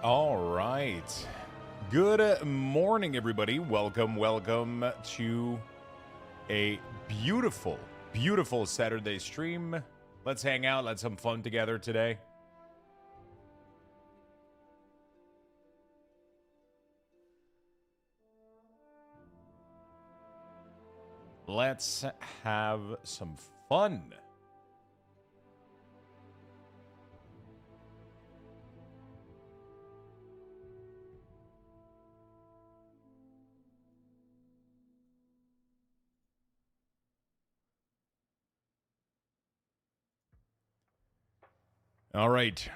All right. Good morning, everybody. Welcome to a beautiful, beautiful Saturday stream. Let's hang out. Let's have some fun together today. Let's have some fun. All right.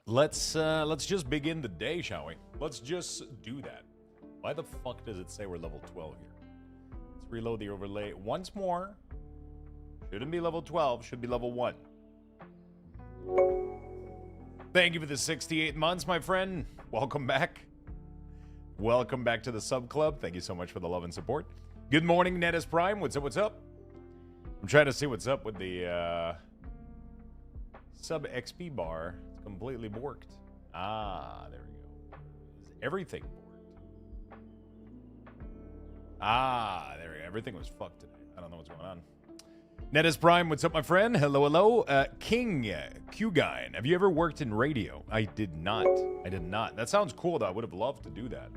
Let's just begin the day, shall we? Let's just do that. Why the fuck does it say we're level 12 here? Let's reload the overlay once more. Shouldn't be level 12, should be level 1. Thank you for the 68 months, my friend. Welcome back. Welcome back to the sub club. Thank you so much for the love and support. Good morning, Netis Prime. What's up? What's up? I'm trying to see what's up with the sub XP bar. It's completely borked. Ah, there we go. Is everything borked? Ah, there we go. Everything was fucked today. I don't know what's going on. Netis Prime, what's up, my friend? Hello, hello. King Q-Guy, have you ever worked in radio? I did not. I did not. That sounds cool, though. I would have loved to do that.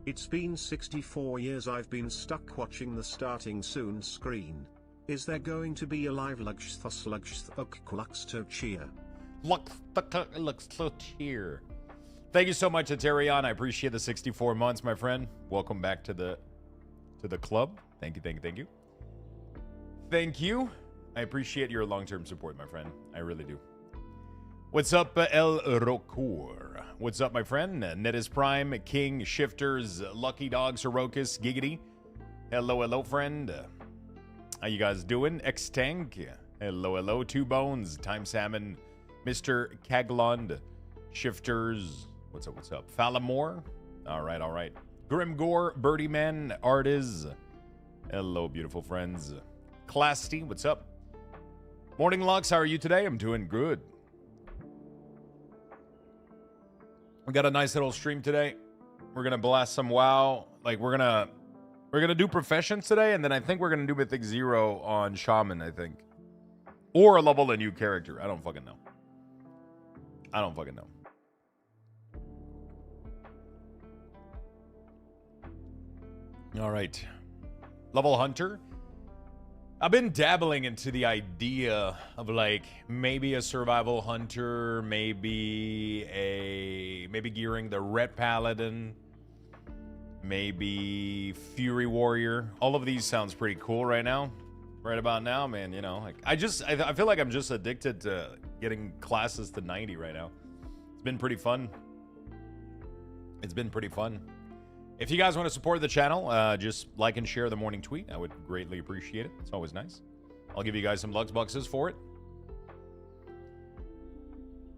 It's been 64 years I've been stuck watching the starting soon screen. Is there going to be a live Luxthos cheer? Luxthos cheer. Thank you so much, Atarian. I appreciate the 64 months, my friend. Welcome back to the club. Thank you, thank you, thank you. Thank you. I appreciate your long-term support, my friend. I really do. What's up, El Rokur? What's up, my friend? Netis Prime, King, Shifters, Lucky Dog, Sorokas, Giggity. Hello, hello, friend. How you guys doing? X-Tank. Hello, hello. Two Bones, Time Salmon, Mr. Caglond, Shifters. What's up, what's up? Falamore. All right, all right. Grimgore, Birdie Man, Artiz. Hello, beautiful friends. Clasty, what's up? Morning, Lux, how are you today? I'm doing good. We got a nice little stream today. We're gonna blast some WoW. Like we're gonna do professions today, and then I think we're gonna do Mythic 0 on Shaman, I think. Or level a new character. I don't fucking know. I don't fucking know. All right. Level Hunter. I've been dabbling into the idea of like maybe a survival hunter, maybe gearing the Ret Paladin, maybe Fury Warrior. All of these sounds pretty cool right now. Right about now, man, you know, like I feel like I'm just addicted to getting classes to 90 right now. It's been pretty fun. It's been pretty fun. If you guys want to support the channel, just like and share the morning tweet. I would greatly appreciate it. It's always nice. I'll give you guys some Lux Boxes for it.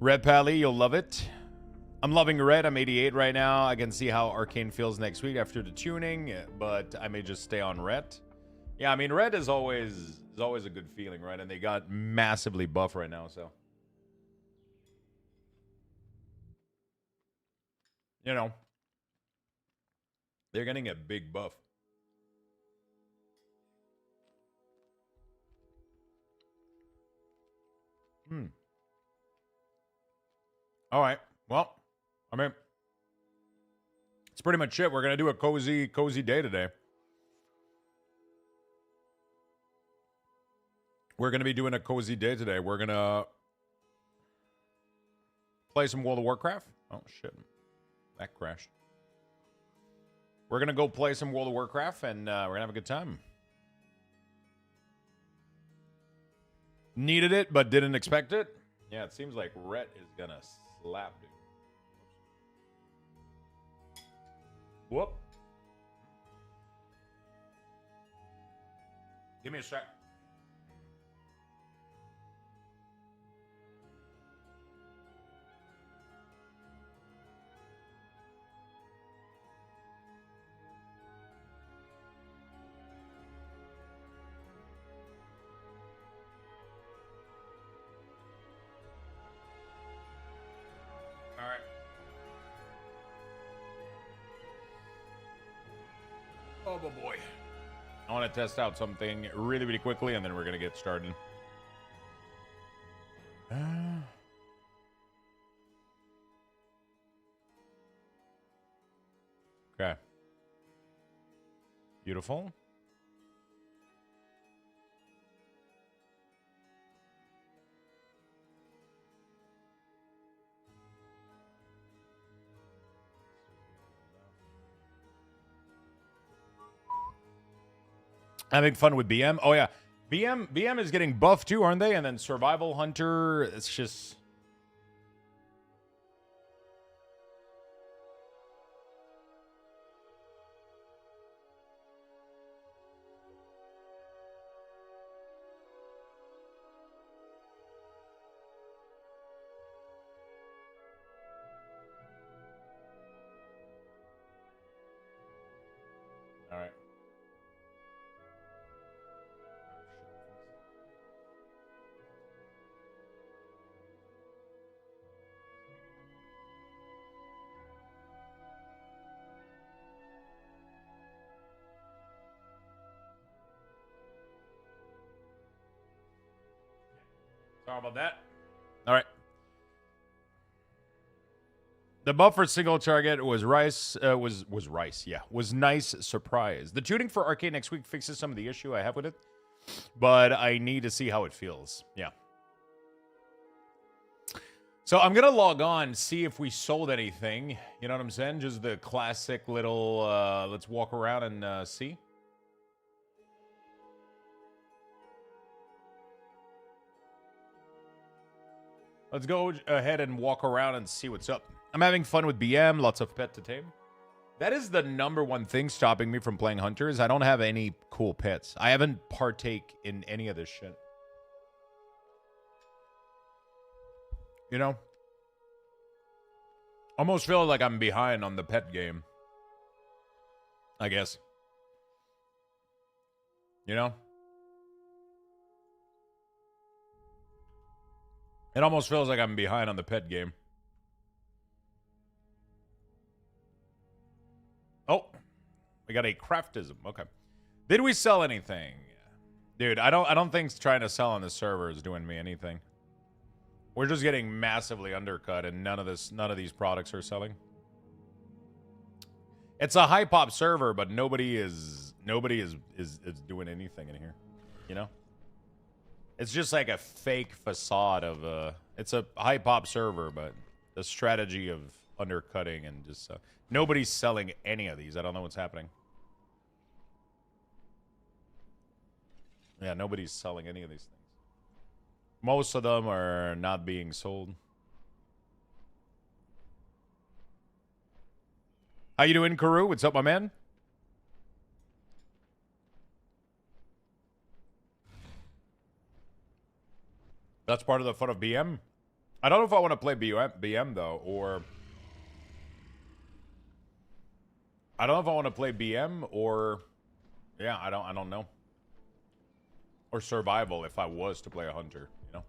Red Pally, you'll love it. I'm loving Red. I'm 88 right now. I can see how Arcane feels next week after the tuning, but I may just stay on Red. Yeah, I mean, Red is always a good feeling, right? And they got massively buff right now, so. You know. They're getting a big buff. All right. Well, I mean, it's pretty much it. We're going to do a cozy day today. We're going to be doing a cozy day today. We're going to play some World of Warcraft. Oh, shit. That crashed. We're going to go play some World of Warcraft, and we're going to have a good time. Needed it, but didn't expect it. Yeah, it seems like Rhett is going to slap, dude. Whoop. Give me a sec. Oh, boy. I want to test out something really, really quickly, and then we're going to get started. Okay. Beautiful. Having fun with BM. Oh, yeah. BM is getting buffed too, aren't they? And then Survival Hunter, it's just... All right. Sorry about that. All right. The buff for single target was Rice. Was Rice? Yeah, was nice surprise. The tuning for Arcade next week fixes some of the issue I have with it, but I need to see how it feels. Yeah. So I'm gonna log on, see if we sold anything. You know what I'm saying? Just the classic little. Let's walk around and see. Let's go ahead and walk around and see what's up. I'm having fun with BM, lots of pet to tame. That is the number one thing stopping me from playing Hunters. I don't have any cool pets. I haven't partake in any of this shit. You know? Almost feel like I'm behind on the pet game. I guess. You know? It almost feels like I'm behind on the pet game. Oh, we got a craftism. Okay. Did we sell anything? Dude, I don't think trying to sell on the server is doing me anything. We're just getting massively undercut and none of these products are selling. It's a high pop server, but nobody is doing anything in here, you know? It's just like a fake facade of it's a high pop server, but the strategy of undercutting and just nobody's selling any of these. I don't know what's happening. Yeah, nobody's selling any of these things. Most of them are not being sold. How you doing, Karu? What's up, my man? That's part of the fun of BM. I don't know if I want to play BM though, or I don't know if I want to play BM or yeah, I don't know. Or survival if I was to play a hunter, you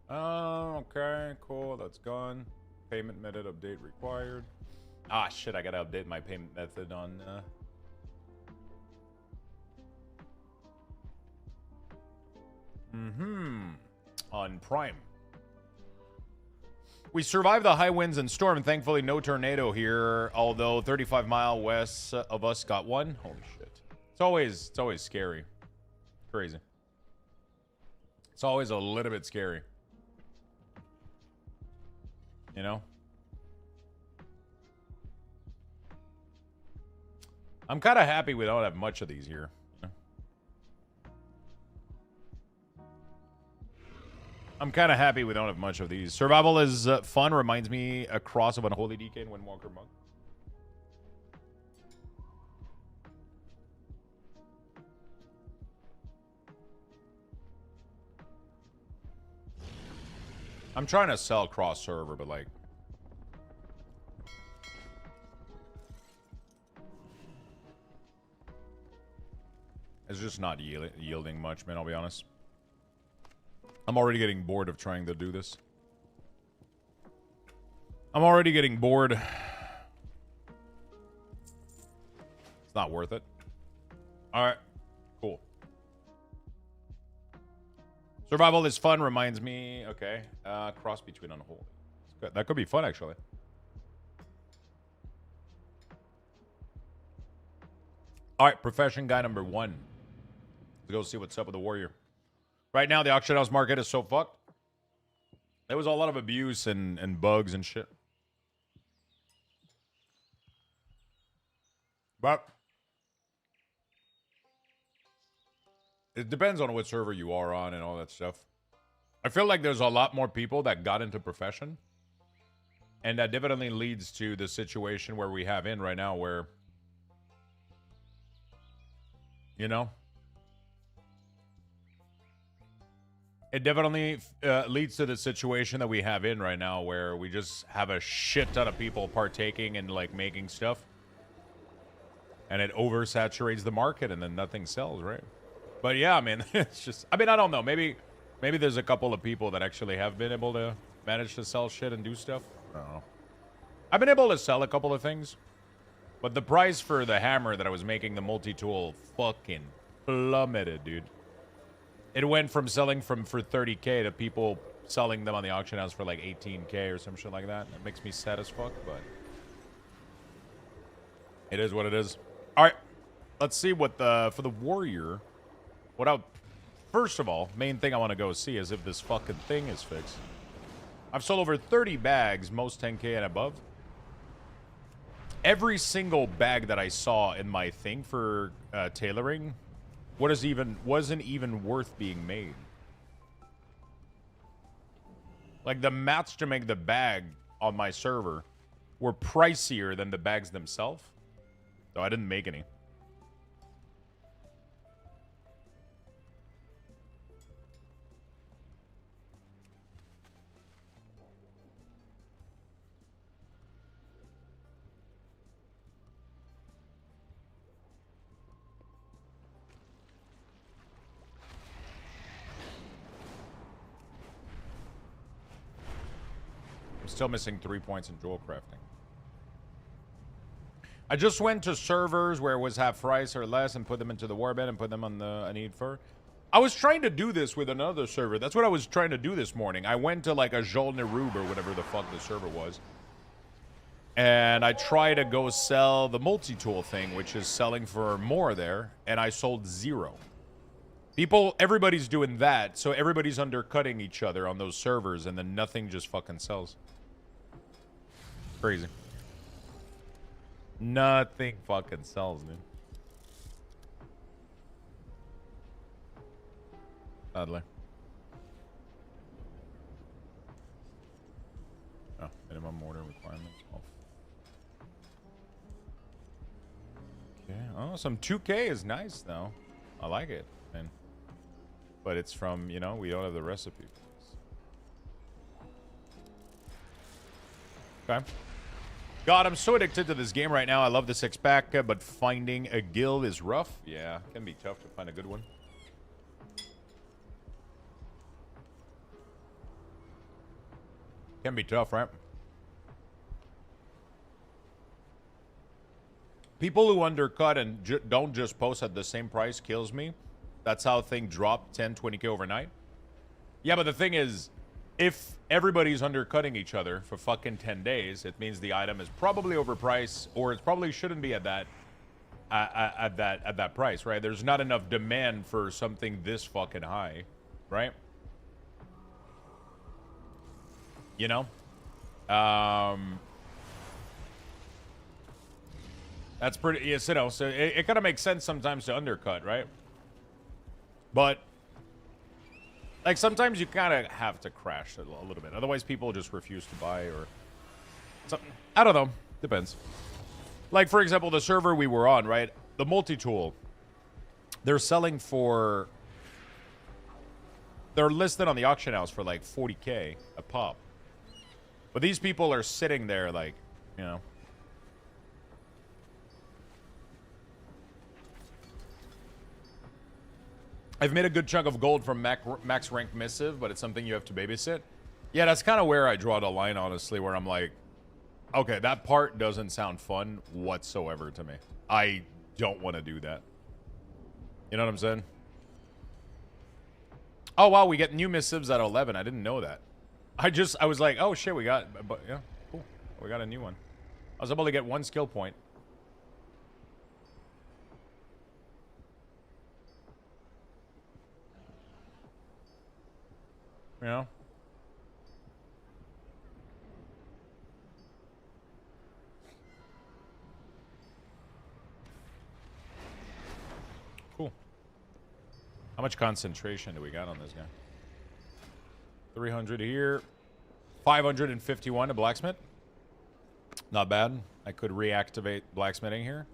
know. Okay, cool. That's gone. Payment method update required. Ah, shit, I gotta update my payment method on, on Prime. We survived the high winds and storm. Thankfully, no tornado here, although 35 mile west of us got one. Holy shit. It's always scary. Crazy. It's always a little bit scary. You know? I'm kind of happy we don't have much of these here. I'm kind of happy we don't have much of these. Survival is fun. Reminds me a cross of Unholy DK and Windwalker Monk. I'm trying to sell cross server, but like... it's just not yielding much, man, I'll be honest. I'm already getting bored of trying to do this. I'm already getting bored. It's not worth it. All right. Cool. Survival is fun reminds me. Okay. Cross between unholy. That could be fun, actually. All right. Profession guy number 1. Let's go see what's up with the warrior. Right now, the auction house market is so fucked. There was a lot of abuse and bugs and shit. But it depends on what server you are on and all that stuff. I feel like there's a lot more people that got into profession. And that definitely leads to the situation where we have in right now where, you know, it definitely leads to the situation that we have in right now where we just have a shit ton of people partaking in like making stuff. And it oversaturates the market and then nothing sells, right? But yeah, I mean, it's just, I mean, I don't know. Maybe there's a couple of people that actually have been able to manage to sell shit and do stuff. I don't know. I've been able to sell a couple of things. But the price for the hammer that I was making, the multi-tool, fucking plummeted, dude. It went from selling for 30K to people selling them on the auction house for like 18K or some shit like that. It makes me sad as fuck, but it is what it is. All right, let's see what for the warrior. First of all, main thing I want to go see is if this fucking thing is fixed. I've sold over 30 bags, most 10K and above. Every single bag that I saw in my thing for tailoring wasn't even worth being made. Like the mats to make the bag on my server were pricier than the bags themselves. So I didn't make any. I'm still missing 3 points in jewel crafting. I just went to servers where it was half price or less and put them into the warband and put them on the need for. I was trying to do this with another server. That's what I was trying to do this morning. I went to like a Jol Nerub or whatever the fuck the server was. And I tried to go sell the multi-tool thing, which is selling for more there. And I sold 0. Everybody's doing that. So everybody's undercutting each other on those servers. And then nothing just fucking sells. Crazy. Nothing fucking sells, dude. Sadly. Oh, minimum order requirements. Okay. Oh, some 2K is nice, though. I like it, man. But it's from, you know, we don't have the recipe. Okay. God, I'm so addicted to this game right now. I love the 6-pack, but finding a guild is rough. Yeah, it can be tough to find a good one. Can be tough, right? People who undercut and don't just post at the same price kills me. That's how things drop 10, 20K overnight. Yeah, but the thing is, if everybody's undercutting each other for fucking 10 days, it means the item is probably overpriced, or it probably shouldn't be at that price, right? There's not enough demand for something this fucking high, right? You know? That's pretty, yes, you know, so it kind of makes sense sometimes to undercut, right? But like, sometimes you kind of have to crash a little bit. Otherwise, people just refuse to buy or something. I don't know. Depends. Like, for example, the server we were on, right? The multi-tool. They're selling for... They're listed on the auction house for, like, 40K a pop. But these people are sitting there, like, you know... I've made a good chunk of gold from max rank missive, but it's something you have to babysit. Yeah, that's kind of where I draw the line, honestly, where I'm like, okay, that part doesn't sound fun whatsoever to me. I don't want to do that. You know what I'm saying? Oh, wow, we get new missives at 11. I didn't know that. I was like, oh, shit, we got, but yeah, cool. We got a new one. I was able to get 1 skill point. You know? Cool. How much concentration do we got on this guy? 300 here. 551 to blacksmith. Not bad. I could reactivate blacksmithing here.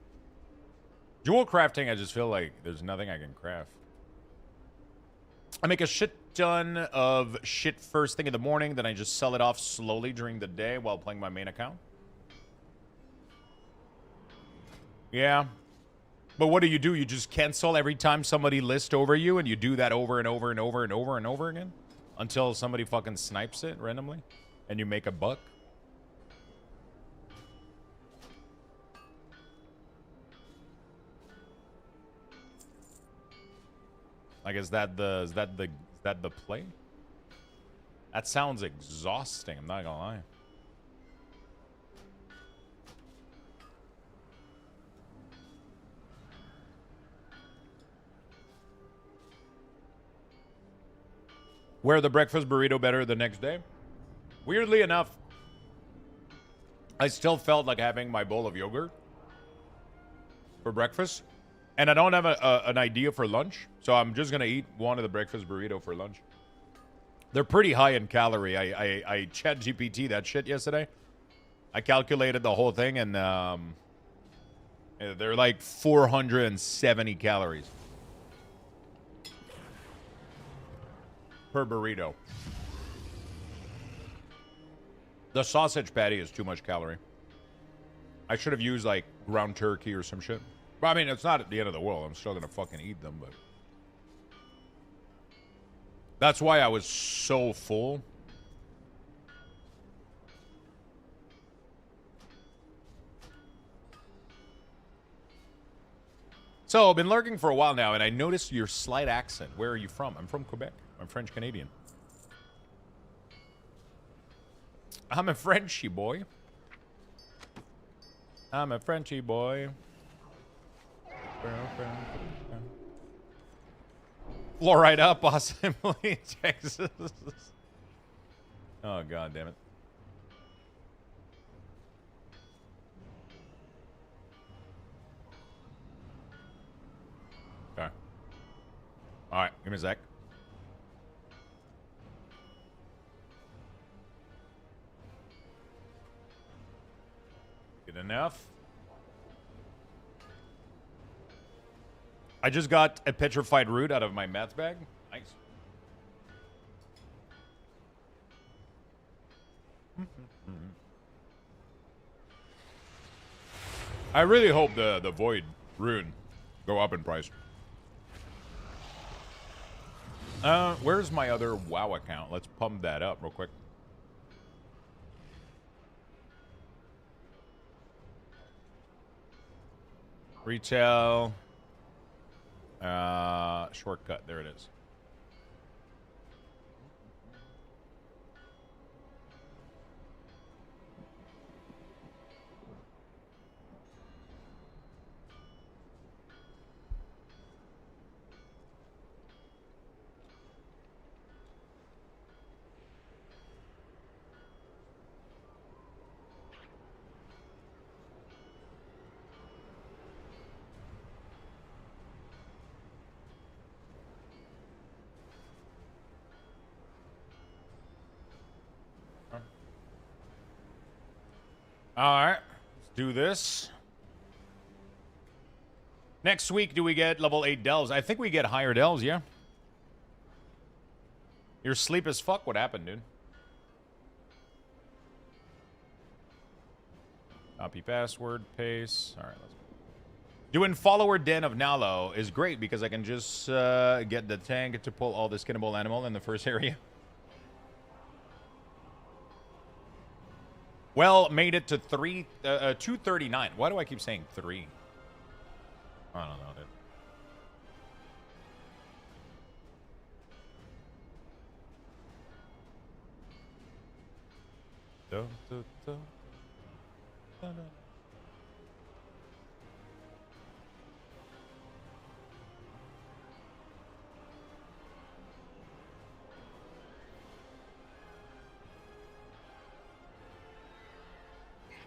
Jewel crafting, I just feel like there's nothing I can craft. I make a shit ton of shit first thing in the morning, then I just sell it off slowly during the day while playing my main account. Yeah. But what do? You just cancel every time somebody lists over you, and you do that over and over and over and over and over again? Until somebody fucking snipes it randomly, and you make a buck? Like, is that the play? That sounds exhausting, I'm not gonna lie. Wear the breakfast burrito better the next day? Weirdly enough, I still felt like having my bowl of yogurt for breakfast. And I don't have an idea for lunch, so I'm just going to eat one of the breakfast burrito for lunch. They're pretty high in calorie. I chat GPT that shit yesterday. I calculated the whole thing, and they're like 470 calories per burrito. The sausage patty is too much calorie. I should have used like ground turkey or some shit. Well, I mean, it's not at the end of the world. I'm still going to fucking eat them, but... That's why I was so full. So, I've been lurking for a while now, and I noticed your slight accent. Where are you from? I'm from Quebec. I'm French-Canadian. I'm a Frenchie boy. I'm a Frenchie boy. Florida, possibly Texas. Oh, god damn it. Okay. Alright, give me a sec. Good enough. I just got a petrified root out of my meth bag. Nice. I really hope the void rune go up in price. Where's my other WoW account? Let's pump that up real quick. Retail. Shortcut. There it is. Alright, let's do this. Next week, do we get level 8 delves? I think we get higher delves, yeah. You're asleep as fuck? What happened, dude? Copy password, paste. Alright, let's go. Doing follower den of Nalo is great because I can just get the tank to pull all the skinnable animal in the first area. Well, made it to 239. Why do I keep saying 3? I don't know, dude. Dun, dun, dun, dun, dun.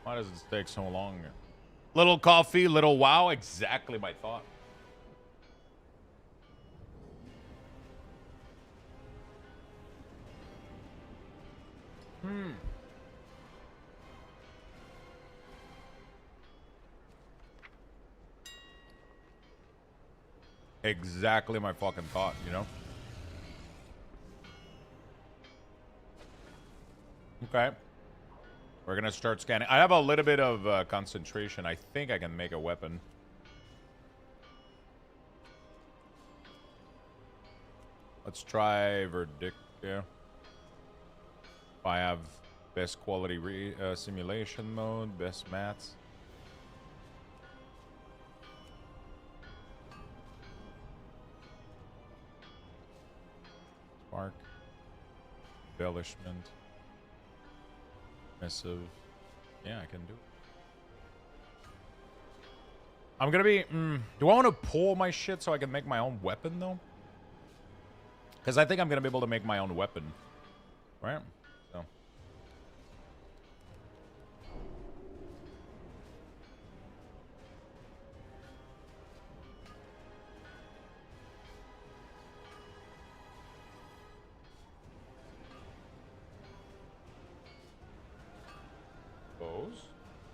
Why does it take so long? Little coffee, little wow. Exactly my thought. Exactly my fucking thought, you know? Okay. We're gonna start scanning. I have a little bit of concentration. I think I can make a weapon. Let's try Verdict here. I have best quality simulation mode, best mats. Spark. Embellishment. Missive. Yeah, I can do it. I'm gonna be... do I want to pull my shit so I can make my own weapon, though? Because I think I'm gonna be able to make my own weapon. Right? So...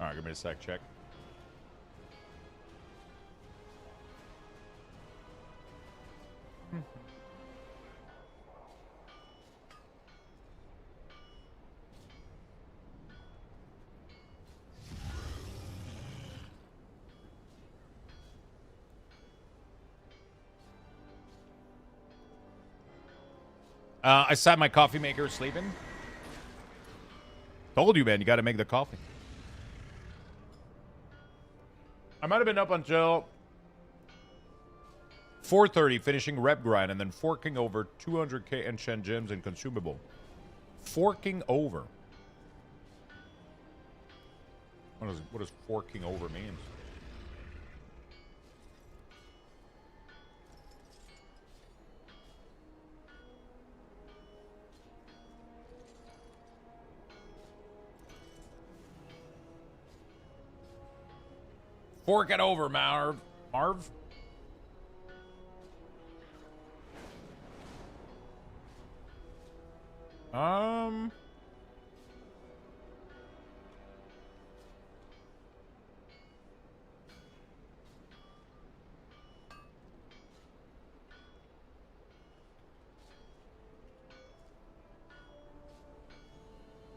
Alright, give me a sec, check. I sat my coffee maker sleeping. Told you, man, you gotta make the coffee. I might have been up until 4:30 finishing rep grind and then forking over 200k enchant gems and consumable. Forking over. What does forking over mean? Fork it over, Marv. Marv?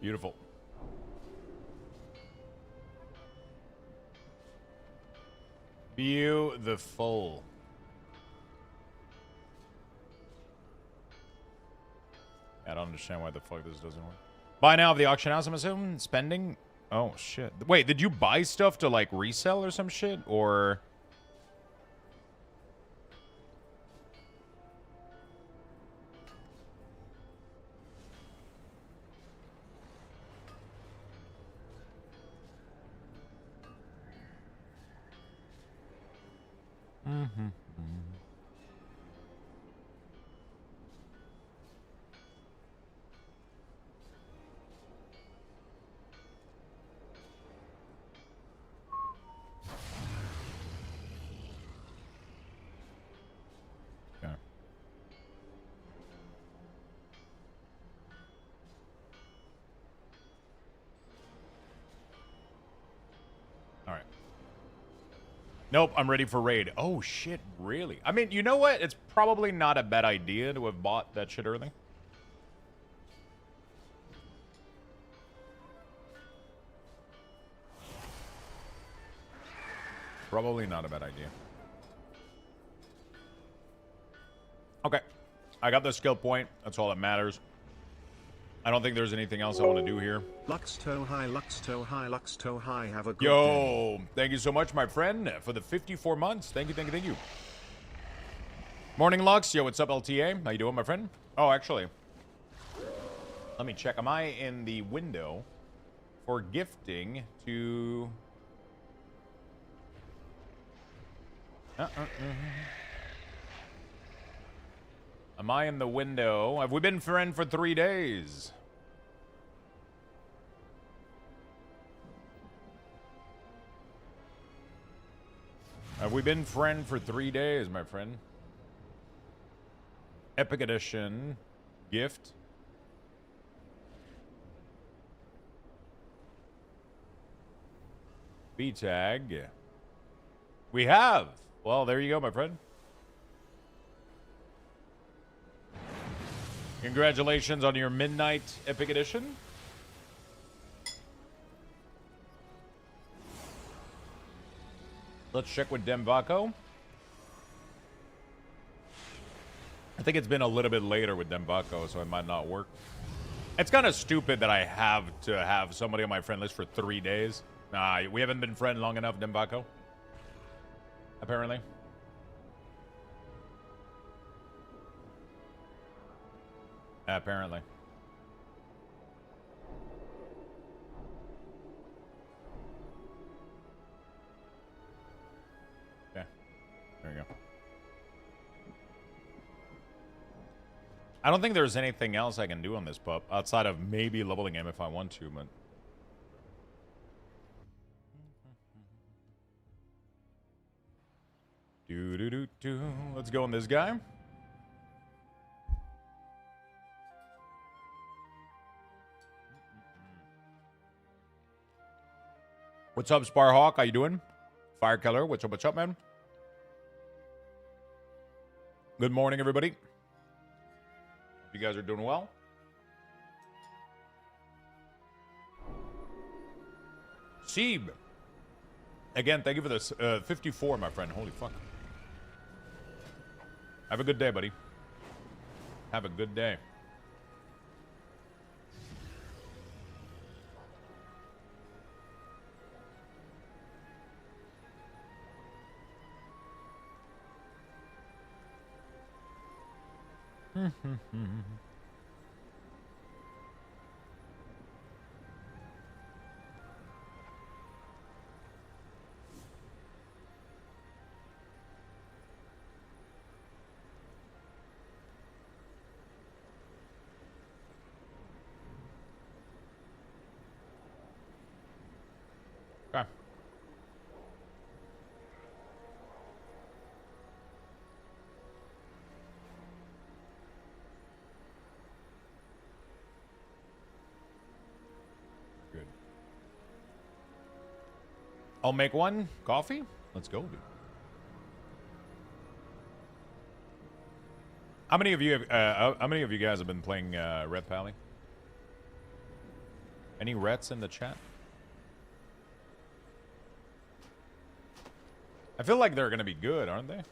Beautiful. Beautiful. I don't understand why the fuck this doesn't work. Buy now of the auction house, I'm assuming? Spending? Oh, shit. Wait, did you buy stuff to, like, resell or some shit? Or... Okay. All right. Nope, I'm ready for raid. Oh, shit, really? I mean, you know what? It's probably not a bad idea to have bought that shit early. Probably not a bad idea. Okay. I got the skill point. That's all that matters. I don't think there's anything else I want to do here. Luxto hi, Luxto hi, Luxto hi. Have a good day. Yo, thank you so much, my friend, for the 54 months. Thank you, thank you, thank you. Morning, Lux. Yo, what's up, LTA? How you doing, my friend? Oh, actually, let me check. Am I in the window for gifting to... Am I in the window? Have we been friend for 3 days? Have we been friend for 3 days, my friend? Epic Edition gift. B-tag. We have. Well, there you go, my friend. Congratulations on your Midnight Epic Edition. Let's check with Demvaco. I think it's been a little bit later with Demvaco, so it might not work. It's kind of stupid that I have to have somebody on my friend list for 3 days. Nah, we haven't been friend long enough, Demvaco. Apparently. Apparently. Yeah. There you go. I don't think there's anything else I can do on this pup outside of maybe leveling him if I want to, but... Do. Let's go on this guy. What's up, Sparhawk? How you doing? Firekiller, what's up, man? Good morning, everybody. You guys are doing well. Seeb. Again, thank you for this 54, my friend. Holy fuck. Have a good day, buddy. Have a good day. Okay. Good. I'll make one. Coffee? Let's go, dude. How many of you guys have been playing Red Pally? Any Rets in the chat? I feel like they're gonna be good, aren't they?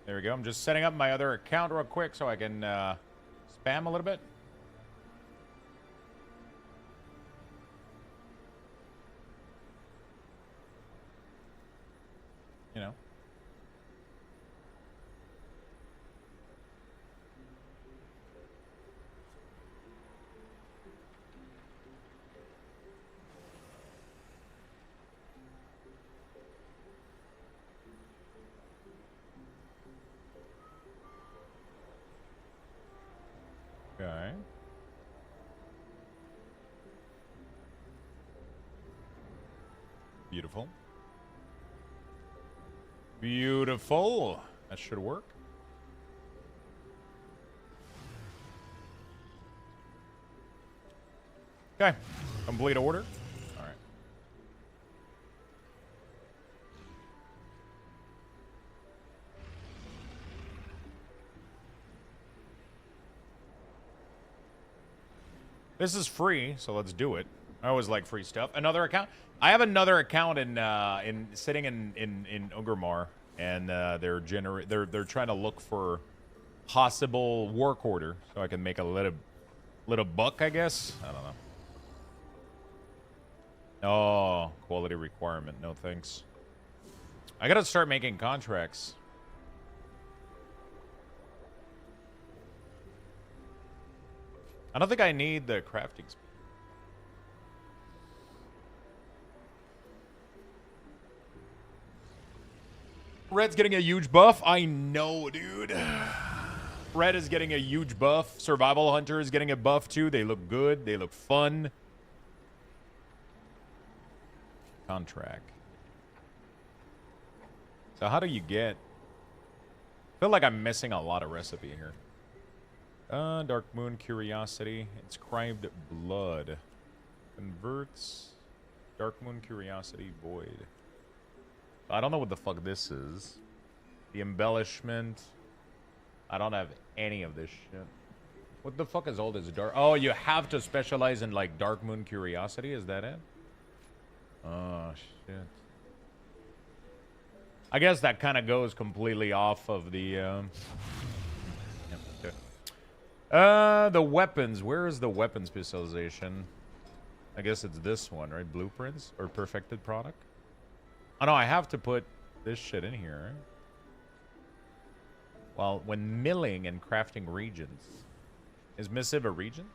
There we go. I'm just setting up my other account real quick so I can spam a little bit. You know. Okay. Beautiful. Beautiful. That should work. Okay. Complete order. All right. This is free, so let's do it. I always like free stuff. Another account. I have another account in sitting in Ungrimar, and they're trying to look for possible work order, so I can make a little buck, I guess. I don't know. Oh, quality requirement. No thanks. I gotta start making contracts. I don't think I need the crafting speed. Red's getting a huge buff. I know, dude. Red is getting a huge buff. Survival Hunter is getting a buff too. They look good. They look fun. Contract. So how do you get... I feel like I'm missing a lot of recipe here. Dark Moon Curiosity. Inscribed Blood. Converts. Dark Moon Curiosity Void. I don't know what the fuck this is. The embellishment. I don't have any of this shit. What the fuck is all this dark... Oh, you have to specialize in, like, Dark Moon Curiosity? Is that it? Oh, shit. I guess that kind of goes completely off of the... Yeah, okay. The weapons. Where is the weapon specialization? I guess it's this one, right? Blueprints? Or perfected product? Oh, no, I have to put this shit in here, right? Well, when milling and crafting regions. Is missive a region?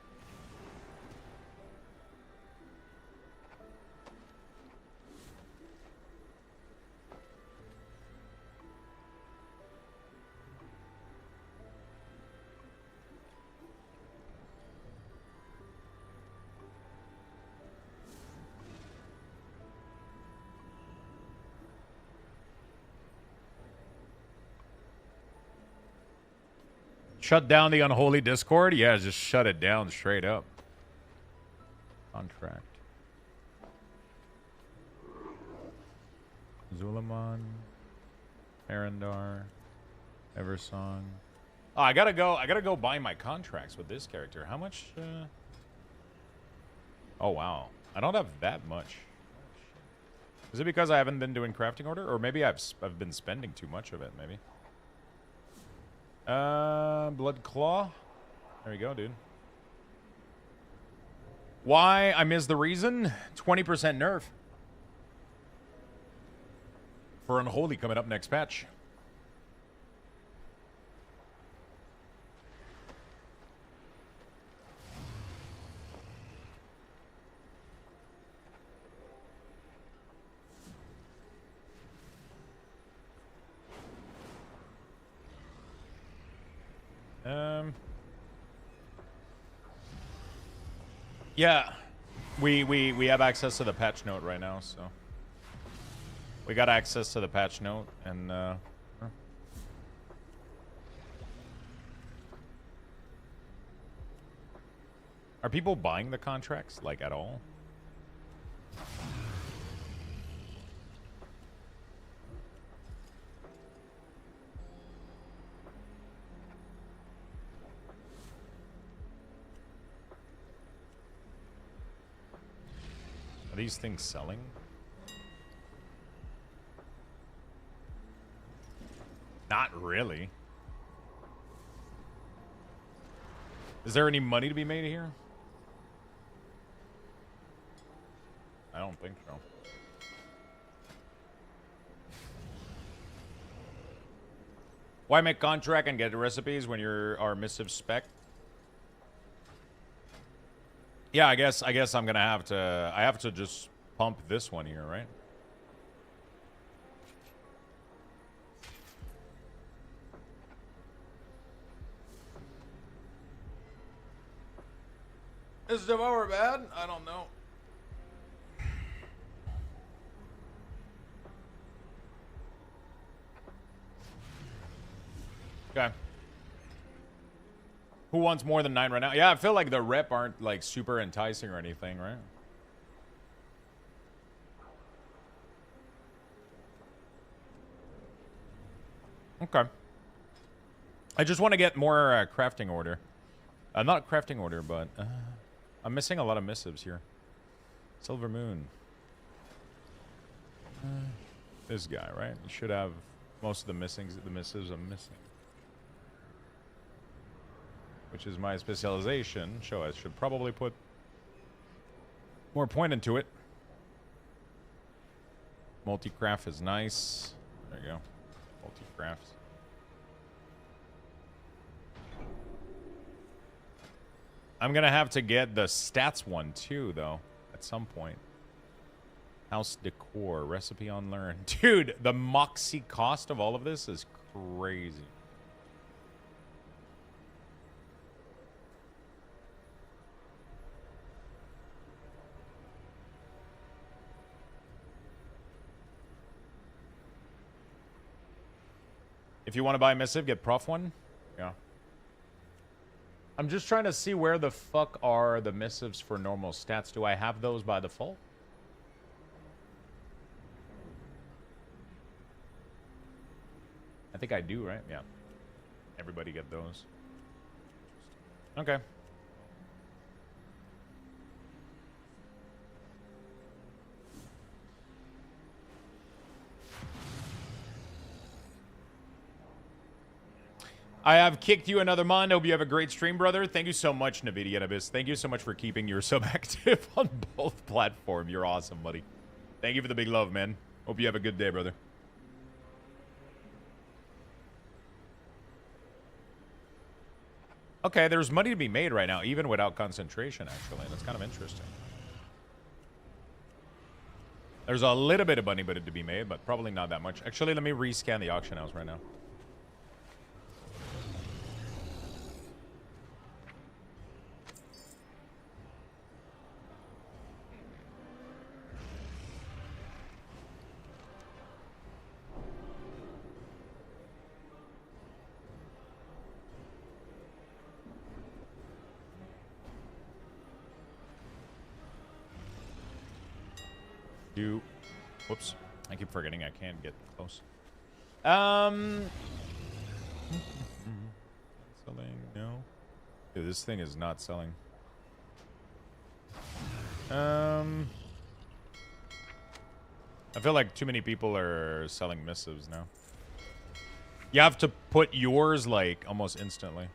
Shut down the unholy Discord? Yeah, just shut it down straight up. Contract. Zulaman. Arendar. Eversong. Oh, I gotta go buy my contracts with this character. How much? Oh, wow. I don't have that much. Is it because I haven't been doing crafting order? Or maybe I've been spending too much of it, maybe. Blood Claw. There you go, dude. Why I missed the reason? 20% nerf. For Unholy coming up next patch. Yeah, we have access to the patch note right now, so we got access to the patch note, and are people buying the contracts like at all? These things selling? Not really. Is there any money to be made here? I don't think so. Why make contract and get recipes when you're our missive spec? Yeah, I guess I'm gonna have to. I have to just pump this one here, right? Is Devour bad? I don't know. Okay. Who wants more than 9 right now? Yeah, I feel like the rep aren't like super enticing or anything, right? Okay. I just want to get more crafting order. Not crafting order, but I'm missing a lot of missives here. Silver Moon. This guy, right? You should have most of the missives I'm missing. Which is my specialization. So I should probably put more point into it. Multi-craft is nice. There you go. Multi-craft. I'm gonna have to get the stats one too, though, at some point. House decor, recipe unlearn. Dude, the moxie cost of all of this is crazy. If you want to buy a missive, get Prof one. Yeah. I'm just trying to see where the fuck are the missives for normal stats. Do I have those by default? I think I do, right? Yeah. Everybody get those. Okay. I have kicked you another month. Hope you have a great stream, brother. Thank you so much, Nvidia Abyss. Thank you so much for keeping your sub active on both platforms. You're awesome, buddy. Thank you for the big love, man. Hope you have a good day, brother. Okay, there's money to be made right now, even without concentration, actually. That's kind of interesting. There's a little bit of money to be made, but probably not that much. Actually, let me rescan the auction house right now. Whoops. I keep forgetting I can't get close. Selling, no. Dude, this thing is not selling. I feel like too many people are selling missives now. You have to put yours, like, almost instantly.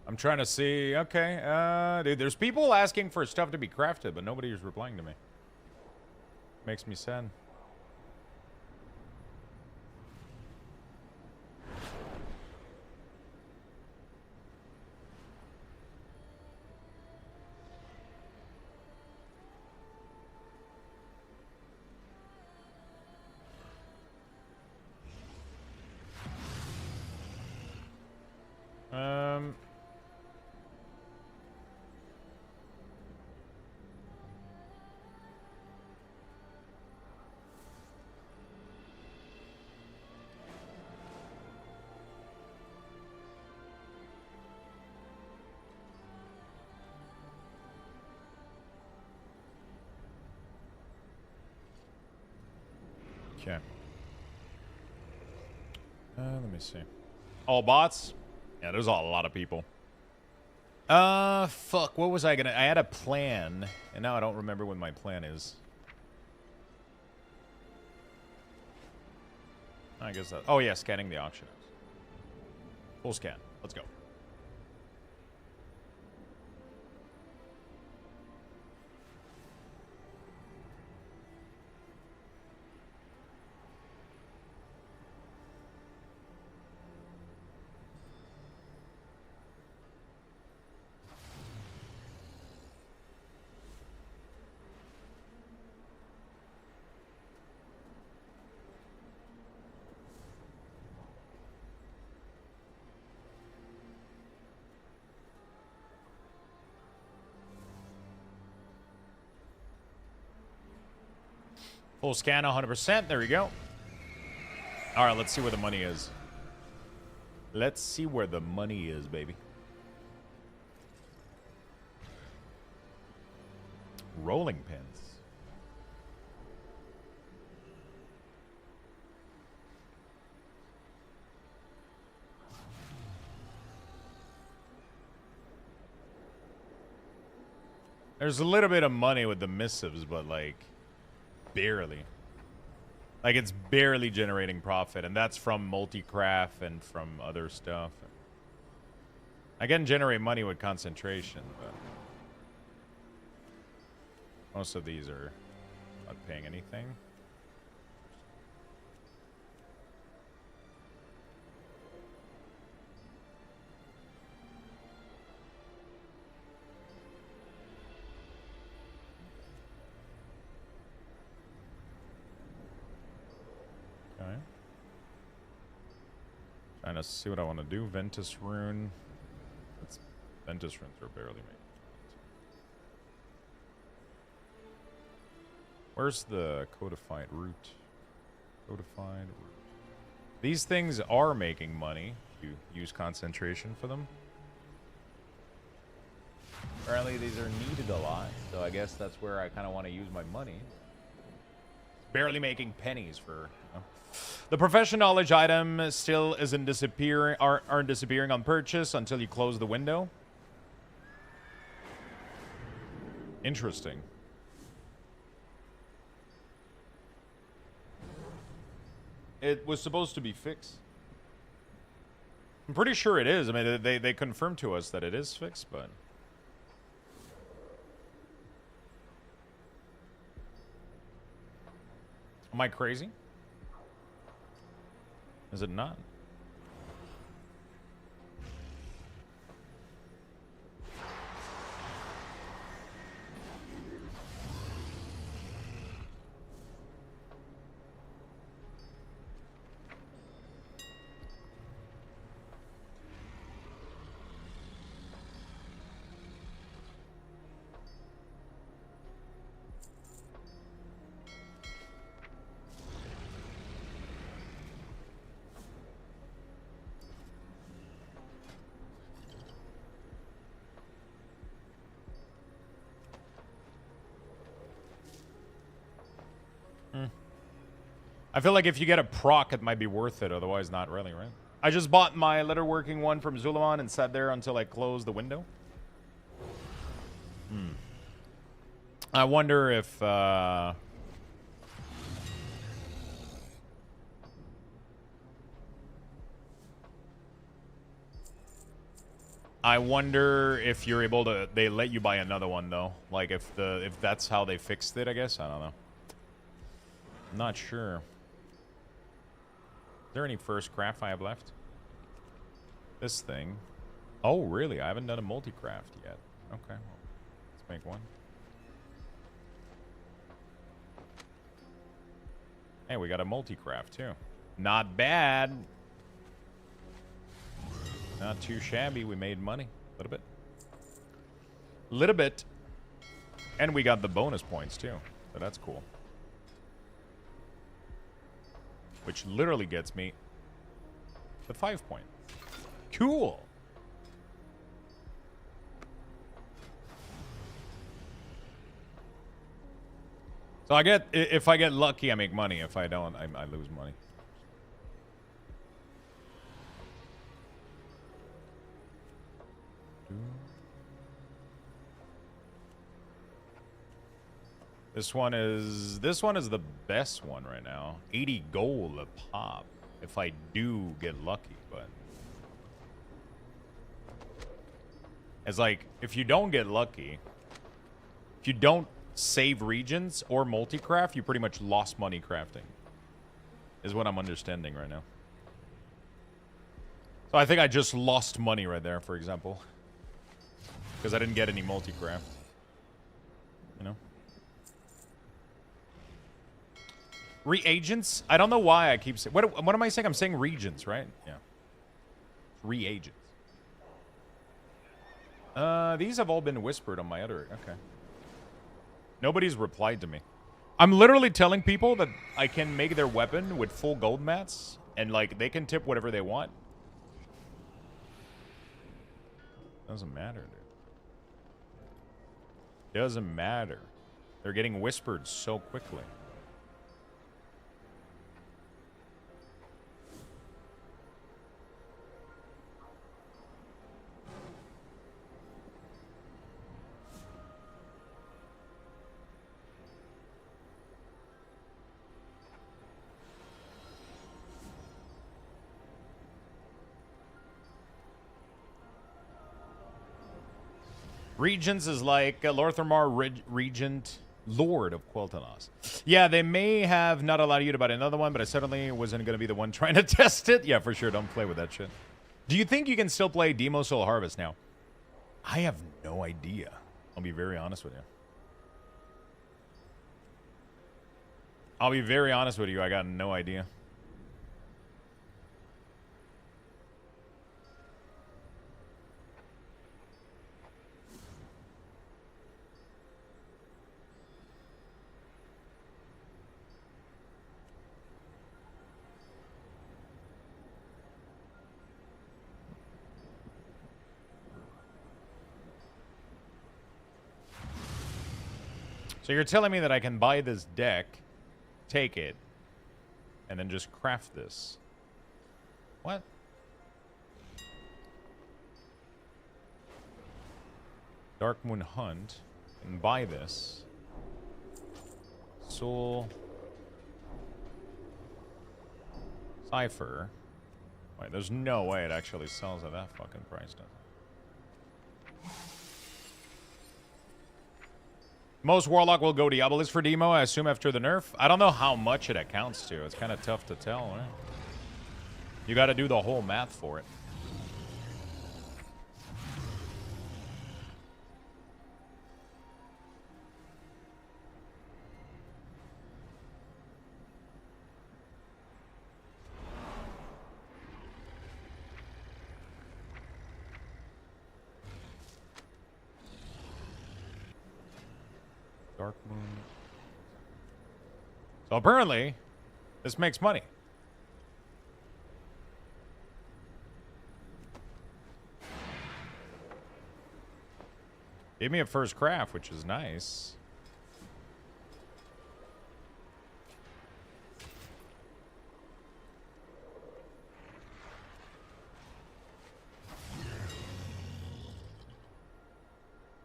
I'm trying to see. Okay, dude, there's people asking for stuff to be crafted, but nobody is replying to me. Makes me sad. Okay. Let me see. All bots? Yeah, there's a lot of people. Fuck. What was I gonna... I had a plan, and now I don't remember what my plan is. I guess that... Oh, yeah, scanning the auction. Full scan. Let's go. Full scan 100%. There we go. All right, let's see where the money is. Let's see where the money is, baby. Rolling pins. There's a little bit of money with the missives, but like barely. Like it's barely generating profit, and that's from multi-craft and from other stuff. I can generate money with concentration, but most of these are not paying anything. Okay. Trying to see what I want to do. Ventus rune. Ventus runes are barely made. Where's the codified root? Codified root. These things are making money. You use concentration for them. Apparently these are needed a lot, so I guess that's where I kind of want to use my money. Barely making pennies for, you know. The profession knowledge item still isn't disappearing, aren't disappearing on purchase until you close the window. Interesting. It was supposed to be fixed. I'm pretty sure it is. I mean, they confirmed to us that it is fixed, but... Am I crazy? Is it not? I feel like if you get a proc, it might be worth it. Otherwise, not really, right? I just bought my letterworking one from Zulaman and sat there until I closed the window. I wonder if... I wonder if you're able to... They let you buy another one, though. Like, if that's how they fixed it, I guess. I don't know. I'm not sure. Is there any first craft I have left? This thing. Oh, really? I haven't done a multi-craft yet. Okay, well, let's make one. Hey, we got a multi-craft, too. Not bad. Not too shabby. We made money. A little bit. Little bit. And we got the bonus points, too. So that's cool. Which literally gets me the 5 point. Cool. So I get, if I get lucky, I make money. If I don't, I lose money. This one is the best one right now. 80 gold a pop if I do get lucky, but it's like if you don't get lucky, if you don't save regions or multi-craft, you pretty much lost money crafting. Is what I'm understanding right now. So I think I just lost money right there, for example. Because I didn't get any multi-craft. You know? Reagents? I don't know why I keep saying... What am I saying? I'm saying regions, right? Yeah. Reagents. These have all been whispered on my other... Okay. Nobody's replied to me. I'm literally telling people that I can make their weapon with full gold mats, and like they can tip whatever they want. Doesn't matter, dude. Doesn't matter. They're getting whispered so quickly. Regents is like Lorthamar Regent, Lord of Quel'Thanas. Yeah, they may have not allowed you to buy another one, but I certainly wasn't going to be the one trying to test it. Yeah, for sure. Don't play with that shit. Do you think you can still play Demo Soul Harvest now? I have no idea. I'll be very honest with you. I'll be very honest with you. I got no idea. So you're telling me that I can buy this deck, take it, and then just craft this. What? Dark Moon Hunt, and buy this. Soul. Cipher. Wait, there's no way it actually sells at that fucking price, does it? Most Warlock will go Diabolist for demo, I assume, after the nerf. I don't know how much it accounts to. It's kind of tough to tell, right? You got to do the whole math for it. Dark Moon. So apparently, this makes money. Gave me a first craft, which is nice.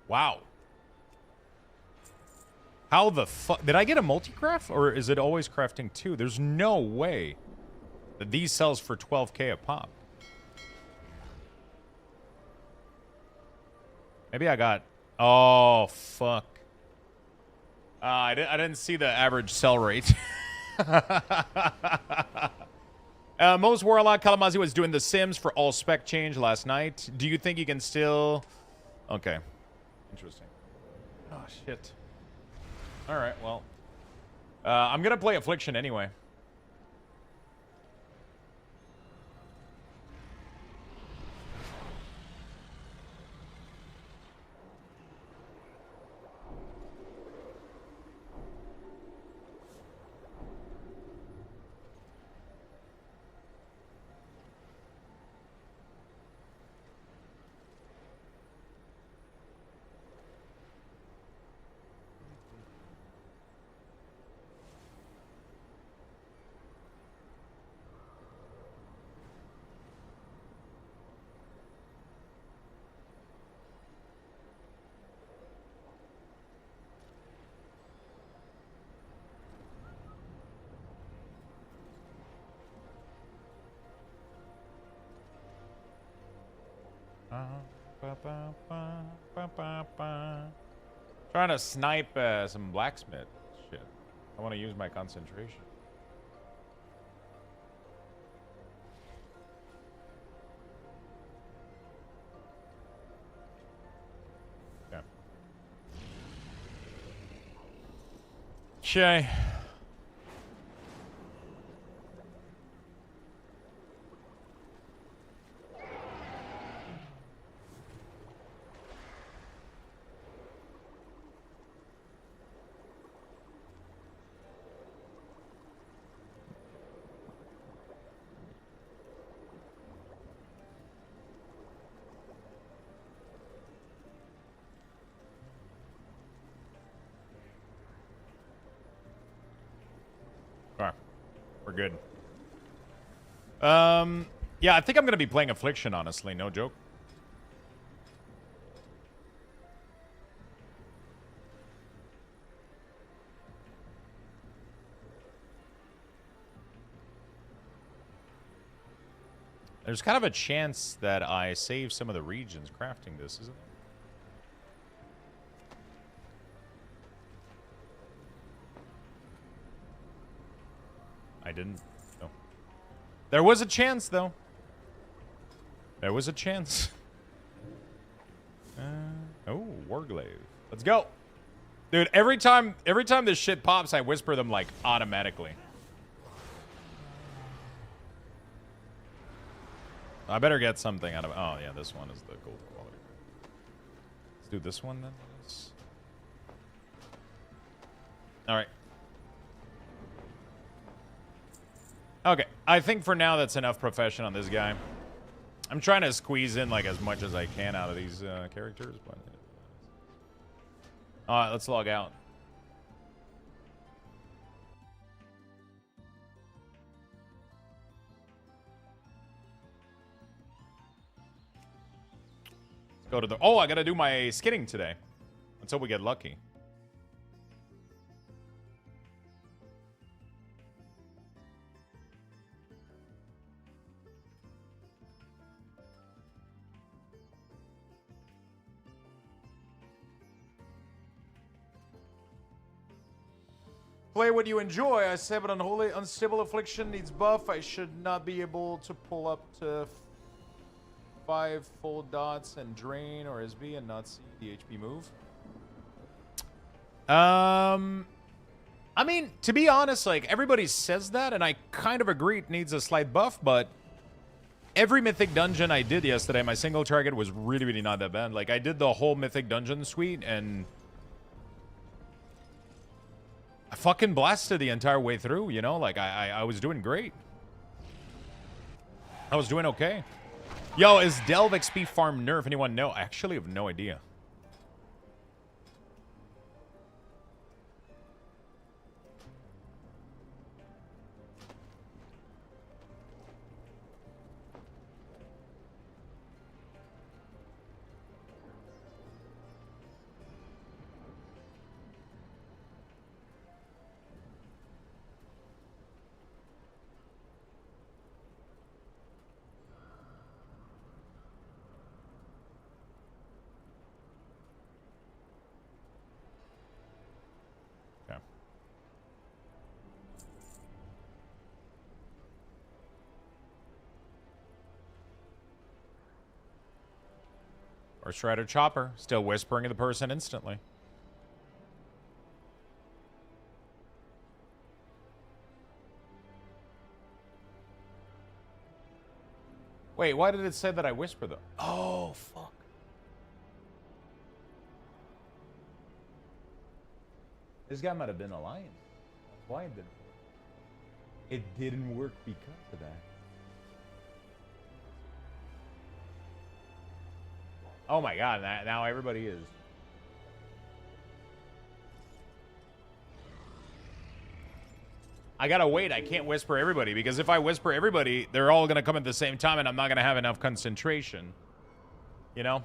Wow. How the fuck? Did I get a multi-craft? Or is it always crafting 2? There's no way that these sells for 12k a pop. Maybe I got... Oh, fuck. I didn't see the average sell rate. Most Warlock Kalamazi was doing the Sims for all spec change last night. Do you think you can still... Okay. Interesting. Oh, shit. All right, well. I'm going to play Affliction anyway. Trying to snipe some blacksmith shit. I want to use my concentration. Okay. Okay. good. Yeah, I think I'm gonna be playing Affliction, honestly. No joke. There's kind of a chance that I save some of the regions crafting this, isn't there? I didn't. No. There was a chance, though. There was a chance. Oh, Warglaive. Let's go. Dude, every time this shit pops, I whisper them, like, automatically. I better get something out of it. Oh, yeah, this one is the gold quality. Let's do this one, then. All right. Okay, I think for now that's enough profession on this guy. I'm trying to squeeze in, like, as much as I can out of these characters, but... Alright, let's log out. Let's go to the... Oh, I gotta do my skinning today. Let's hope we get lucky. Play what you enjoy. I say, but unholy, unstable affliction needs buff. I should not be able to pull up to 5 full dots and drain or SB and not see the HP move. I mean, to be honest, like, everybody says that, and I kind of agree it needs a slight buff, but every Mythic dungeon I did yesterday, my single target was really, really not that bad. Like, I did the whole Mythic dungeon suite, and I fucking blasted the entire way through, you know? Like, I was doing great. I was doing okay. Yo, is Delve XP farm nerf? Anyone know? I actually have no idea. Or Shredder Chopper, still whispering to the person instantly. Wait, why did it say that I whisper though? Oh, fuck. This guy might have been a lion. That's why it didn't work. It didn't work because of that. Oh my god, now everybody is. I gotta wait, I can't whisper everybody, because if I whisper everybody, they're all gonna come at the same time and I'm not gonna have enough concentration. You know?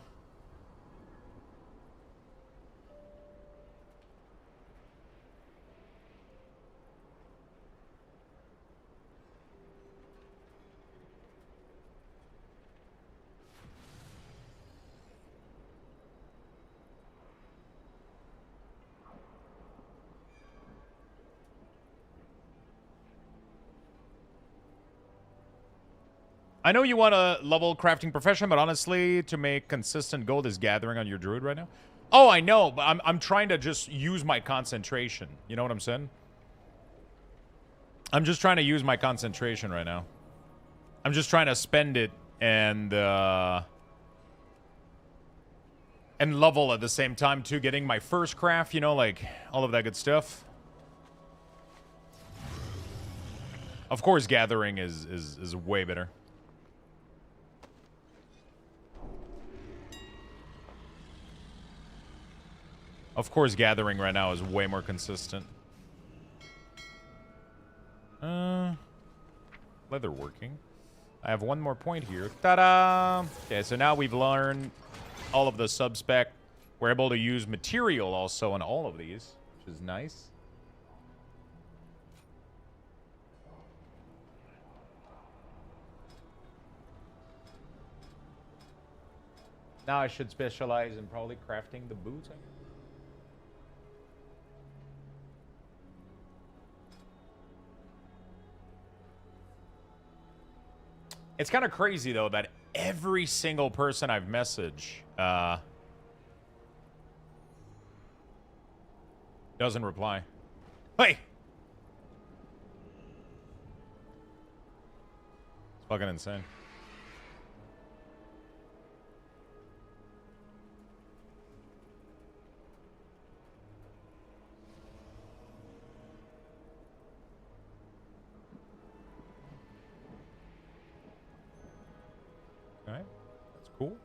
I know you want a level crafting profession, but honestly, to make consistent gold is gathering on your druid right now. Oh, I know, but I'm trying to just use my concentration. You know what I'm saying? I'm just trying to use my concentration right now. I'm just trying to spend it and level at the same time too, getting my first craft, you know, like all of that good stuff. Of course, gathering is way better. Of course, gathering right now is way more consistent. leatherworking. I have one more point here. Ta-da! Okay, so now we've learned all of the sub-spec. We're able to use material also on all of these, which is nice. Now I should specialize in probably crafting the boots. It's kind of crazy, though, that every single person I've messaged doesn't reply. Hey! It's fucking insane. Alright, that's cool.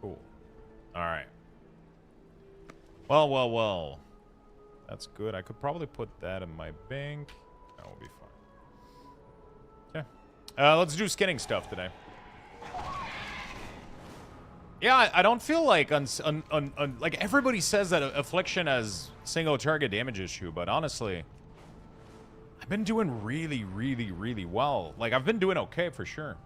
Cool. Alright. Well. That's good. I could probably put that in my bank. That will be fine. Okay. Let's do skinning stuff today. Yeah, I don't feel like like everybody says that Affliction has single target damage issue, but honestly, I've been doing really well. Like, I've been doing okay for sure.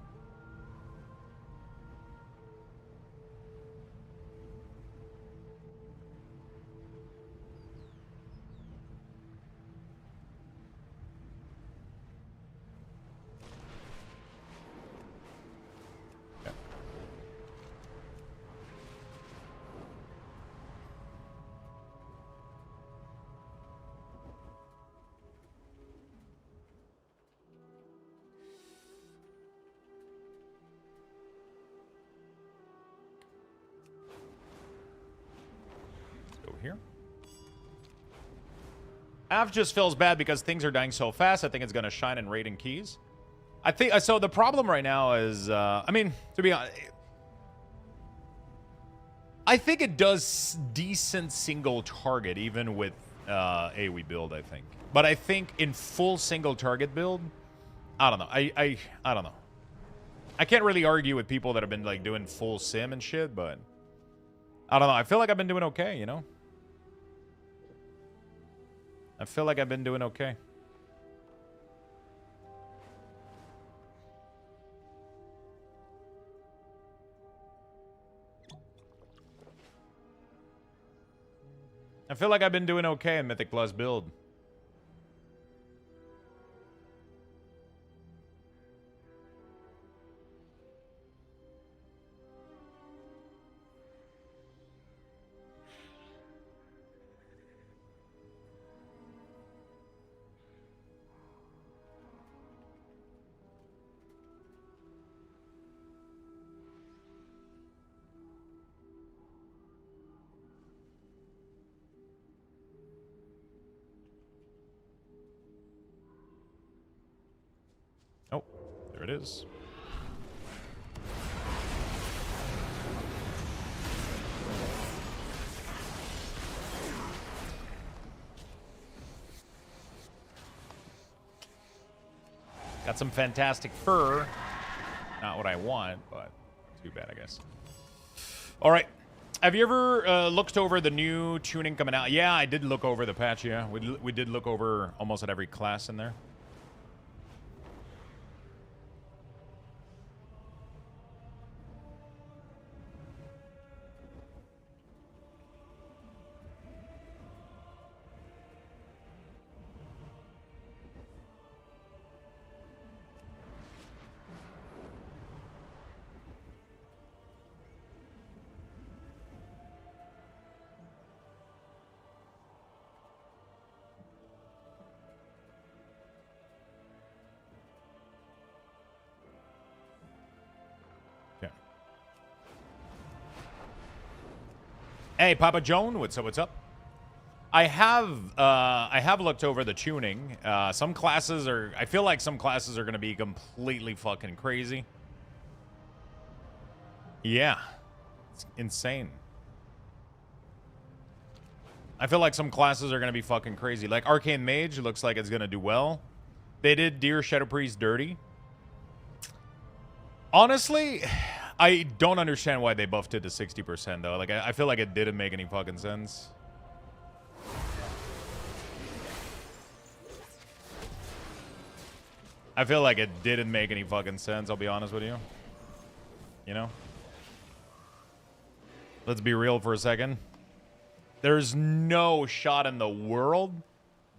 Here. Av just feels bad because things are dying so fast. I think it's going to shine in raid and keys. I think so. The problem right now is, I mean, to be honest, I think it does decent single target even with AoE build. I think, but I think in full single target build, I don't know. I don't know. I can't really argue with people that have been like doing full sim and shit, but I don't know. I feel like I've been doing okay, you know. I feel like I've been doing okay. I feel like I've been doing okay in Mythic Plus build. Oh, there it is. Got some fantastic fur. Not what I want, but too bad, I guess. All right. Have you ever looked over the new tuning coming out? Yeah, I did look over the patch, yeah. We did look over almost at every class in there. Hey, Papa Joan, what's up? What's up? I have looked over the tuning. Some classes are. I feel like some classes are going to be completely fucking crazy. Yeah, it's insane. I feel like some classes are going to be fucking crazy. Like Arcane Mage looks like it's going to do well. They did Dear Shadow Priest dirty. Honestly, I don't understand why they buffed it to 60% though. Like I feel like it didn't make any fucking sense. I feel like it didn't make any fucking sense, I'll be honest with you. You know? Let's be real for a second. There's no shot in the world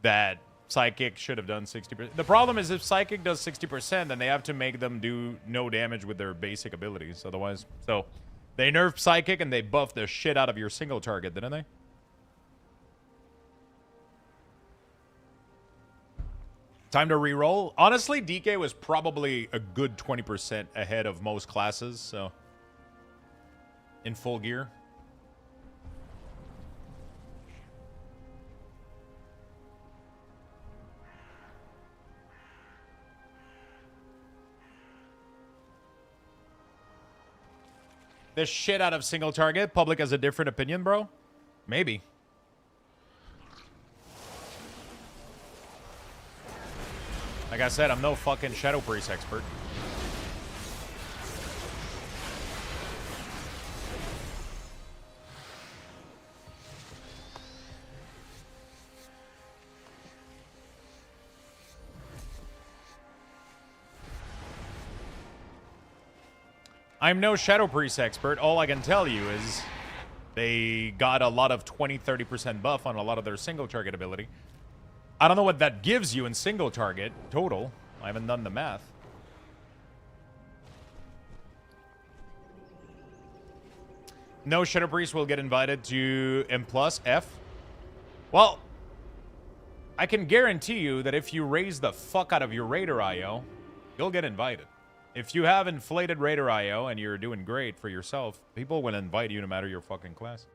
that Psychic should have done 60%. The problem is if Psychic does 60%, then they have to make them do no damage with their basic abilities. Otherwise, so they nerfed Psychic and they buffed the shit out of your single target, didn't they? Time to re-roll. Honestly, DK was probably a good 20% ahead of most classes, so in full gear. The shit out of single target. Public has a different opinion, bro? Maybe. Like I said, I'm no fucking Shadow Priest expert. I'm no Shadow Priest expert. All I can tell you is they got a lot of 20-30% buff on a lot of their single target ability. I don't know what that gives you in single target total. I haven't done the math. No Shadow Priest will get invited to M+ F. Well, I can guarantee you that if you raise the fuck out of your Raider IO, you'll get invited. If you have inflated Raider IO and you're doing great for yourself, people will invite you no matter your fucking class.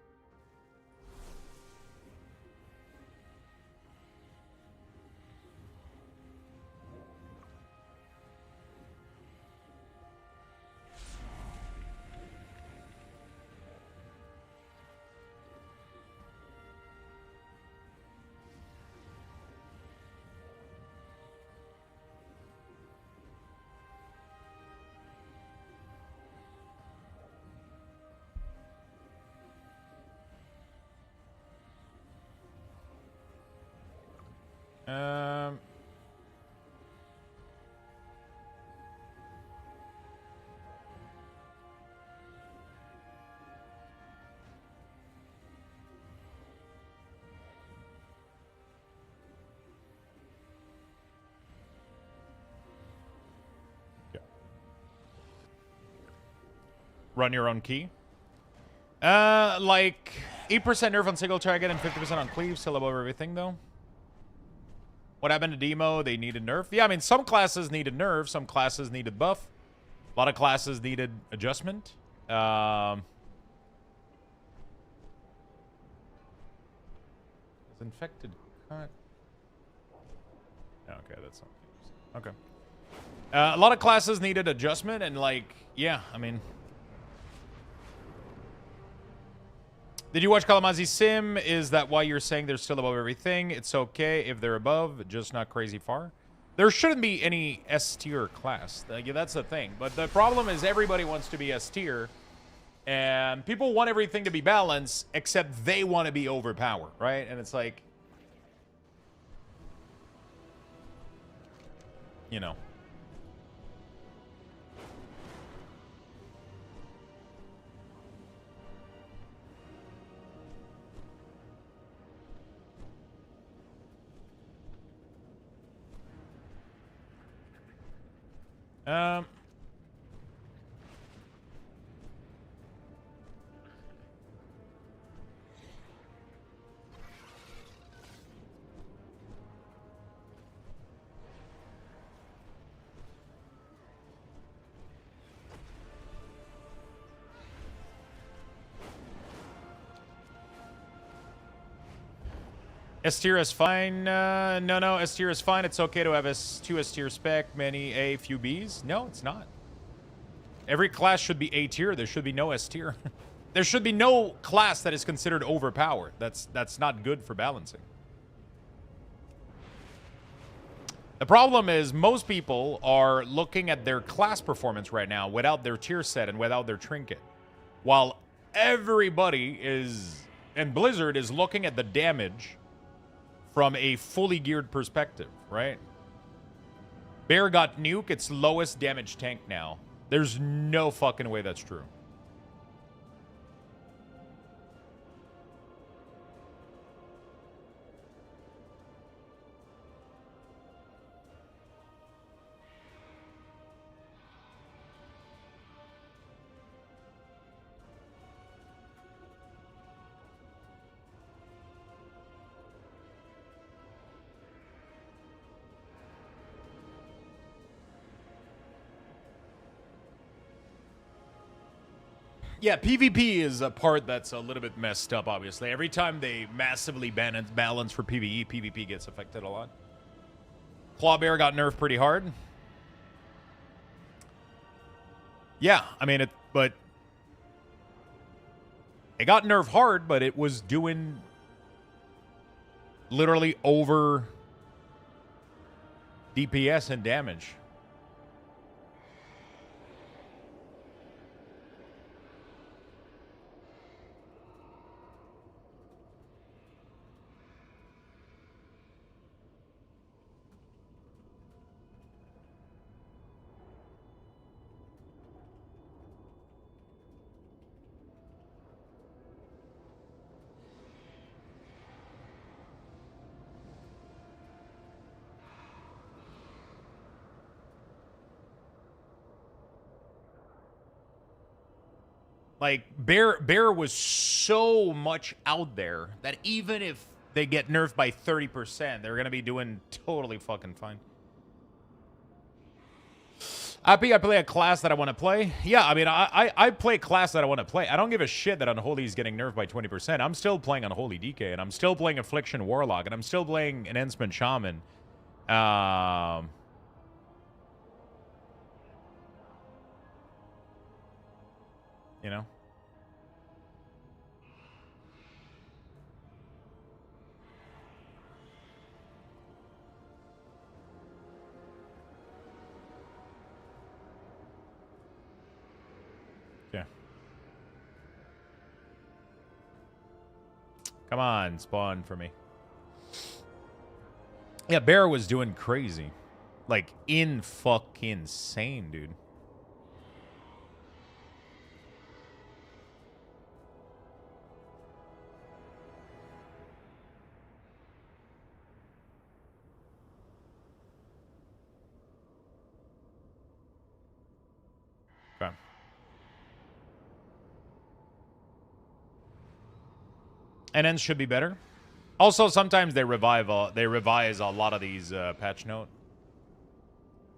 Run your own key. Like 8% nerf on single target and 50% on cleave, still above everything though. What happened to Demo? They needed nerf. Yeah, I mean, some classes needed nerf, some classes needed buff. A lot of classes needed adjustment. Is infected cut? Okay, that's not. Okay. A lot of classes needed adjustment, and like, yeah, I mean. Did you watch Kalamazi Sim? Is that why you're saying they're still above everything? It's okay if they're above, just not crazy far. There shouldn't be any S tier class. Yeah, that's the thing. But the problem is everybody wants to be S tier. And people want everything to be balanced, except they want to be overpowered, right? And it's like, you know. S tier is fine. No. S tier is fine. It's okay to have two S tier spec, many A, few Bs. No, it's not. Every class should be A tier. There should be no S tier. There should be no class that is considered overpowered. That's not good for balancing. The problem is most people are looking at their class performance right now without their tier set and without their trinket. While everybody is, and Blizzard is looking at the damage from a fully geared perspective, right? Bear got nuke, its lowest damage tank now. There's no fucking way that's true. Yeah, PvP is a part that's a little bit messed up, obviously. Every time they massively balance for PvE, PvP gets affected a lot. Clawbear got nerfed pretty hard. Yeah, I mean, but it got nerfed hard, but it was doing literally over DPS and damage. Like, Bear was so much out there that even if they get nerfed by 30%, they're going to be doing totally fucking fine. I play a class that I want to play. Yeah, I mean, I play a class that I want to play. I don't give a shit that Unholy is getting nerfed by 20%. I'm still playing Unholy DK, and I'm still playing Affliction Warlock, and I'm still playing Enhancement Shaman. You know? Yeah. Come on, spawn for me. Yeah, Bear was doing crazy. Like, fucking insane, dude. Okay. And ends should be better. Also, sometimes they revise a lot of these patch note.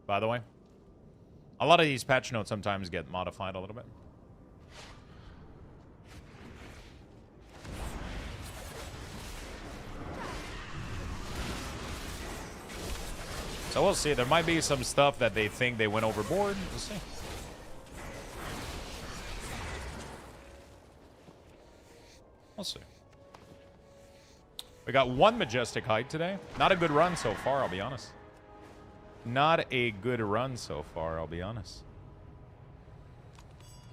By the way, a lot of these patch notes sometimes get modified a little bit. So we'll see. There might be some stuff that they think they went overboard. We'll see. We'll see. We got one Majestic Height today. Not a good run so far, I'll be honest. Not a good run so far, I'll be honest.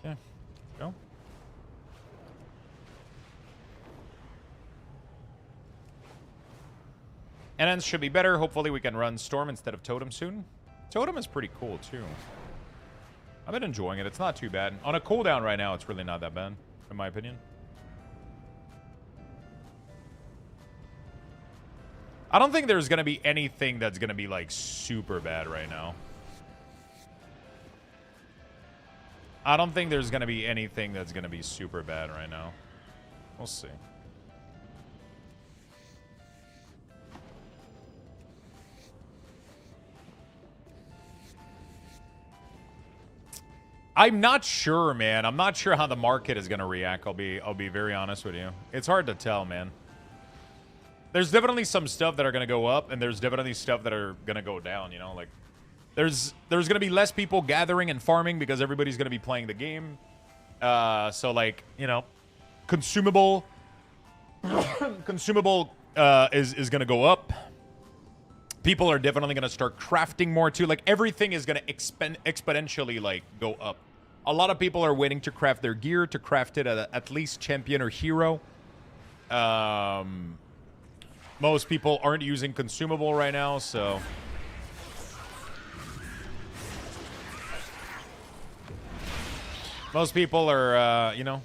Okay. Go. And ends should be better. Hopefully we can run Storm instead of Totem soon. Totem is pretty cool, too. I've been enjoying it. It's not too bad. On a cooldown right now, it's really not that bad, in my opinion. I don't think there's going to be anything that's going to be, like, super bad right now. I don't think there's going to be anything that's going to be super bad right now. We'll see. I'm not sure, man. I'm not sure how the market is going to react. I'll be very honest with you. It's hard to tell, man. there's definitely some stuff that are gonna go up, and there's definitely stuff that are gonna go down. You know, like there's gonna be less people gathering and farming because everybody's gonna be playing the game. So like, you know, consumable is gonna go up. People are definitely gonna start crafting more too. Like everything is gonna exponentially like go up. A lot of people are waiting to craft their gear, to craft it at least champion or hero. Most people aren't using consumable right now, so most people are, you know.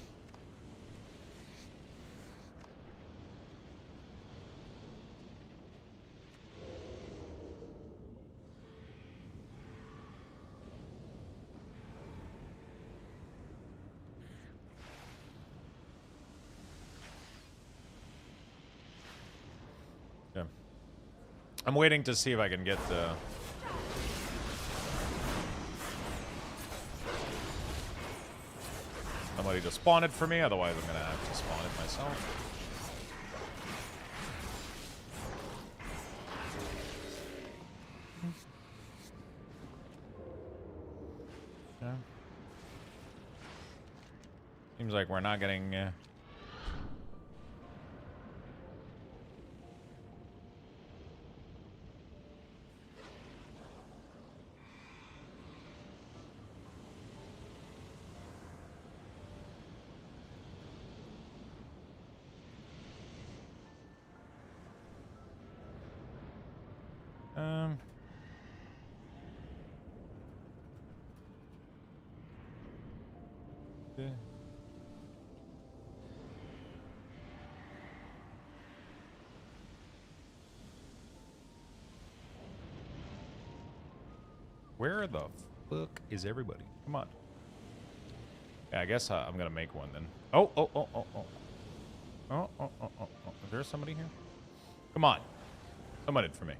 Yeah. I'm waiting to see if I can get somebody to spawn it for me, otherwise I'm gonna have to spawn it myself. Yeah. Seems like we're not getting yeah. Where the fuck is everybody? Come on. Yeah, I guess I'm gonna make one then. Oh. Is there somebody here? Come on. Somebody for me.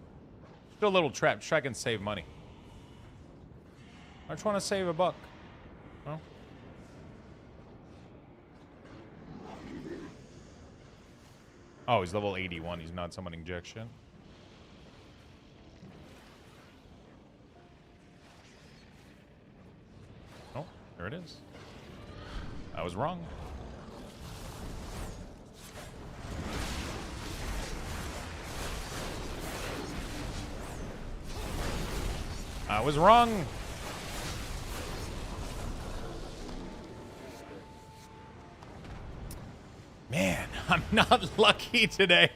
Still a little trapped. Try and save money. I just want to save a buck. Oh. Oh, he's level 81. He's not summoning jack shit. Oh, there it is. I was wrong. I was wrong. Man, I'm not lucky today.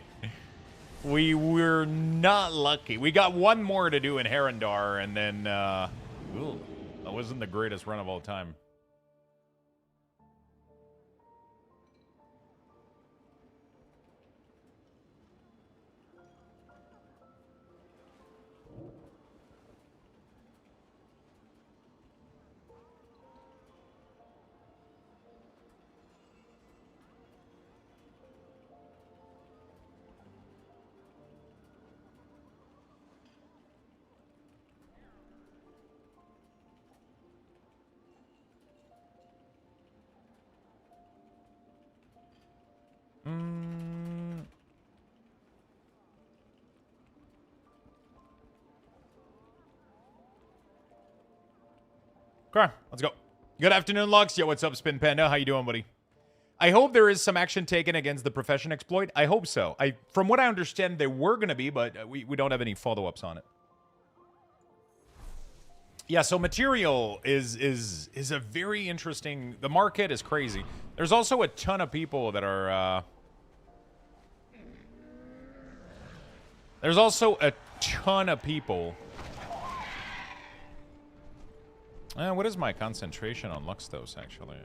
We were not lucky. We got one more to do in Herondar, and then, ooh, that wasn't the greatest run of all time. Okay, let's go. Good afternoon, Lux. Yo, what's up, Spin Panda? How you doing, buddy? I hope there is some action taken against the Profession exploit. I hope so. From what I understand, there were going to be, but we don't have any follow-ups on it. Yeah, so material is a very interesting... The market is crazy. There's also a ton of people that are... There's also a ton of people... what is my concentration on Luxthos, actually?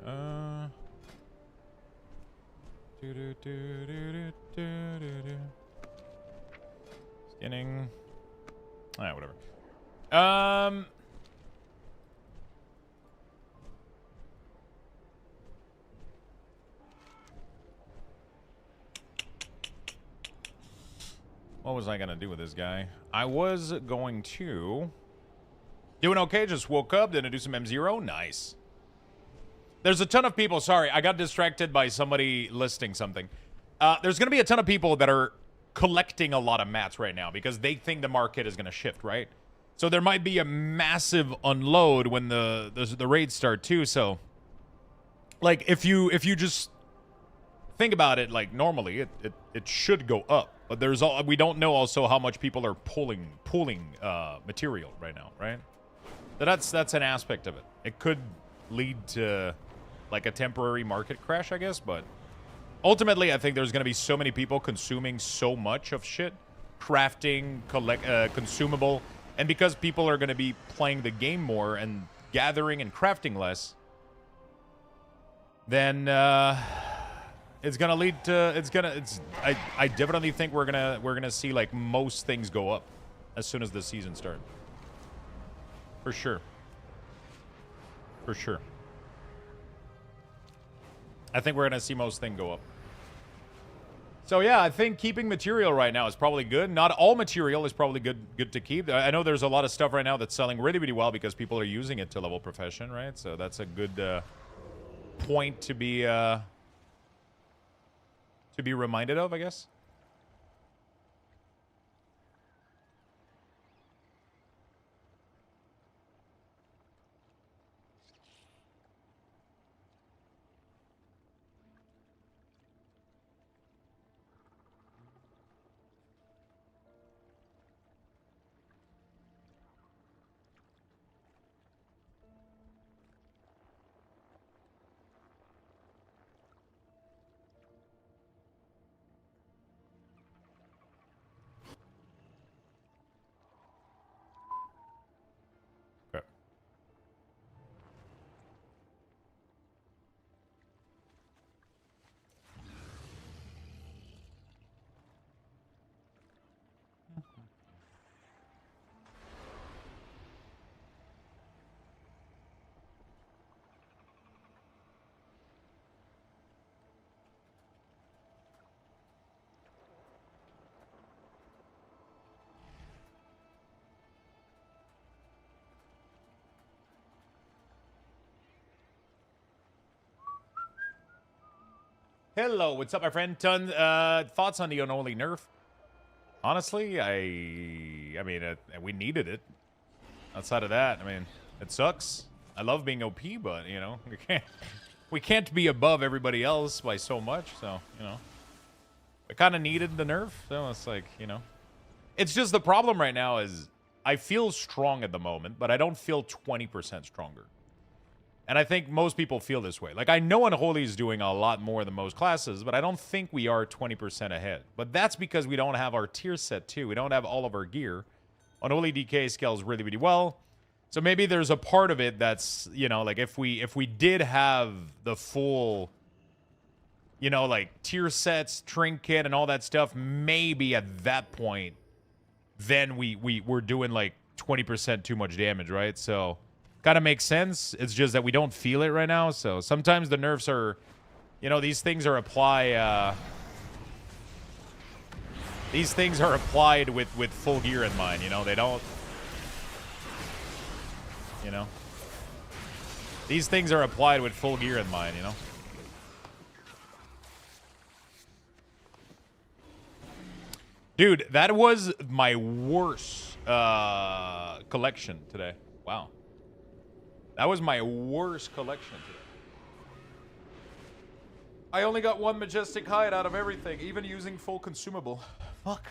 Skinning. Alright, whatever. What was I gonna do with this guy? I was going to... Doing okay, just woke up, didn't do some M0, nice. There's a ton of people, sorry, I got distracted by somebody listing something. There's gonna be a ton of people that are collecting a lot of mats right now because they think the market is going to shift, right? So there might be a massive unload when the raids start too. So like if you just think about it, like normally it should go up, but we don't know also how much people are pulling material right now, right? That's an aspect of it. It could lead to like a temporary market crash, I guess, but ultimately I think there's going to be so many people consuming so much of shit, crafting, consumable, and because people are going to be playing the game more and gathering and crafting less, then it's gonna lead to I definitely think we're gonna see like most things go up as soon as the season starts. For sure. For sure. I think we're gonna see most things go up. So yeah, I think keeping material right now is probably good. Not all material is probably good to keep. I know there's a lot of stuff right now that's selling really, really well because people are using it to level profession, right? So that's a good point to be reminded of, I guess. Okay. Hello, what's up, my friend? Thoughts on the unholy nerf? Honestly, I mean, we needed it. Outside of that, I mean, it sucks. I love being OP, but you know, we can't be above everybody else by so much. So you know, I kind of needed the nerf. So it's like, you know, it's just the problem right now is I feel strong at the moment, but I don't feel 20% stronger. And I think most people feel this way. Like, I know Unholy is doing a lot more than most classes, but I don't think we are 20% ahead. But that's because we don't have our tier set, too. We don't have all of our gear. Unholy DK scales really, really well. So maybe there's a part of it that's, you know, like, if we did have the full, you know, like, tier sets, trinket, and all that stuff, maybe at that point, then we're doing, like, 20% too much damage, right? So kind of makes sense. It's just that we don't feel it right now. So sometimes the nerfs are, you know, these things are applied with full gear in mind. You know, they don't, you know, these things are applied with full gear in mind, you know. Dude, that was my worst collection today. Wow. That was my worst collection today. I only got one majestic hide out of everything, even using full consumable. Fuck.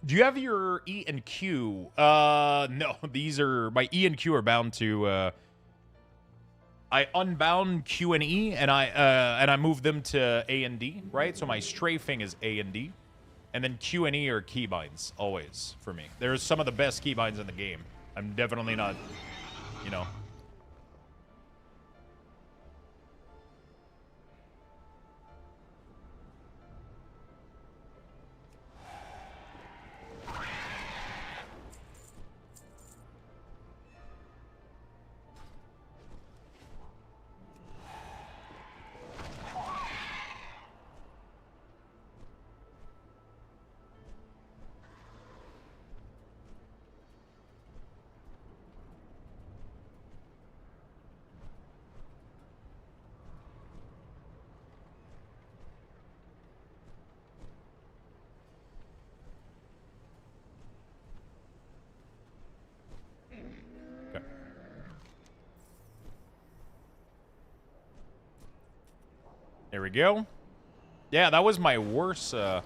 Do you have your E and Q? No, these are, my E and Q are bound to, I unbound Q and E, and I moved them to A and D, right? So my strafing is A and D, and then Q and E are keybinds, always, for me. There's some of the best keybinds in the game. I'm definitely not, you know... There we go. Yeah, that was my worst. Yeah,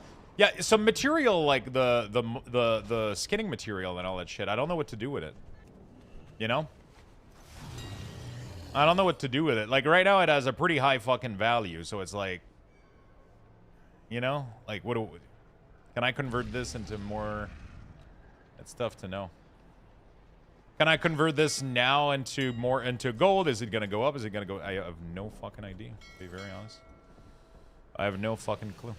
some material like the skinning material and all that shit. I don't know what to do with it. You know? I don't know what to do with it. Like right now, it has a pretty high fucking value, so it's like, you know, like can I convert this into more? That's tough to know. Can I convert this now into gold? Is it gonna go up? Is it gonna go? I have no fucking idea, to be very honest. I have no fucking clue.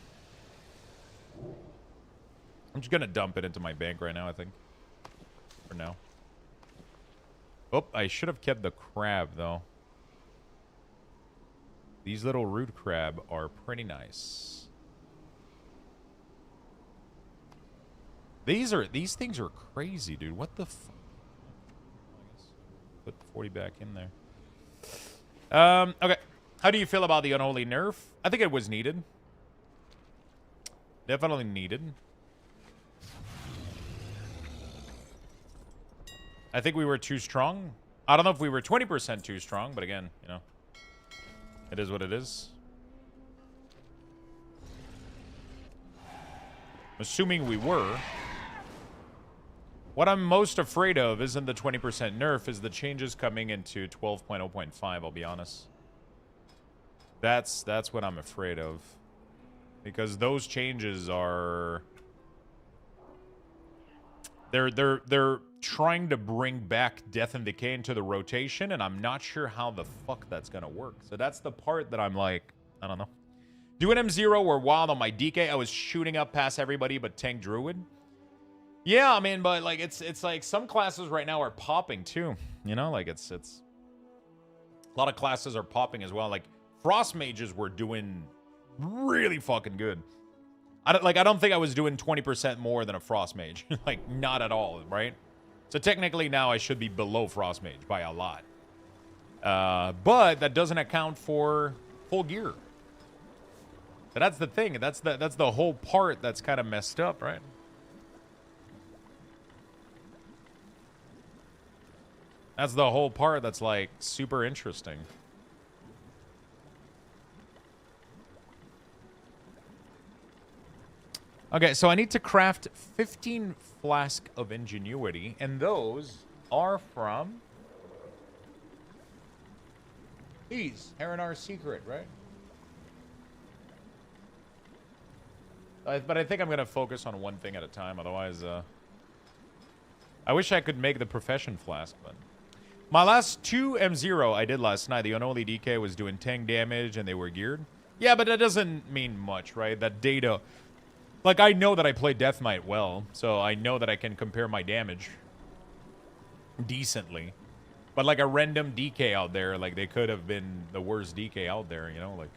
I'm just gonna dump it into my bank right now, I think. For now. Oh, I should have kept the crab, though. These little root crab are pretty nice. These things are crazy, dude. What the fuck? Put 40 back in there. Okay. How do you feel about the unholy nerf? I think it was needed. Definitely needed. I think we were too strong. I don't know if we were 20% too strong, but again, you know, it is what it is. Assuming we were. What I'm most afraid of isn't the 20% nerf, is the changes coming into 12.0.5, I'll be honest. That's what I'm afraid of. Because those changes are... They're trying to bring back Death and Decay into the rotation, and I'm not sure how the fuck that's gonna work. So that's the part that I'm like, I don't know. Doing M0 or Wild on my DK, I was shooting up past everybody but Tank Druid. Yeah, I mean, but like it's like some classes right now are popping too. You know, like it's a lot of classes are popping as well. Like Frost Mages were doing really fucking good. I don't think I was doing 20% more than a Frost Mage. Like, not at all, right? So technically now I should be below Frost Mage by a lot. But that doesn't account for full gear. But that's the thing. That's the whole part that's kind of messed up, right? That's the whole part that's like super interesting. Okay, so I need to craft 15 flask of ingenuity, and those are from these. Heronar's Secret, right? But I think I'm going to focus on one thing at a time, otherwise, I wish I could make the Profession Flask, but... My last 2 M0 I did last night, the Unholy DK was doing tank damage, and they were geared. Yeah, but that doesn't mean much, right? That data... Like, I know that I play Death Knight well, so I know that I can compare my damage decently. But, like, a random DK out there, like, they could have been the worst DK out there, you know?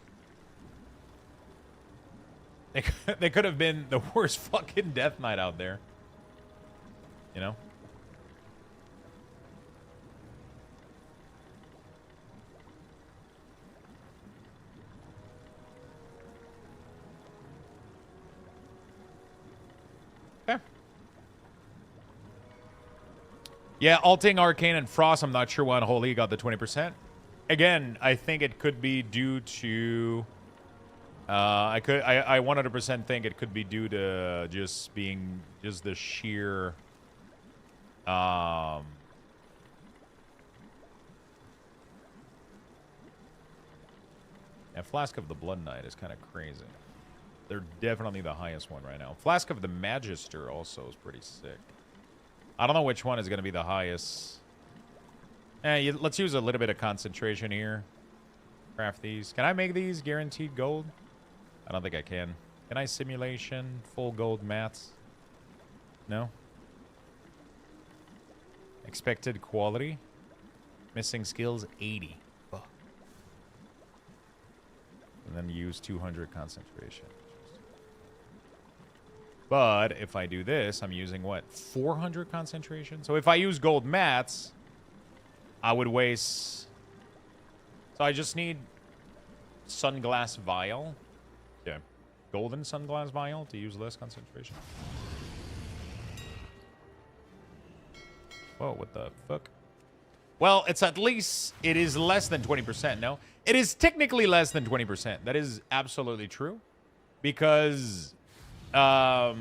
Like, they could have been the worst fucking Death Knight out there. You know? Yeah, Alting, Arcane, and Frost. I'm not sure why Unholy got the 20%. Again, I think it could be due to... I 100% think it could be due to just being... Just the sheer... Yeah, Flask of the Blood Knight is kind of crazy. They're definitely the highest one right now. Flask of the Magister also is pretty sick. I don't know which one is going to be the highest. Let's use a little bit of concentration here. Craft these. Can I make these guaranteed gold? I don't think I can. Can I simulation full gold mats? No? Expected quality? Missing skills 80. Fuck. And then use 200 concentration. But if I do this, I'm using what? 400 concentration? So if I use gold mats, I would waste... So I just need sunglass vial. Yeah. Golden sunglass vial to use less concentration. Whoa, what the fuck? Well, it's at least, it is less than 20%, no? It is technically less than 20%. That is absolutely true. Because, it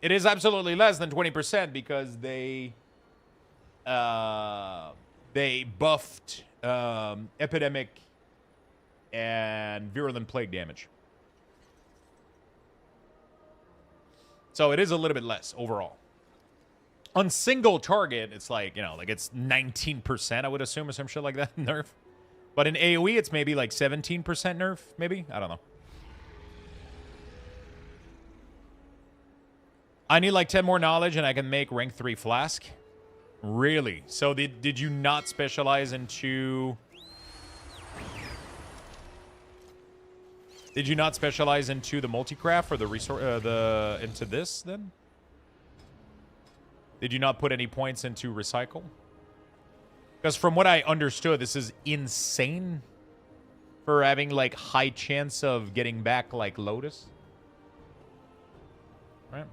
is absolutely less than 20% because they buffed, epidemic and virulent plague damage. So it is a little bit less overall. On single target, it's like, you know, like it's 19%, I would assume, or some shit like that, nerf. But in AoE, it's maybe like 17% nerf, maybe? I don't know. I need like 10 more knowledge and I can make rank 3 flask. Really? So did you not specialize into... Did you not specialize into the multicraft or the resource, into this then? Did you not put any points into recycle? Because from what I understood, this is insane for having like high chance of getting back like Lotus. Right.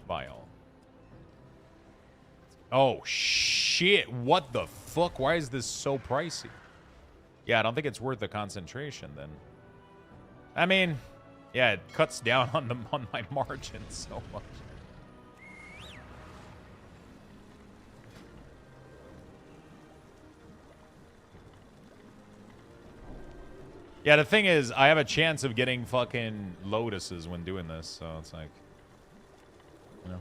File. Oh shit, what the fuck? Why is this so pricey? Yeah, I don't think it's worth the concentration then. I mean, yeah, it cuts down on my margin so much. Yeah, the thing is, I have a chance of getting fucking lotuses when doing this, so it's like, you know.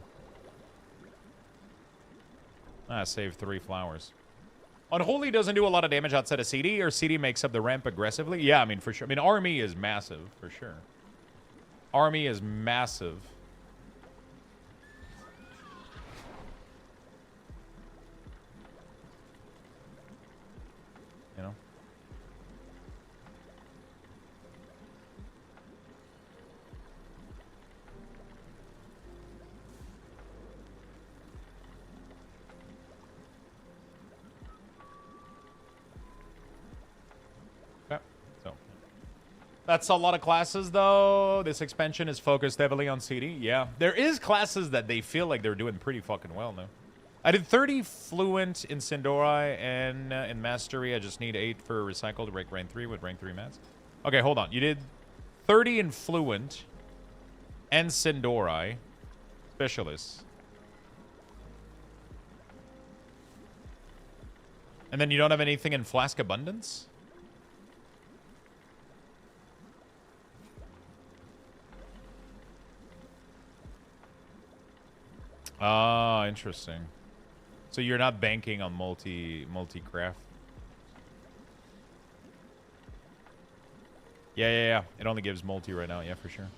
Save 3 flowers. Unholy doesn't do a lot of damage outside of CD, or CD makes up the ramp aggressively? Yeah, I mean, for sure. I mean, Army is massive, for sure. Army is massive. You know? That's a lot of classes, though. This expansion is focused heavily on CD. Yeah. There is classes that they feel like they're doing pretty fucking well now. I did 30 Fluent in Sindori, and in Mastery, I just need 8 for Recycle to rank 3 with rank 3 mats. Okay, hold on. You did 30 in Fluent and Sindori. Specialists. And then you don't have anything in Flask Abundance? Ah, interesting. So you're not banking on multi-craft? Yeah. It only gives multi right now. Yeah, for sure.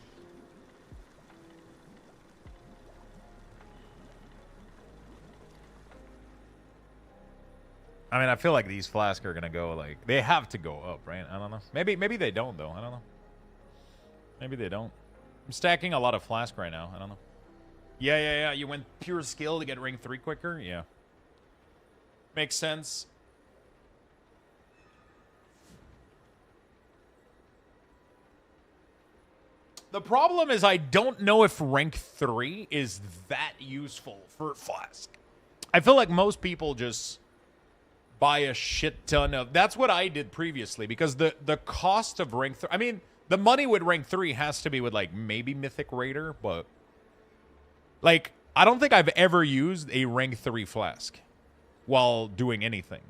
I mean, I feel like these flasks are gonna go like they have to go up, right? I don't know. Maybe they don't though. I don't know. Maybe they don't. I'm stacking a lot of flask right now. I don't know. Yeah. You went pure skill to get rank 3 quicker? Yeah. Makes sense. The problem is I don't know if rank 3 is that useful for Flask. I feel like most people just buy a shit ton of... That's what I did previously, because the cost of rank 3... I mean, the money with rank 3 has to be with, like, maybe Mythic Raider, but... Like, I don't think I've ever used a rank 3 flask while doing anything.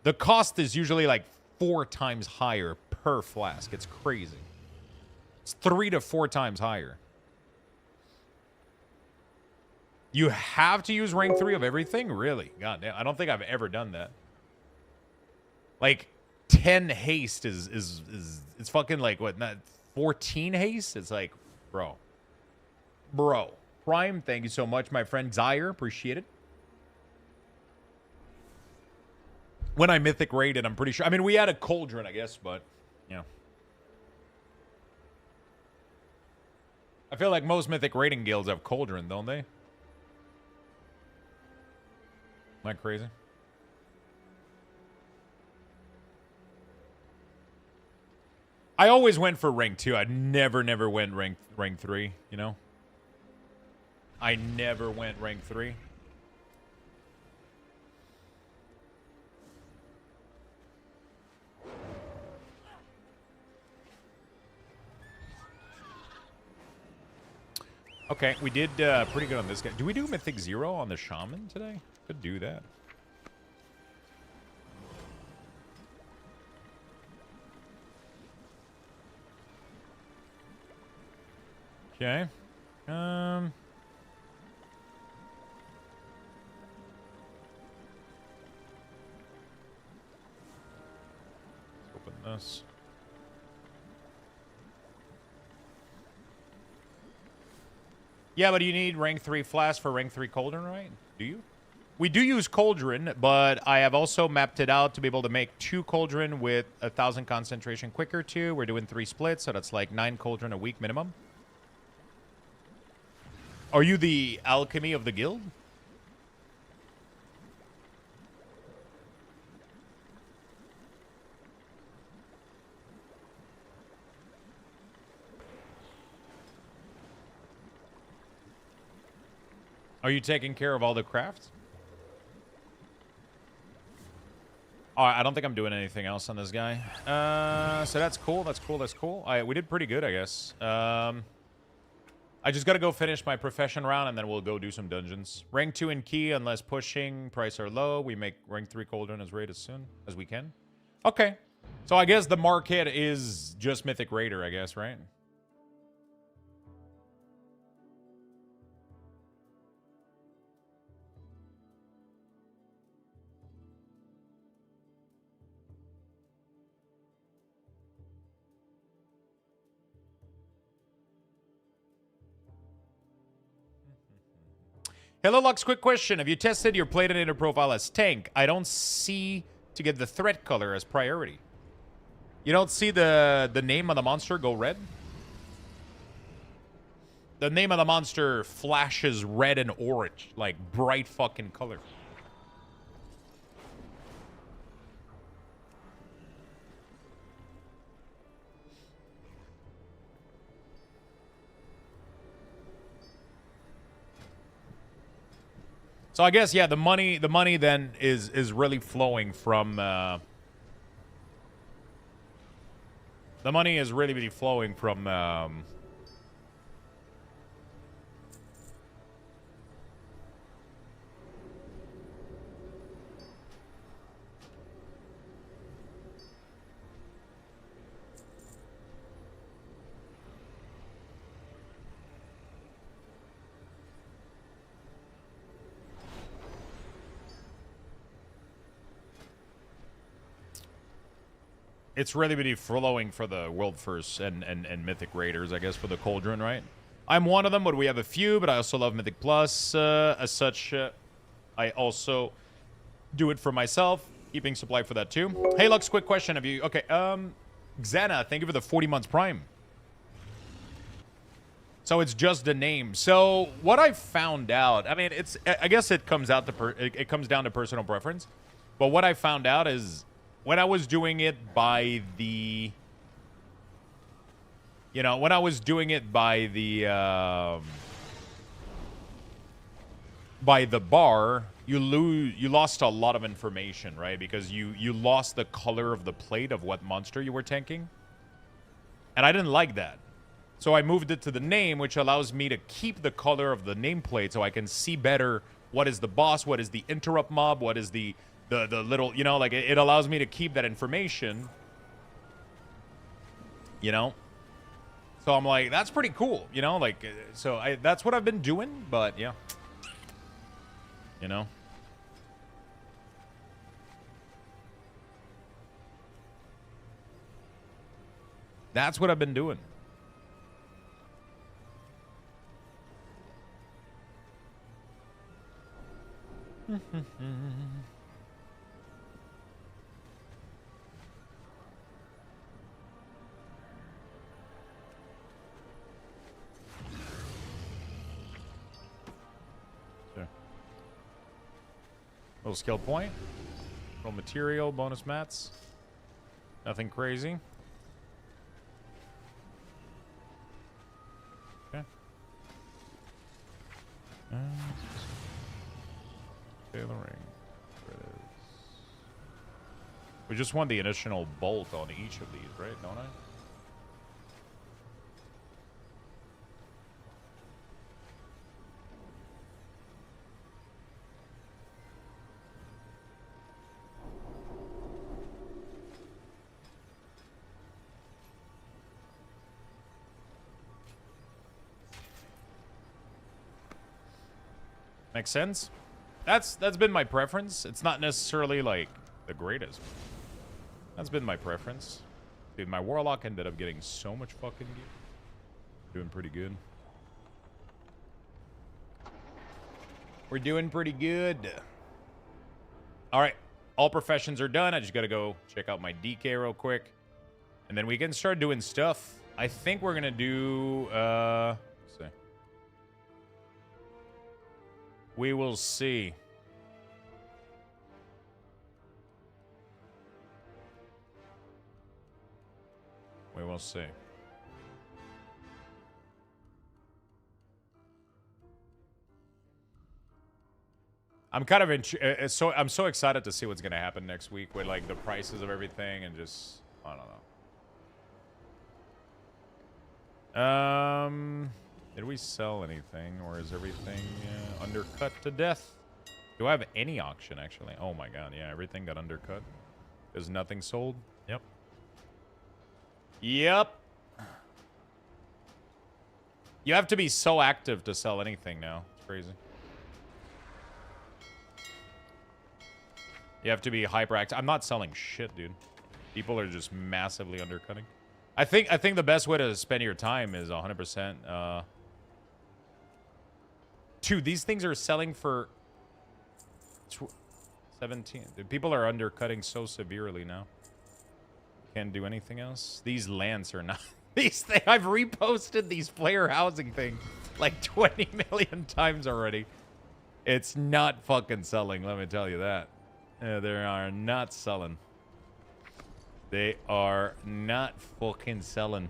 The cost is usually like 4 times higher per flask. It's crazy. It's 3 to 4 times higher. You have to use rank 3 of everything? Really? God damn. I don't think I've ever done that. Like, 10 haste is it's fucking like, what, not 14 haste? It's like, bro. Prime, thank you so much, my friend Zaire. Appreciate it. When I Mythic raided, I'm pretty sure. I mean, we had a cauldron, I guess, but, yeah. I feel like most Mythic raiding guilds have cauldron, don't they? Am I crazy? I always went for rank 2. I never went rank 3, you know? I never went rank 3. Okay, we did pretty good on this guy. Do we do Mythic 0 on the Shaman today? Could do that. Okay. Let's open this. Yeah, but you need rank 3 Flask for rank 3 Cauldron, right? Do you? We do use Cauldron, but I have also mapped it out to be able to make 2 Cauldron with 1,000 concentration quicker too. We're doing 3 splits, so that's like 9 Cauldron a week minimum. Are you the alchemy of the guild? Are you taking care of all the crafts? Oh, I don't think I'm doing anything else on this guy. So that's cool. That's cool. That's cool. We did pretty good, I guess. I just got to go finish my profession round, and then we'll go do some dungeons. Rank 2 in key, unless pushing. Price are low. We make rank 3 Cauldron as raid as soon as we can. Okay. So I guess the market is just Mythic Raider, I guess, right? Hello, Lux. Quick question. Have you tested your plate and inner profile as tank? I don't see to get the threat color as priority. You don't see the name of the monster go red? The name of the monster flashes red and orange, like bright fucking color. So I guess, yeah, the money then is really flowing from the money is really flowing from it's really flowing for the World First and Mythic Raiders, I guess, for the Cauldron, right? I'm one of them, but we have a few, but I also love Mythic Plus. As such, I also do it for myself, keeping supply for that too. Hey, Lux, quick question. Have you... Okay, Xana, thank you for the 40 months Prime. So it's just the name. So what I found out... I mean, it's... I guess it comes out to... It comes down to personal preference. But what I found out is... When I was doing it by the, you know, when I was doing it by the bar, you lost a lot of information, right? Because you lost the color of the plate of what monster you were tanking. And I didn't like that. So I moved it to the name, which allows me to keep the color of the nameplate so I can see better what is the boss, what is the interrupt mob, what is the little, you know, like it allows me to keep that information, you know. So I'm like, that's pretty cool, you know, like, so that's what I've been doing, but yeah, you know. That's what I've been doing. Little skill point. Little material, bonus mats. Nothing crazy. Okay. Tailoring. There it is. We just want the additional bolt on each of these, right? Don't I? Makes sense. That's been my preference. It's not necessarily like the greatest. That's been my preference. Dude, my warlock ended up getting so much fucking gear. Doing pretty good. We're doing pretty good. All right, all professions are done. I just gotta go check out my DK real quick, and then we can start doing stuff. I think we're gonna do. Let's see. We will see. We will see. I'm kind of I'm so excited to see what's gonna happen next week with like the prices of everything and just I don't know. Did we sell anything, or is everything undercut to death? Do I have any auction, actually? Oh my god, yeah, everything got undercut. There's nothing sold. Yep. Yep. You have to be so active to sell anything now. It's crazy. You have to be hyper active. I'm not selling shit, dude. People are just massively undercutting. I think the best way to spend your time is 100%. Dude, these things are selling for 17. Dude, people are undercutting so severely now. Can't do anything else. These lands are not. These things. I've reposted these player housing things like 20 million times already. It's not fucking selling. Let me tell you that. They are not selling. They are not fucking selling.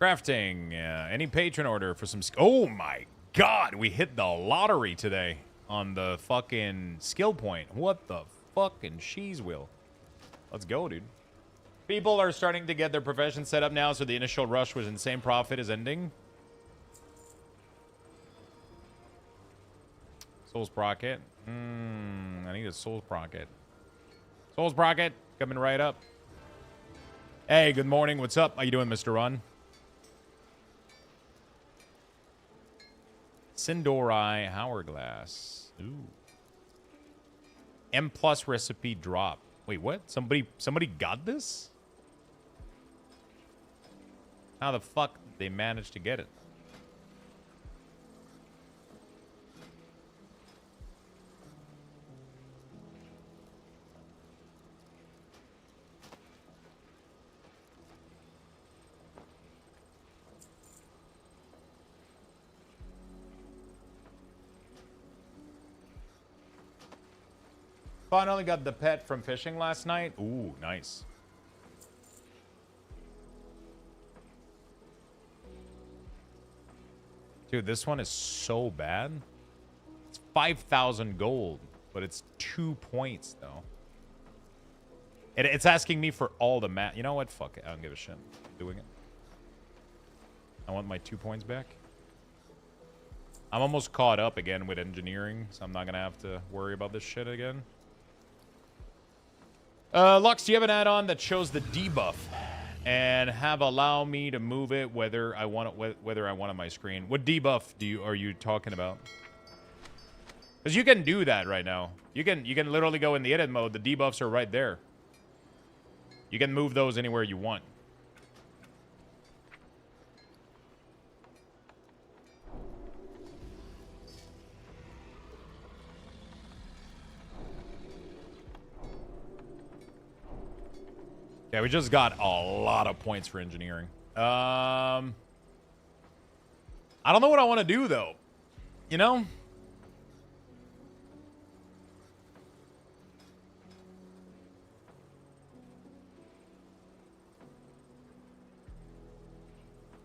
Crafting. Any patron order for some... Oh my god, we hit the lottery today on the fucking skill point. What the fucking cheese wheel. Let's go, dude. People are starting to get their profession set up now, so the initial rush with insane profit is ending. Souls Sprocket. I need a Souls Sprocket. Souls Sprocket, coming right up. Hey, good morning. What's up? How you doing, Mr. Run? Sindori Hourglass. Ooh. M+ recipe drop. Wait, what? Somebody got this? How the fuck did they manage to get it? Finally got the pet from fishing last night. Ooh, nice. Dude, this one is so bad. It's 5,000 gold, but it's 2 points, though. It's asking me for all the mat. You know what? Fuck it. I don't give a shit. I'm doing it. I want my 2 points back. I'm almost caught up again with engineering, so I'm not going to have to worry about this shit again. Lux, do you have an add-on that shows the debuff and allow me to move it whether I want it on my screen? What debuff are you talking about? Because you can do that right now. You can literally go in the edit mode. The debuffs are right there. You can move those anywhere you want. Yeah, we just got a lot of points for engineering. I don't know what I want to do, though. You know?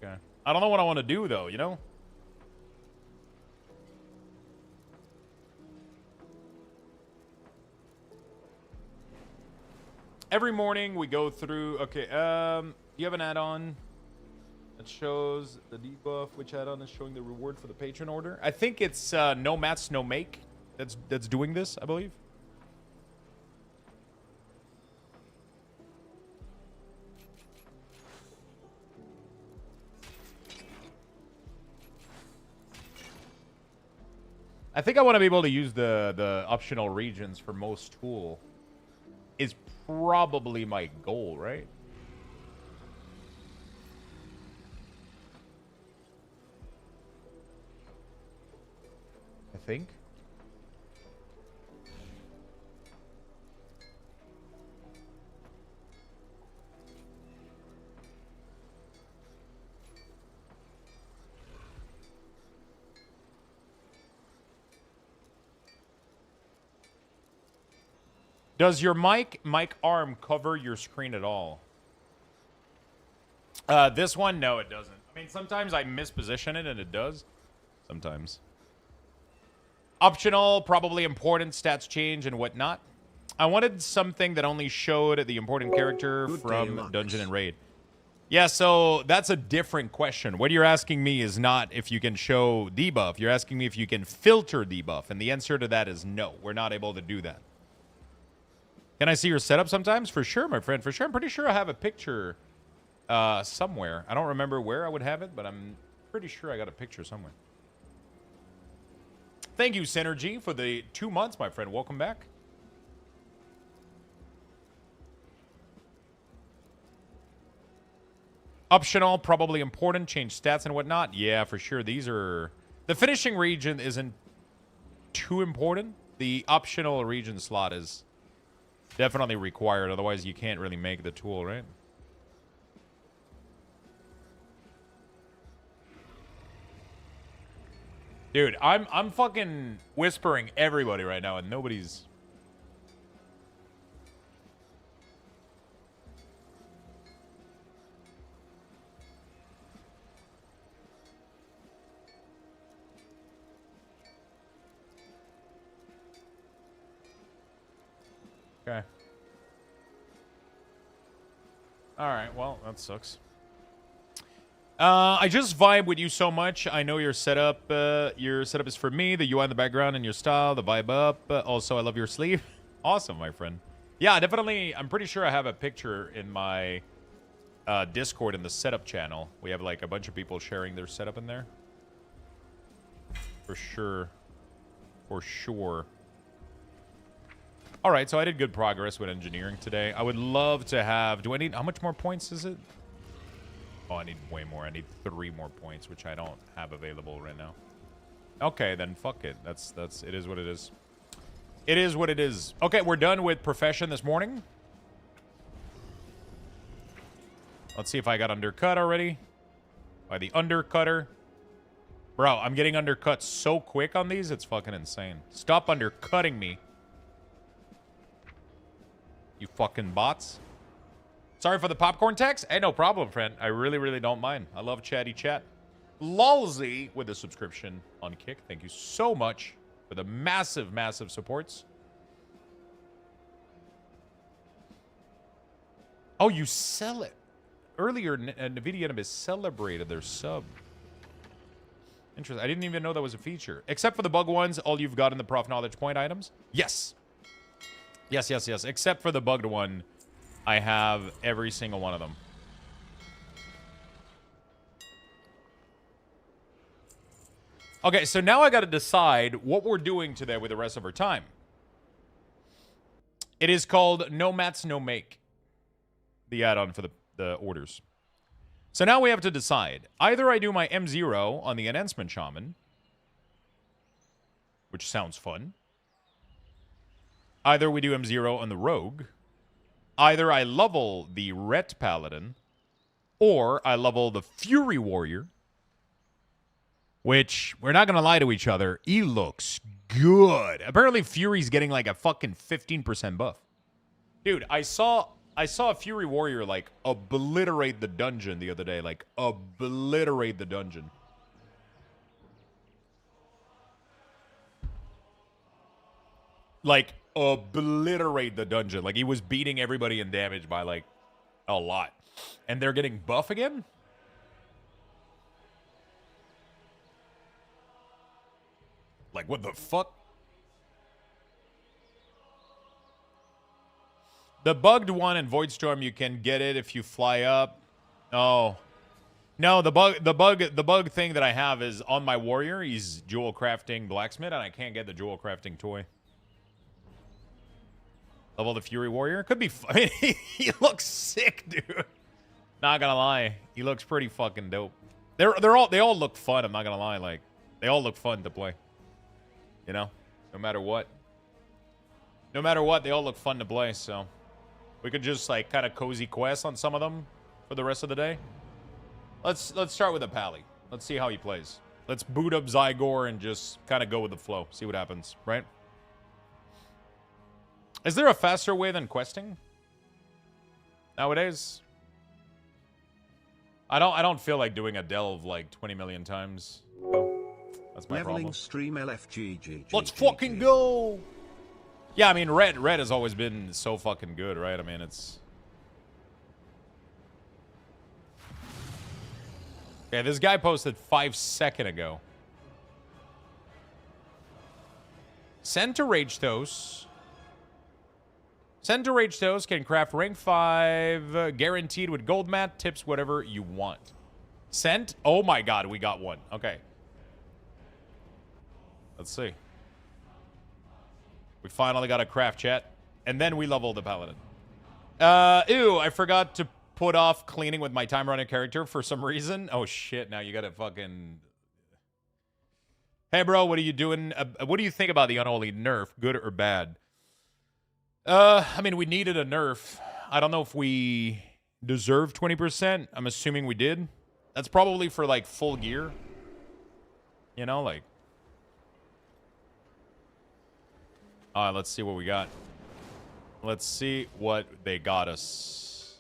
Okay. I don't know what I want to do, though, you know? Every morning we go through. Okay. You have an add-on that shows the debuff. Which add-on is showing the reward for the patron order? I think it's No Mats No Make. That's doing this, I believe. I think I want to be able to use the optional regions for most tool. Is probably my goal, right? I think. Does your mic arm cover your screen at all? This one, no, it doesn't. I mean, sometimes I misposition it and it does. Sometimes. Optional, probably important stats change and whatnot. I wanted something that only showed the important character from Dungeon and Raid. Yeah, so that's a different question. What you're asking me is not if you can show debuff. You're asking me if you can filter debuff. And the answer to that is no. We're not able to do that. Can I see your setup sometimes? For sure, my friend. For sure. I'm pretty sure I have a picture somewhere. I don't remember where I would have it, but I'm pretty sure I got a picture somewhere. Thank you, Synergy, for the 2 months, my friend. Welcome back. Optional, probably important. Change stats and whatnot. Yeah, for sure. These are... The finishing region isn't too important. The optional region slot is definitely required. Otherwise, you can't really make the tool, right? Dude, I'm fucking whispering everybody right now, and nobody's... Okay. Alright, well, that sucks. I just vibe with you so much. I know your setup is for me. The UI in the background and your style, the vibe up. Also, I love your sleeve. Awesome, my friend. Yeah, definitely. I'm pretty sure I have a picture in my Discord in the setup channel. We have like a bunch of people sharing their setup in there. For sure. For sure. All right, so I did good progress with engineering today. I would love to have... Do I need... How much more points is it? Oh, I need way more. I need 3 more points, which I don't have available right now. Okay, then fuck it. That's it is what it is. It is what it is. Okay, we're done with profession this morning. Let's see if I got undercut already. By the undercutter. Bro, I'm getting undercut so quick on these, it's fucking insane. Stop undercutting me. You fucking bots. Sorry for the popcorn text. Hey, no problem, friend. I really, really don't mind. I love chatty chat. Lolzy with the subscription on Kick. Thank you so much for the massive, massive supports. Oh, you sell it. Earlier, NVIDIA has celebrated their sub. Interesting. I didn't even know that was a feature. Except for the bug ones, all you've got in the Prof Knowledge Point items? Yes. Yes, yes, yes. Except for the bugged one, I have every single one of them. Okay, so now I got to decide what we're doing today with the rest of our time. It is called No Mats No Make. The add-on for the orders. So now we have to decide. Either I do my M0 on the Enhancement Shaman, which sounds fun. Either we do M0 on the Rogue. Either I level the Ret Paladin, or I level the Fury Warrior, which, we're not going to lie to each other, he looks good. Apparently Fury's getting like a fucking 15% buff. Dude, I saw a Fury Warrior, like, obliterate the dungeon the other day. Like, obliterate the dungeon. Like, obliterate the dungeon. Like, he was beating everybody in damage by, like, a lot. And they're getting buff again? Like, what the fuck? The bugged one in Voidstorm, you can get it if you fly up. Oh. No, the bug thing that I have is on my warrior. He's jewel crafting blacksmith, and I can't get the jewel crafting toy. Level the Fury Warrior. Could be I mean, he looks sick, dude. Not gonna lie. He looks pretty fucking dope. They all look fun, I'm not gonna lie. Like, they all look fun to play. You know? No matter what. No matter what, they all look fun to play, so we could just like kind of cozy quest on some of them for the rest of the day. Let's start with a Pally. Let's see how he plays. Let's boot up Zygor and just kind of go with the flow. See what happens, right? Is there a faster way than questing nowadays? I don't feel like doing a delve like 20 million times. Oh, that's my Leveling problem. stream LFGG. Let's fucking go. Yeah, I mean red has always been so fucking good, right? I mean it's. Okay, this guy posted 5 seconds ago. Send to Luxthos. Send to Luxthos can craft rank 5, guaranteed with gold mat, tips, whatever you want. Sent? Oh my god, we got one. Okay. Let's see. We finally got a craft chat. And then we level the paladin. Ew, I forgot to put off cleaning with my time runner character for some reason. Oh shit, now you gotta fucking... Hey bro, what are you doing? What do you think about the unholy nerf? Good or bad? I mean, we needed a nerf. I don't know if we deserve 20%. I'm assuming we did. That's probably for like full gear. You know, like... Alright, let's see what we got. Let's see what they got us.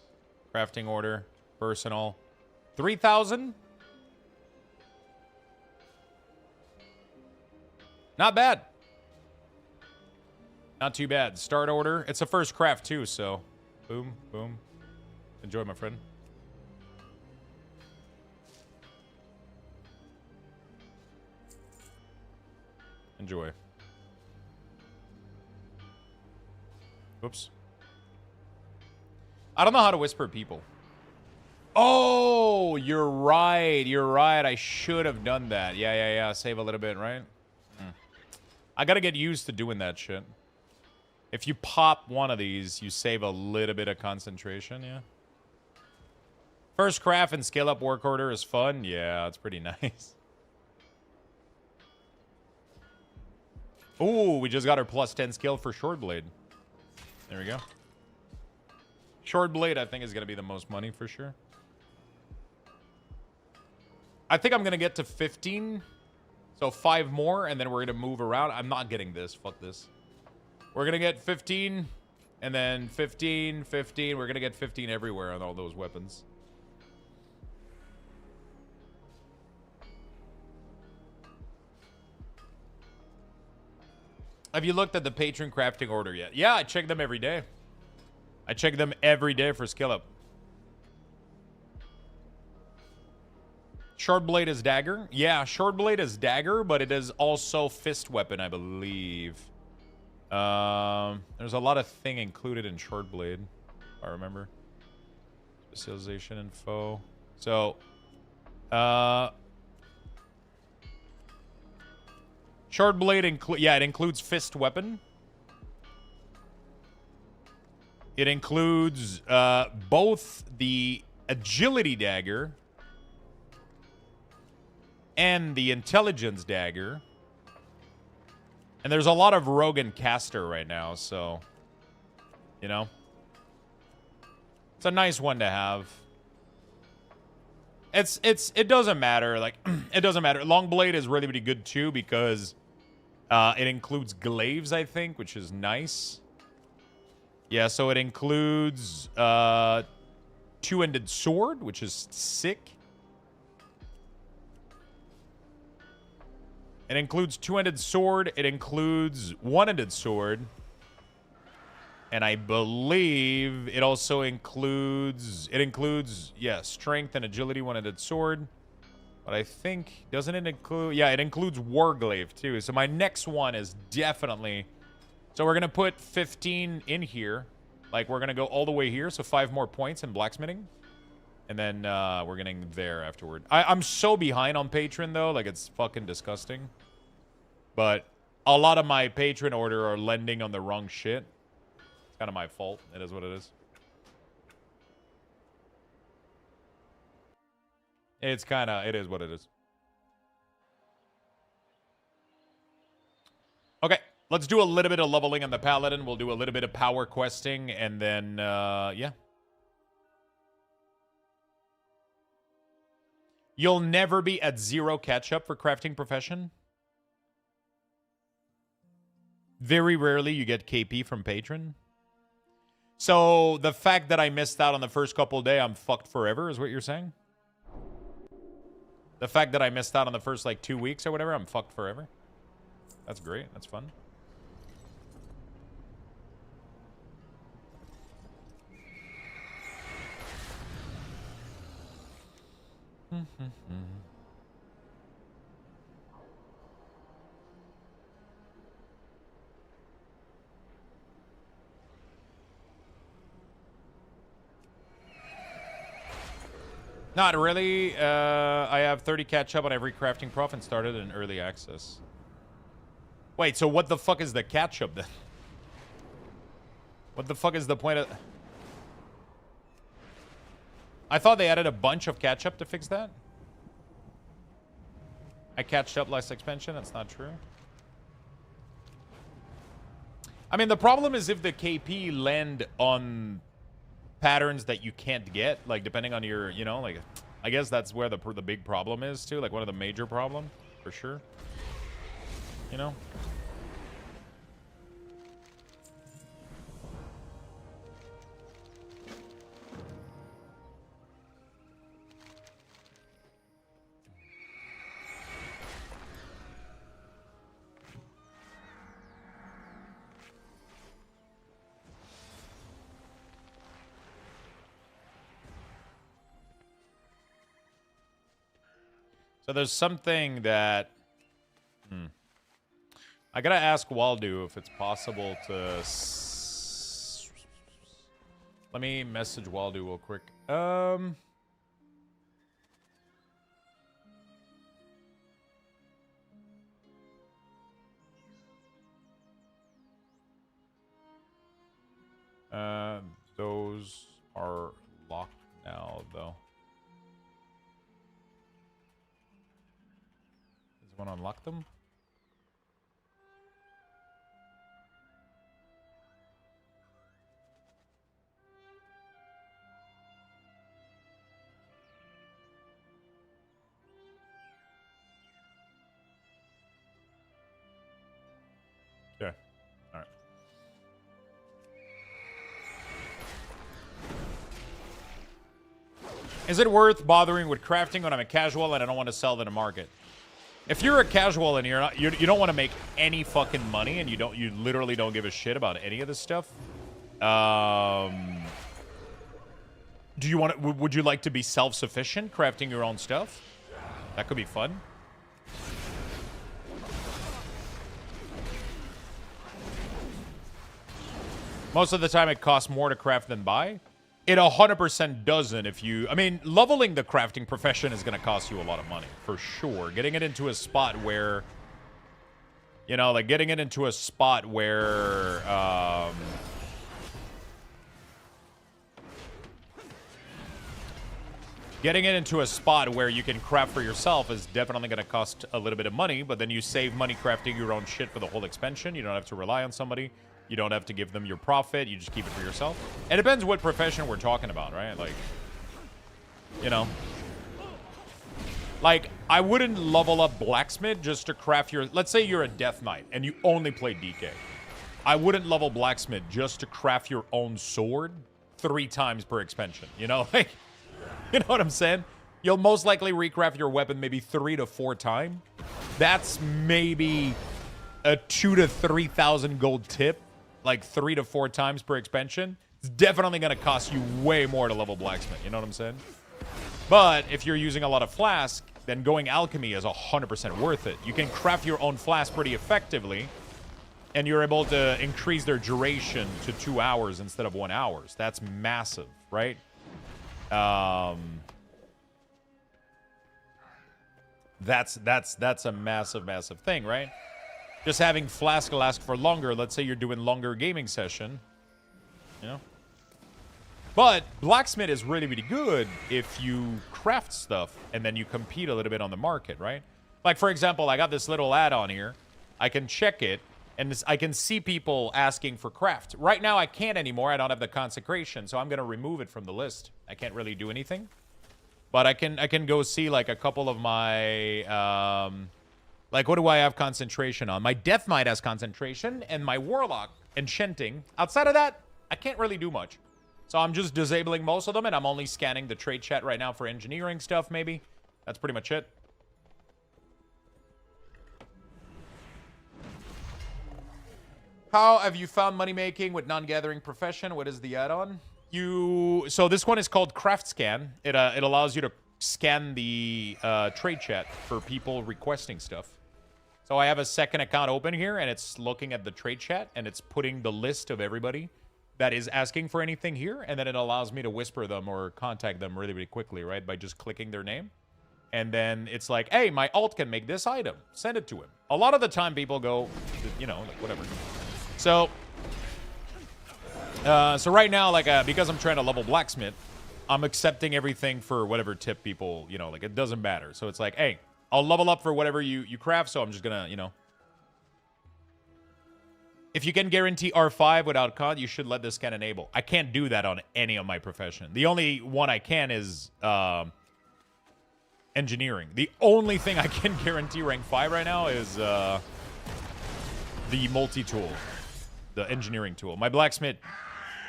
Crafting order. Personal. 3,000? Not bad. Not too bad. Start order. It's a first craft too, so... Boom, boom. Enjoy, my friend. Enjoy. Whoops. I don't know how to whisper people. Oh, you're right. You're right. I should have done that. Yeah. Save a little bit, right? I gotta get used to doing that shit. If you pop one of these, you save a little bit of concentration, yeah. First craft and scale up work order is fun. Yeah, it's pretty nice. Ooh, we just got our plus 10 skill for short blade. There we go. Short blade, I think, is going to be the most money for sure. I think I'm going to get to 15. So 5 more, and then we're going to move around. I'm not getting this. Fuck this. We're going to get 15, and then 15, 15. We're going to get 15 everywhere on all those weapons. Have you looked at the patron crafting order yet? Yeah, I check them every day. I check them every day for skill up. Short blade is dagger. Yeah, short blade is dagger, but it is also fist weapon, I believe. There's a lot of thing included in short blade, if I remember. Specialization info. So, short blade it includes fist weapon. It includes both the agility dagger and the intelligence dagger. And there's a lot of rogue and caster right now, so you know. It's a nice one to have. It doesn't matter, like it doesn't matter. Long blade is really, really good too because it includes glaives, I think, which is nice. Yeah, so it includes two-ended sword, which is sick. It includes two-ended sword. It includes one-ended sword. And I believe it also includes... It includes, yeah, strength and agility, one-handed sword. But I think... Doesn't it include... Yeah, it includes Warglaive, too. So my next one is definitely... So we're going to put 15 in here. Like, we're going to go all the way here. So 5 more points in blacksmithing. And then we're getting there afterward. I'm so behind on Patreon, though. Like, it's fucking disgusting. But a lot of my Patreon order are lending on the wrong shit. It's kind of my fault. It is what it is. It's kind of... It is what it is. Okay. Let's do a little bit of leveling on the Paladin. We'll do a little bit of power questing. And then, yeah. You'll never be at 0 catch-up for crafting profession. Very rarely you get KP from patron. So the fact that I missed out on the first couple of days, I'm fucked forever, is what you're saying? The fact that I missed out on the first, like, 2 weeks or whatever, I'm fucked forever? That's great. That's fun. Not really. I have 30 catch up on every crafting prof and started in early access. Wait, so what the fuck is the catch up then? What the fuck is the point of... I thought they added a bunch of catch up to fix that. I catched up last expansion. That's not true. I mean, the problem is if the KP land on patterns that you can't get, like depending on your, you know, like I guess that's where the big problem is too, like one of the major problem for sure, you know. So there's something that... I gotta ask Waldo if it's possible to... Let me message Waldo real quick. Those are locked now, though. Want to unlock them? Okay. All right. Is it worth bothering with crafting when I'm a casual and I don't want to sell to the market? If you're a casual and you don't want to make any fucking money and you literally don't give a shit about any of this stuff, do you want to, would you like to be self-sufficient crafting your own stuff? That could be fun. Most of the time it costs more to craft than buy. It 100% doesn't if you... I mean, leveling the crafting profession is going to cost you a lot of money, for sure. Getting it into a spot where... You know, like, getting it into a spot where... Getting it into a spot where you can craft for yourself is definitely going to cost a little bit of money, but then you save money crafting your own shit for the whole expansion. You don't have to rely on somebody. You don't have to give them your profit. You just keep it for yourself. It depends what profession we're talking about, right? Like, you know. Like, I wouldn't level up blacksmith just to craft your... Let's say you're a death knight and you only play DK. I wouldn't level blacksmith just to craft your own sword 3 times per expansion. You know? Like, you know what I'm saying? You'll most likely recraft your weapon maybe 3 to 4 times. That's maybe a 2,000 to 3,000 gold tip. like 3 to 4 times per expansion, it's definitely going to cost you way more to level blacksmith. You know what I'm saying? But if you're using a lot of flask, then going alchemy is 100% worth it. You can craft your own flask pretty effectively, and you're able to increase their duration to 2 hours instead of 1 hour. That's massive, right? That's a massive thing, right? Just having flask last for longer. Let's say you're doing longer gaming session, you know. But blacksmith is really good if you craft stuff and then you compete a little bit on the market, right? Like for example, I got this little add-on here. I can check it, and I can see people asking for craft. Right now, I can't anymore. I don't have the consecration, so I'm gonna remove it from the list. I can't really do anything. But I can go see like a couple of my like what do I have concentration on? My Death Knight has concentration, and my Warlock enchanting. Outside of that, I can't really do much. So I'm just disabling most of them, and I'm only scanning the trade chat right now for engineering stuff, maybe. That's pretty much it. How have you found money making with non-gathering profession? What is the add-on? So this one is called Craft Scan. It allows you to scan the trade chat for people requesting stuff. So I have a second account open here, and it's looking at the trade chat, and it's putting the list of everybody that is asking for anything here, and then it allows me to whisper them or contact them really quickly, right? By just clicking their name. And then it's like, hey, my alt can make this item. Send it to him. A lot of the time people go, you know, like whatever. So right now, like, because I'm trying to level blacksmith, I'm accepting everything for whatever tip people, you know, like, it doesn't matter. So it's like, hey, I'll level up for whatever you craft, so I'm just gonna, you know. If you can guarantee R5 without con, you should let this scan enable. I can't do that on any of my profession. The only one I can is engineering. The only thing I can guarantee rank 5 right now is the multi-tool, the engineering tool. My blacksmith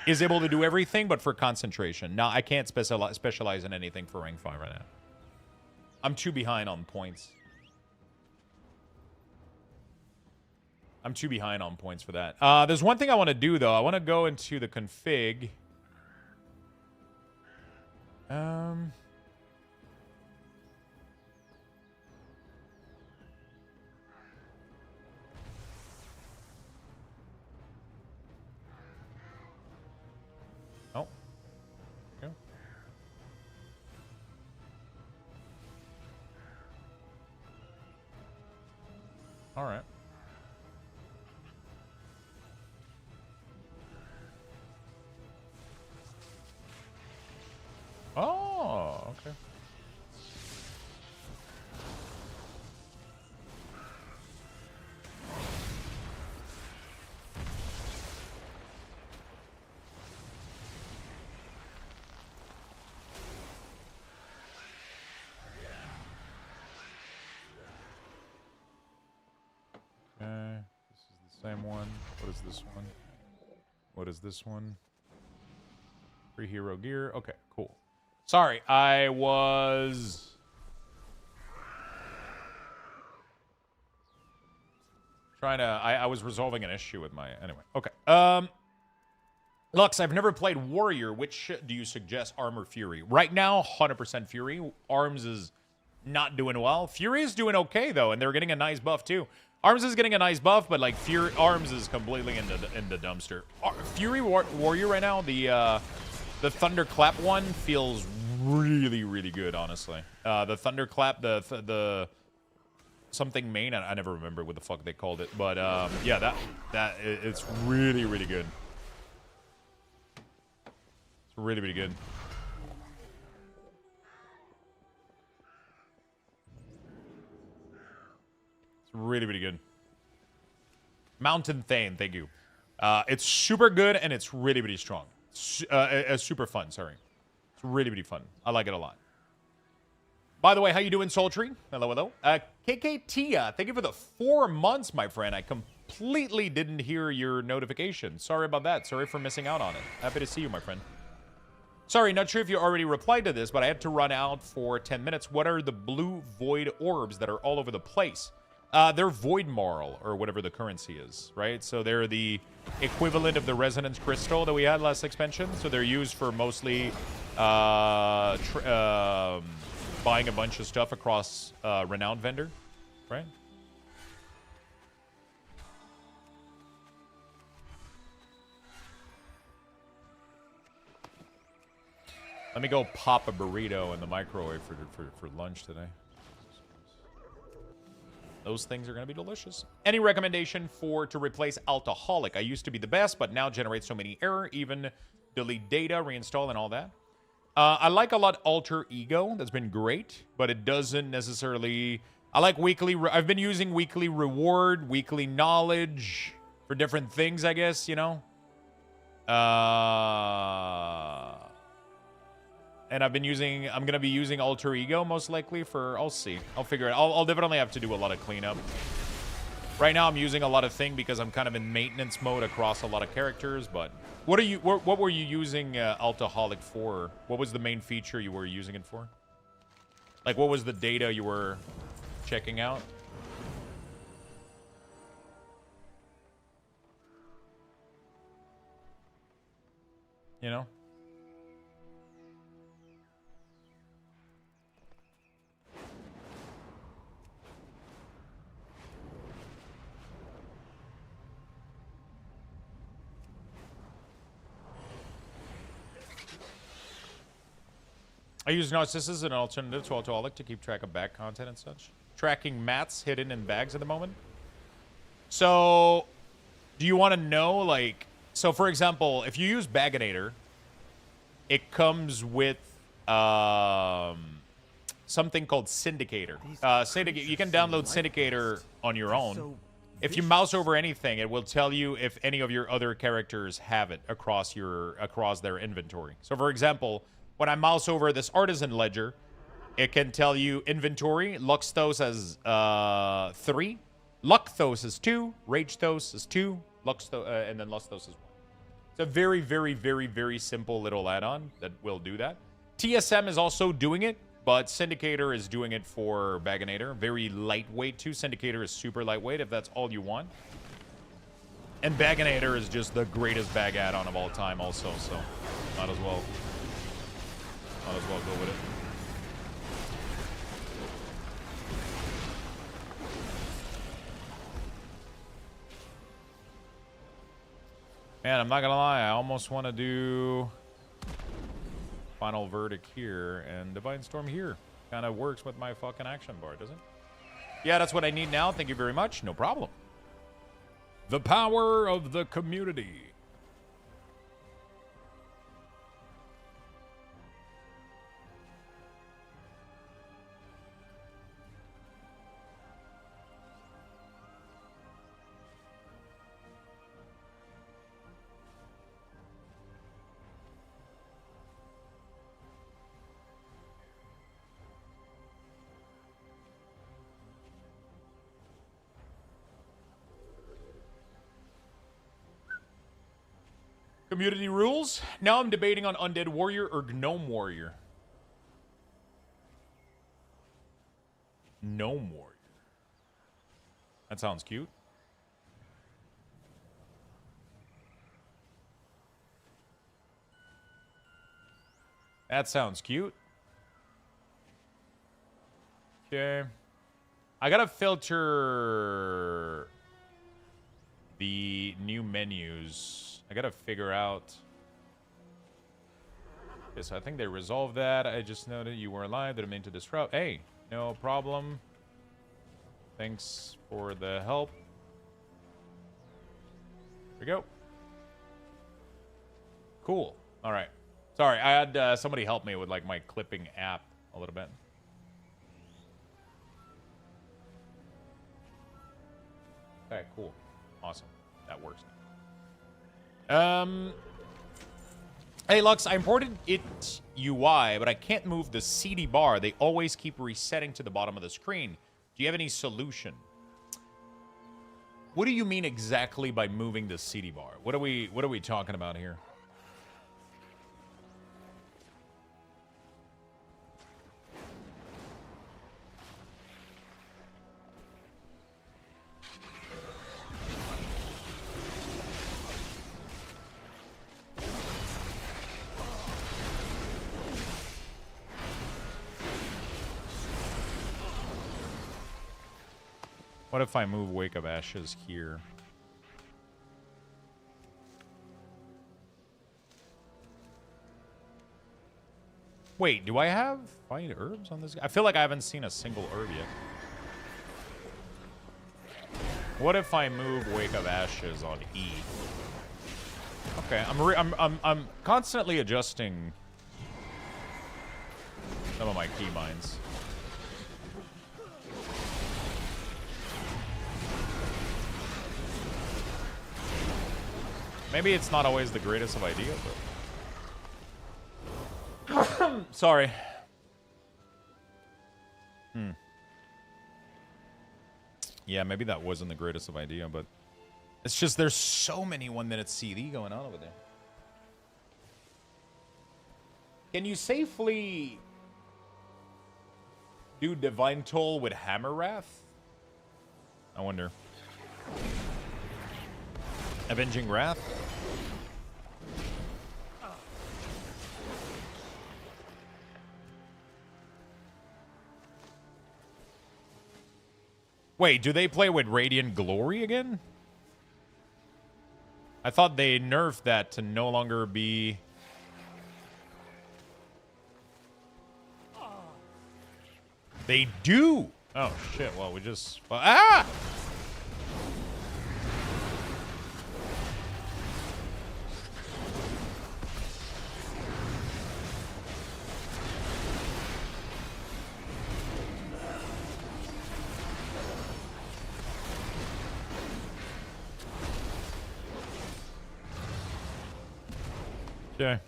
is able to do everything, but for concentration. Now, I can't specialize in anything for rank 5 right now. I'm too behind on points. I'm too behind on points for that. There's one thing I want to do, though. I want to go into the config. Oh. Okay. All right. Oh, okay. Okay, this is the same one. What is this one? What is this one? Free hero gear. Okay, cool. Sorry, I was trying to. I was resolving an issue with my. Anyway, okay. Lux, I've never played Warrior. Which do you suggest, Arm or Fury? Right now, 100% Fury. Arms is not doing well. Fury is doing okay though, and they're getting a nice buff too. Arms is getting a nice buff, but like Arms is completely in the dumpster. Fury Warrior right now, the Thunderclap one feels really good, honestly. The Thunderclap, the something main, I never remember what the fuck they called it, but yeah, it's really good. It's really good. It's really good. Mountain Thane, thank you. It's super good and it's really strong. Super fun, sorry. It's really fun. I like it a lot. By the way, how you doing, Sultry? Hello. KK Tia, thank you for the 4 months, my friend. I completely didn't hear your notification. Sorry about that. Sorry for missing out on it. Happy to see you, my friend. Sorry, not sure if you already replied to this, but I had to run out for 10 minutes. What are the blue void orbs that are all over the place? They're Void Marl, or whatever the currency is, right? So they're the equivalent of the Resonance Crystal that we had last expansion. So they're used for mostly buying a bunch of stuff across Renowned Vendor, right? Let me go pop a burrito in the microwave for lunch today. Those things are going to be delicious. Any recommendation to replace Alcoholic? I used to be the best, but now generates so many error, even delete data, reinstall, and all that. I like a lot Alter Ego. That's been great, but it doesn't necessarily... I like weekly... I've been using weekly reward, weekly knowledge for different things, I guess, you know? And I'm going to be using Alter Ego most likely for, I'll see. I'll figure it out. I'll definitely have to do a lot of cleanup. Right now I'm using a lot of Thing because I'm kind of in maintenance mode across a lot of characters, but what were you using Alcoholic for? What was the main feature you were using it for? Like, what was the data you were checking out? You know? I use Narcissus as an alternative to Alcoholic to keep track of back content and such. Tracking mats hidden in bags at the moment. So, do you want to know, like... So, for example, if you use Baginator, it comes with something called Syndicator. You can download Syndicator on your own. If you mouse over anything, it will tell you if any of your other characters have it across their inventory. So, for example... When I mouse over this Artisan Ledger, it can tell you inventory. Luxthos has 3. Luxthos is 2. Ragethos is 2. And then Luxthos is 1. It's a very, very, very, very simple little add-on that will do that. TSM is also doing it, but Syndicator is doing it for Baginator. Very lightweight, too. Syndicator is super lightweight, if that's all you want. And Baginator is just the greatest bag add-on of all time also, so might as well go with it. Man, I'm not gonna lie, I almost want to do Final Verdict here and Divine Storm here. Kind of works with my fucking action bar, doesn't it? Yeah, that's what I need now. Thank you very much. No problem. The power of the community. Community rules. Now I'm debating on Undead Warrior or Gnome Warrior. Gnome Warrior. That sounds cute. That sounds cute. Okay. I gotta filter the new menus. I gotta figure out. Okay, so I think they resolved that. I just noted you were alive. Didn't mean to disrupt. Hey, no problem. Thanks for the help. Here we go. Cool. All right. Sorry, I had somebody help me with like my clipping app a little bit. Okay, cool. Awesome. That works. Hey Lux, I imported it UI, but I can't move the CD bar. They always keep resetting to the bottom of the screen. Do you have any solution? What do you mean exactly by moving the CD bar? What are we talking about here? What if I move Wake of Ashes here? Wait, do I have find herbs on this guy? I feel like I haven't seen a single herb yet. What if I move Wake of Ashes on E? Okay, I'm constantly adjusting some of my keybinds. Maybe it's not always the greatest of ideas, but sorry. Yeah, maybe that wasn't the greatest of idea, but it's just there's so many 1 minute CD going on over there. Can you safely do Divine Toll with Hammer Wrath? I wonder. Avenging Wrath? Wait, do they play with Radiant Glory again? I thought they nerfed that to no longer be... They do! Oh, shit. Well, we just... Well, ah! Okay.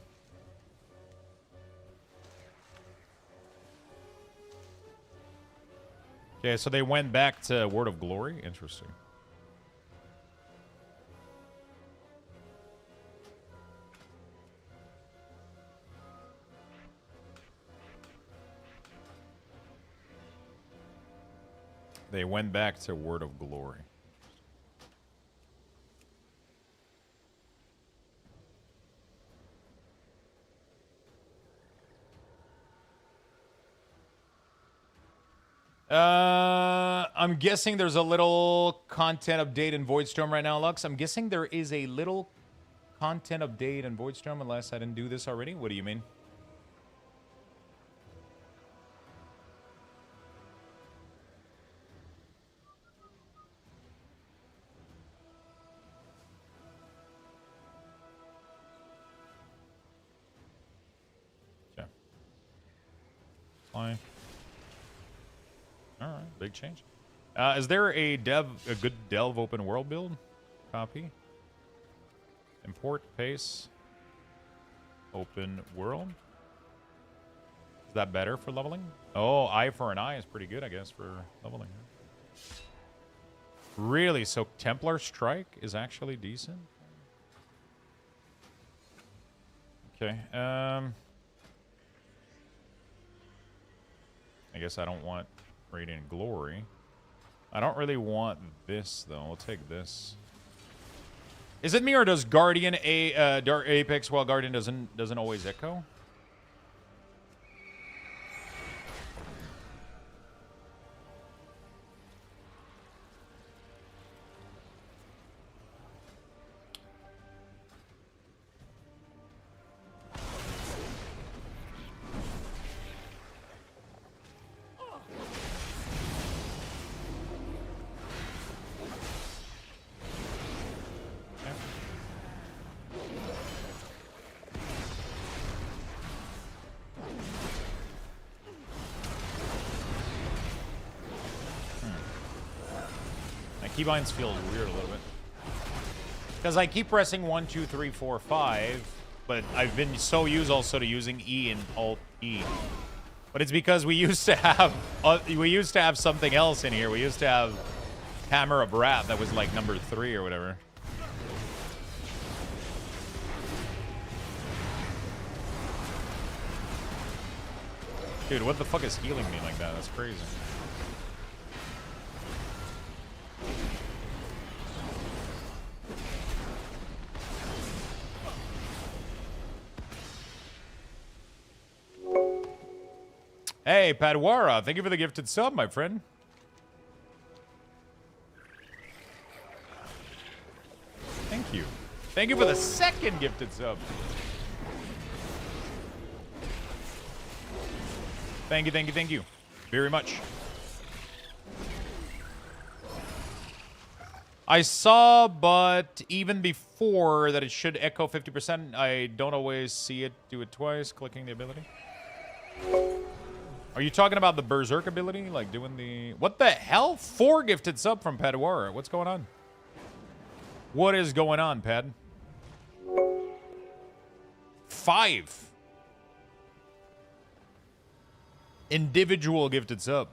Okay, so they went back to Word of Glory? Interesting. They went back to Word of Glory. I'm guessing there's a little content update in Voidstorm right now, Lux. I'm guessing there is a little content update in Voidstorm, unless I didn't do this already. What do you mean? Okay. Fine. All right, big change. Is there a good Delve open world build? Copy. Import pace. Open world. Is that better for leveling? Oh, eye for an eye is pretty good, I guess, for leveling. Really? So Templar Strike is actually decent? Okay. I guess I don't want Radiant Glory. I don't really want this, though. I'll take this. Is it me, or does Guardian Dark Apex while Guardian doesn't always echo? Keybinds feel weird a little bit. Because I keep pressing 1, 2, 3, 4, 5, but I've been so used also to using E and Alt E. But it's because we used to have something else in here. We used to have Hammer of Wrath that was like number 3 or whatever. Dude, what the fuck is healing me like that? That's crazy. Hey, Padwara, thank you for the gifted sub, my friend. Thank you for the second gifted sub. Thank you, thank you, thank you. Very much. I saw, but even before that it should echo 50%, I don't always see it do it twice, clicking the ability. Are you talking about the Berserk ability? Like doing the... What the hell? 4 gifted sub from Padwara. What's going on? What is going on, Pad? 5. Individual gifted sub.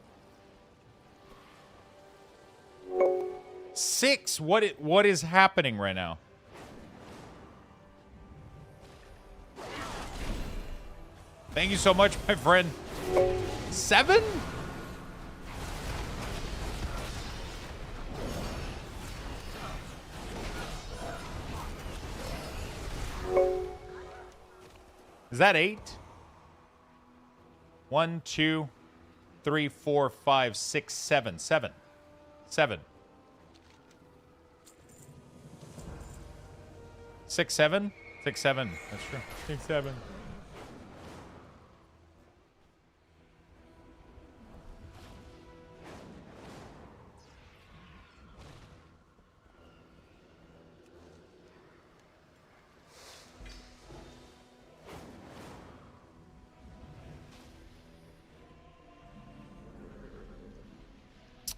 6. What is happening right now? Thank you so much, my friend. 7? Is that 8? 1, 2, 3, 4, 5, 6, 7. 7. 7. 6, 7? 6, 7. That's true. 6, 7.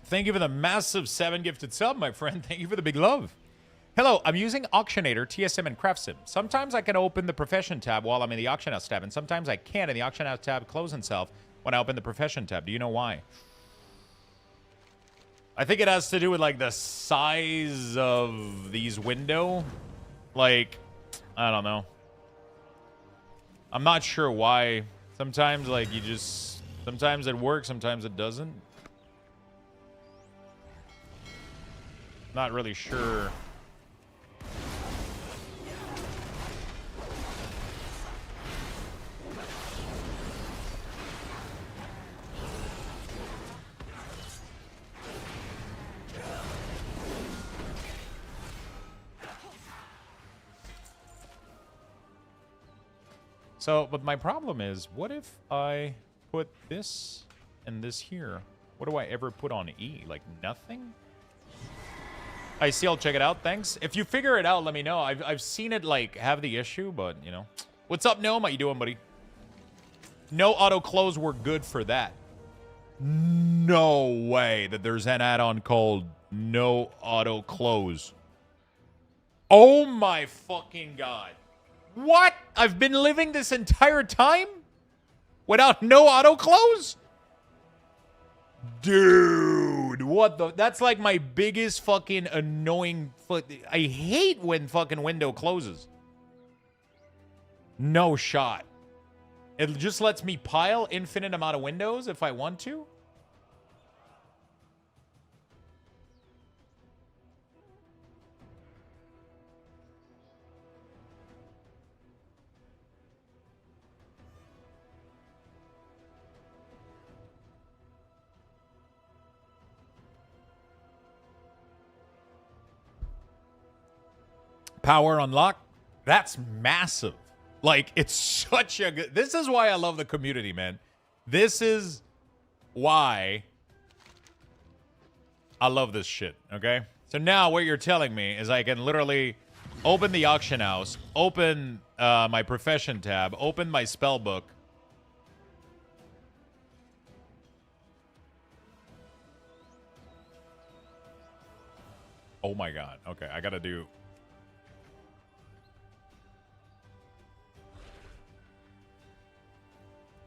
Thank you for the massive 7 gifted sub, my friend. Thank you for the big love. Hello, I'm using Auctionator, TSM, and CraftSim. Sometimes I can open the Profession tab while I'm in the Auction House tab, and sometimes I can't, and the Auction House tab closes itself when I open the Profession tab. Do you know why? I think it has to do with, like, the size of these window. Like, I don't know. I'm not sure why. Sometimes, like, you just... Sometimes it works, sometimes it doesn't. Not really sure. So, but my problem is, what if I put this and this here? What do I ever put on E? Like nothing? I see, I'll check it out, thanks. If you figure it out, let me know. I've seen it, like, have the issue, but, you know. What's up, Gnome? How you doing, buddy? No auto-close, we're good for that. No way that there's an add-on called No Auto-Close. Oh my fucking god. What? I've been living this entire time without no auto-close? Dude, what the... That's like my biggest fucking annoying... I hate when fucking window closes. No shot. It just lets me pile infinite amount of windows if I want to. Power unlock. That's massive. Like, it's such a good... This is why I love the community, man. This is why I love this shit, okay? So now what you're telling me is I can literally open the auction house, open my profession tab, open my spell book. Oh my god. Okay, I gotta do...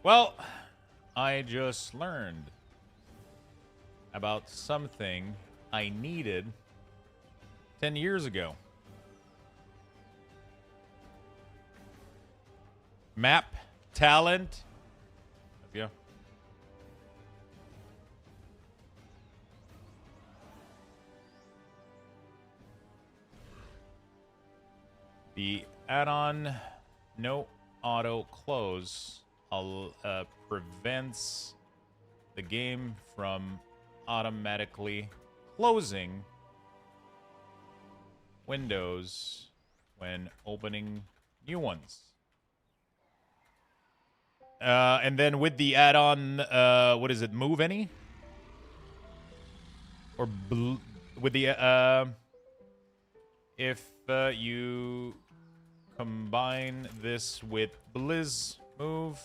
Well, I just learned about something I needed 10 years ago. Map talent. Yeah. The add-on no auto close prevents the game from automatically closing windows when opening new ones. And then with the add-on, what is it? Move any? Or with the if you combine this with Blizz move,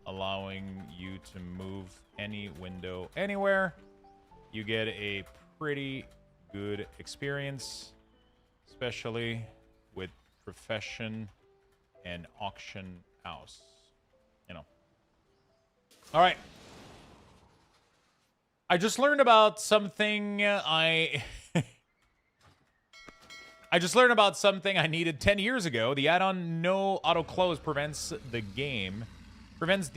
allowing you to move any window anywhere, you get a pretty good experience, especially with Profession and Auction House. You know. All right. I just learned about something I just learned about something I needed 10 years ago. The add-on no auto close prevents the game. Prevents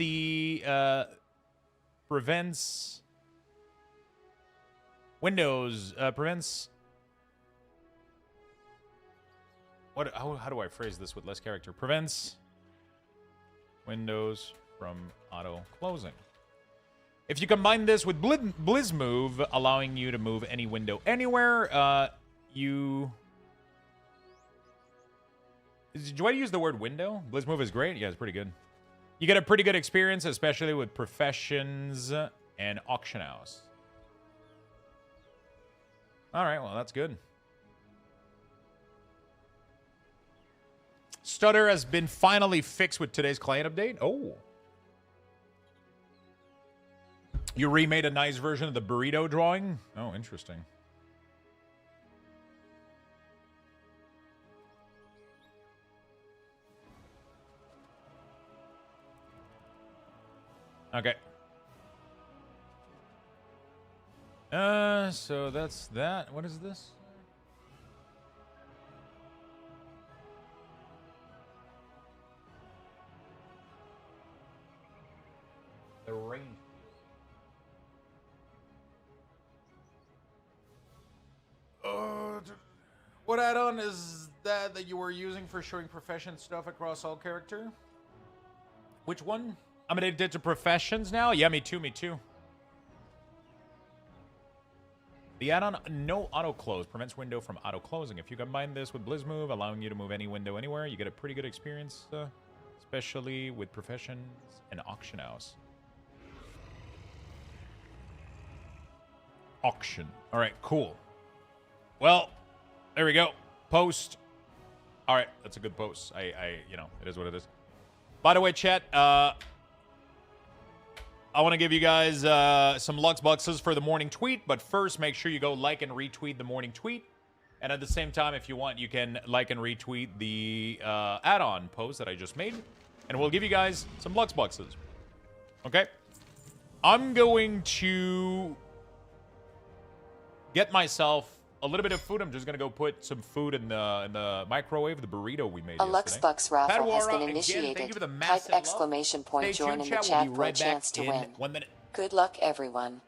Windows prevents what how do I phrase this with less character? Prevents Windows from auto closing. If you combine this with Blizz move, allowing you to move any window anywhere, do I use the word window? Blizz move is great. Yeah, it's pretty good. You get a pretty good experience, especially with Professions and Auction House. All right, well, that's good. Stutter has been finally fixed with today's client update. Oh. You remade a nice version of the burrito drawing? Oh, interesting. Okay. So that's that. What is this? The rain. What add-on is that you were using for showing profession stuff across all character? Which one? I'm gonna get to professions now? Yeah, me too, me too. The add-on no auto close prevents window from auto closing. If you combine this with Blizz move, allowing you to move any window anywhere, you get a pretty good experience, especially with professions and auction house. Auction. All right, cool. Well, there we go. Post. All right, that's a good post. You know, it is what it is. By the way, chat, I want to give you guys some Lux Boxes for the morning tweet, but first, make sure you go like and retweet the morning tweet. And at the same time, if you want, you can like and retweet the add-on post that I just made, and we'll give you guys some Lux Boxes. Okay? I'm going to get myself a little bit of food. I'm just gonna go put some food in the microwave. The burrito we made yesterday. A Luxbucks raffle has been initiated. Again, for the Type exclamation point join in the chat for a chance to win. 1 minute. Good luck, everyone.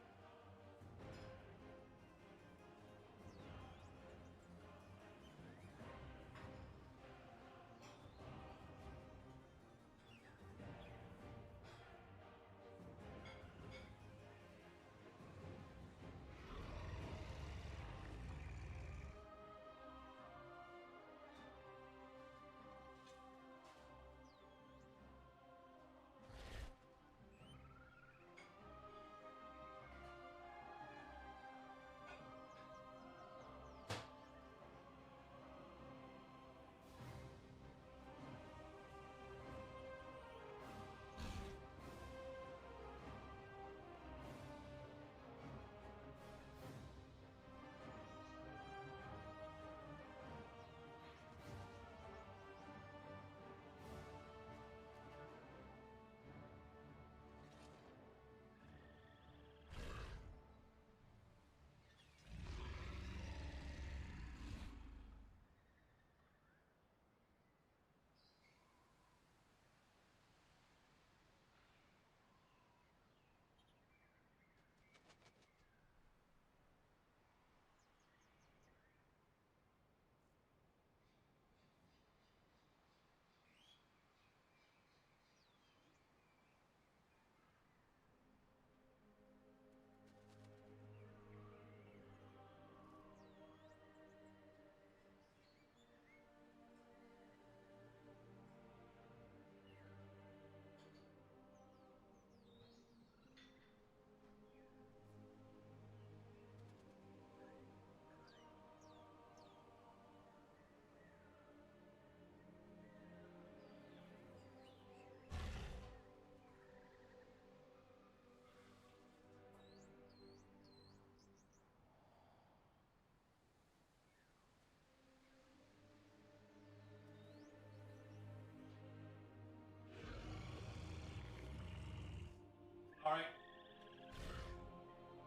All right.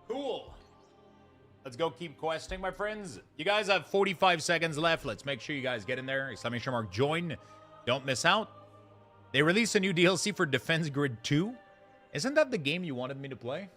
Cool. Let's go keep questing, my friends. You guys have 45 seconds left. Let's make sure you guys get in there. Exclamation mark join. Don't miss out. They released a new DLC for Defense Grid 2. Isn't that the game you wanted me to play?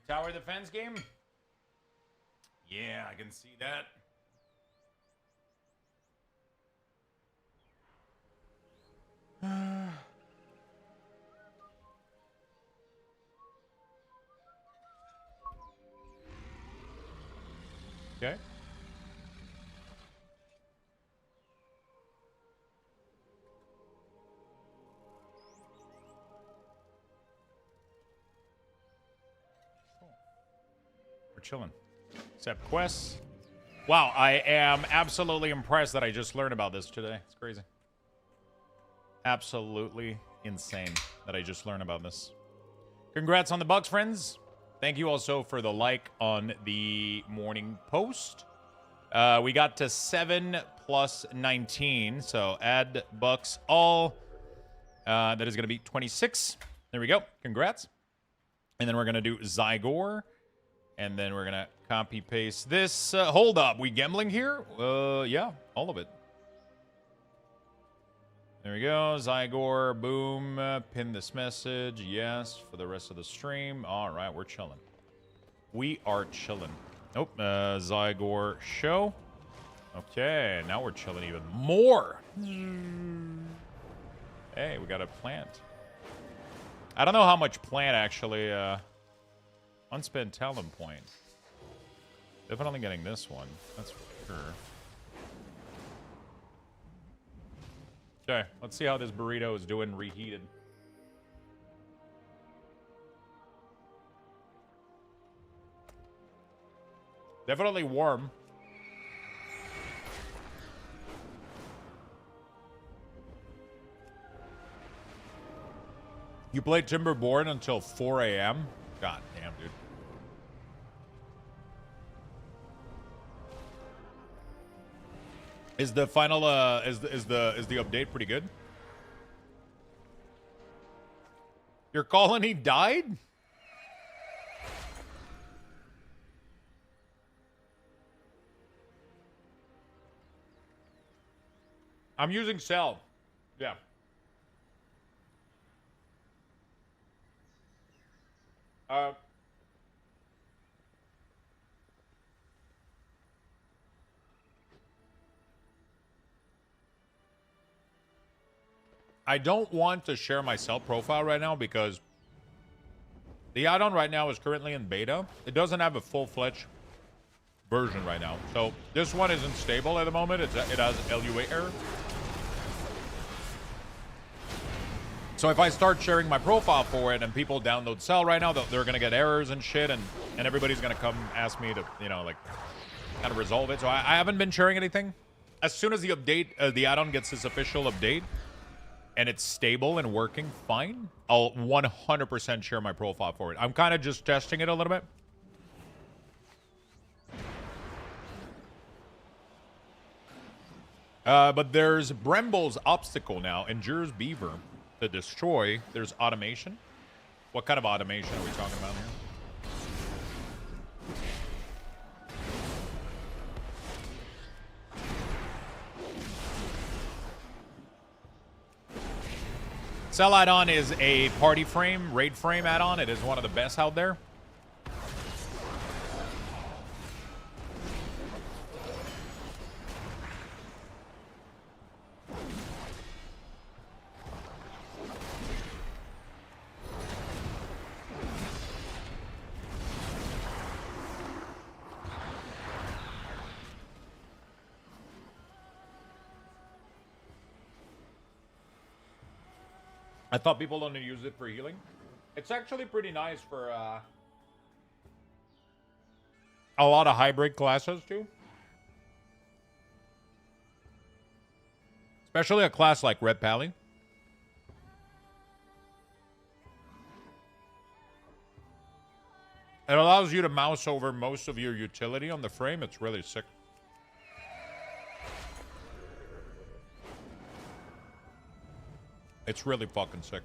Tower defense game? Yeah, I can see that. Okay. We're chilling. Accept quests. Wow, I am absolutely impressed that I just learned about this today. It's crazy. Absolutely insane that I just learned about this. Congrats on the bucks, friends. Thank you also for the like on the morning post. We got to 7 plus 19, so add bucks all. That is going to be 26. There we go. Congrats. And then we're going to do Zygor. And then we're going to copy paste this. Hold up. We gambling here? Yeah, all of it. There we go. Zygor. Boom. Pin this message. Yes. For the rest of the stream. All right. We're chilling. We are chilling. Nope. Zygor show. Okay. Now we're chilling even more. Hey, we got a plant. I don't know how much plant actually... Unspent talent point. Definitely getting this one. That's for sure. Okay, let's see how this burrito is doing reheated. Definitely warm. You played Timberborn until 4 a.m.? God damn, dude. Is the final is the update pretty good? Your colony died? I'm using Cell. Yeah. I don't want to share my Cell profile right now because the add-on right now is currently in beta. It doesn't have a full-fledged version right now. So this one isn't stable at the moment. It has LUA error. So if I start sharing my profile for it and people download Cell right now, they're going to get errors and shit, and everybody's going to come ask me to, you know, like, kind of resolve it. So I haven't been sharing anything. As soon as the update, the add-on gets its official update, and it's stable and working fine, I'll 100% share my profile for it. I'm kind of just testing it a little bit. But there's Bremble's obstacle now, Endures Beaver. To destroy, there's automation. What kind of automation are we talking about here? Cell add-on is a party frame, raid frame add-on. It is one of the best out there. I thought people only use it for healing. It's actually pretty nice for a lot of hybrid classes too. Especially a class like Red Pally. It allows you to mouse over most of your utility on the frame. It's really sick. It's really fucking sick.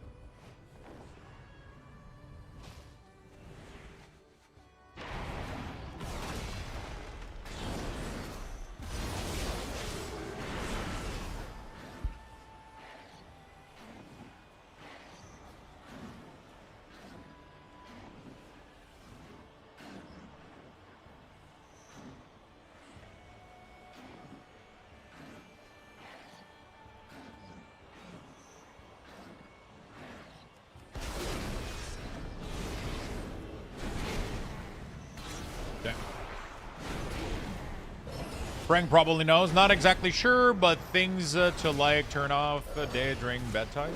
Frank probably knows. Not exactly sure, but things to like turn off a day during bedtime.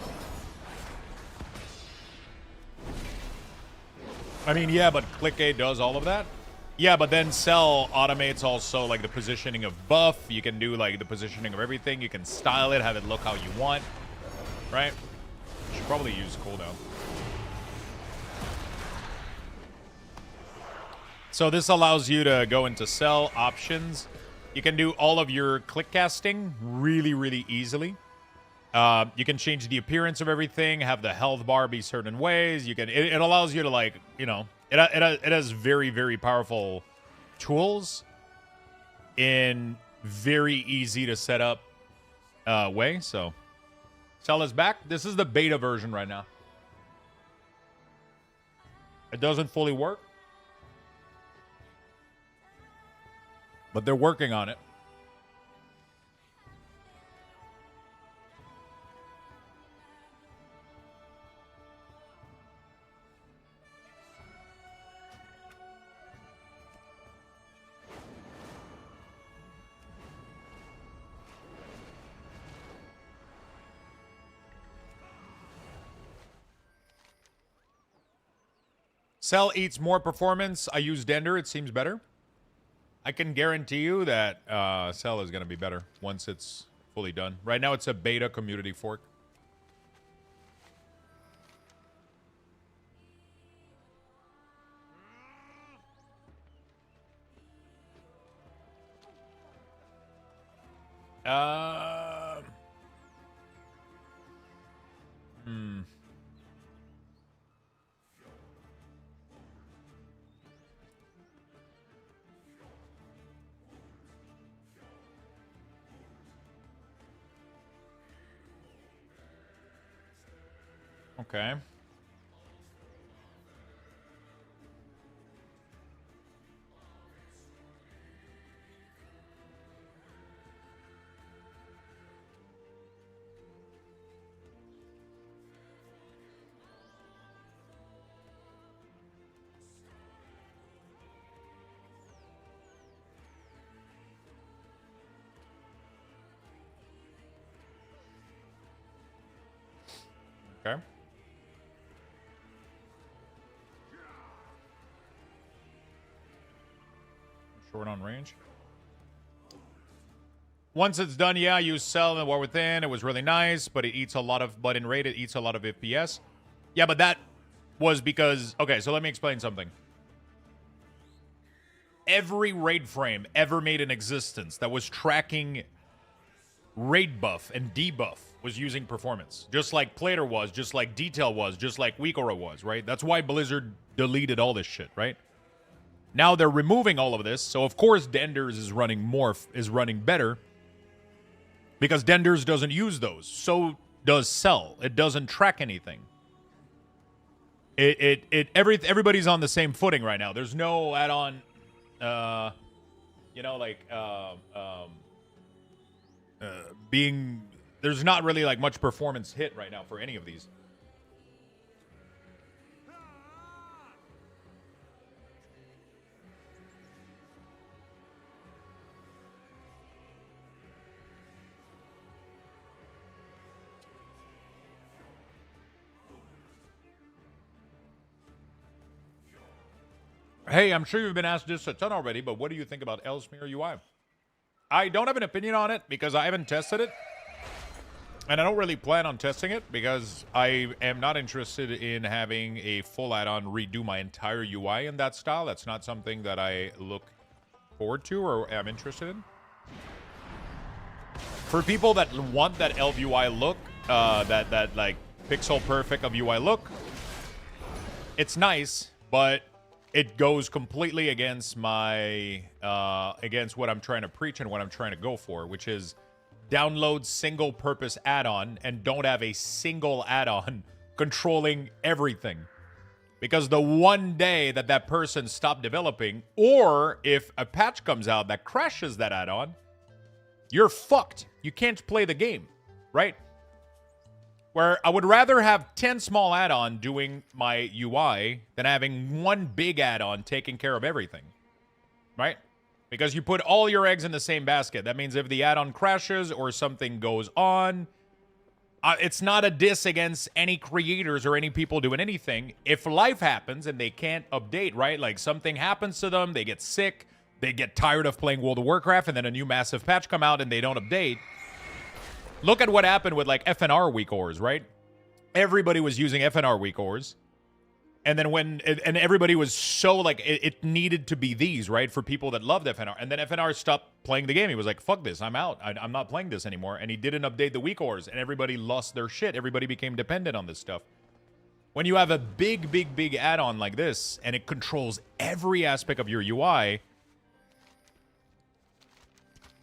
I mean, yeah, but Click A does all of that. Yeah, but then Cell automates also like the positioning of buff. You can do like the positioning of everything. You can style it, have it look how you want. Right? Should probably use cooldown. So this allows you to go into Cell options. You can do all of your click casting really, really easily. You can change the appearance of everything, have the health bar be certain ways. You can. It allows you to, like, you know, it has very, very powerful tools in very easy to set up way. So Cell is back. This is the beta version right now. It doesn't fully work, but they're working on it. Cell eats more performance. I use Dender. It seems better. I can guarantee you that Cell is going to be better once it's fully done. Right now, it's a beta community fork. Okay. Okay. Short on range. Once it's done, yeah, use Cell and War Within. It was really nice, but it eats a lot of, but in raid, it eats a lot of FPS. Yeah, but that was because, okay, so let me explain something. Every raid frame ever made in existence that was tracking raid buff and debuff was using performance. Just like Plater was, just like Detail was, just like Weakora was, right? That's why Blizzard deleted all this shit, right? Now they're removing all of this, so of course Denders is running better because Denders doesn't use those. So does Cell. It doesn't track anything. Everybody's on the same footing right now. There's no add-on, there's not really like much performance hit right now for any of these. Hey, I'm sure you've been asked this a ton already, but what do you think about Ellesmere UI? I don't have an opinion on it because I haven't tested it. And I don't really plan on testing it because I am not interested in having a full add-on redo my entire UI in that style. That's not something that I look forward to or am interested in. For people that want that elf UI look, that like pixel perfect of UI look, it's nice, but it goes completely against my against what I'm trying to preach and what I'm trying to go for, which is download single purpose add-on and don't have a single add-on controlling everything. Because the one day that that person stopped developing, or if a patch comes out that crashes that add-on, you're fucked. You can't play the game, right? Where I would rather have 10 small add-on doing my UI than having one big add-on taking care of everything, right? Because you put all your eggs in the same basket. That means if the add-on crashes or something goes on, it's not a diss against any creators or any people doing anything. If life happens and they can't update, right? Like something happens to them, they get sick, they get tired of playing World of Warcraft, and then a new massive patch come out and they don't update. Look at what happened with like FNR weak ores, right? Everybody was using FNR weak ores. And then and everybody was so like, it needed to be these, right? For people that loved FNR. And then FNR stopped playing the game. He was like, fuck this, I'm out. I'm not playing this anymore. And he didn't update the weak ores. And everybody lost their shit. Everybody became dependent on this stuff. When you have a big add-on like this, and it controls every aspect of your UI,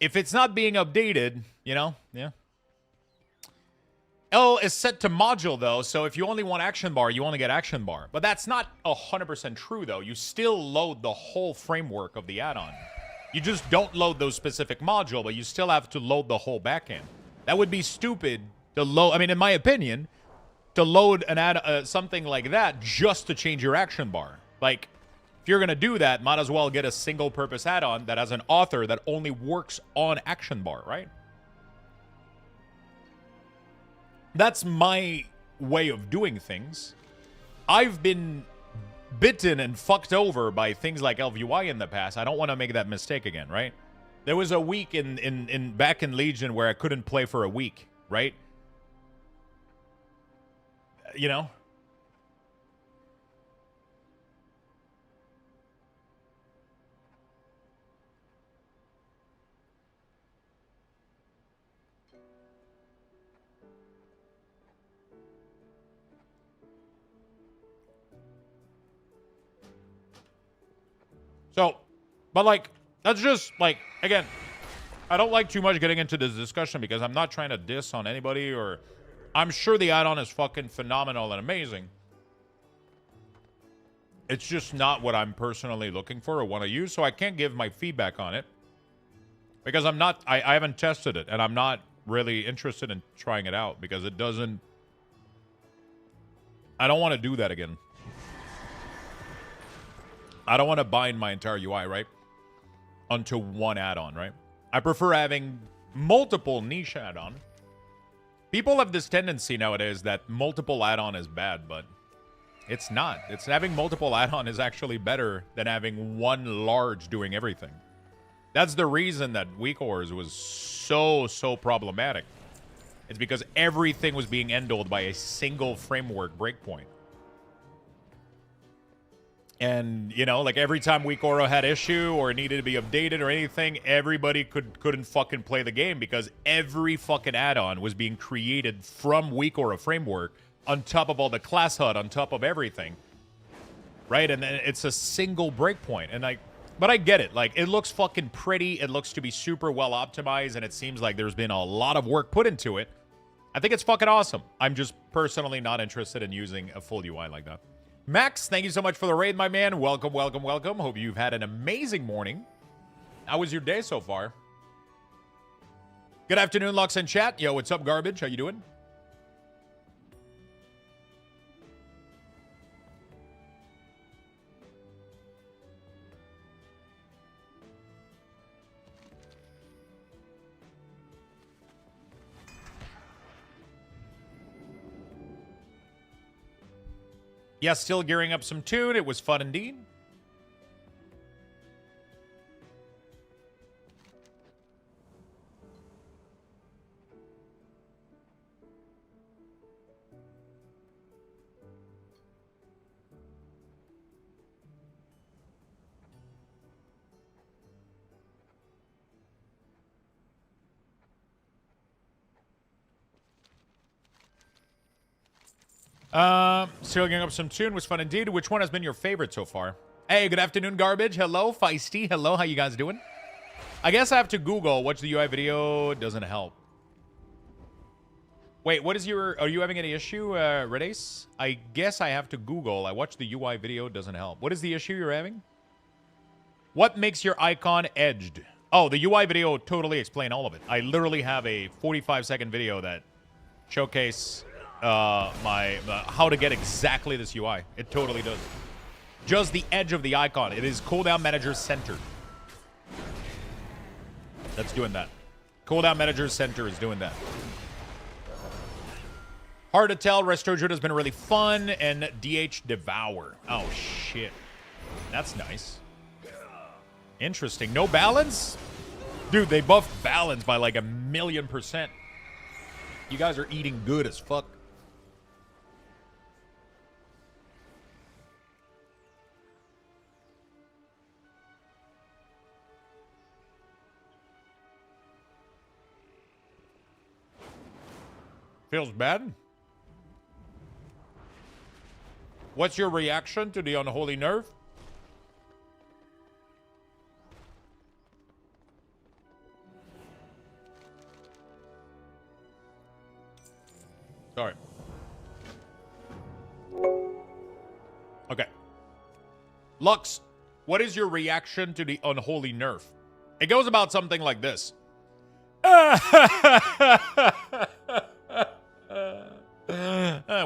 if it's not being updated, you know, yeah. L is set to module, though, so if you only want action bar, you only get action bar. But that's not 100% true, though. You still load the whole framework of the add-on. You just don't load those specific module, but you still have to load the whole backend. That would be stupid to load, I mean, in my opinion, to load an something like that just to change your action bar. Like, if you're going to do that, might as well get a single-purpose add-on that has an author that only works on action bar, right? That's my way of doing things. I've been bitten and fucked over by things like LVUI in the past. I don't want to make that mistake again, right? There was a week back in Legion where I couldn't play for a week, right? You know? So, but like, that's just like, again, I don't like too much getting into this discussion because I'm not trying to diss on anybody, or I'm sure the add-on is fucking phenomenal and amazing. It's just not what I'm personally looking for or want to use, so I can't give my feedback on it because I haven't tested it, and I'm not really interested in trying it out because it doesn't, I don't want to do that again. I don't want to bind my entire UI, right, onto one add-on, right? I prefer having multiple niche add-on. People have this tendency nowadays that multiple add-on is bad, but it's not. It's having multiple add-on is actually better than having one large doing everything. That's the reason that weak ores was so problematic. It's because everything was being ended by a single framework breakpoint. And, you know, like every time Weak Aura had issue or needed to be updated or anything, everybody couldn't fucking play the game because every fucking add-on was being created from Weak Aura framework on top of all the class HUD, on top of everything. Right? And then it's a single breakpoint. And but I get it. Like, it looks fucking pretty. It looks to be super well optimized, and it seems like there's been a lot of work put into it. I think it's fucking awesome. I'm just personally not interested in using a full UI like that. Max, thank you so much for the raid, my man. Welcome. Hope you've had an amazing morning. How was your day so far? Good afternoon, Lux in chat. Yo, what's up, garbage? How you doing? Yeah, still gearing up some tune. It was fun indeed. Still getting up some tune. Was fun indeed. Which one has been your favorite so far? Hey, good afternoon, Garbage. Hello, Feisty. Hello, how you guys doing? I guess I have to Google. Watch the UI video. It doesn't help. Wait, what is your... Are you having any issue, Redace? I guess I have to Google. I watched the UI video. It doesn't help. What is the issue you're having? What makes your icon edged? Oh, the UI video totally explained all of it. I literally have a 45-second video that showcase how to get exactly this UI. It totally does. Just the edge of the icon. It is cooldown manager center. That's doing that. Cooldown manager center is doing that. Hard to tell. Restore Judah has been really fun. And DH Devour. Oh, shit. That's nice. Interesting. No balance? Dude, they buffed balance by like 1,000,000%. You guys are eating good as fuck. Feels bad? What's your reaction to the unholy nerf? Sorry. Okay. Lux, what is your reaction to the unholy nerf? It goes about something like this.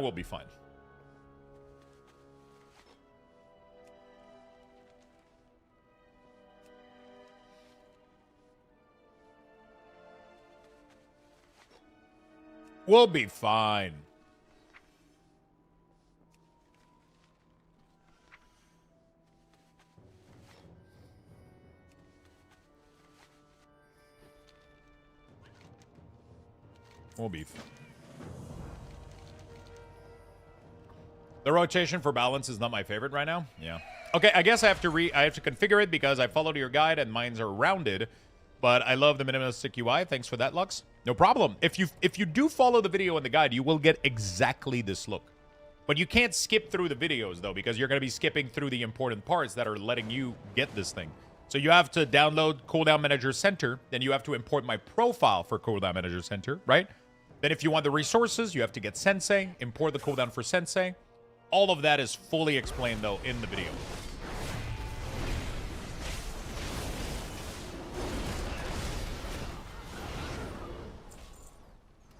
We'll be fine. We'll be fine. We'll be fine. The rotation for balance is not my favorite right now. Yeah. Okay, I guess I have to configure it because I followed your guide and mines are rounded. But I love the minimalistic UI. Thanks for that, Lux. No problem. If you do follow the video and the guide, you will get exactly this look. But you can't skip through the videos, though, because you're going to be skipping through the important parts that are letting you get this thing. So you have to download Cooldown Manager Center. Then you have to import my profile for Cooldown Manager Center, right? Then if you want the resources, you have to get Sensei, import the cooldown for Sensei. All of that is fully explained, though, in the video.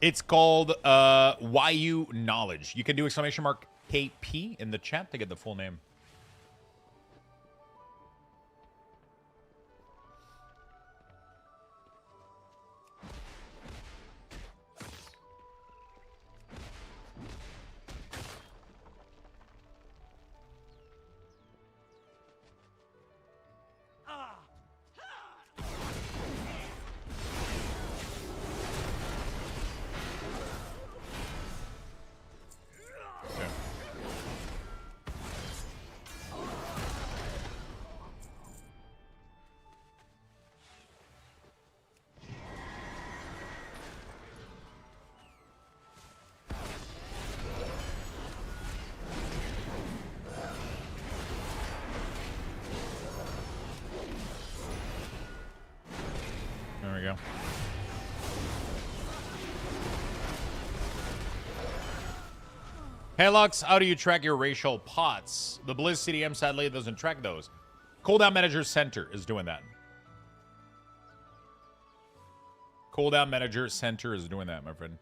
It's called YU Knowledge. You can do exclamation mark KP in the chat to get the full name. There we go. Hey, Lux, how do you track your racial pots? The Blizz CDM sadly doesn't track those. Cooldown Manager Center is doing that. Cooldown Manager Center is doing that, my friend.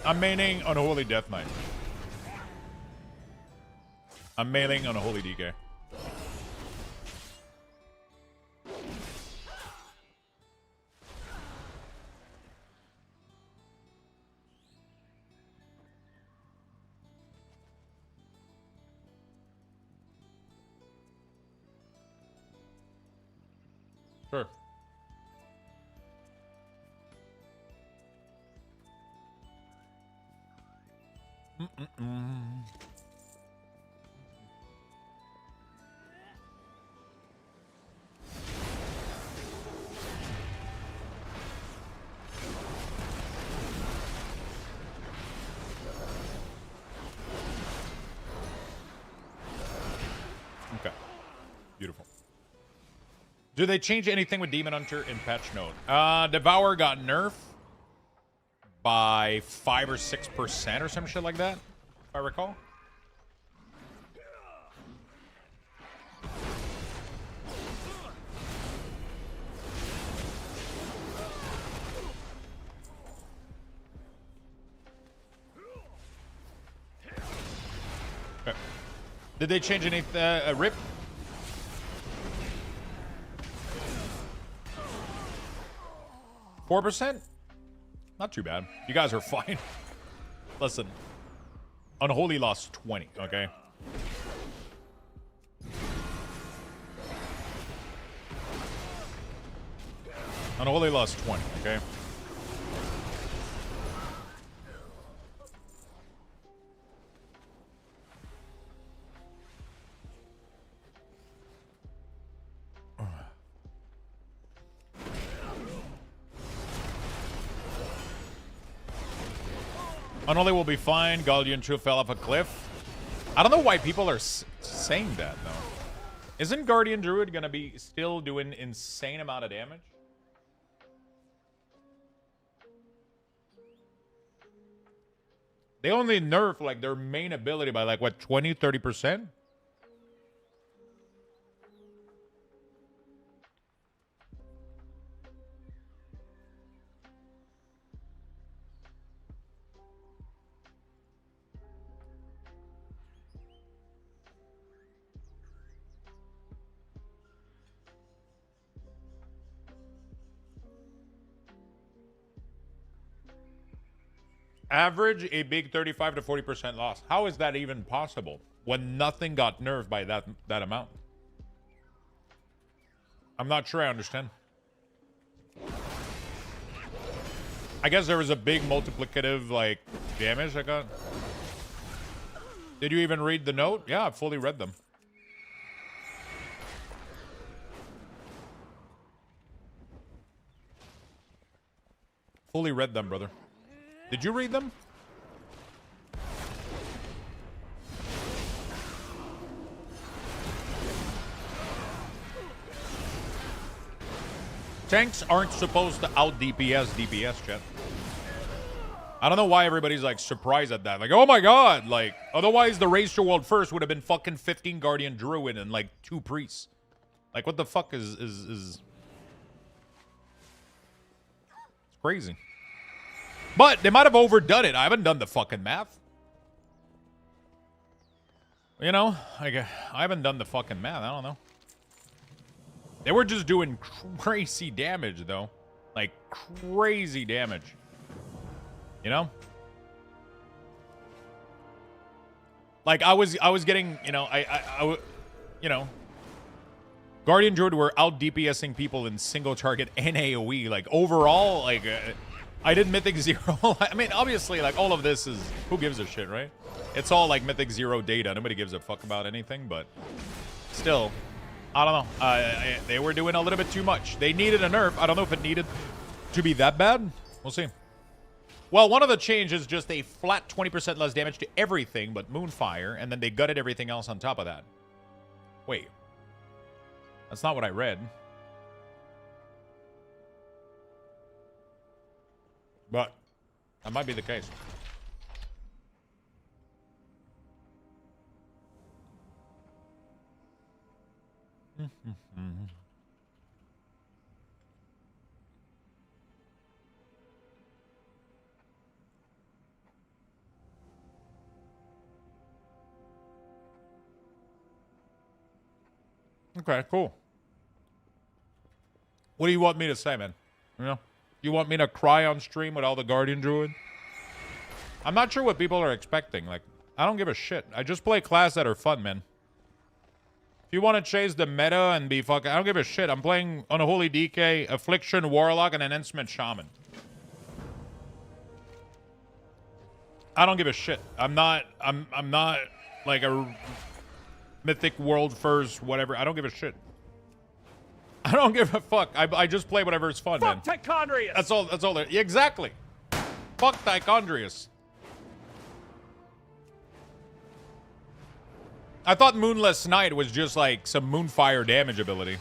I'm maining Unholy Death Knight. I'm mailing Unholy DK. Sure. Okay. Beautiful. Do they change anything with Demon Hunter in patch note? Devour got nerfed by 5 or 6% or some shit like that, if I recall. Okay. Did they change anything? Rip? $4%? Not too bad. You guys are fine. Listen. Unholy lost 20, okay? Unholy lost 20, okay? Unholy will be fine. Guardian True fell off a cliff. I don't know why people are saying that, though. Isn't Guardian Druid going to be still doing insane amount of damage? They only nerf, like, their main ability by, like, what, 20, 30%? Average a big 35 to 40% loss. How is that even possible when nothing got nerfed by that amount? I'm not sure I understand. I guess there was a big multiplicative, like, damage I got. Did you even read the note? Yeah, I fully read them. Fully read them, brother. Did you read them? Tanks aren't supposed to out DPS, chat. I don't know why everybody's like surprised at that. Like, oh my god, like, otherwise the race to world first would have been fucking 15 Guardian Druid and like 2 priests. Like, what the fuck is it's crazy. But they might have overdone it. I haven't done the fucking math. You know, like, I haven't done the fucking math. I don't know. They were just doing crazy damage, though. Like, crazy damage. You know? Like, I was getting, you know, you know, Guardian Druid were out DPSing people in single target and AoE. Like, overall, like, I did Mythic 0. I mean, obviously, like, all of this is... Who gives a shit, right? It's all, like, Mythic 0 data. Nobody gives a fuck about anything, but... Still, I don't know. They were doing a little bit too much. They needed a nerf. I don't know if it needed to be that bad. We'll see. Well, one of the changes is just a flat 20% less damage to everything but Moonfire, and then they gutted everything else on top of that. Wait. That's not what I read. But that might be the case. Okay, cool. What do you want me to say, man? You know? You want me to cry on stream with all the Guardian Druid? I'm not sure what people are expecting. Like, I don't give a shit. I just play class that are fun, man. If you want to chase the meta and be fucking... I don't give a shit. I'm playing Unholy DK, Affliction, Warlock, and an Instrument Shaman. I don't give a shit. I'm not like a Mythic World First, whatever. I don't give a shit. I don't give a fuck. I just play whatever is fun, man. Fuck Tichondrius! That's all there. Yeah, exactly. Fuck Tichondrius. I thought Moonless Night was just like some Moonfire damage ability,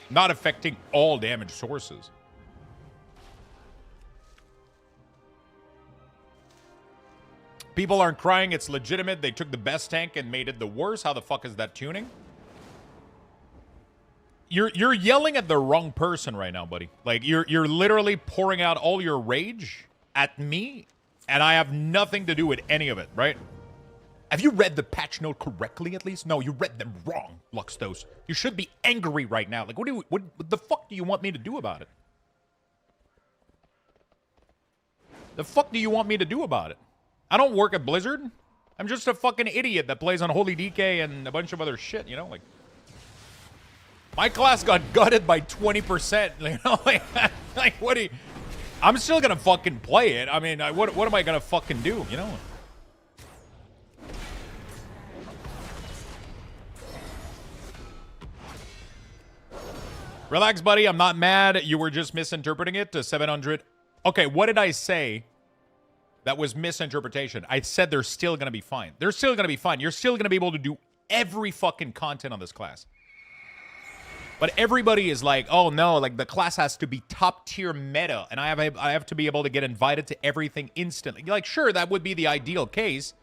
not affecting all damage sources. People aren't crying. It's legitimate. They took the best tank and made it the worst. How the fuck is that tuning? You're yelling at the wrong person right now, buddy. Like you're literally pouring out all your rage at me, and I have nothing to do with any of it, right? Have you read the patch note correctly, at least? No, you read them wrong, Luxthos. You should be angry right now. Like, what the fuck do you want me to do about it? The fuck do you want me to do about it? I don't work at Blizzard. I'm just a fucking idiot that plays on Holy DK and a bunch of other shit, you know? Like, my class got gutted by 20%, you know? Like what do you... I'm still gonna fucking play it. I mean, what am I gonna fucking do, you know? Relax, buddy. I'm not mad. You were just misinterpreting it to 700. Okay, what did I say that was misinterpretation? I said they're still going to be fine. They're still going to be fine. You're still going to be able to do every fucking content on this class. But everybody is like, oh no, like the class has to be top tier meta, and I have to be able to get invited to everything instantly. Like, sure, that would be the ideal case.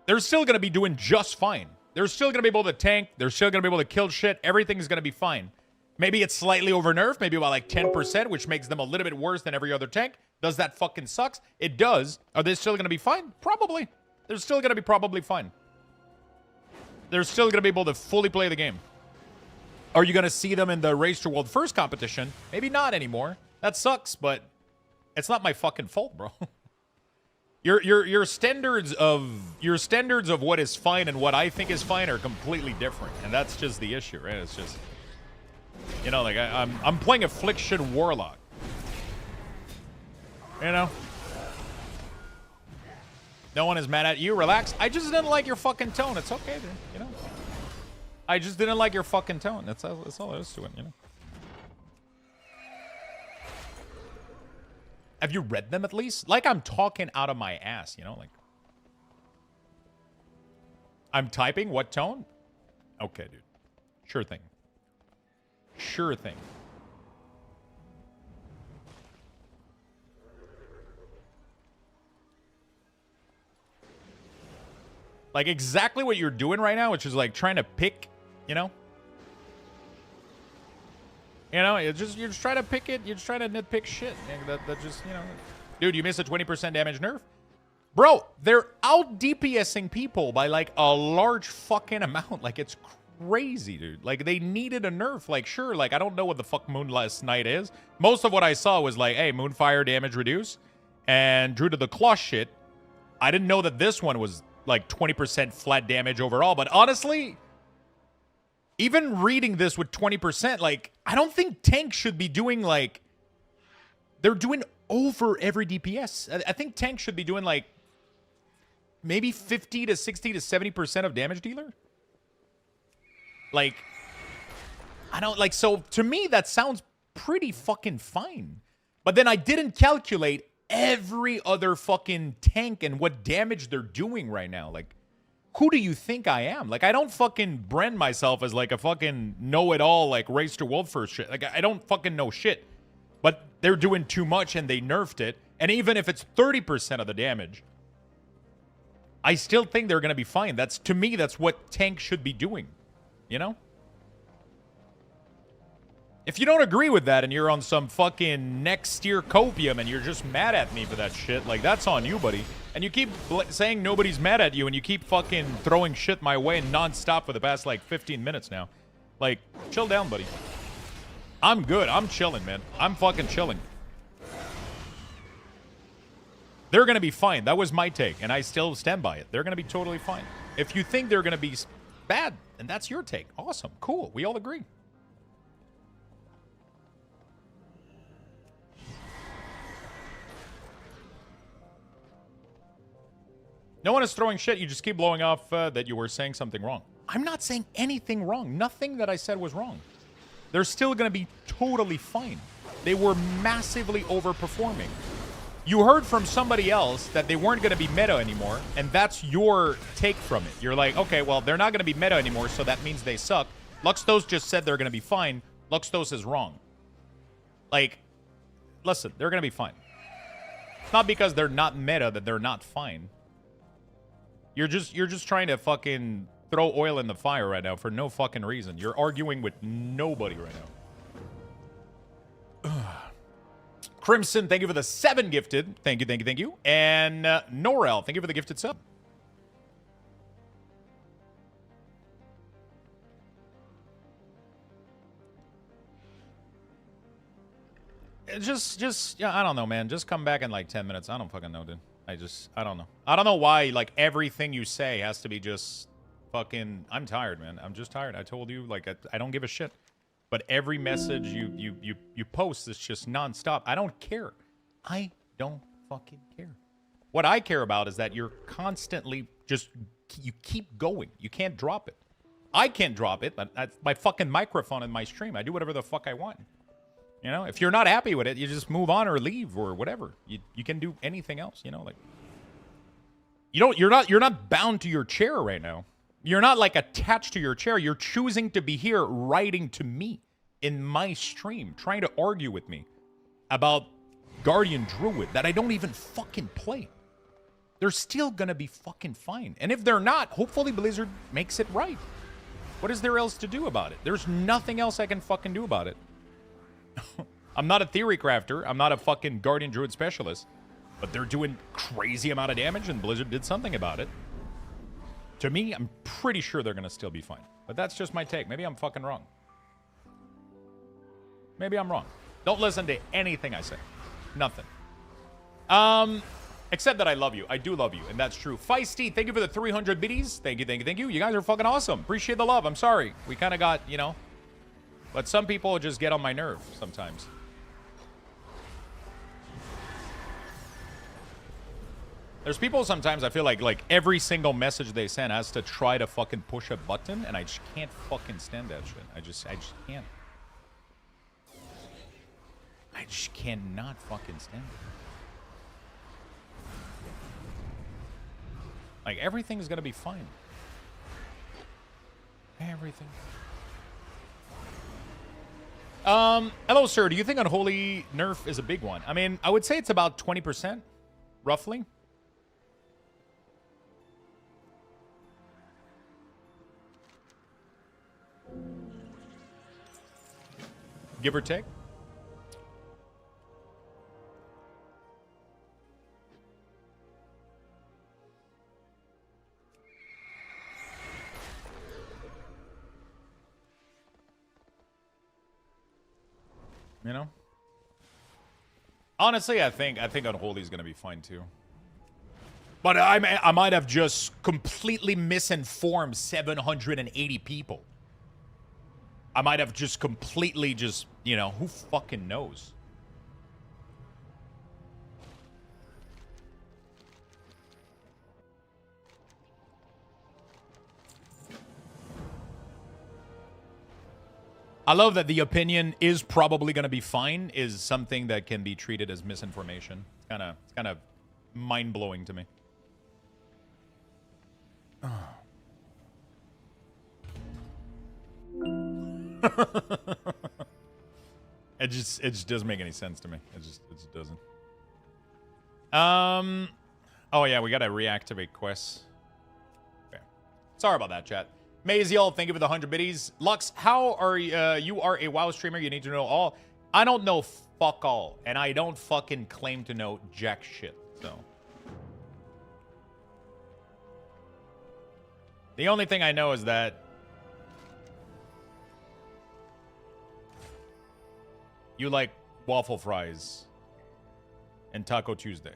They're still going to be doing just fine. They're still going to be able to tank. They're still going to be able to kill shit. Everything's going to be fine. Maybe it's slightly over nerfed, maybe by like 10%, which makes them a little bit worse than every other tank. Does that fucking sucks? It does. Are they still going to be fine? Probably. They're still going to be probably fine. They're still going to be able to fully play the game. Are you going to see them in the Race to World First competition? Maybe not anymore. That sucks, but it's not my fucking fault, bro. Your standards of what is fine and what I think is fine are completely different, and that's just the issue, right? It's just, you know, like I'm playing Affliction Warlock, you know. No one is mad at you. Relax. I just didn't like your fucking tone. It's okay, dude. You know. I just didn't like your fucking tone. That's all there is to it, you know. Have you read them at least? Like I'm talking out of my ass, you know? Like, I'm typing? What tone? Okay, dude. Sure thing. Sure thing. Like exactly what you're doing right now, which is like trying to pick, you know? You know, you're just trying to pick it. You're just trying to nitpick shit. That just, you know. Dude, you missed a 20% damage nerf? Bro, they're out DPSing people by, like, a large fucking amount. Like, it's crazy, dude. Like, they needed a nerf. Like, sure, like, I don't know what the fuck Moonless Night is. Most of what I saw was, like, hey, Moonfire damage reduce. And Drew to the Claw shit. I didn't know that this one was, like, 20% flat damage overall. But honestly... even reading this with 20%, like, I don't think tanks should be doing, like... they're doing over every DPS. I think tanks should be doing, like... maybe 50 to 60 to 70% of damage dealer? Like... I don't... like, so, to me, that sounds pretty fucking fine. But then I didn't calculate every other fucking tank and what damage they're doing right now. Like... who do you think I am? Like, I don't fucking brand myself as, like, a fucking know-it-all, like, Race to World First shit. Like, I don't fucking know shit. But they're doing too much, and they nerfed it. And even if it's 30% of the damage, I still think they're going to be fine. That's, to me, that's what tanks should be doing. You know? If you don't agree with that, and you're on some fucking next tier copium, and you're just mad at me for that shit, like, that's on you, buddy. And you keep saying nobody's mad at you, and you keep fucking throwing shit my way non-stop for the past, like, 15 minutes now. Like, chill down, buddy. I'm good. I'm chilling, man. I'm fucking chilling. They're going to be fine. That was my take, and I still stand by it. They're going to be totally fine. If you think they're going to be bad. And that's your take. Awesome. Cool. We all agree. No one is throwing shit. You just keep blowing off that you were saying something wrong. I'm not saying anything wrong. Nothing that I said was wrong. They're still going to be totally fine. They were massively overperforming. You heard from somebody else that they weren't going to be meta anymore, and that's your take from it. You're like, okay, well, they're not going to be meta anymore, so that means they suck. Luxthos just said they're going to be fine. Luxthos is wrong. Like, listen, they're going to be fine. It's not because they're not meta that they're not fine. You're just trying to fucking throw oil in the fire right now for no fucking reason. You're arguing with nobody right now. Crimson, thank you for the 7 gifted. Thank you, thank you, thank you. And Norel, thank you for the gifted sub. Just, yeah, I don't know, man. Just come back in like 10 minutes. I don't fucking know, dude. I don't know. I don't know why, like, everything you say has to be just fucking... I'm tired, man. I'm just tired. I told you, like, I don't give a shit. But every message you post is just nonstop. I don't care. I don't fucking care. What I care about is that you're constantly just... You keep going. You can't drop it. I can't drop it. That's my fucking microphone in my stream. I do whatever the fuck I want. You know, if you're not happy with it, you just move on or leave or whatever. You can do anything else, you know, like you're not bound to your chair right now. You're not like attached to your chair. You're choosing to be here writing to me in my stream, trying to argue with me about Guardian Druid that I don't even fucking play. They're still gonna be fucking fine. And if they're not, hopefully Blizzard makes it right. What is there else to do about it? There's nothing else I can fucking do about it. I'm not a theory crafter. I'm not a fucking Guardian Druid specialist. But they're doing crazy amount of damage, and Blizzard did something about it. To me, I'm pretty sure they're going to still be fine. But that's just my take. Maybe I'm fucking wrong. Maybe I'm wrong. Don't listen to anything I say. Nothing. Except that I love you. I do love you, and that's true. Feisty, thank you for the 300 biddies. Thank you, thank you, thank you. You guys are fucking awesome. Appreciate the love. I'm sorry. We kind of got, you know... But some people just get on my nerve sometimes. There's people sometimes I feel like every single message they send has to try to fucking push a button, and I just can't fucking stand that shit. I just can't. I just cannot fucking stand it. Like, everything is gonna be fine. Everything. Hello, sir. Do you think Unholy nerf is a big one? I mean, I would say it's about 20%, roughly. Give or take. You know? Honestly, I think Unholy is going to be fine too. But I might have just completely misinformed 780 people. I might have just completely just, you know, who fucking knows? I love that the opinion is probably going to be fine is something that can be treated as misinformation. It's kind of mind-blowing to me. It just doesn't make any sense to me. It just doesn't. Oh yeah, we gotta reactivate quests. Okay. Sorry about that, chat. Maziel, thank you for the 100 biddies. Lux, how are you are a WoW streamer? You need to know all. I don't know fuck all, and I don't fucking claim to know jack shit. So the only thing I know is that you like waffle fries and Taco Tuesday.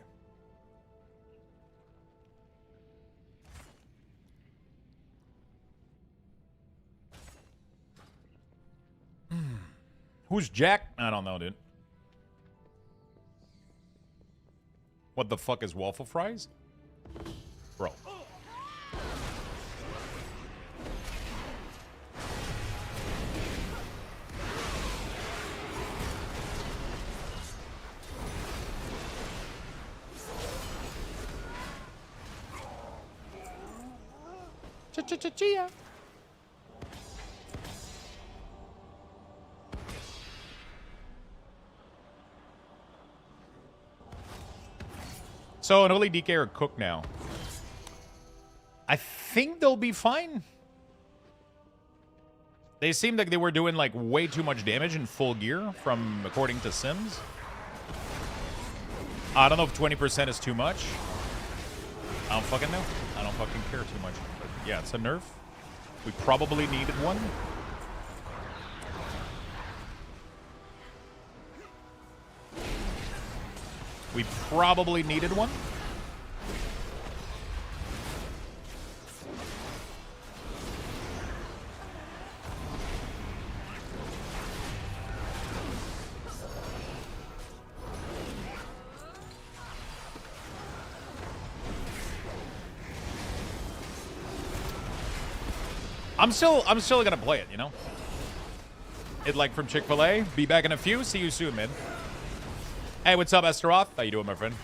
Who's Jack? I don't know, dude. What the fuck is waffle fries? Bro. Chia. So an Oli DK are cooked now. I think they'll be fine. They seemed like they were doing like way too much damage in full gear from according to Sims. I don't know if 20% is too much. I don't fucking know. I don't fucking care too much. But yeah, it's a nerf. We probably needed one. We probably needed one. I'm still gonna play it, you know? It like from Chick-fil-A. Be back in a few. See you soon, man. Hey, what's up, Esteroth? How you doing, my friend?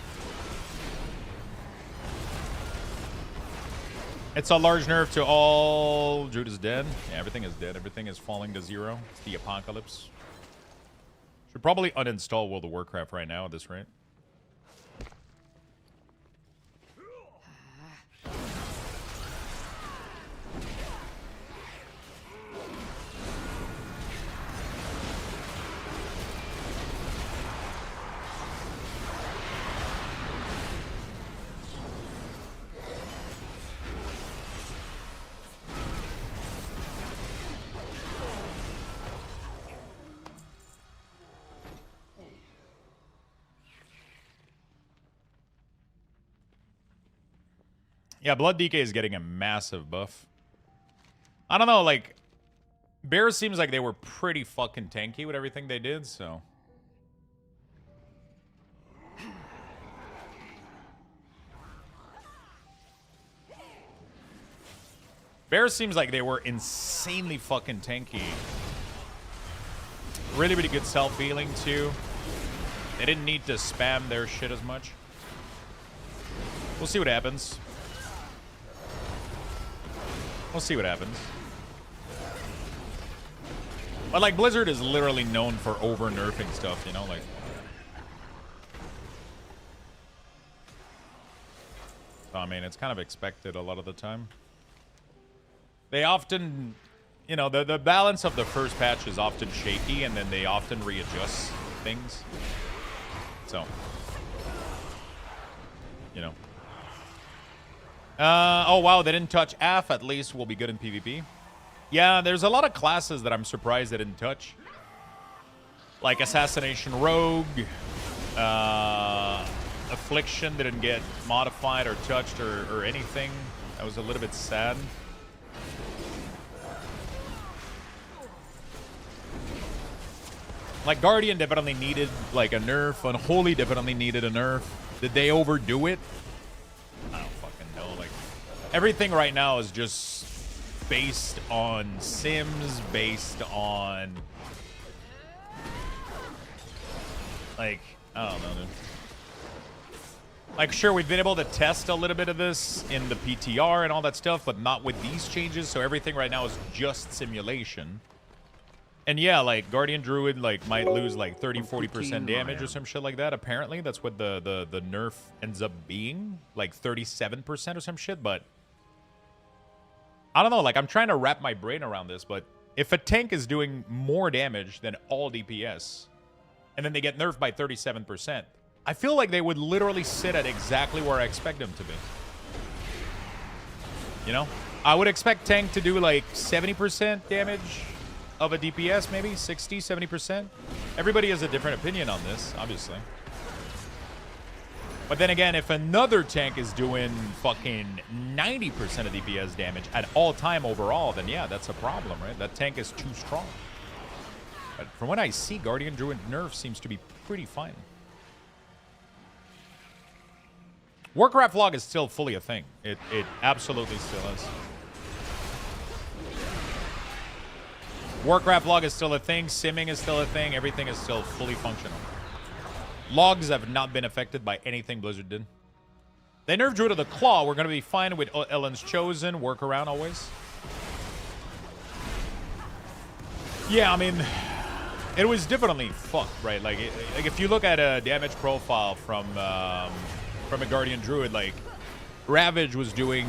It's a large nerf to all. Jude is dead. Yeah, everything is dead. Everything is falling to zero. It's the apocalypse. Should probably uninstall World of Warcraft right now at this rate. Yeah, Blood DK is getting a massive buff. I don't know, like, Bears seems like they were pretty fucking tanky with everything they did, so. Bears seems like they were insanely fucking tanky. Really, really good self-healing, too. They didn't need to spam their shit as much. We'll see what happens. We'll see what happens. But, like, Blizzard is literally known for over-nerfing stuff, you know? Like, so, I mean, it's kind of expected a lot of the time. They often, you know, the balance of the first patch is often shaky, and then they often readjust things. So, you know. Oh, wow, they didn't touch AF. At least we'll be good in PvP. Yeah, there's a lot of classes that I'm surprised they didn't touch. Like Assassination Rogue. Affliction didn't get modified or touched or anything. That was a little bit sad. Like, Guardian definitely needed, like, a nerf. Unholy definitely needed a nerf. Did they overdo it? I don't fucking know. Like, everything right now is just based on Sims, based on, like, I don't know, dude. Like, sure, we've been able to test a little bit of this in the PTR and all that stuff, but not with these changes, so everything right now is just simulation. And yeah, like, Guardian Druid, like, might lose, like, 30-40% damage or some shit like that, apparently. That's what the nerf ends up being. Like, 37% or some shit, but I don't know, like, I'm trying to wrap my brain around this, but if a tank is doing more damage than all DPS, and then they get nerfed by 37%, I feel like they would literally sit at exactly where I expect them to be. You know? I would expect tank to do, like, 70% damage of a DPS, maybe 60, 70%. Everybody has a different opinion on this, obviously. But then again, if another tank is doing fucking 90% of DPS damage at all time overall, then yeah, that's a problem, right? That tank is too strong. But from what I see, Guardian Druid nerf seems to be pretty fine. Warcraft log is still fully a thing. It absolutely still is. Warcraft log is still a thing. Simming is still a thing. Everything is still fully functional. Logs have not been affected by anything Blizzard did. They nerfed Druid of the Claw. We're going to be fine with Ellen's Chosen. Workaround always. Yeah, I mean, it was definitely fucked, right? Like if you look at a damage profile from a Guardian Druid, like Ravage was doing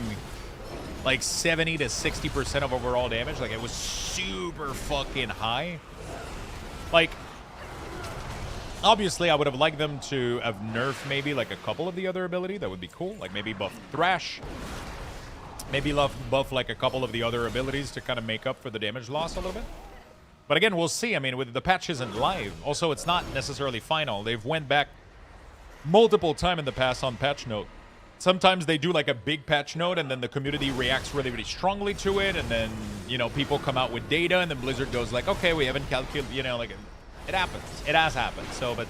like 70 to 60% of overall damage. Like it was super fucking high. Like, obviously, I would have liked them to have nerfed maybe like a couple of the other ability. That would be cool. Like maybe buff Thrash. Maybe buff like a couple of the other abilities to kind of make up for the damage loss a little bit. But again, we'll see. I mean, with the patch isn't live. Also, it's not necessarily final. They've went back multiple times in the past on patch note. Sometimes they do like a big patch note and then the community reacts really, really strongly to it. And then, you know, people come out with data and then Blizzard goes like, okay, we haven't calculated, you know, like it happens. It has happened. So, but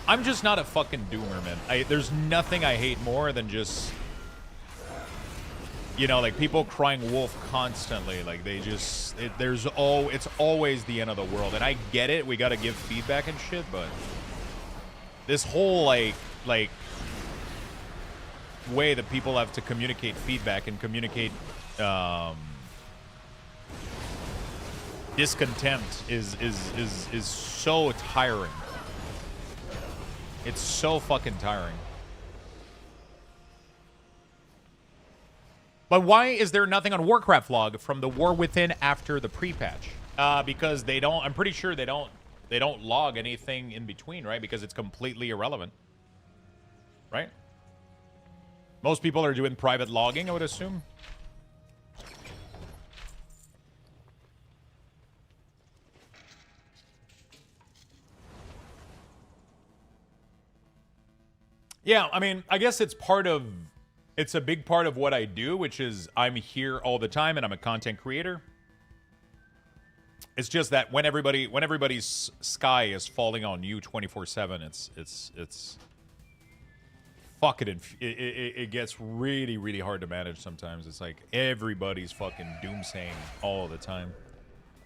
I'm just not a fucking doomer, man. There's nothing I hate more than just, you know, like people crying wolf constantly. Like they just, it's always the end of the world. And I get it. We got to give feedback and shit, but this whole like way that people have to communicate feedback and communicate discontent is so tiring. It's so fucking tiring. But why is there nothing on Warcraft log from the War Within after the pre-patch? Because they don't. I'm pretty sure they don't log anything in between, right? Because it's completely irrelevant, right? Most people are doing private logging, I would assume. Yeah, I mean, I guess it's a big part of what I do, which is I'm here all the time and I'm a content creator. It's just that when everybody's sky is falling on you 24/7, it's fucking it gets really, really hard to manage sometimes. It's like everybody's fucking doomsaying all the time.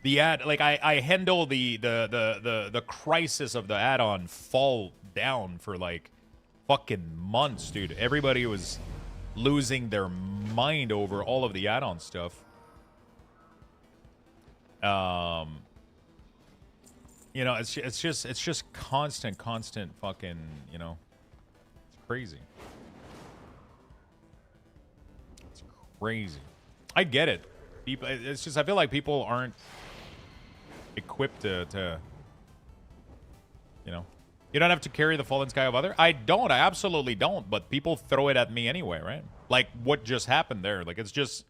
The ad, like I handle the crisis of the add-on fall down for like fucking months, dude. Everybody was losing their mind over all of the add-on stuff. You know, it's just constant fucking, you know, it's crazy. It's crazy. I get it. People, it's just I feel like people aren't equipped to you know. You don't have to carry the fallen sky of other. I absolutely don't, but people throw it at me anyway, right? Like what just happened there. Like it's just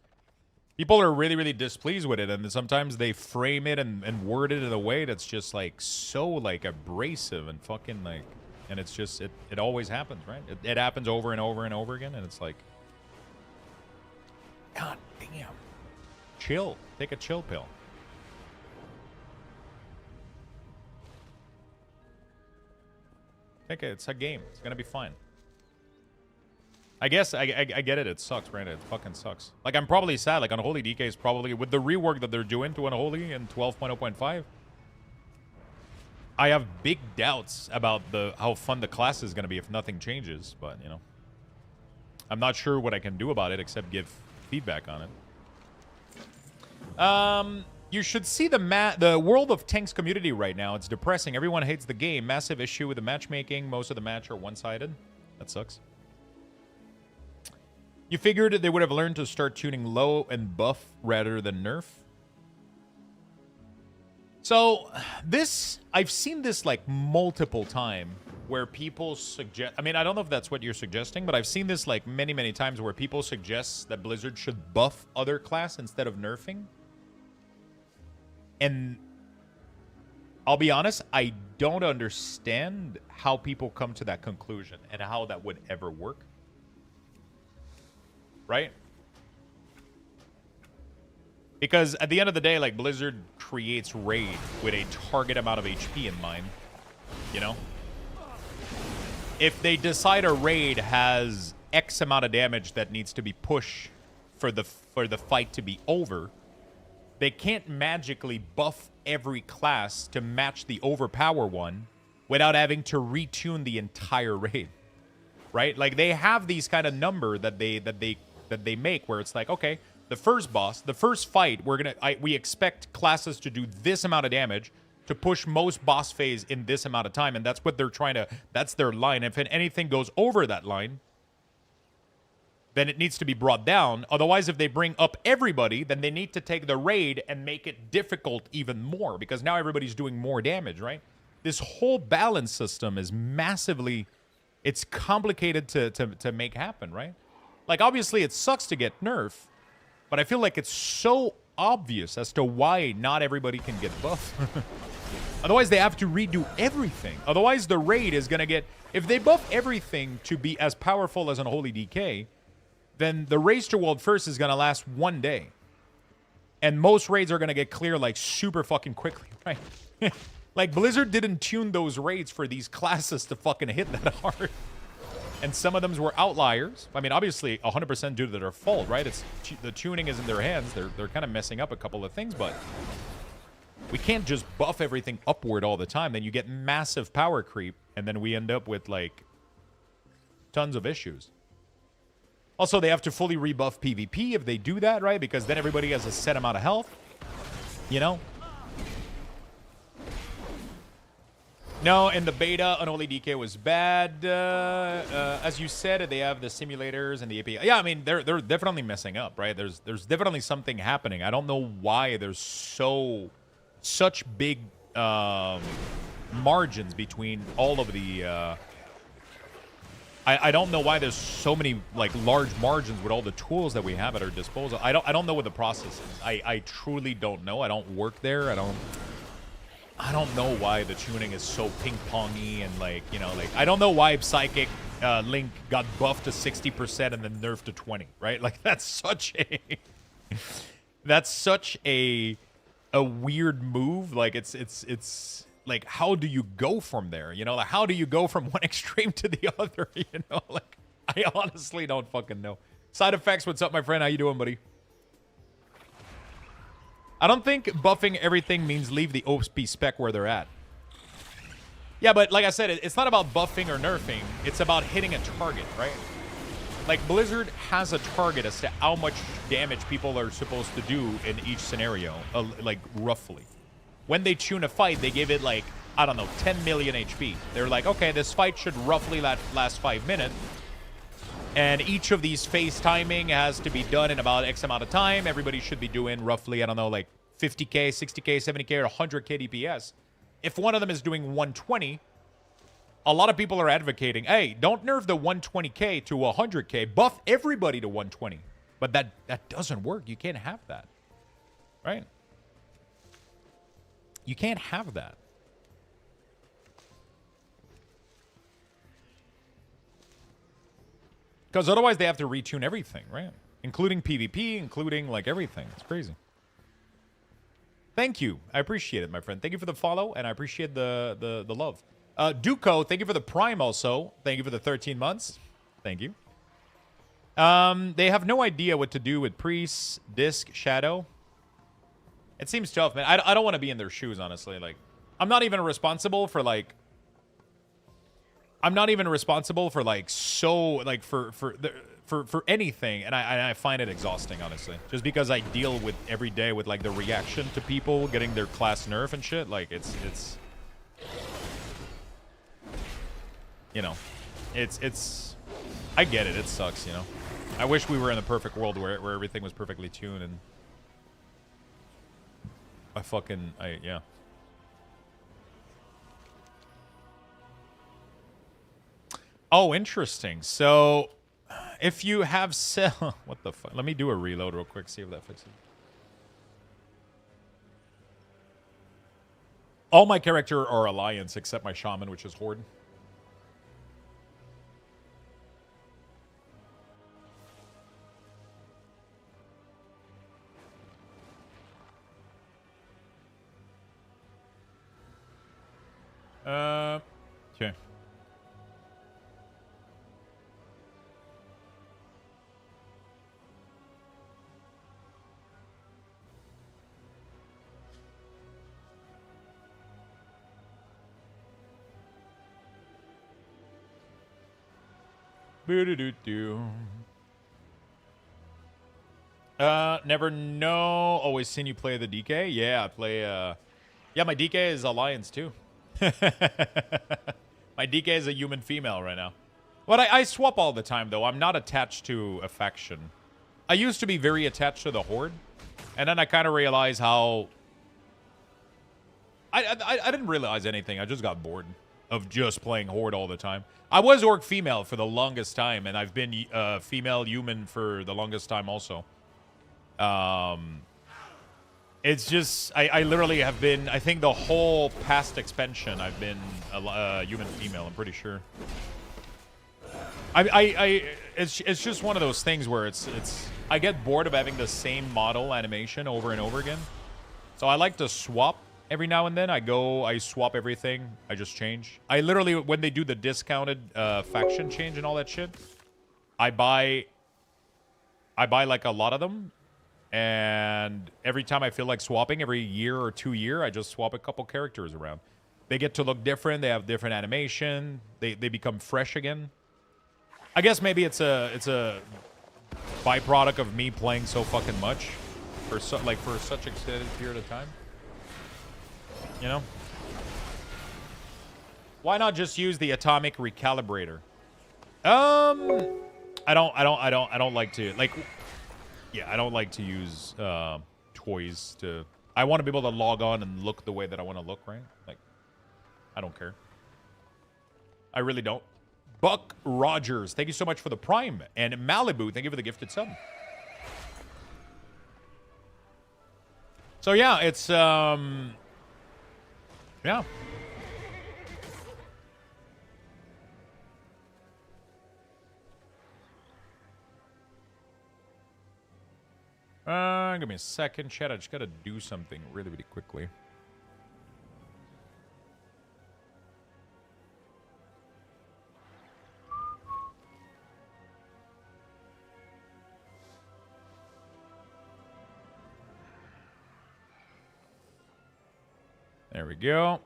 people are really, really displeased with it, and sometimes they frame it and word it in a way that's just like so like abrasive and fucking like, and it's just it always happens, right? It happens over and over and over again, and it's like, God damn, chill, take a chill pill. It's a game. It's gonna be fine. I guess I get it. It sucks, right? It fucking sucks. Like I'm probably sad. Like Unholy DK is probably with the rework that they're doing to Unholy in 12.0.5. I have big doubts about how fun the class is gonna be if nothing changes. But you know, I'm not sure what I can do about it except give feedback on it. You should see the World of Tanks community right now. It's depressing. Everyone hates the game. Massive issue with the matchmaking. Most of the match are one-sided. That sucks. You figured they would have learned to start tuning low and buff rather than nerf. So I've seen this like multiple times where people suggest, I mean, I don't know if that's what you're suggesting, but I've seen this like many, many times where people suggest that Blizzard should buff other class instead of nerfing. And I'll be honest, I don't understand how people come to that conclusion and how that would ever work. Right? Because at the end of the day, like, Blizzard creates raid with a target amount of HP in mind. You know? If they decide a raid has X amount of damage that needs to be pushed for the fight to be over, they can't magically buff every class to match the overpower one without having to retune the entire raid. Right? Like, they have these kind of number that they make where it's like, okay, the first boss, the first fight, we expect classes to do this amount of damage to push most boss phase in this amount of time, and that's what they're trying to, that's their line. If anything goes over that line, then it needs to be brought down. Otherwise, if they bring up everybody, then they need to take the raid and make it difficult even more, because now everybody's doing more damage, right? This whole balance system is massively, it's complicated to make happen, right? Like, obviously, it sucks to get nerfed, but I feel like it's so obvious as to why not everybody can get buffed. Otherwise, they have to redo everything. Otherwise, the raid is going to get... If they buff everything to be as powerful as an Unholy DK, then the race to World First is going to last 1 day. And most raids are going to get clear, like, super fucking quickly, right? Like, Blizzard didn't tune those raids for these classes to fucking hit that hard. And some of them were outliers. I mean, obviously, 100% due to their fault, right? It's the tuning is in their hands. They're kind of messing up a couple of things, but we can't just buff everything upward all the time. Then you get massive power creep, and then we end up with, like, tons of issues. Also, they have to fully rebuff PvP if they do that, right? Because then everybody has a set amount of health, you know? No, in the beta, Unholy DK was bad. As you said, they have the simulators and the API. Yeah, I mean, they're definitely messing up, right? There's definitely something happening. I don't know why there's such big margins between all of the... I don't know why there's so many, like, large margins with all the tools that we have at our disposal. I don't know what the process is. I truly don't know. I don't work there. I don't know why the tuning is so ping-pongy and, like, you know, like, I don't know why Psychic Link got buffed to 60% and then nerfed to 20, right? Like, that's such a weird move. Like, it's like, how do you go from there? You know, like, how do you go from one extreme to the other? You know, like, I honestly don't fucking know. Side effects, what's up, my friend? How you doing, buddy? I don't think buffing everything means leave the OP spec where they're at. Yeah, but like I said, it's not about buffing or nerfing. It's about hitting a target, right? Like, Blizzard has a target as to how much damage people are supposed to do in each scenario, like, roughly. When they tune a fight, they give it, like, I don't know, 10 million HP. They're like, okay, this fight should roughly last 5 minutes. And each of these phase timing has to be done in about X amount of time. Everybody should be doing roughly, I don't know, like 50k, 60k, 70k, or 100k DPS. If one of them is doing 120, a lot of people are advocating, hey, don't nerf the 120k to 100k. Buff everybody to 120. But that doesn't work. You can't have that. Right? You can't have that. Because otherwise they have to retune everything, right? Including PvP, including, like, everything. It's crazy. Thank you. I appreciate it, my friend. Thank you for the follow, and I appreciate the love. Duco, thank you for the Prime also. Thank you for the 13 months. Thank you. They have no idea what to do with Priest, Disc, Shadow. It seems tough, man. I don't want to be in their shoes, honestly. Like, I'm not even responsible for, like... I'm not even responsible for, like, so, like, for anything, and I find it exhausting, honestly. Just because I deal with every day with, like, the reaction to people getting their class nerf and shit. Like, it's you know, it's I get it. It sucks, you know. I wish we were in the perfect world where everything was perfectly tuned, and yeah. Oh, interesting. So, if you have cell... What the fuck? Let me do a reload real quick, see if that fixes it. All my character are Alliance, except my Shaman, which is Horde. Okay. Boo-doo-doo-doo. Never know. Always seen you play the DK. Yeah, I play. Yeah, my DK is Alliance too. My DK is a human female right now. But I swap all the time though. I'm not attached to a faction. I used to be very attached to the Horde, and then I kind of realized how. I didn't realize anything. I just got bored of just playing Horde all the time. I was Orc female for the longest time, and I've been female human for the longest time also. It's just, I literally have been, I think the whole past expansion, I've been a human female, I'm pretty sure. It's just one of those things where I get bored of having the same model animation over and over again. So I like to swap every now and then. I swap everything. I just change. I literally, when they do the discounted faction change and all that shit, I buy like a lot of them. And every time I feel like swapping, every year or 2 year, I just swap a couple characters around. They get to look different. They have different animation. They become fresh again. I guess maybe it's a byproduct of me playing so fucking much for such an extended period of time. You know? Why not just use the atomic recalibrator? I don't like to like. Yeah, I don't like to use toys to... I want to be able to log on and look the way that I want to look, right? Like, I don't care. I really don't. Buck Rogers, thank you so much for the Prime. And Malibu, thank you for the gifted sub. So, yeah, it's... Yeah. Give me a second, chat. I just gotta do something really, really quickly. There we go.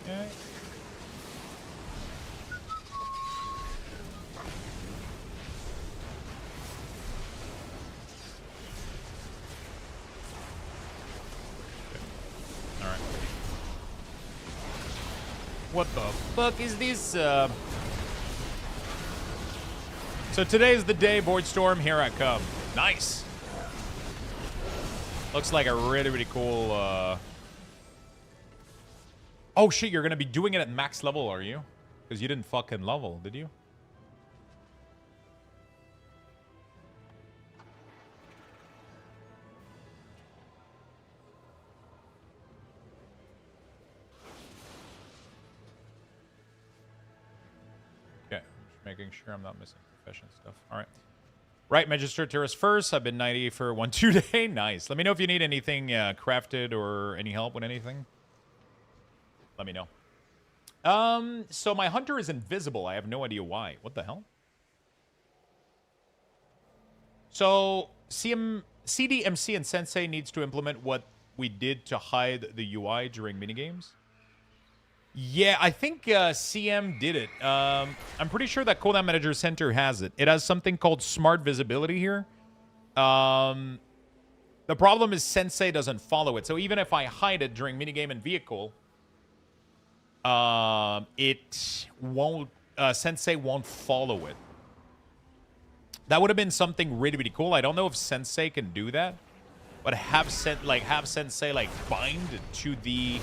Okay. All right. What the fuck is this? So today's the day, Voidstorm. Here I come. Nice. Looks like a really, really cool. Oh shit! You're gonna be doing it at max level, are you? Because you didn't fucking level, did you? Okay, just making sure I'm not missing profession stuff. All right. Right, Magister Terrace first. I've been 90 for 1-2 day. Nice. Let me know if you need anything crafted or any help with anything. Let me know. So my hunter is invisible. I have no idea why. What the hell? So CDMC and Sensei needs to implement what we did to hide the UI during minigames. Yeah, I think CM did it. I'm pretty sure that Cooldown Manager Center has it. It has something called Smart Visibility here. The problem is Sensei doesn't follow it. So even if I hide it during minigame and vehicle, it won't, Sensei won't follow it. That would have been something really, really cool. I don't know if Sensei can do that, but have Sensei like bind to the,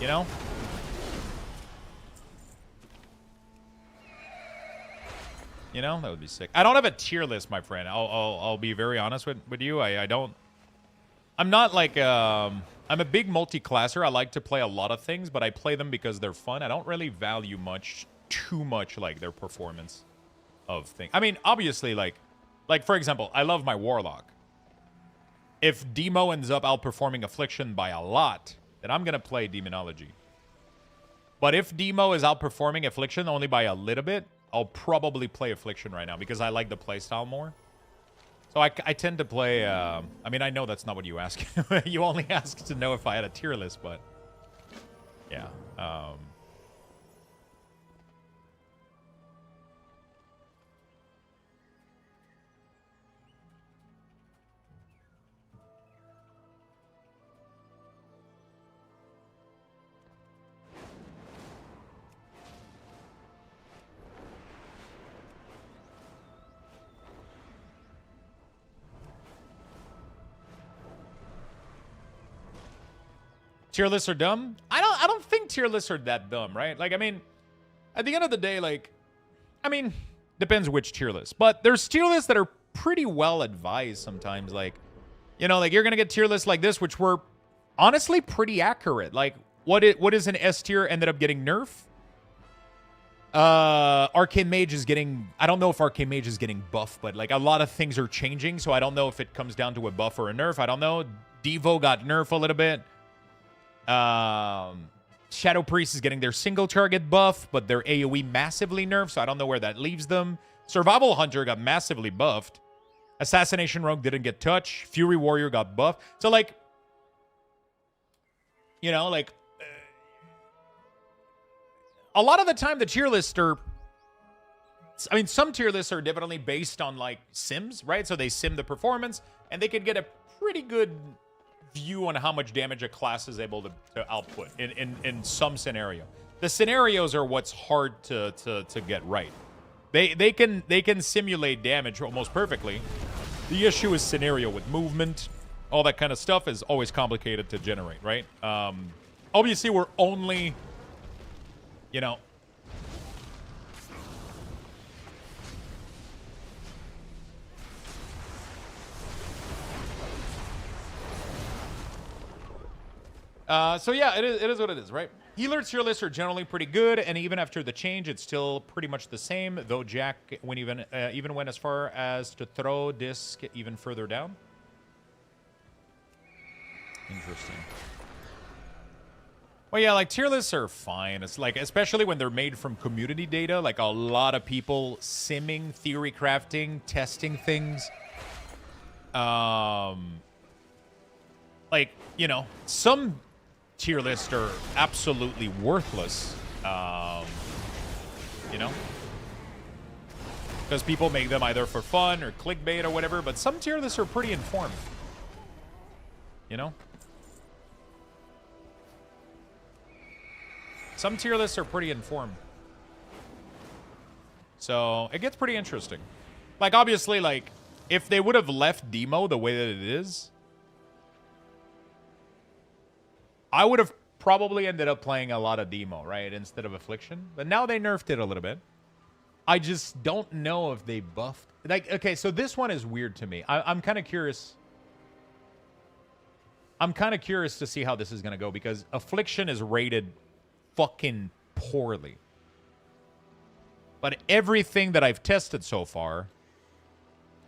you know? You know, that would be sick. I don't have a tier list, my friend. I'll be very honest with you. I don't. I'm not like I'm a big multi-classer. I like to play a lot of things, but I play them because they're fun. I don't really value too much like their performance of things. I mean, obviously, like for example, I love my Warlock. If Demo ends up outperforming Affliction by a lot, then I'm gonna play Demonology. But if Demo is outperforming Affliction only by a little bit, I'll probably play Affliction right now because I like the playstyle more. So I tend to play... I mean, I know that's not what you ask. You only asked to know if I had a tier list, but... Yeah. Tier lists are dumb? I don't think tier lists are that dumb, right? Like, I mean, at the end of the day, like, I mean, depends which tier list. But there's tier lists that are pretty well advised sometimes. Like, you know, like you're going to get tier lists like this, which were honestly pretty accurate. Like, what is an S tier ended up getting nerf? Arcane Mage is getting... I don't know if Arcane Mage is getting buff, but like a lot of things are changing. So I don't know if it comes down to a buff or a nerf. I don't know. Devo got nerf a little bit. Shadow Priest is getting their single target buff, but their AoE massively nerfed, so I don't know where that leaves them. Survival Hunter got massively buffed. Assassination Rogue didn't get touched. Fury Warrior got buffed. So, like, you know, like, a lot of the time the tier lists are... I mean, some tier lists are definitely based on, like, sims, right? So they sim the performance, and they could get a pretty good... view on how much damage a class is able to output in some scenario. The scenarios are what's hard to get right. They can simulate damage almost perfectly. The issue is scenario with movement. All that kind of stuff is always complicated to generate, right? Obviously, we're only, you know... So yeah, it is what it is, right? Healer tier lists are generally pretty good, and even after the change, it's still pretty much the same, though Jack even went as far as to throw Disc even further down. Interesting. Well, yeah, like, tier lists are fine. It's like, especially when they're made from community data, like a lot of people simming, theory crafting, testing things. Like, you know, some... tier lists are absolutely worthless, you know, because people make them either for fun or clickbait or whatever, but some tier lists are pretty informed, you know. Some tier lists are pretty informed. So it gets pretty interesting. Like, obviously, like, if they would have left Demo the way that it is, I would have probably ended up playing a lot of Demo, right, instead of Affliction. But now they nerfed it a little bit. I just don't know if they buffed... Like, okay, so this one is weird to me. I'm kind of curious. I'm kind of curious to see how this is going to go, because Affliction is rated fucking poorly. But everything that I've tested so far,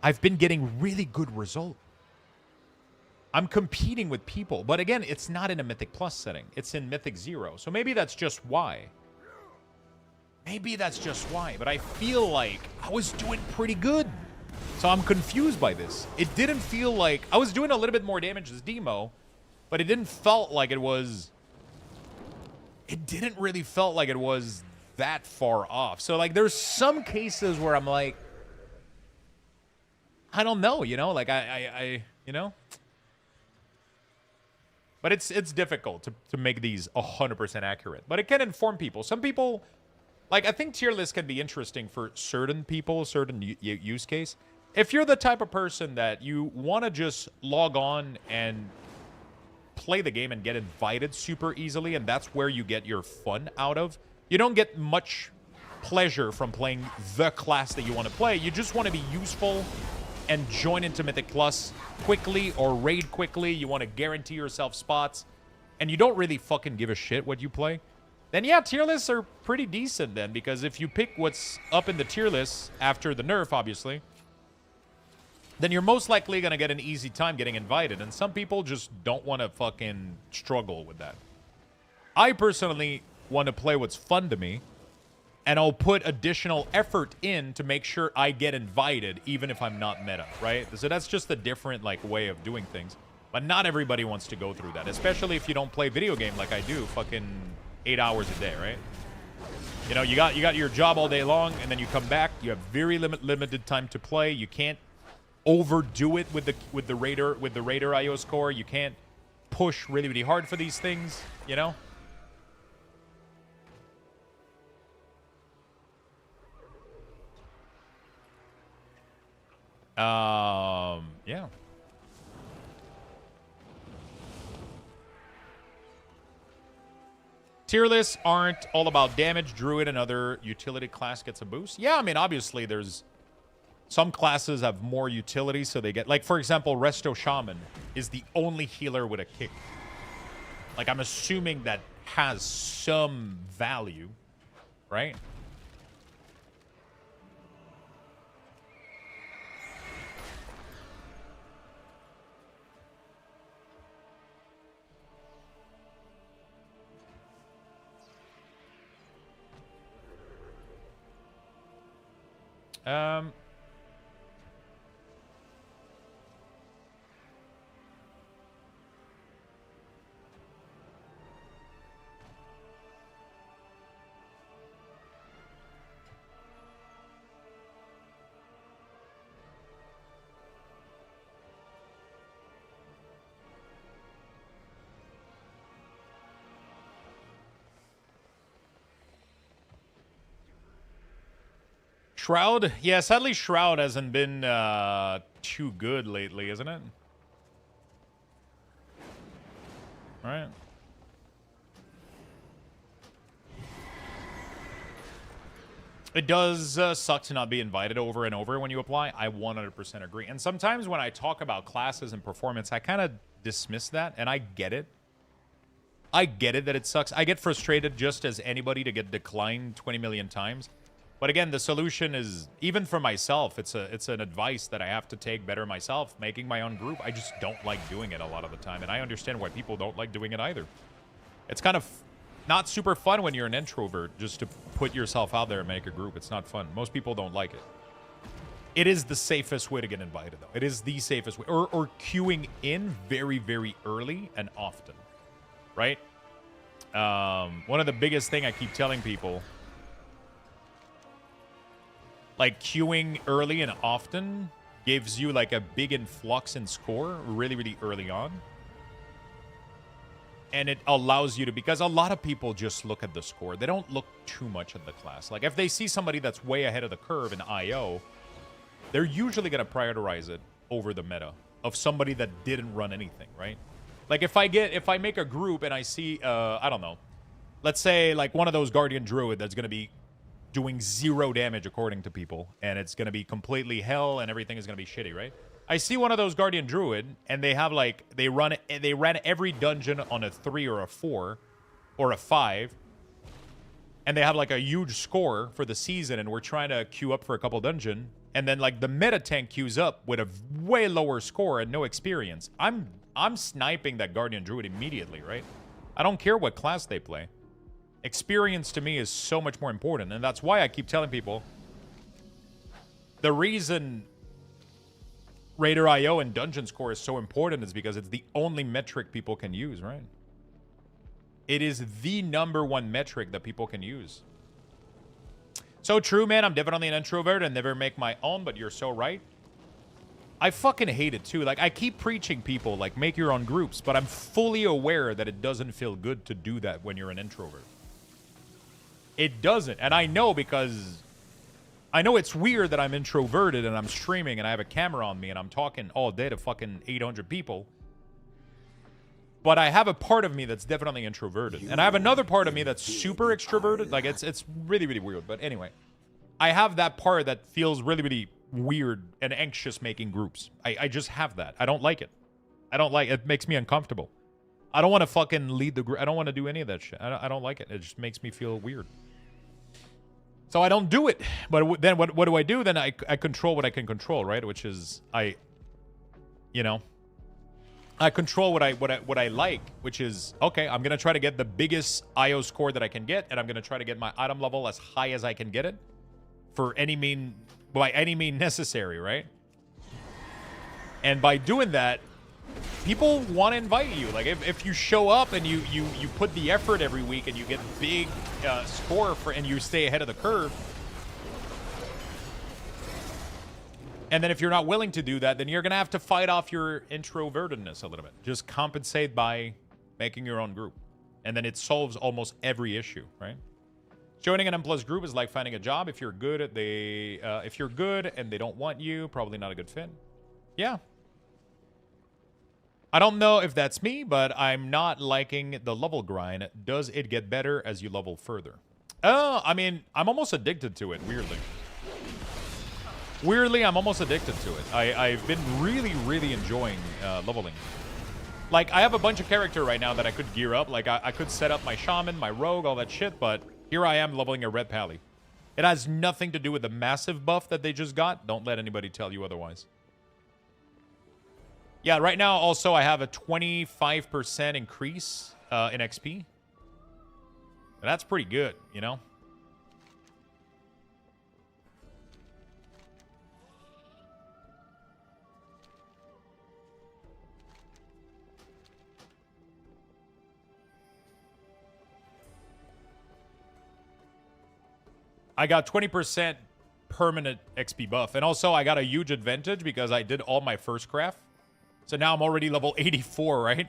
I've been getting really good results. I'm competing with people. But again, it's not in a Mythic Plus setting. It's in Mythic 0. So maybe that's just why. Maybe that's just why. But I feel like I was doing pretty good. So I'm confused by this. It didn't feel like... I was doing a little bit more damage as Demo, but it didn't felt like it was... It didn't really felt like it was that far off. So, like, there's some cases where I'm like... I don't know, you know? Like, I you know? But it's difficult to make these 100% accurate. But it can inform people. Some people, like, I think tier lists can be interesting for certain people, certain use case. If you're the type of person that you want to just log on and play the game and get invited super easily, and that's where you get your fun out of, you don't get much pleasure from playing the class that you want to play. You just want to be useful and join into Mythic Plus quickly or raid quickly. You want to guarantee yourself spots, and you don't really fucking give a shit what you play. Then yeah, tier lists are pretty decent then, because if you pick what's up in the tier list after the nerf, obviously, then you're most likely going to get an easy time getting invited. And some people just don't want to fucking struggle with that. I personally want to play what's fun to me, and I'll put additional effort in to make sure I get invited, even if I'm not meta, right? So that's just a different, like, way of doing things. But not everybody wants to go through that, especially if you don't play video game like I do, fucking 8 hours a day, right? You know, you got your job all day long, and then you come back. You have very limited time to play. You can't overdo it with the Raider IO score. You can't push really, really hard for these things, you know? Yeah. Tier lists aren't all about damage. Druid and other utility class gets a boost. Yeah, I mean, obviously, there's some classes have more utility, so they get... Like, for example, Resto Shaman is the only healer with a kick. Like, I'm assuming that has some value, right? Shroud? Yeah, sadly Shroud hasn't been too good lately, isn't it? All right. It does suck to not be invited over and over when you apply. I 100% agree. And sometimes when I talk about classes and performance, I kind of dismiss that, and I get it. I get it that it sucks. I get frustrated just as anybody to get declined 20 million times. But again, the solution is, even for myself, it's an advice that I have to take better myself, making my own group. I just don't like doing it a lot of the time, and I understand why people don't like doing it either. It's kind of not super fun when you're an introvert, just to put yourself out there and make a group. It's not fun. Most people don't like it. It is the safest way to get invited, though. It is the safest way. Or queuing in very, very early and often, right? One of the biggest thing I keep telling people, like, queuing early and often gives you, like, a big influx in score really, really early on. And it allows you to, because a lot of people just look at the score. They don't look too much at the class. Like, if they see somebody that's way ahead of the curve in IO, they're usually going to prioritize it over the meta of somebody that didn't run anything, right? Like, if I make a group and I see, I don't know, let's say, like, one of those Guardian Druid that's going to be doing 0 damage according to people, and it's going to be completely hell and everything is going to be shitty, right? I see one of those Guardian Druid, and they have, like, they ran every dungeon on a 3 or a 4 or a 5, and they have, like, a huge score for the season, and we're trying to queue up for a couple dungeon, and then, like, the meta tank queues up with a way lower score and no experience. I'm sniping that Guardian Druid immediately, right? I don't care what class they play. Experience to me is so much more important, and that's why I keep telling people the reason Raider IO and dungeon score is so important is because it's the only metric people can use, right? It is the #1 metric that people can use. So true, man. I'm definitely an introvert and never make my own, but you're so right. I fucking hate it too. Like, I keep preaching people, like, make your own groups, but I'm fully aware that it doesn't feel good to do that when you're an introvert. It doesn't. And I know, because I know it's weird that I'm introverted and I'm streaming and I have a camera on me and I'm talking all day to fucking 800 people. But I have a part of me that's definitely introverted. And I have another part of me that's super extroverted. Like, it's really, really weird. But anyway, I have that part that feels really, really weird and anxious making groups. I just have that. I don't like it. I don't like it. It makes me uncomfortable. I don't want to fucking lead the group. I don't want to do any of that shit. I don't like it. It just makes me feel weird. So I don't do it. But then what do I do? Then I control what I can control, right? Which is I control what I like, which is, okay, I'm going to try to get the biggest IO score that I can get, and I'm going to try to get my item level as high as I can get it by any means necessary, right? And by doing that, people want to invite you. Like, if you show up and you put the effort every week and you get big score and you stay ahead of the curve, and then if you're not willing to do that, then you're going to have to fight off your introvertedness a little bit. Just compensate by making your own group. And then it solves almost every issue, right? Joining an M+ group is like finding a job. If you're good and they don't want you, probably not a good fit. Yeah. I don't know if that's me, but I'm not liking the level grind. Does it get better as you level further? I mean, I'm almost addicted to it, weirdly. Weirdly, I'm almost addicted to it. I've been really, really enjoying leveling. Like, I have a bunch of character right now that I could gear up. Like, I could set up my shaman, my rogue, all that shit, but here I am leveling a red pally. It has nothing to do with the massive buff that they just got. Don't let anybody tell you otherwise. Yeah, right now, also, I have a 25% increase in XP. And that's pretty good, you know? I got 20% permanent XP buff. And also, I got a huge advantage because I did all my first craft. So now I'm already level 84, right?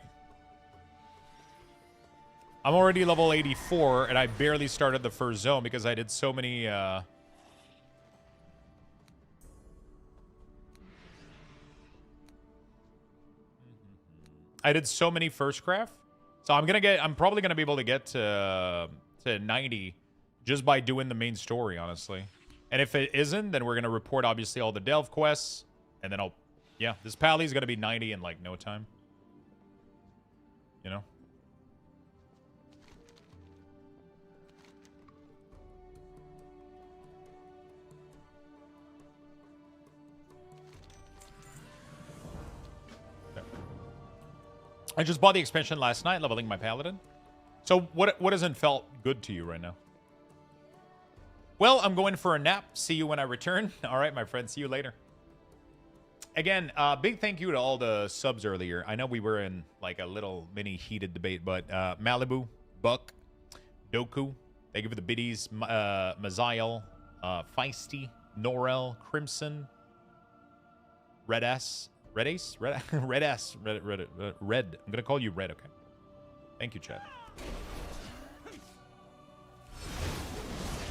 I'm already level 84, and I barely started the first zone because I did so many... I did so many first craft. So I'm probably gonna be able to get to 90 just by doing the main story, honestly. And if it isn't, then we're going to report, obviously, all the delve quests. And then yeah, this pally is going to be 90 in, like, no time. You know? Okay. I just bought the expansion last night, leveling my paladin. So what hasn't felt good to you right now? Well, I'm going for a nap. See you when I return. All right, my friend. See you later. Again, big thank you to all the subs earlier. I know we were in like a little mini heated debate, but Malibu, Buck, Doku, thank you for the biddies. Maziel, Feisty, Norel, Crimson, Red S. Red Ace? Red S. Red. I'm going to call you Red, okay? Thank you, Chad.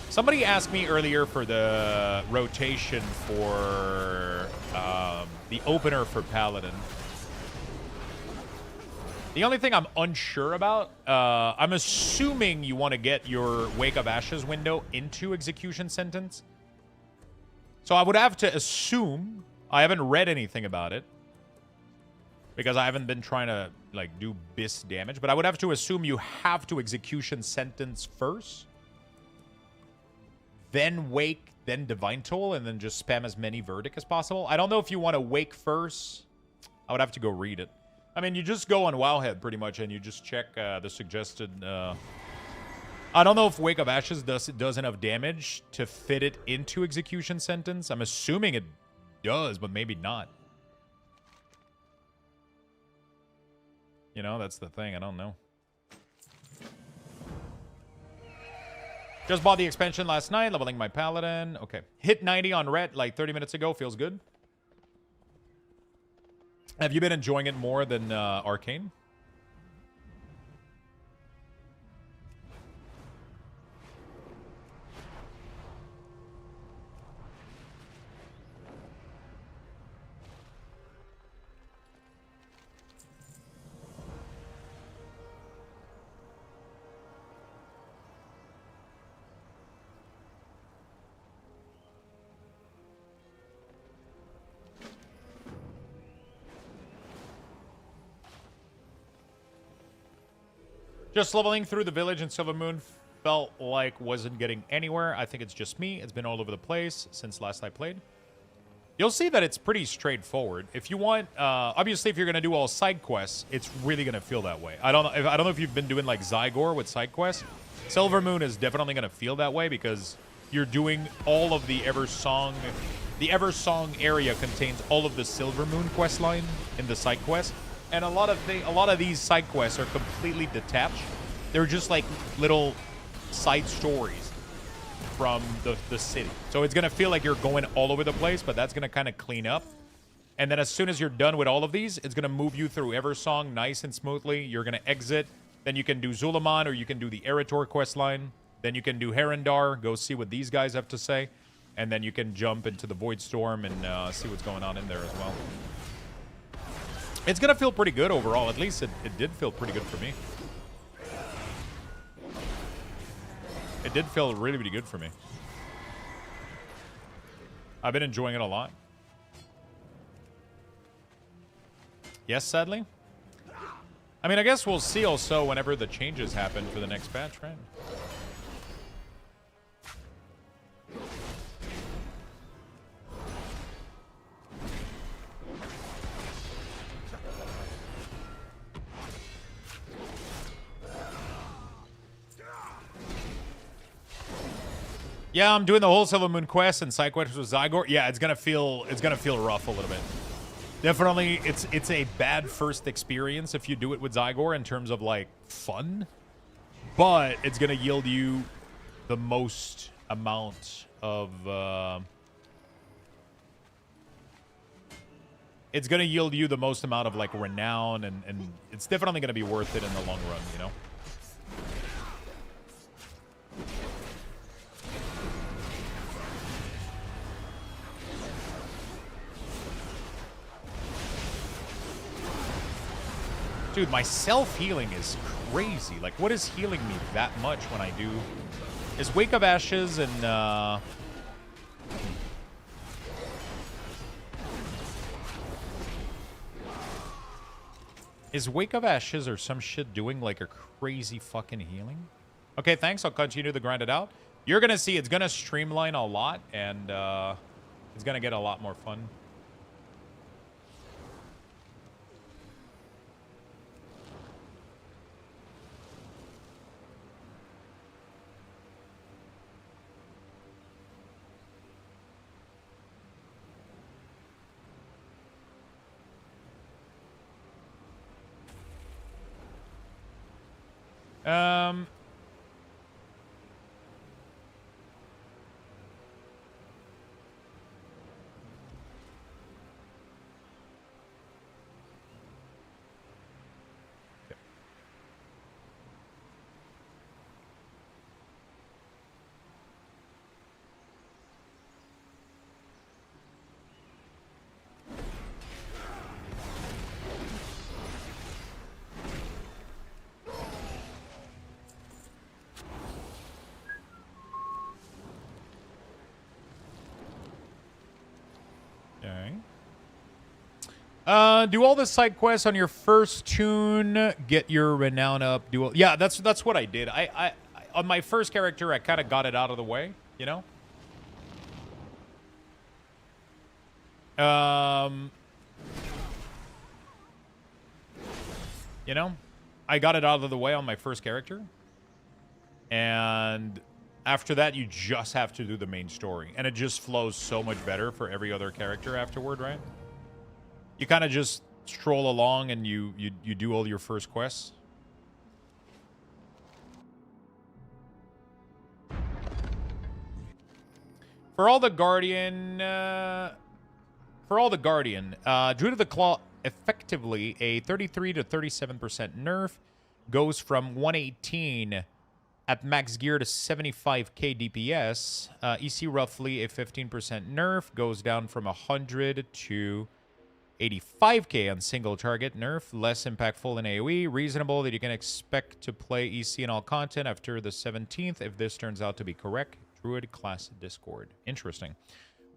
Somebody asked me earlier for the rotation for the opener for Paladin. The only thing I'm unsure about, I'm assuming you want to get your Wake of Ashes window into Execution Sentence. So I would have to assume, I haven't read anything about it, because I haven't been trying to like do BIS damage, but I would have to assume you have to Execution Sentence first. Then Wake, then Divine Toll, and then just spam as many Verdict as possible. I don't know if you want to Wake first. I would have to go read it. I mean, you just go on Wowhead, pretty much, and you just check the suggested... I don't know if Wake of Ashes does enough damage to fit it into Execution Sentence. I'm assuming it does, but maybe not. You know, that's the thing. I don't know. Just bought the expansion last night, leveling my Paladin. Okay. Hit 90 on Ret like 30 minutes ago. Feels good. Have you been enjoying it more than Arcane? Just leveling through the village in Silver Moon felt like wasn't getting anywhere. I think it's just me. It's been all over the place since last I played. You'll see that it's pretty straightforward. If you want, obviously, if you're gonna do all side quests, it's really gonna feel that way. I don't know if you've been doing like Zygor with side quests. Silver Moon is definitely gonna feel that way because you're doing all of the Eversong. The Eversong area contains all of the Silver Moon quest line in the side quest, and a lot of these side quests are completely detached. They're just like little side stories from the city. So it's going to feel like you're going all over the place, but that's going to kind of clean up. And then as soon as you're done with all of these, it's going to move you through Eversong nice and smoothly. You're going to exit. Then you can do Zulaman, or you can do the Eritor quest line. Then you can do Herondar, go see what these guys have to say. And then you can jump into the Void Storm and see what's going on in there as well. It's going to feel pretty good overall. At least it did feel pretty good for me. It did feel really, really good for me. I've been enjoying it a lot. Yes, sadly. I mean, I guess we'll see also whenever the changes happen for the next patch, right? Yeah, I'm doing the whole Silver Moon quest and side quests with Zygor. Yeah, it's gonna feel rough a little bit. Definitely, it's a bad first experience if you do it with Zygor in terms of like fun, but it's gonna yield you the most amount of. It's gonna yield you the most amount of like renown, and it's definitely gonna be worth it in the long run, you know. Dude, my self-healing is crazy. Like, what is healing me that much when I do... Is Wake of Ashes and, Is Wake of Ashes or some shit doing, like, a crazy fucking healing? Okay, thanks. I'll continue to grind it out. You're gonna see it's gonna streamline a lot, and, it's gonna get a lot more fun. Do all the side quests on your first tune, get your renown up. Yeah, that's what I did. I on my first character, I kind of got it out of the way, you know. You know, I got it out of the way on my first character, and after that, you just have to do the main story, and it just flows so much better for every other character afterward, right? You kind of just stroll along and you do all your first quests. For all the Guardian, Druid of the Claw, effectively a 33 to 37% nerf, goes from 118 at max gear to 75k DPS. EC roughly a 15% nerf, goes down from 100 to 85k on single target nerf, less impactful in AoE, reasonable that you can expect to play EC in all content after the 17th if this turns out to be correct. Druid class Discord. Interesting.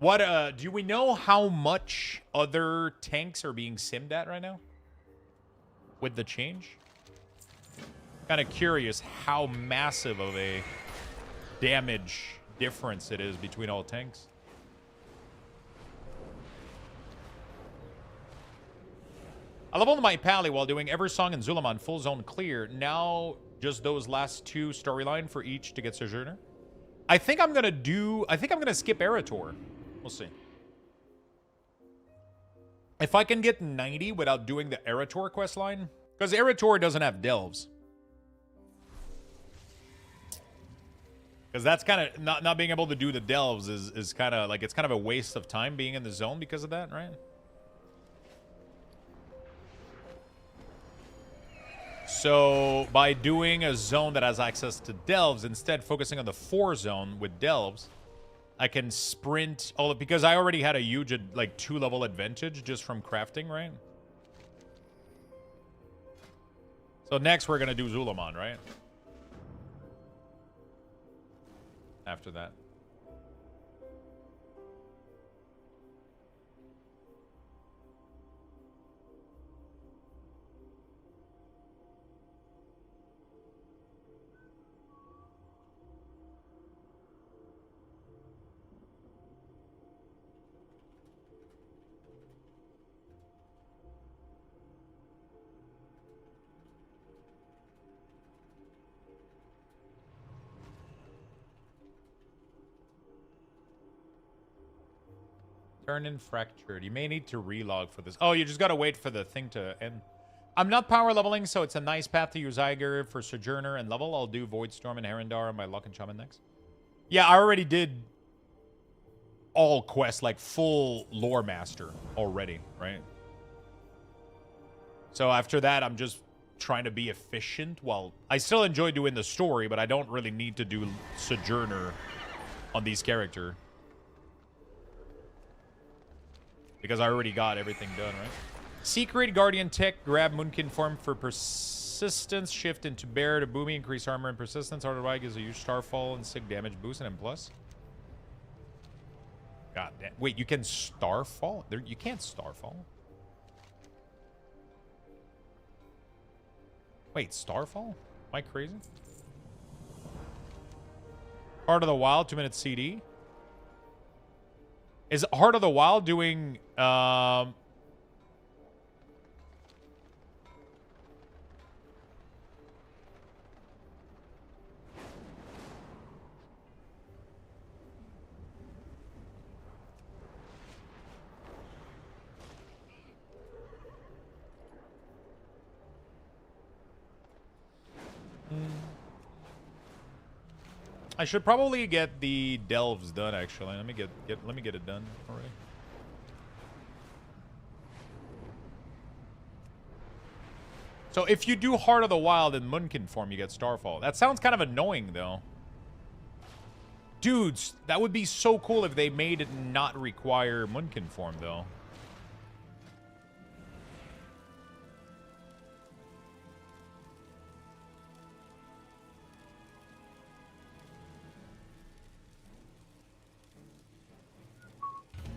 What do we know how much other tanks are being simmed at right now with the change? Kind of curious how massive of a damage difference it is between all tanks. I leveled my pally while doing Eversong and Zulaman full zone clear. Now just those last two storyline for each to get Sojourner. I think I'm gonna skip Erator. We'll see. If I can get 90 without doing the Erator quest line, because Erator doesn't have delves. Because that's kind of not being able to do the delves is kind of like, it's kind of a waste of time being in the zone because of that, right? So by doing a zone that has access to delves, instead focusing on the 4 zone with delves, I can sprint all of, because I already had a huge like 2-level advantage just from crafting, right? So next we're gonna do Zulaman, right? After that. Turn in fractured. You may need to relog for this. Oh, you just gotta wait for the thing to end. I'm not power leveling, so it's a nice path to use Iger for Sojourner and level. I'll do Voidstorm and Herondar on my Luck and Shaman next. Yeah, I already did all quests, like full lore master already, right? So after that, I'm just trying to be efficient. While I still enjoy doing the story, but I don't really need to do Sojourner on these characters. Because I already got everything done, right? Secret Guardian Tech, grab Moonkin form for persistence, shift into bear to boomy, increase armor and persistence. Otherwise gives a huge starfall and sick damage boost and M+. God damn. Wait, you can starfall? There, you can't starfall. Wait, starfall? Am I crazy? Heart of the Wild, 2-minute CD. Is Heart of the Wild doing I should probably get the delves done actually. Let me get it done already. So if you do Heart of the Wild in Moonkin form, you get Starfall. That sounds kind of annoying though. Dudes, that would be so cool if they made it not require Moonkin form though.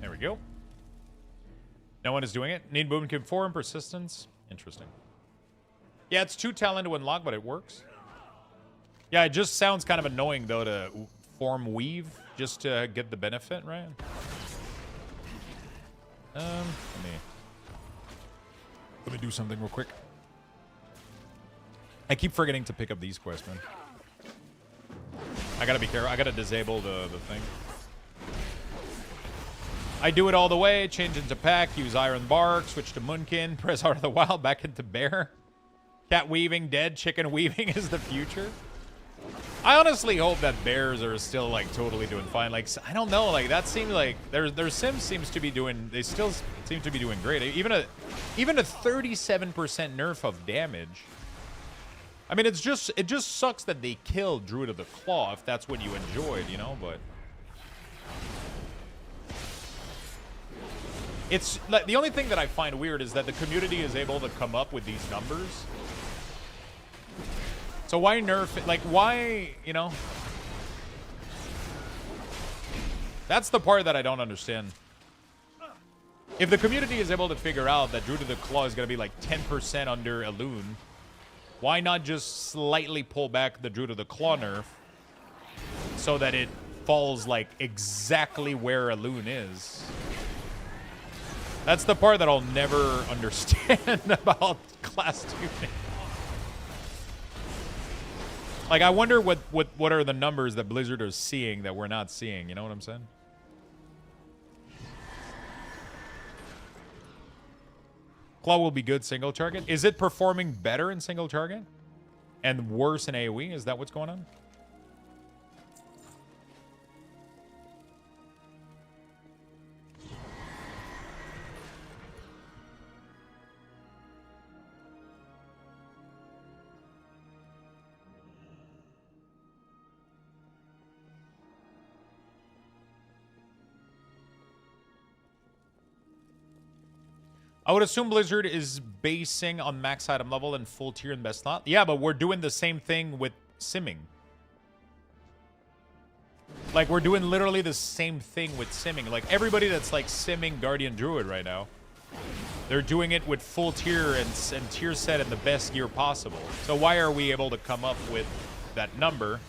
There we go. No one is doing it. Need Moonkin form, persistence. Interesting. Yeah, it's 2 talent to unlock, but it works. Yeah, it just sounds kind of annoying, though, to form weave just to get the benefit, right? Let me do something real quick. I keep forgetting to pick up these quests, man. I gotta be careful. I gotta disable the thing. I do it all the way. Change into pack. Use Iron Bark. Switch to Moonkin. Press Heart of the Wild. Back into Bear. Cat weaving dead. Chicken weaving is the future. I honestly hope that bears are still like totally doing fine. Like, I don't know. Like, that seems like their Sims seems to be doing. They still seem to be doing great. Even a 37% nerf of damage. I mean, it just sucks that they killed Druid of the Claw if that's what you enjoyed, you know. But it's like, the only thing that I find weird is that the community is able to come up with these numbers. So why nerf it? Like, why, you know? That's the part that I don't understand. If the community is able to figure out that Druid of the Claw is going to be like 10% under a loon, Why not just slightly pull back the Druid of the Claw nerf so that it falls like exactly where a loon is? That's the part that I'll never understand about class tuning. Like, I wonder what are the numbers that Blizzard are seeing that we're not seeing. You know what I'm saying? Claw will be good single target. Is it performing better in single target and worse in AoE? Is that what's going on? I would assume Blizzard is basing on max item level and full tier and best slot. Yeah, but we're doing the same thing with simming. Like, we're doing literally the same thing with simming. Like, everybody that's, like, simming Guardian Druid right now, they're doing it with full tier and tier set in the best gear possible. So why are we able to come up with that number?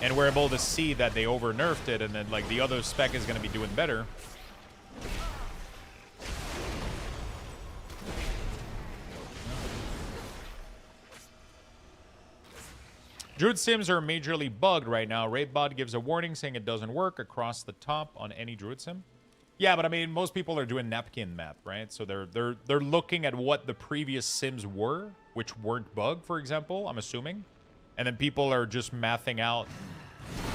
And we're able to see that they over-nerfed it, and then, like, the other spec is going to be doing better. Druid sims are majorly bugged right now. Raidbot gives a warning saying it doesn't work across the top on any Druid sim. Yeah, but I mean, most people are doing napkin math, right? So they're looking at what the previous sims were, which weren't bugged, for example, I'm assuming. And then people are just mathing out,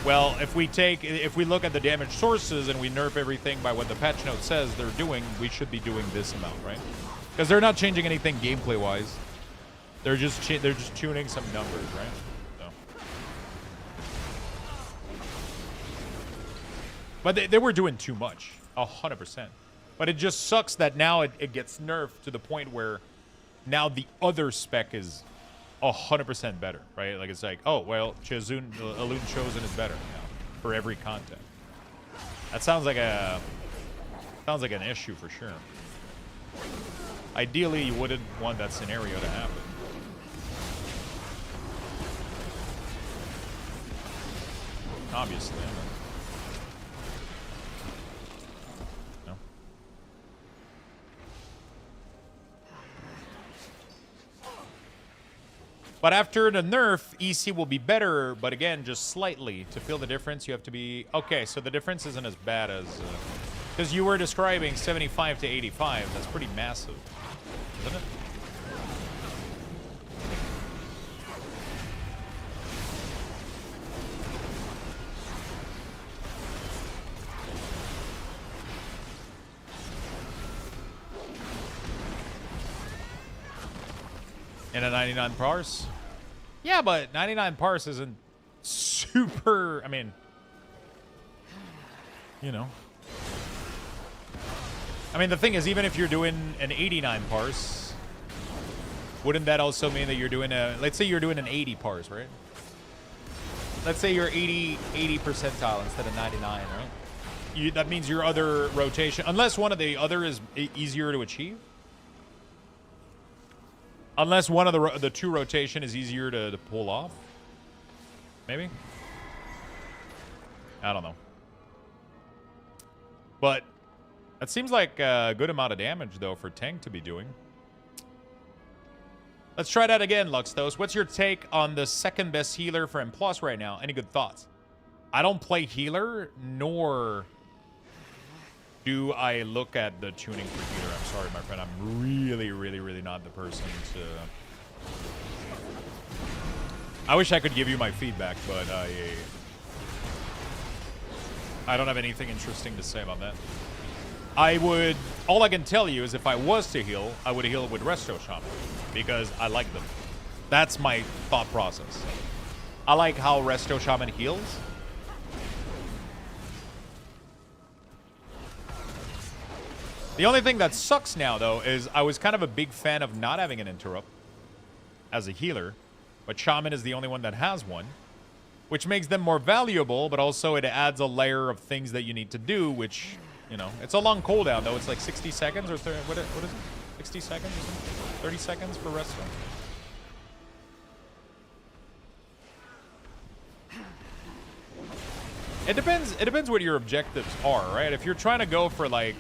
well, if we look at the damage sources and we nerf everything by what the patch note says they're doing, we should be doing this amount, right? Because they're not changing anything gameplay-wise. They're just tuning some numbers, right? But they were doing too much, 100%. But it just sucks that now it gets nerfed to the point where now the other spec is 100% better, right? Like, it's like, oh, well, Alun Chosen is better now for every content. That sounds like an issue for sure. Ideally, you wouldn't want that scenario to happen. Obviously. But after the nerf, EC will be better, but again, just slightly. To feel the difference, you have to be... Okay, so the difference isn't as bad as... Because you were describing 75 to 85. That's pretty massive, isn't it? In a 99 parse? Yeah, but 99 parse isn't super... I mean... You know. I mean, the thing is, even if you're doing an 89 parse, wouldn't that also mean that you're doing a... Let's say you're doing an 80 parse, right? Let's say you're 80 percentile instead of 99, right? That means your other rotation... Unless one of the other is easier to achieve. Unless one of the two rotation is easier to pull off. Maybe? I don't know. But that seems like a good amount of damage, though, for tank to be doing. Let's try that again, Luxthos. What's your take on the second best healer for M+ right now? Any good thoughts? I don't play healer, nor do I look at the tuning for healer. I'm sorry, my friend. I'm really not the person to... I wish I could give you my feedback, but I don't have anything interesting to say about that. All I can tell you is if I was to heal, I would heal with Resto Shaman, because I like them. That's my thought process. I like how Resto Shaman heals. The only thing that sucks now, though, is I was kind of a big fan of not having an interrupt as a healer, but Shaman is the only one that has one, which makes them more valuable, but also it adds a layer of things that you need to do, which, you know, it's a long cooldown, though. It's like 60 seconds or what is it? 60 seconds or something? 30 seconds for Resto? It depends. It depends what your objectives are, right? If you're trying to go for like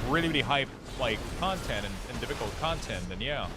really, really high like content and difficult content, then yeah.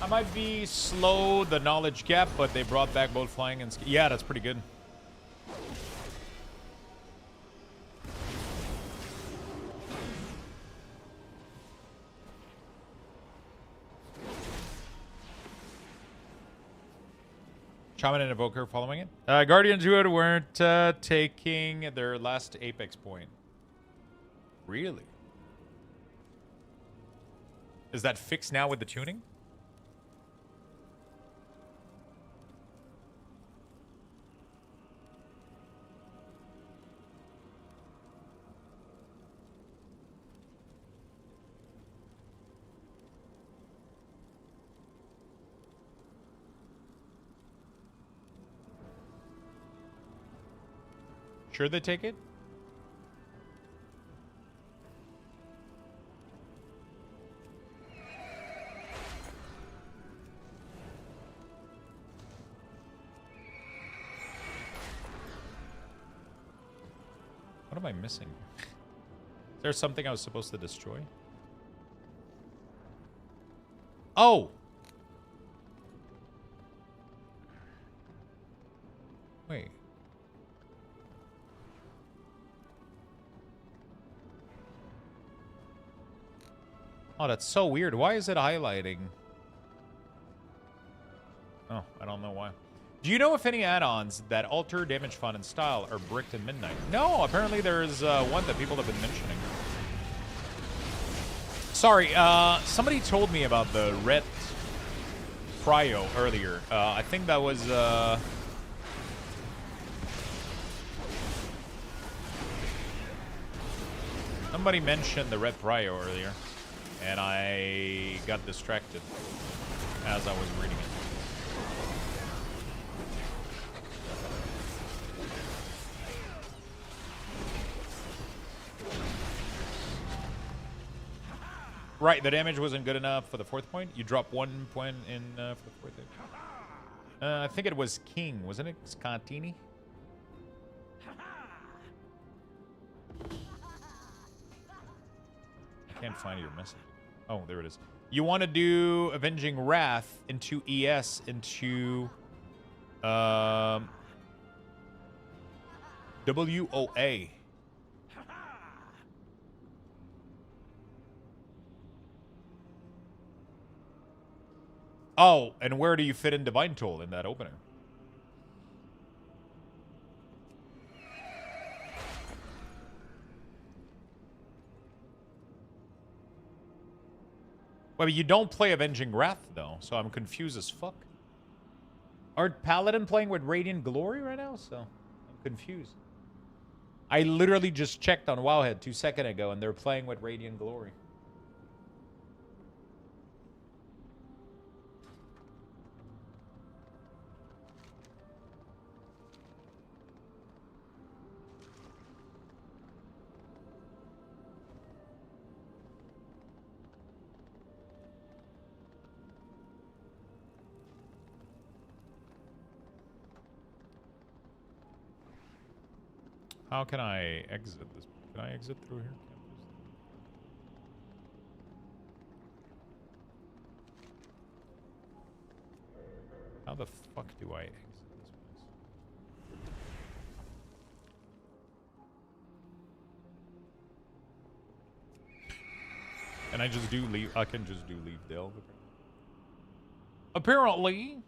Might be slow, the knowledge gap, but they brought back both flying and yeah, that's pretty good. Shaman and Evoker following it. Guardians who weren't taking their last Apex point. Really? Is that fixed now with the tuning? Sure they take it? What am I missing? Is there something I was supposed to destroy? Oh! Wait. Oh, that's so weird. Why is it highlighting? Oh, I don't know why. Do you know if any add-ons that alter damage font and style are bricked in Midnight? No, apparently there's one that people have been mentioning. Sorry, somebody told me about the red prio earlier. I think that was... somebody mentioned the red prio earlier. And I got distracted as I was reading it. Right, the damage wasn't good enough for the 4th point. You drop 1 point in for the 4th. I think it was King, wasn't it? Scottini? I can't find your message. Oh, there it is. You want to do Avenging Wrath into ES into WOA. Oh, and where do you fit in Divine Toll in that opener? Well, you don't play Avenging Wrath, though, so I'm confused as fuck. Aren't Paladin playing with Radiant Glory right now? So, I'm confused. I literally just checked on Wowhead 2 seconds ago, and they're playing with Radiant Glory. How can I exit this? Can I exit through here? How the fuck do I exit this place? And I just do leave. I can just do leave delve. Apparently.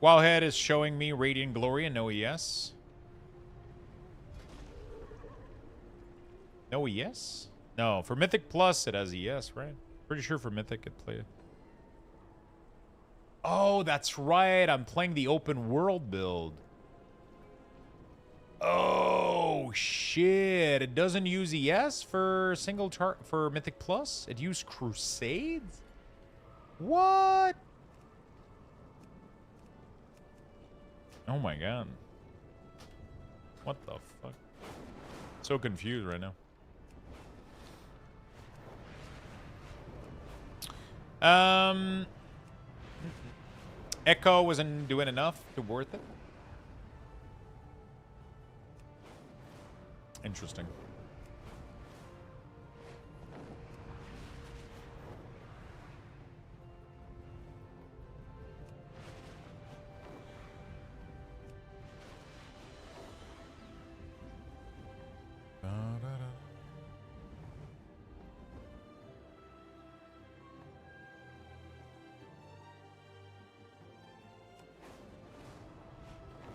Wowhead is showing me Radiant Glory and no ES. No ES? No, for Mythic Plus it has ES, right? Pretty sure for Mythic it played. Oh, that's right. I'm playing the open world build. Oh, shit. It doesn't use ES for for Mythic Plus? It used Crusades? What? Oh my god. What the fuck? So confused right now. Echo wasn't doing enough to worth it. Interesting.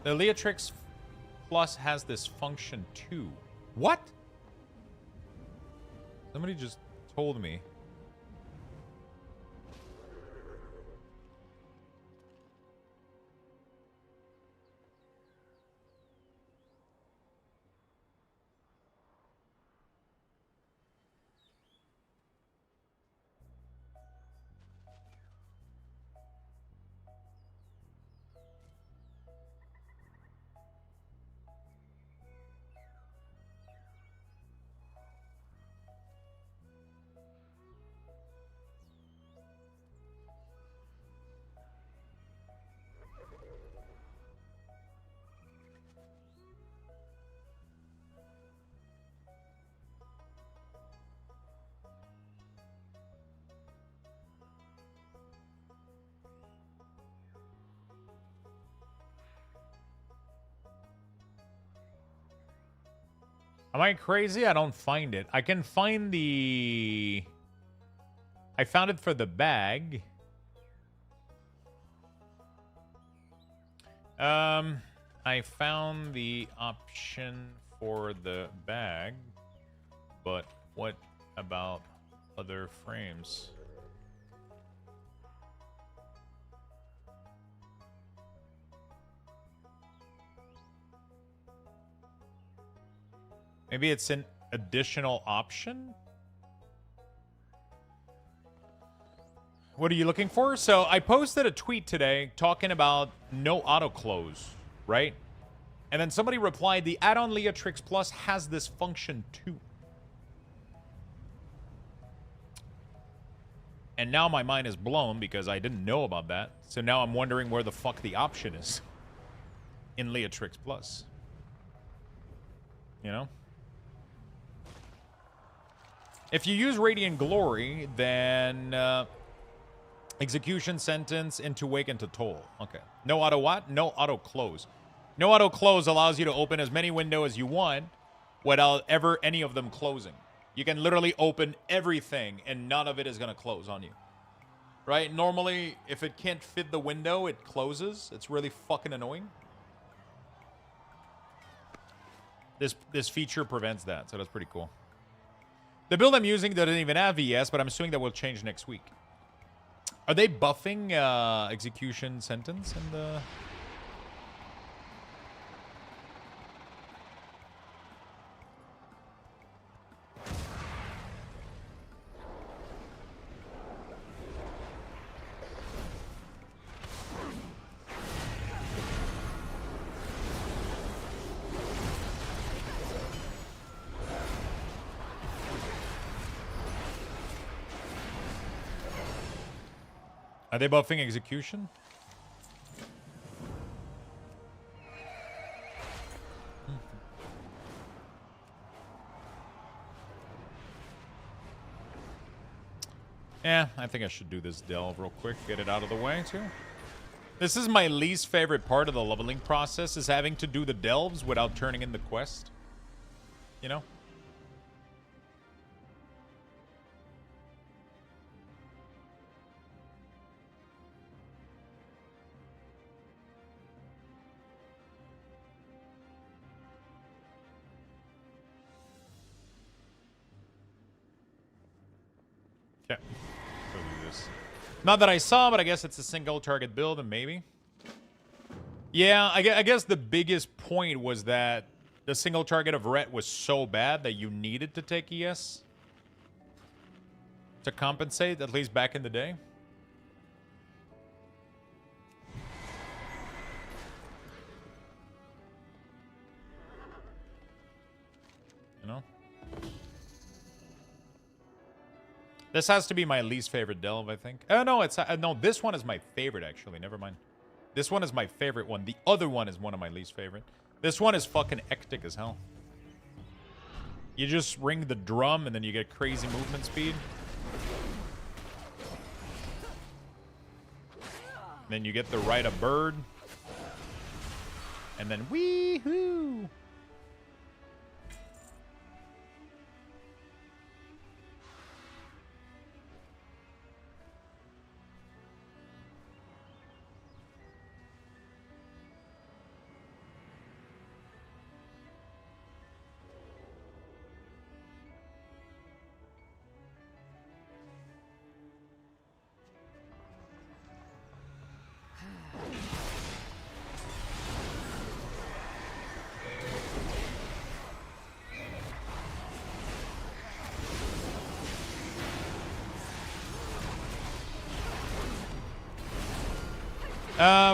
The Leatrix Plus has this function too. What? Somebody just told me. Am I crazy? I don't find it. I can find the... I found it for the bag. I found the option for the bag, but what about other frames? Maybe it's an additional option? What are you looking for? So I posted a tweet today talking about no auto close, right? And then somebody replied, the add-on Leatrix Plus has this function too. And now my mind is blown because I didn't know about that. So now I'm wondering where the fuck the option is in Leatrix Plus. You know? If you use Radiant Glory, then execution, sentence, into wake, into toll. Okay. No auto what? No auto close. No auto close allows you to open as many windows as you want without ever any of them closing. You can literally open everything and none of it is going to close on you. Right? Normally, if it can't fit the window, it closes. It's really fucking annoying. This feature prevents that, so that's pretty cool. The build I'm using doesn't even have ES, but I'm assuming that will change next week. Are they buffing execution sentence in the... Are they buffing execution? Yeah, I think I should do this delve real quick. Get it out of the way, too. This is my least favorite part of the leveling process, is having to do the delves without turning in the quest. You know? Okay. Go do this. Not that I saw, but I guess it's a single target build, and maybe. Yeah, I guess the biggest point was that the single target of Ret was so bad that you needed to take ES to compensate, at least back in the day. You know? This has to be my least favorite delve, I think. Oh, no, no, this one is my favorite, actually. Never mind. This one is my favorite one. The other one is one of my least favorite. This one is fucking hectic as hell. You just ring the drum and then you get crazy movement speed. Then you get the ride a bird. And then wee-hoo!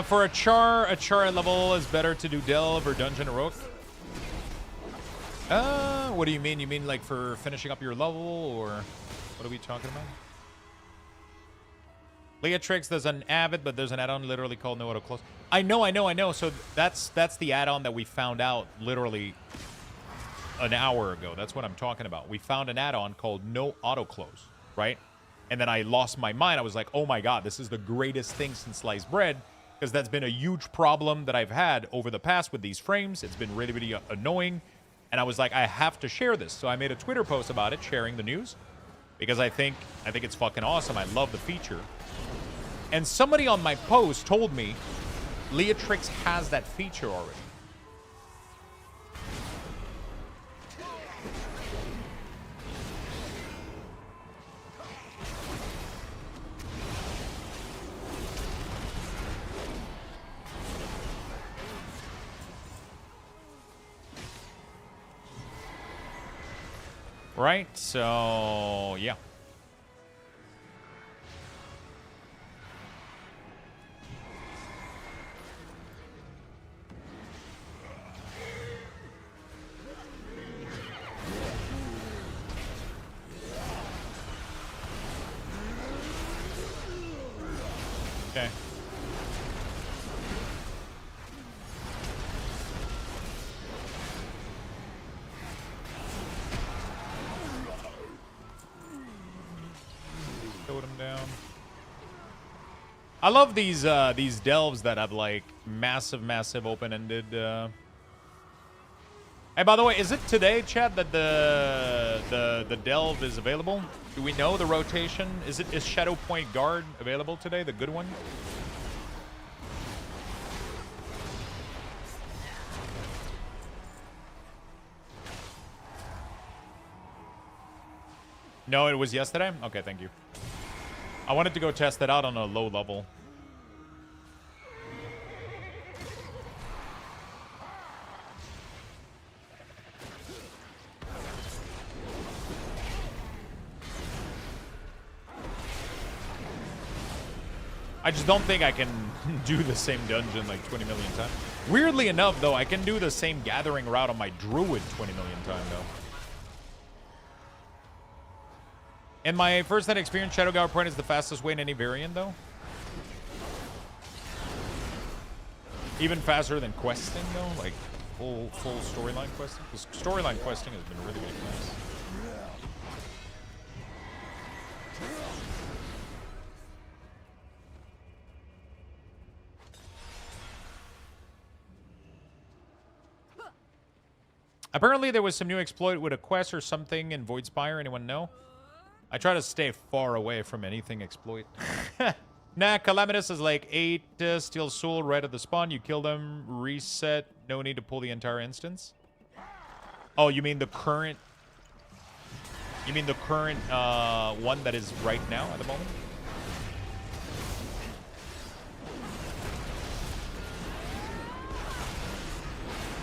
For a char level is better to do delve or dungeon heroic. What do you mean? You mean like for finishing up your level, or what are we talking about? Leatrix, there's an avid, but there's an add-on literally called No Auto Close. I know. So that's the add-on that we found out literally an hour ago. That's what I'm talking about. We found an add-on called No Auto Close, right? And then I lost my mind. I was like, oh my god, this is the greatest thing since sliced bread. Because that's been a huge problem that I've had over the past with these frames. It's been really, really annoying. And I was like, I have to share this. So I made a Twitter post about it, sharing the news. Because I think it's fucking awesome. I love the feature. And somebody on my post told me Leatrix has that feature already. Right, so yeah. Okay. Down. I love these delves that have like massive open-ended. Hey, by the way, is it today, chat, that the delve is available? Do we know the rotation? Is Shadow Point Guard available today, the good one? No, it was yesterday? Okay, thank you. I wanted to go test it out on a low level. I just don't think I can do the same dungeon like 20 million times. Weirdly enough, though, I can do the same gathering route on my druid 20 million times, though. In my first-hand experience, Shadow Guard Point is the fastest way in any variant, though. Even faster than questing, though, like full storyline questing. Because storyline questing has been really, really nice. Apparently, there was some new exploit with a quest or something in Voidspire. Anyone know? I try to stay far away from anything exploit. Nah, Calamitous is like 8 Steel Soul right at the spawn. You kill them, reset. No need to pull the entire instance. Oh, you mean the current... You mean the current one that is right now at the moment?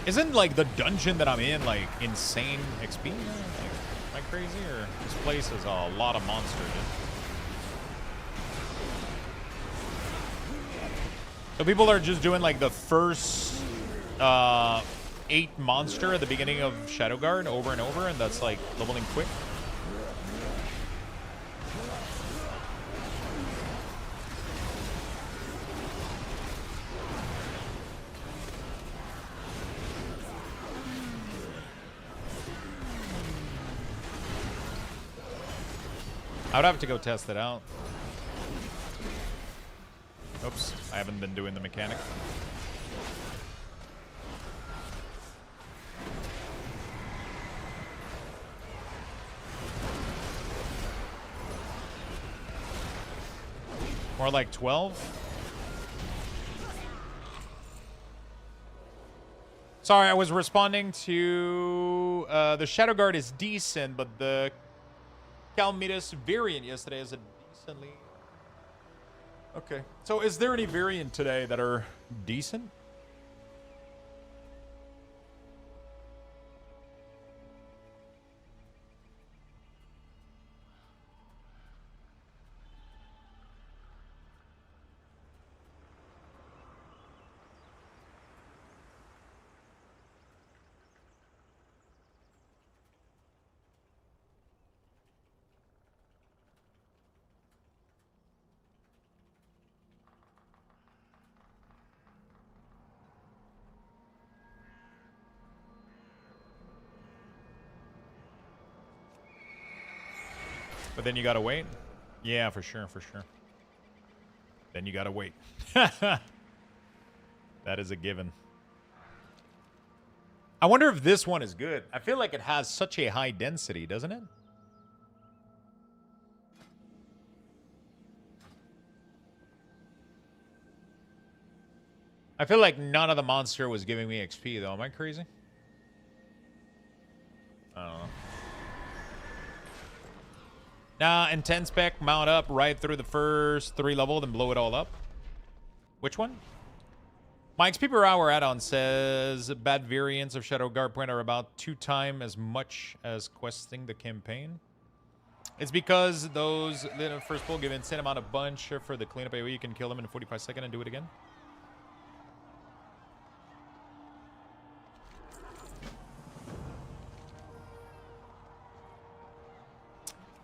Isn't like the dungeon that I'm in like insane XP? Like, am I crazy or this place is a lot of monsters? So people are just doing like the first 8 monster at the beginning of Shadowguard over and over, and that's like leveling quick. I would have to go test it out. Oops, I haven't been doing the mechanic. More like 12? Sorry, I was responding to the Shadowguard is decent, but the Calmidas variant yesterday is a decently... Okay. So is there any variant today that are decent? But then you gotta wait. Yeah, for sure, for sure. Then you gotta wait. That is a given. I wonder if this one is good. I feel like it has such a high density, doesn't it? I feel like none of the monster was giving me XP, though. Am I crazy? I don't know. Nah, intense spec, mount up right through the first 3 level, then blow it all up. Which one? My XP per hour add-on says bad variants of Shadowguard point are about 2 times as much as questing the campaign. It's because those little first pull give insane amount of bunch for the cleanup AoE. You can kill them in 45 seconds and do it again.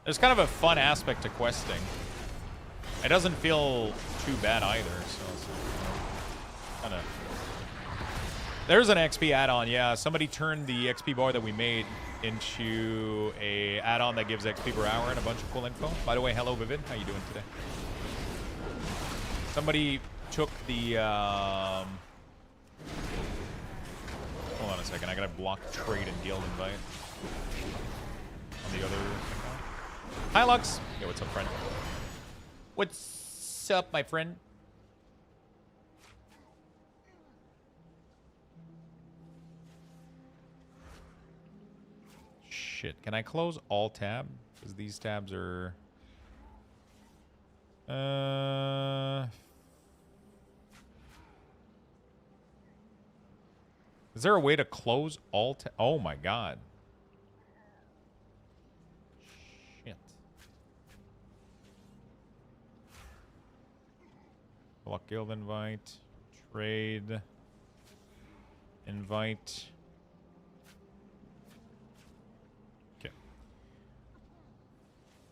There's kind of a fun aspect to questing. It doesn't feel too bad either, so it's kind of... There's an XP add-on, yeah. Somebody turned the XP bar that we made into a add-on that gives XP per hour and a bunch of cool info. By the way, hello Vivid, how you doing today? Somebody took the... Hold on a second, I gotta block trade and guild invite on the other... Hi, Lux. Yo, what's up, friend? What's up, my friend? Shit. Can I close all tab? Because these tabs are... Is there a way to close all tab? Oh, my God. Block guild invite, trade, invite. Okay.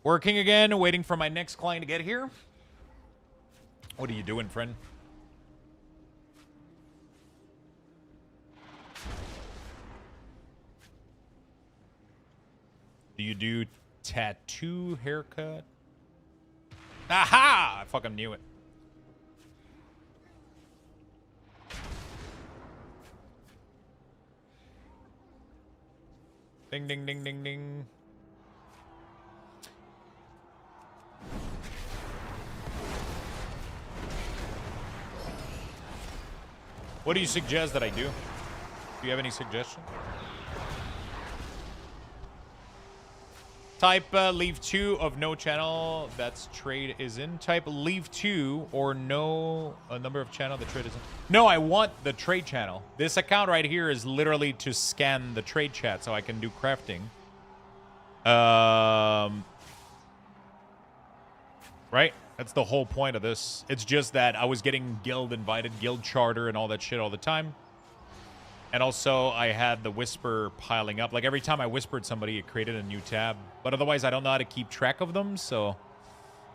Working again, waiting for my next client to get here. What are you doing, friend? Do you do tattoo haircut? Aha! I fucking knew it. Ding, ding, ding, ding, ding. What do you suggest that I do? Do you have any suggestions? Type leave 2 of no channel that's trade is in. Type leave 2 or no a number of channel the trade is in. No, I want the trade channel. This account right here is literally to scan the trade chat so I can do crafting. Right? That's the whole point of this. It's just that I was getting guild invited, guild charter, and all that shit all the time. And also, I had the whisper piling up. Like, every time I whispered somebody, it created a new tab. But otherwise, I don't know how to keep track of them, so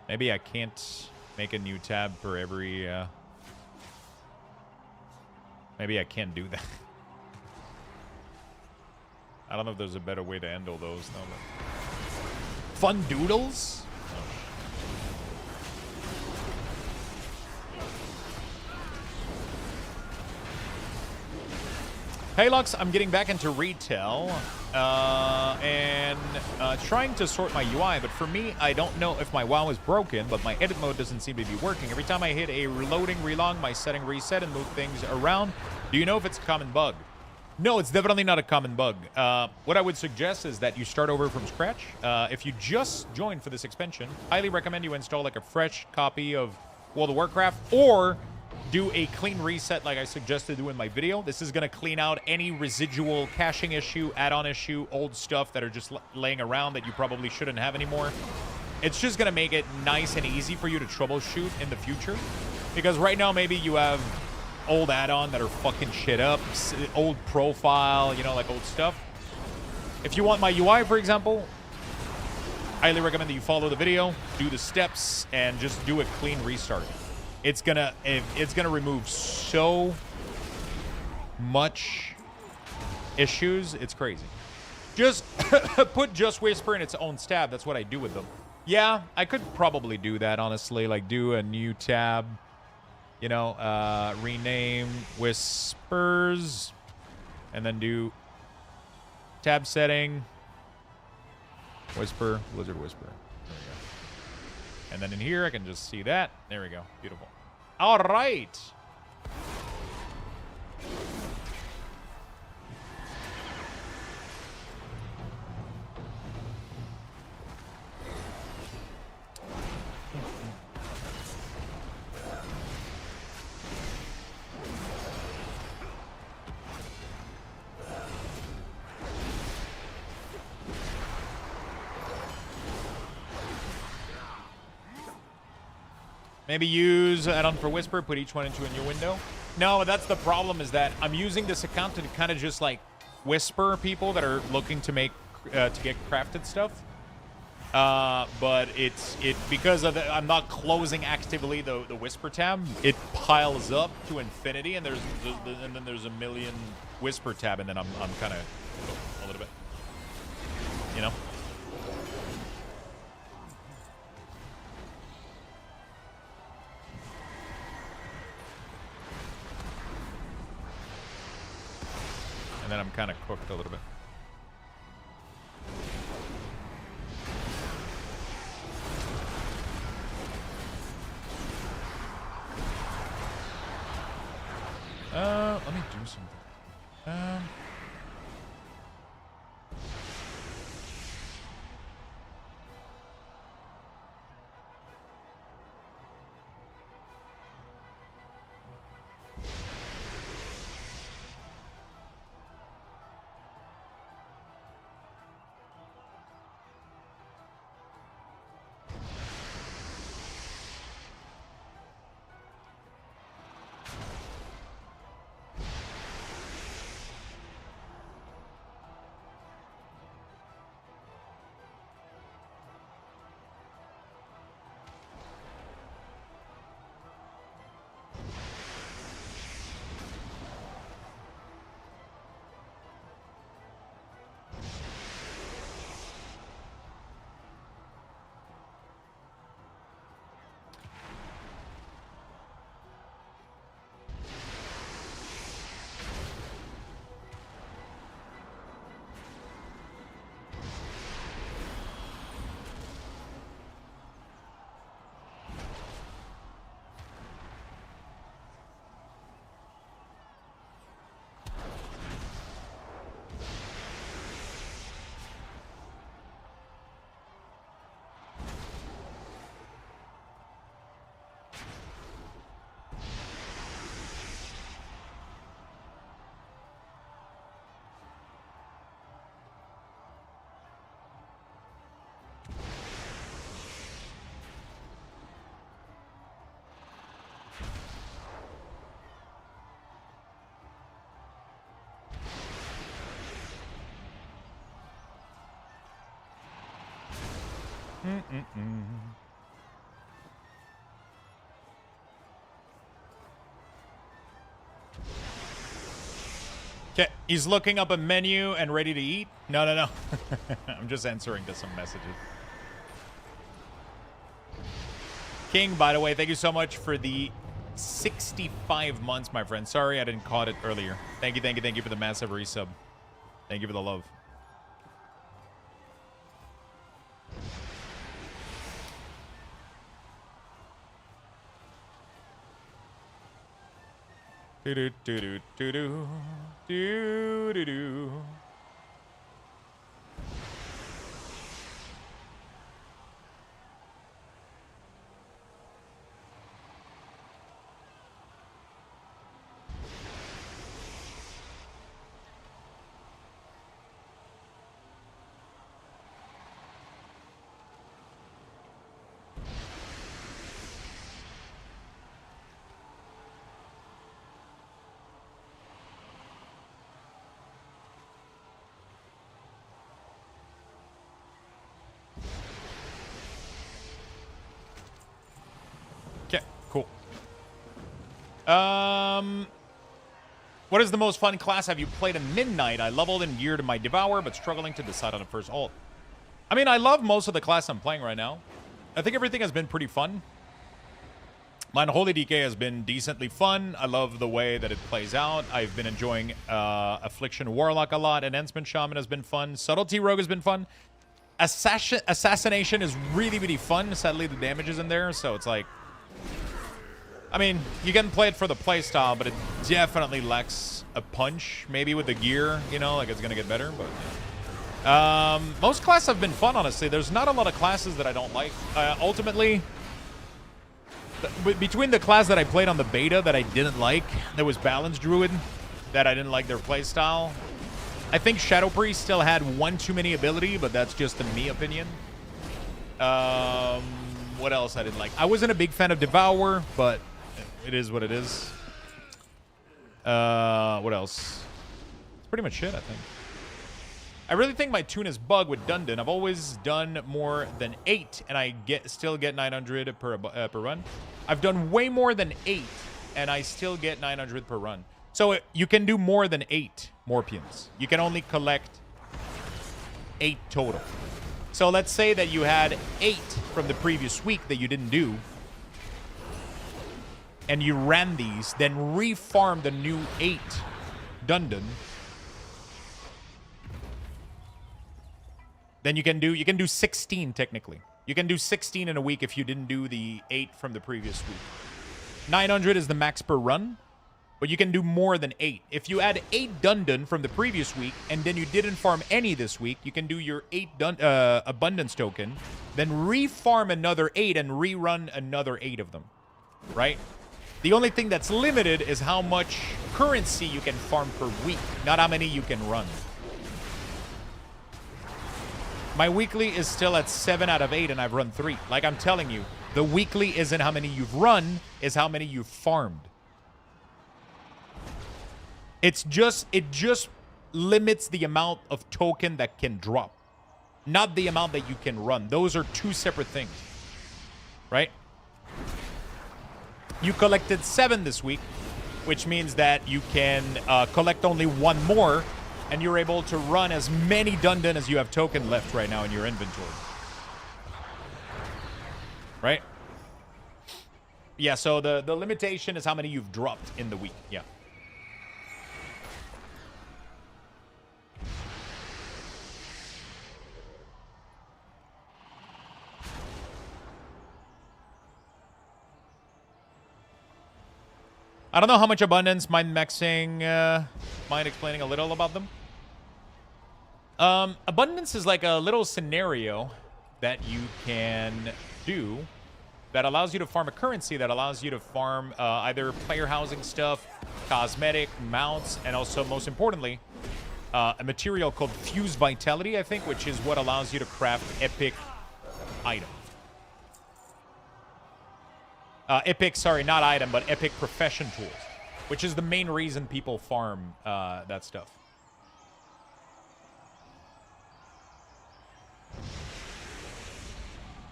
maybe I can't make a new tab for every... Maybe I can't do that. I don't know if there's a better way to handle those. No, but... Fun doodles? Hey Lux, I'm getting back into retail and trying to sort my UI, but for me, I don't know if my WoW is broken, but my edit mode doesn't seem to be working. Every time I hit a reloading, relog, my setting reset and move things around. Do you know if it's a common bug? No, it's definitely not a common bug. What I would suggest is that you start over from scratch. If you just joined for this expansion, highly recommend you install like a fresh copy of World of Warcraft or do a clean reset like I suggested to do in my video. This is going to clean out any residual caching issue, add-on issue, old stuff that are just laying around that you probably shouldn't have anymore. It's just going to make it nice and easy for you to troubleshoot in the future. Because right now, maybe you have old add-on that are fucking shit up, old profile, you know, like old stuff. If you want my UI, for example, highly recommend that you follow the video, do the steps, and just do a clean restart. It's gonna remove so much issues. It's crazy. Just put Just Whisper in its own tab. That's what I do with them. Yeah, I could probably do that, honestly. Like, do a new tab. You know, rename Whispers. And then do tab setting. Whisper, Blizzard Whisper. There we go. And then in here, I can just see that. There we go. Beautiful. All right. Maybe use add-on for Whisper, put each one into a new window. No, that's the problem, is that I'm using this account to kind of just like whisper people that are looking to make to get crafted stuff. But because of I'm not closing actively the Whisper tab. It piles up to infinity, and then there's a million Whisper tab, and then I'm kind of a little bit, you know. And then I'm kind of cooked a little bit. Let me do something. Okay, he's looking up a menu and ready to eat. No, no, no. I'm just answering to some messages. King, by the way, thank you so much for the 65 months, my friend. Sorry I didn't caught it earlier. Thank you, thank you, thank you for the massive resub. Thank you for the love. Do do do do do do do do do. Cool. What is the most fun class have you played in Midnight? I leveled and geared my Devour, but struggling to decide on the first ult. I mean, I love most of the class I'm playing right now. I think everything has been pretty fun. My Unholy DK has been decently fun. I love the way that it plays out. I've been enjoying Affliction Warlock a lot. Enhancement Shaman has been fun. Subtlety Rogue has been fun. Assassination is really, really fun. Sadly, the damage is in there, so it's like... I mean, you can play it for the playstyle, but it definitely lacks a punch. Maybe with the gear, you know, like it's going to get better. But yeah. Most classes have been fun, honestly. There's not a lot of classes that I don't like. Ultimately, between the class that I played on the beta that I didn't like, there was Balance Druid that I didn't like their playstyle. I think Shadow Priest still had one too many ability, but that's just a me opinion. What else I didn't like? I wasn't a big fan of Devour, but... it is what it is. What else? It's pretty much it, I think. I really think my tune is bugged with Dundon. I've always done more than 8, and I still get 900 per run. I've done way more than 8, and I still get 900 per run. So you can do more than 8 Morpions. You can only collect 8 total. So let's say that you had 8 from the previous week that you didn't do, and you ran these, then refarm the new 8 Dundon. Then you can do 16 technically. You can do 16 in a week if you didn't do the 8 from the previous week. 900 is the max per run, but you can do more than 8. If you add 8 Dundon from the previous week and then you didn't farm any this week, you can do your 8 abundance token, then refarm another 8 and rerun another 8 of them, right? The only thing that's limited is how much currency you can farm per week, not how many you can run. My weekly is still at 7 out of 8, and I've run 3. Like I'm telling you, the weekly isn't how many you've run, is how many you've farmed. It just limits the amount of token that can drop, not the amount that you can run. Those are two separate things, right? You collected 7 this week, which means that you can collect only 1 more, and you're able to run as many Dundon as you have token left right now in your inventory. Right? Yeah, so the limitation is how many you've dropped in the week. Yeah. I don't know how much abundance, mind maxing, mind explaining a little about them. Abundance is like a little scenario that you can do that allows you to farm a currency, that allows you to farm either player housing stuff, cosmetic, mounts, and also, most importantly, a material called Fuse Vitality, I think, which is what allows you to craft epic items. Epic, sorry, not item, but epic profession tools, which is the main reason people farm that stuff.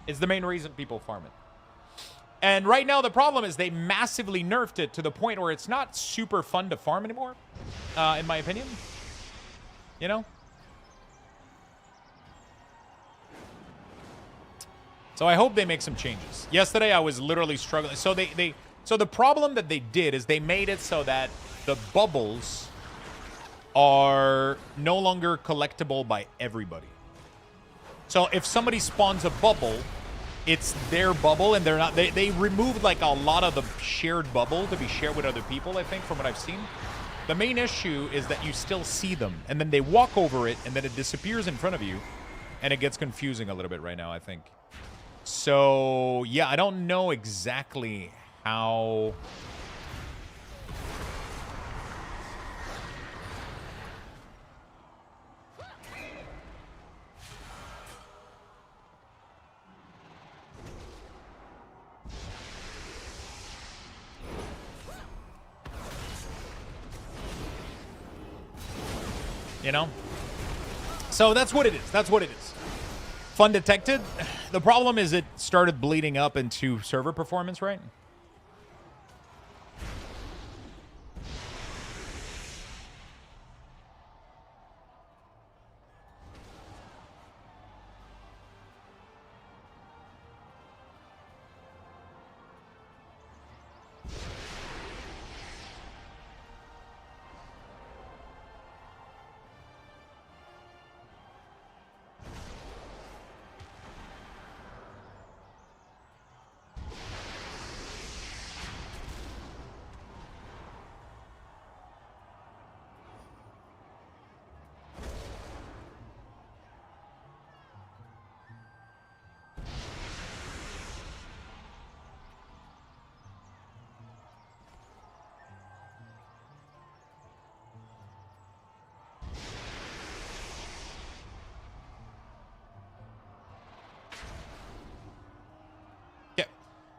It's the main reason people farm it. And right now, the problem is they massively nerfed it to the point where it's not super fun to farm anymore, in my opinion. You know? So I hope they make some changes. Yesterday, I was literally struggling. So so the problem that they did is they made it so that the bubbles are no longer collectible by everybody. So if somebody spawns a bubble, it's their bubble, and they're not. They removed like a lot of the shared bubble to be shared with other people, I think, from what I've seen. The main issue is that you still see them, and then they walk over it, and then it disappears in front of you, and it gets confusing a little bit right now, I think. So, yeah, I don't know exactly how... You know? So that's what it is. That's what it is. Fun detected. The problem is it started bleeding up into server performance, right?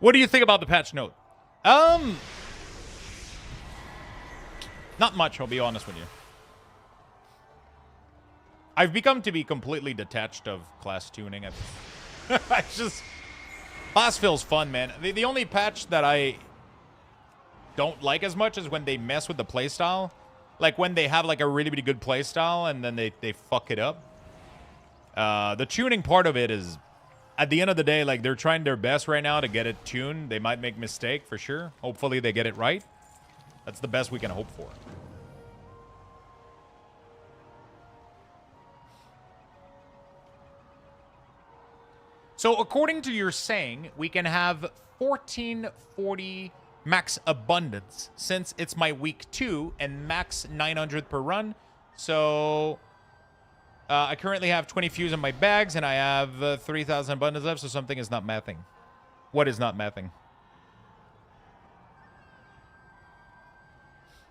What do you think about the patch note? Not much, I'll be honest with you. I've become to be completely detached of class tuning. It's just... Class feels fun, man. The only patch that I don't like as much is when they mess with the playstyle. Like when they have like a really, really good playstyle and then they fuck it up. The tuning part of it is... At the end of the day, like, they're trying their best right now to get it tuned. They might make mistake, for sure. Hopefully they get it right. That's the best we can hope for. So, according to your saying, we can have 1440 max abundance since it's my week 2 and max 900 per run. So... I currently have 20 fuse in my bags, and I have 3,000 abundance left, so something is not mathing. What is not mathing?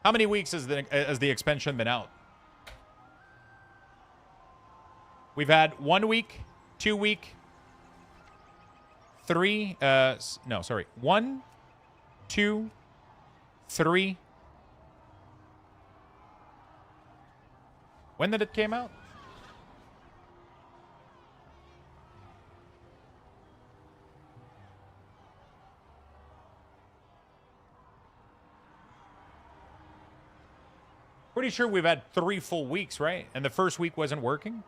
How many weeks has the expansion been out? We've had 1 week, 2 week, 3, no, sorry. 1, 2, 3. When did it came out? Pretty sure we've had 3 full weeks, right? And the first week wasn't working?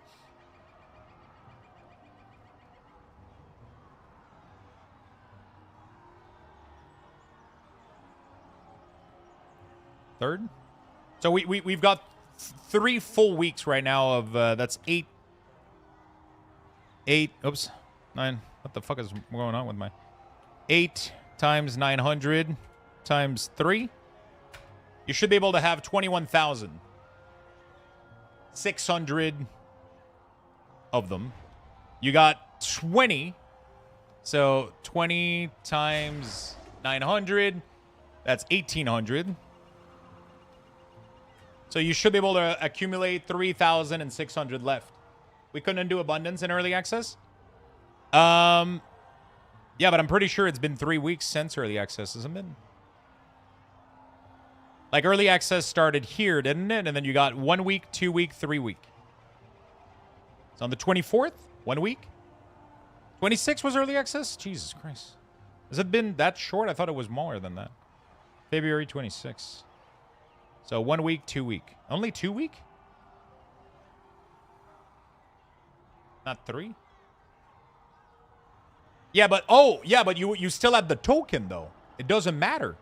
Third? So we've got 3 full weeks right now of, that's 8, oops, 9. What the fuck is going on with my... 8 times 900 times 3. You should be able to have 21,600 of them. You got 20. So 20 times 900. That's 1,800. So you should be able to accumulate 3,600 left. We couldn't do abundance in early access? Yeah, but I'm pretty sure it's been 3 weeks since early access, hasn't it? Like, early access started here, didn't it? And then you got 1 week, 2 week, 3 week. So on the 24th, 1 week. 26 was early access? Jesus Christ. Has it been that short? I thought it was more than that. February 26. So 1 week, 2 week. Only 2 week? Not 3? Yeah, but you still have the token though. It doesn't matter.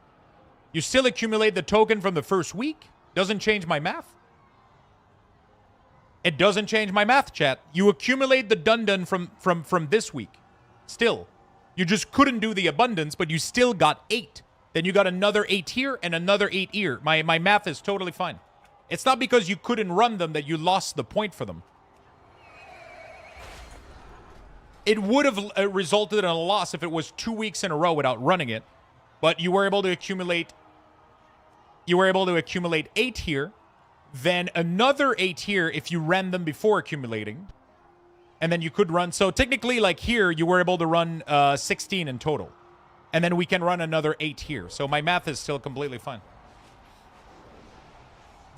You still accumulate the token from the first week. Doesn't change my math. It doesn't change my math, chat. You accumulate the dun-dun from this week. Still. You just couldn't do the abundance, but you still got 8. Then you got another 8 here and another 8 here. My math is totally fine. It's not because you couldn't run them that you lost the point for them. It would have resulted in a loss if it was 2 weeks in a row without running it. But you were able to accumulate... You were able to accumulate 8 here. Then another 8 here if you ran them before accumulating. And then you could run... So technically, like here, you were able to run 16 in total. And then we can run another 8 here. So my math is still completely fine.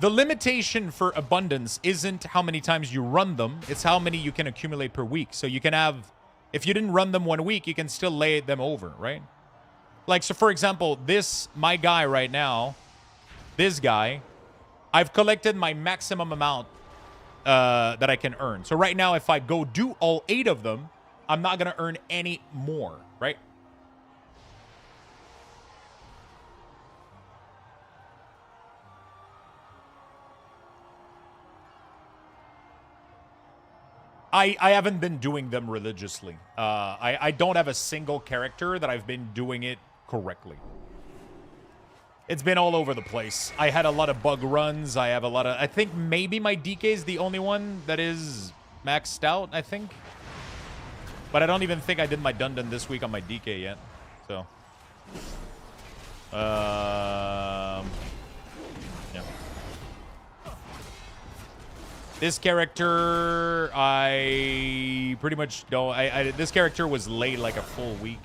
The limitation for abundance isn't how many times you run them. It's how many you can accumulate per week. So you can have... If you didn't run them 1 week, you can still lay them over, right? Like, so for example, my guy right now, this guy, I've collected my maximum amount that I can earn. So right now, if I go do all 8 of them, I'm not going to earn any more, right? I haven't been doing them religiously. I don't have a single character that I've been doing it correctly. It's been all over the place. I had a lot of bug runs. I have a lot of... I think maybe my DK is the only one that is maxed out, I think. But I don't even think I did my dun-dun this week on my DK yet. So... yeah. This character, I pretty much don't... this character was late like a full week.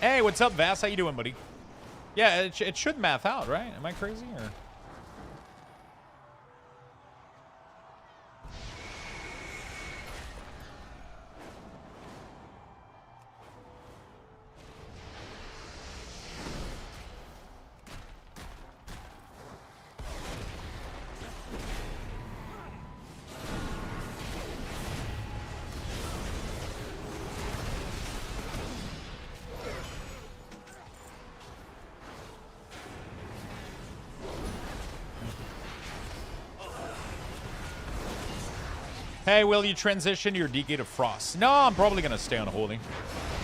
Hey, what's up, Vass? How you doing, buddy? Yeah, it should math out, right? Am I crazy, or...? Hey, will you transition your DK to Frost? No, I'm probably going to stay on Holy.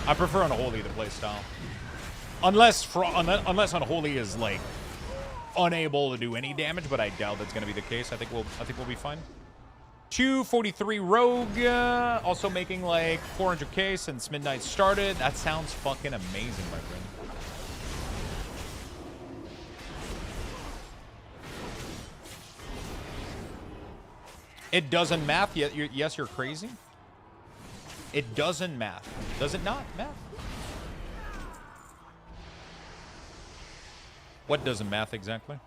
I prefer Unholy, the playstyle. Unless Unholy is, like, unable to do any damage, but I doubt that's going to be the case. I think we'll be fine. 243 Rogue, also making, like, 400k since Midnight started. That sounds fucking amazing, my friend. It doesn't math yet. Yes, you're crazy. It doesn't math. Does it not math? What doesn't math exactly?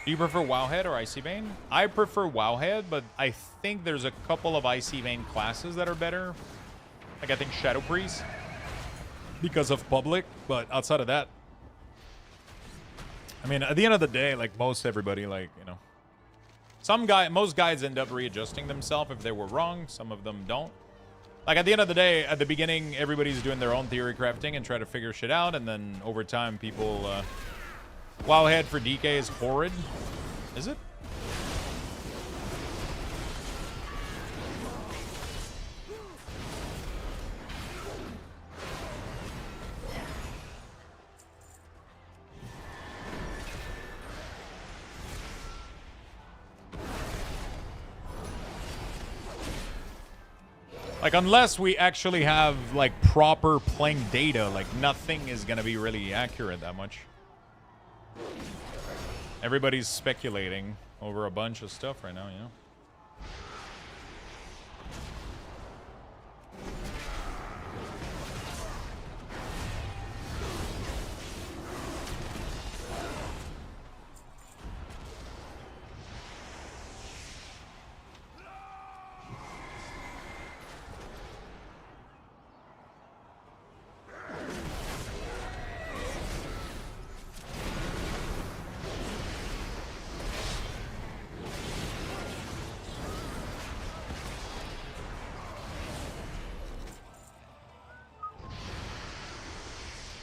Do you prefer Wowhead or Icy Vein? I prefer Wowhead, but I think there's a couple of Icy Vein classes that are better. Like, I think Shadow Priest. Because of public, but outside of that... I mean, at the end of the day, like, most everybody, like, you know... Most guys end up readjusting themselves if they were wrong. Some of them don't. Like, at the end of the day, at the beginning, everybody's doing their own theory crafting and try to figure shit out, and then over time, people... Wowhead for DK is horrid. Is it? Like, unless we actually have, like, proper playing data, like, nothing is gonna be really accurate that much. Everybody's speculating over a bunch of stuff right now, you know?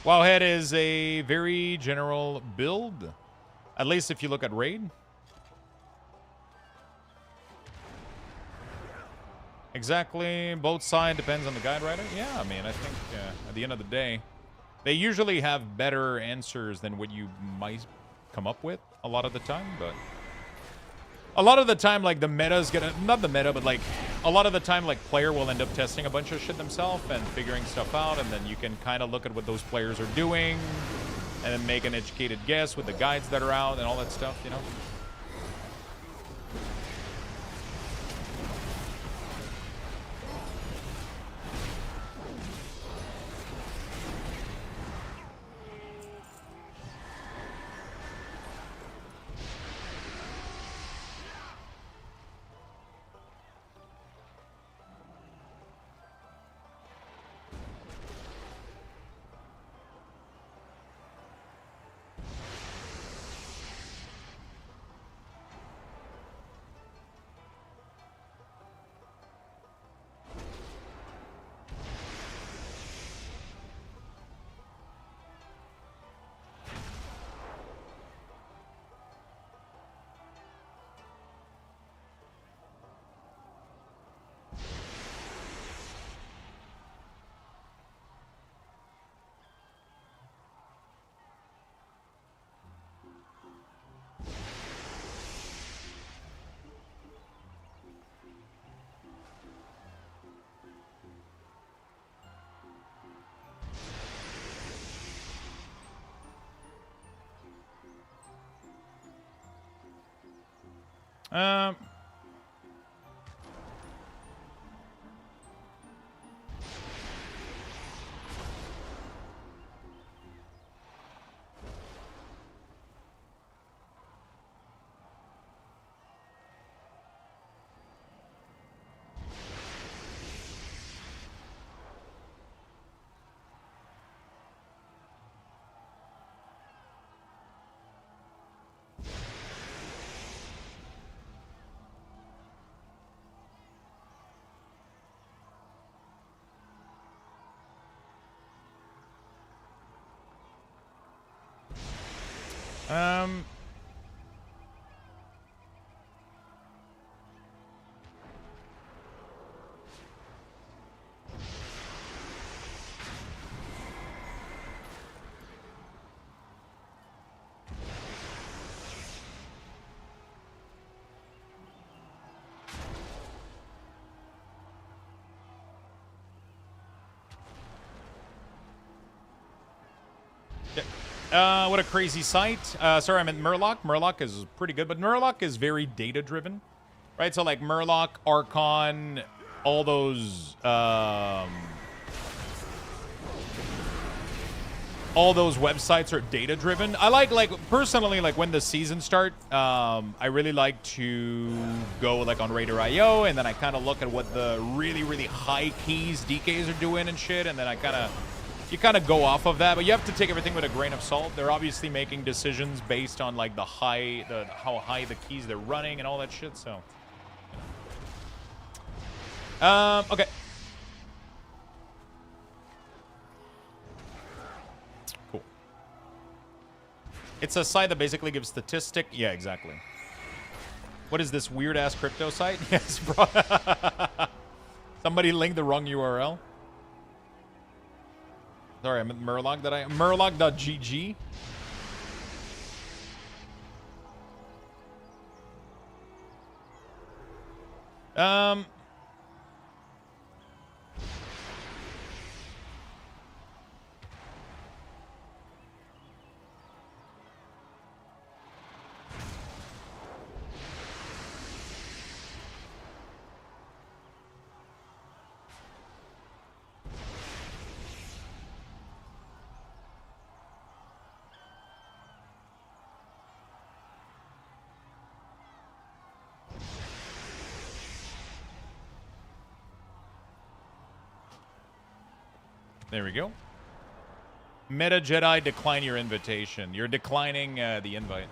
Wowhead is a very general build, at least if you look at raid. Exactly, both sides depends on the guide writer. Yeah, I mean, I think at the end of the day, they usually have better answers than what you might come up with a lot of the time, but a lot of the time, like, the meta's gonna, not the meta, but like a lot of the time, like, player will end up testing a bunch of shit themselves and figuring stuff out, and then you can kind of look at what those players are doing and then make an educated guess with the guides that are out and all that stuff, you know? What a crazy site. Sorry, I meant Murloc. Murloc is pretty good, but Murloc is very data-driven, right? So, like, Murloc, Archon, all those websites are data-driven. I like, personally, like, when the seasons start, I really like to go, like, on Raider.io, and then I kind of look at what the really, really high keys DKs are doing and shit, and then you kind of go off of that, but you have to take everything with a grain of salt. They're obviously making decisions based on, like, how high the keys they're running and all that shit, so. Okay. It's a site that basically gives statistic. Yeah, exactly. What is this weird-ass crypto site? Yes, bro. Somebody linked the wrong URL. Sorry, I'm at Murloc. Murloc.gg. There we go. Meta Jedi, decline your invitation. You're declining the invite.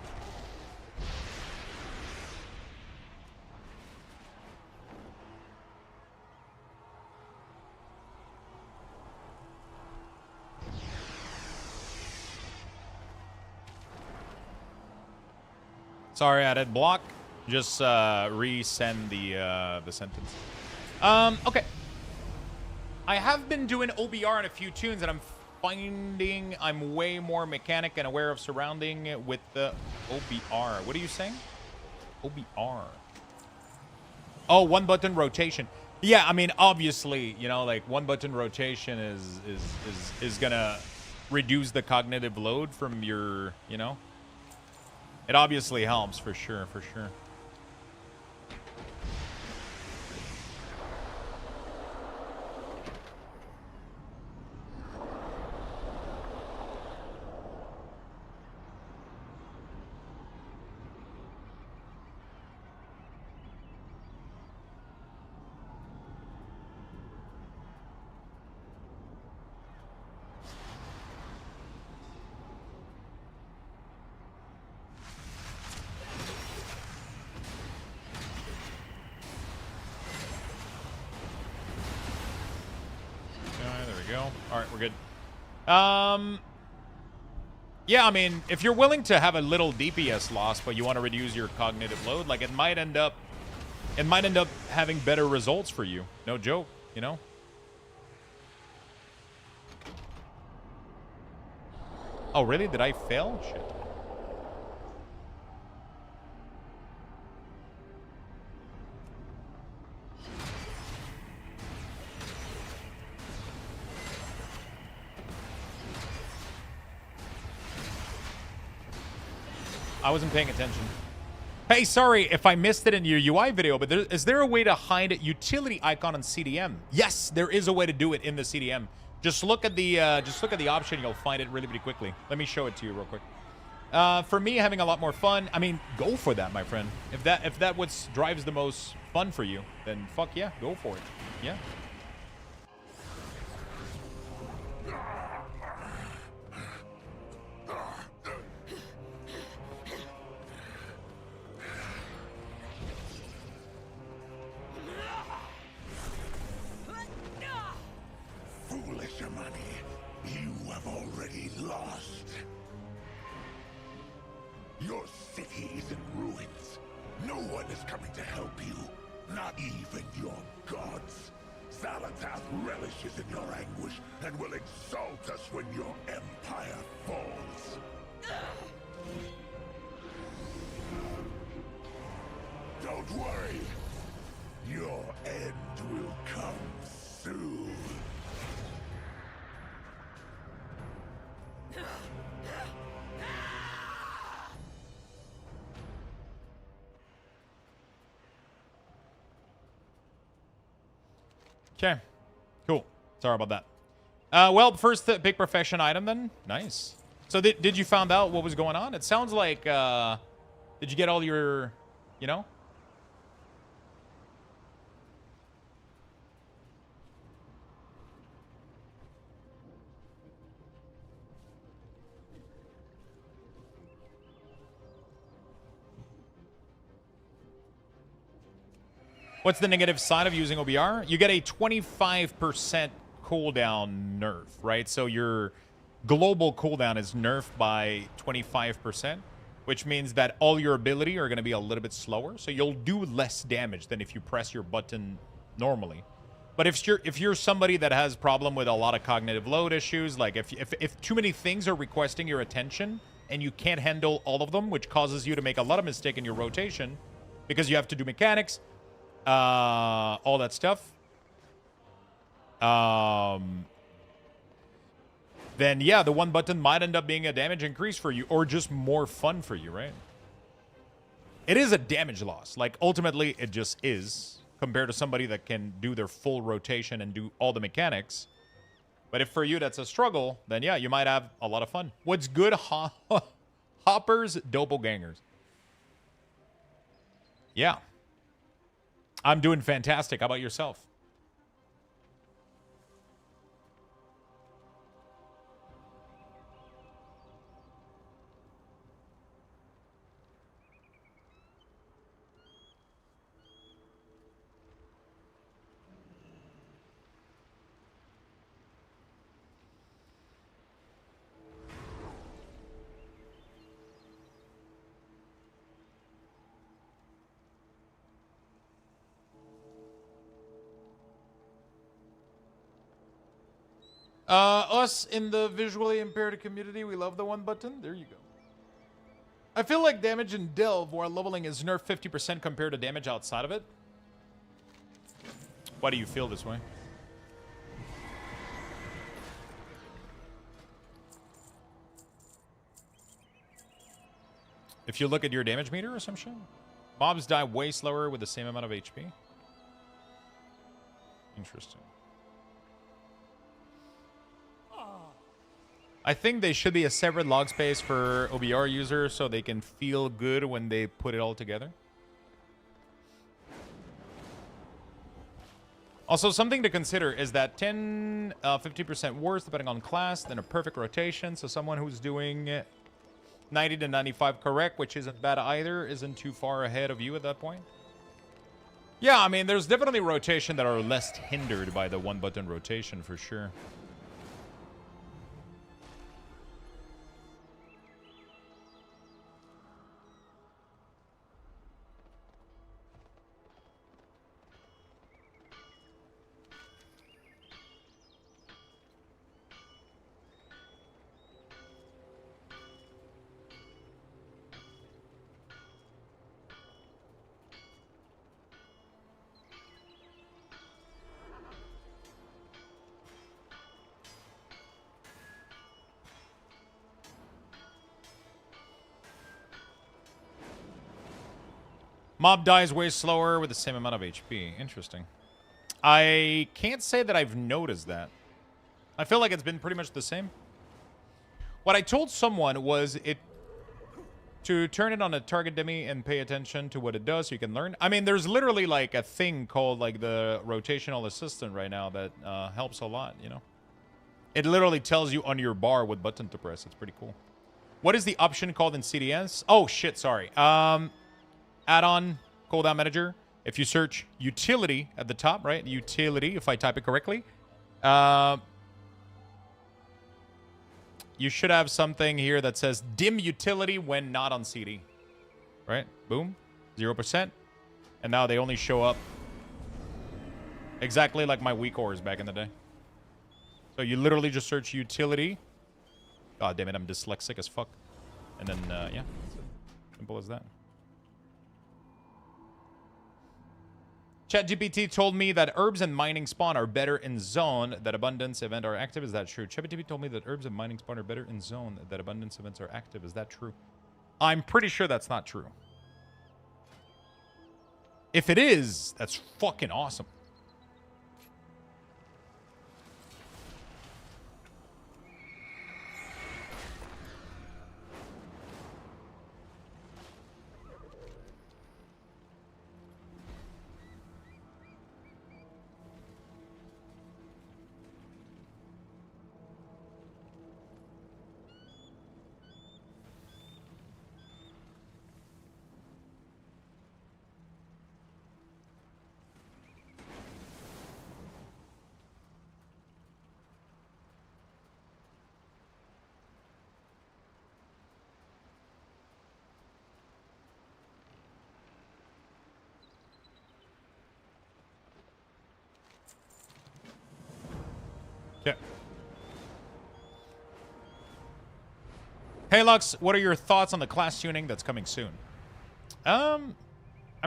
Sorry, I did block. Just resend the sentence. Okay. I have been doing OBR in a few tunes, and I'm finding I'm way more mechanic and aware of surrounding with the OBR. What are you saying? OBR. Oh, one button rotation. Yeah, I mean, obviously, you know, like one button rotation is gonna reduce the cognitive load from your, you know. It obviously helps for sure, for sure. Alright, we're good. Yeah, I mean, if you're willing to have a little DPS loss, but you want to reduce your cognitive load, like it might end up having better results for you. No joke, you know? Oh, really? Did I fail? Shit. I wasn't paying attention. Hey, sorry if I missed it in your UI video, but is there a way to hide a utility icon on CDM? Yes, there is a way to do it in the CDM. Just look at the option. You'll find it really, really quickly. Let me show it to you real quick. For me, having a lot more fun. I mean, go for that, my friend. If that what drives the most fun for you, then fuck yeah, go for it. Yeah. Your city is in ruins. No one is coming to help you. Not even your gods. Zalatath relishes in your anguish and will exalt us when your empire falls. Don't worry. Your end will come soon. Okay, cool. Sorry about that. Well, first big profession item then. Nice. So did you find out what was going on? It sounds like, did you get all your, you know? What's the negative side of using OBR? You get a 25% cooldown nerf, right? So your global cooldown is nerfed by 25%, which means that all your ability are going to be a little bit slower. So you'll do less damage than if you press your button normally. But if you're somebody that has problem with a lot of cognitive load issues, like if too many things are requesting your attention and you can't handle all of them, which causes you to make a lot of mistake in your rotation because you have to do mechanics, all that stuff, then yeah, the one button might end up being a damage increase for you or just more fun for you, right? It is a damage loss. Like, ultimately, it just is, compared to somebody that can do their full rotation and do all the mechanics. But if for you that's a struggle, then yeah, you might have a lot of fun. What's good? Hoppers, doppelgangers. Yeah. I'm doing fantastic. How about yourself? Us in the visually impaired community, we love the one button. There you go. I feel like damage in Delve while leveling is nerfed 50% compared to damage outside of it. Why do you feel this way? If you look at your damage meter or some shit, mobs die way slower with the same amount of HP. Interesting. I think they should be a separate log space for OBR users so they can feel good when they put it all together. Also, something to consider is that 50% worse depending on class than a perfect rotation. So someone who's doing 90 to 95 correct, which isn't bad either, isn't too far ahead of you at that point. Yeah, I mean, there's definitely rotation that are less hindered by the one-button rotation for sure. Mob dies way slower with the same amount of HP. Interesting. I can't say that I've noticed that. I feel like it's been pretty much the same. What I told someone was to turn it on a target dummy and pay attention to what it does so you can learn. I mean, there's literally like a thing called like the rotational assistant right now that helps a lot, you know? It literally tells you on your bar what button to press. It's pretty cool. What is the option called in CDS? Oh, shit, sorry. Add-on cooldown manager. If you search utility at the top, right? Utility, if I type it correctly. You should have something here that says dim utility when not on CD. Right? Boom. 0%. And now they only show up exactly like my weak ores back in the day. So you literally just search utility. God damn it, I'm dyslexic as fuck. And then, yeah. Simple as that. ChatGPT told me that herbs and mining spawn are better in zone that abundance event are active. Is that true? ChatGPT told me that herbs and mining spawn are better in zone that abundance events are active. Is that true? I'm pretty sure that's not true. If it is, that's fucking awesome. Hey, Lux, what are your thoughts on the class tuning that's coming soon? I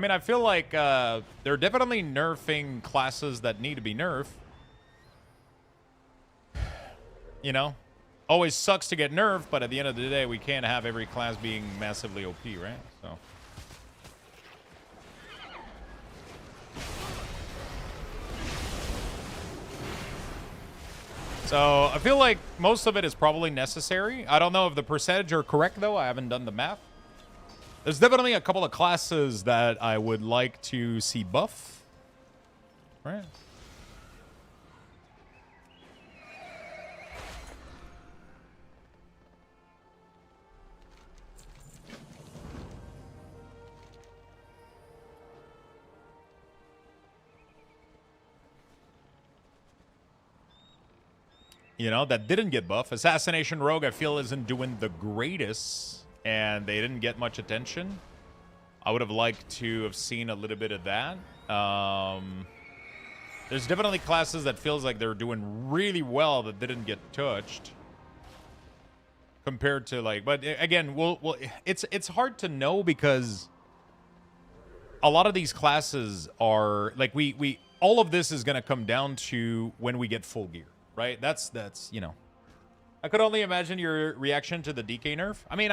mean, I feel like they're definitely nerfing classes that need to be nerfed. You know? Always sucks to get nerfed, but at the end of the day, we can't have every class being massively OP, right? So I feel like most of it is probably necessary. I don't know if the percentage are correct, though. I haven't done the math. There's definitely a couple of classes that I would like to see buff. Right? You know, that didn't get buff. Assassination Rogue, I feel, isn't doing the greatest, and they didn't get much attention. I would have liked to have seen a little bit of that. There's definitely classes that feels like they're doing really well that didn't get touched. Compared to, like, but again, it's hard to know because a lot of these classes are, like, all of this is going to come down to when we get full gear. Right? That's you know. I could only imagine your reaction to the DK nerf. I mean,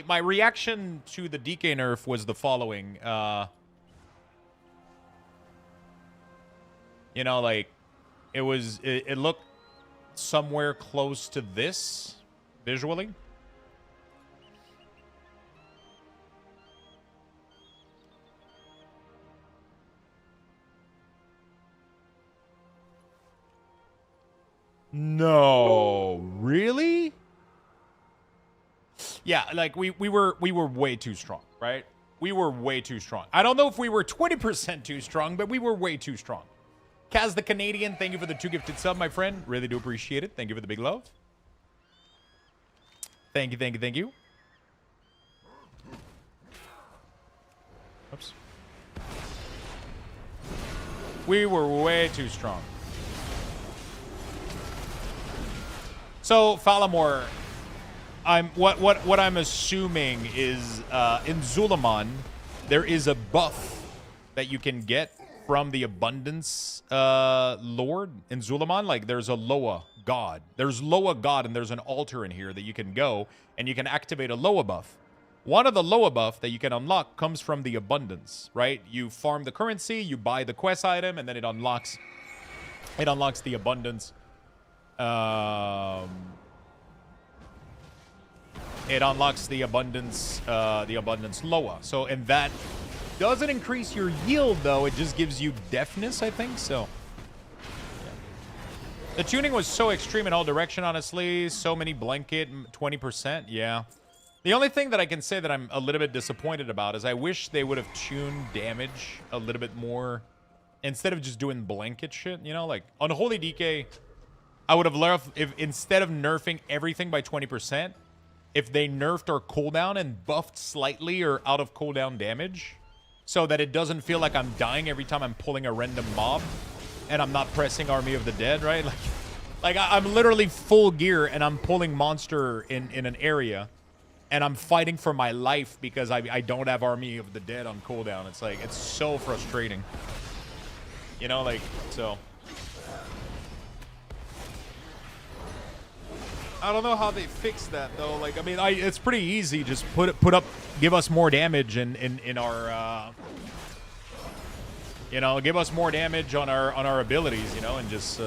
my reaction to the DK nerf was the following. You know, like, it looked somewhere close to this visually. No, really? Yeah, like we were way too strong, right? We were way too strong. I don't know if we were 20% too strong, but we were way too strong. Kaz the Canadian, thank you for the 2 gifted sub, my friend. Really do appreciate it. Thank you for the big love. Thank you, thank you, thank you. Oops. We were way too strong. So, Falamor, what I'm assuming is in Zulaman, there is a buff that you can get from the Abundance Lord in Zulaman. Like, there's a Loa God. There's Loa God, and there's an altar in here that you can go, and you can activate a Loa buff. One of the Loa buff that you can unlock comes from the Abundance, right? You farm the currency, you buy the quest item, and then it unlocks the Abundance. It unlocks the abundance Loa. So, and that doesn't increase your yield, though. It just gives you deafness, I think. So, yeah. The tuning was so extreme in all direction, honestly. So many blanket, 20%. Yeah. The only thing that I can say that I'm a little bit disappointed about is I wish they would have tuned damage a little bit more instead of just doing blanket shit. You know, like Unholy DK, I would have loved if instead of nerfing everything by 20%, if they nerfed our cooldown and buffed slightly or out of cooldown damage so that it doesn't feel like I'm dying every time I'm pulling a random mob and I'm not pressing Army of the Dead, right? Like I'm literally full gear and I'm pulling monster in an area and I'm fighting for my life because I don't have Army of the Dead on cooldown. It's like, it's so frustrating. You know, like, so... I don't know how they fix that though. Like, I mean, it's pretty easy. Just put up, give us more damage in our, you know, give us more damage on our abilities, you know, and just.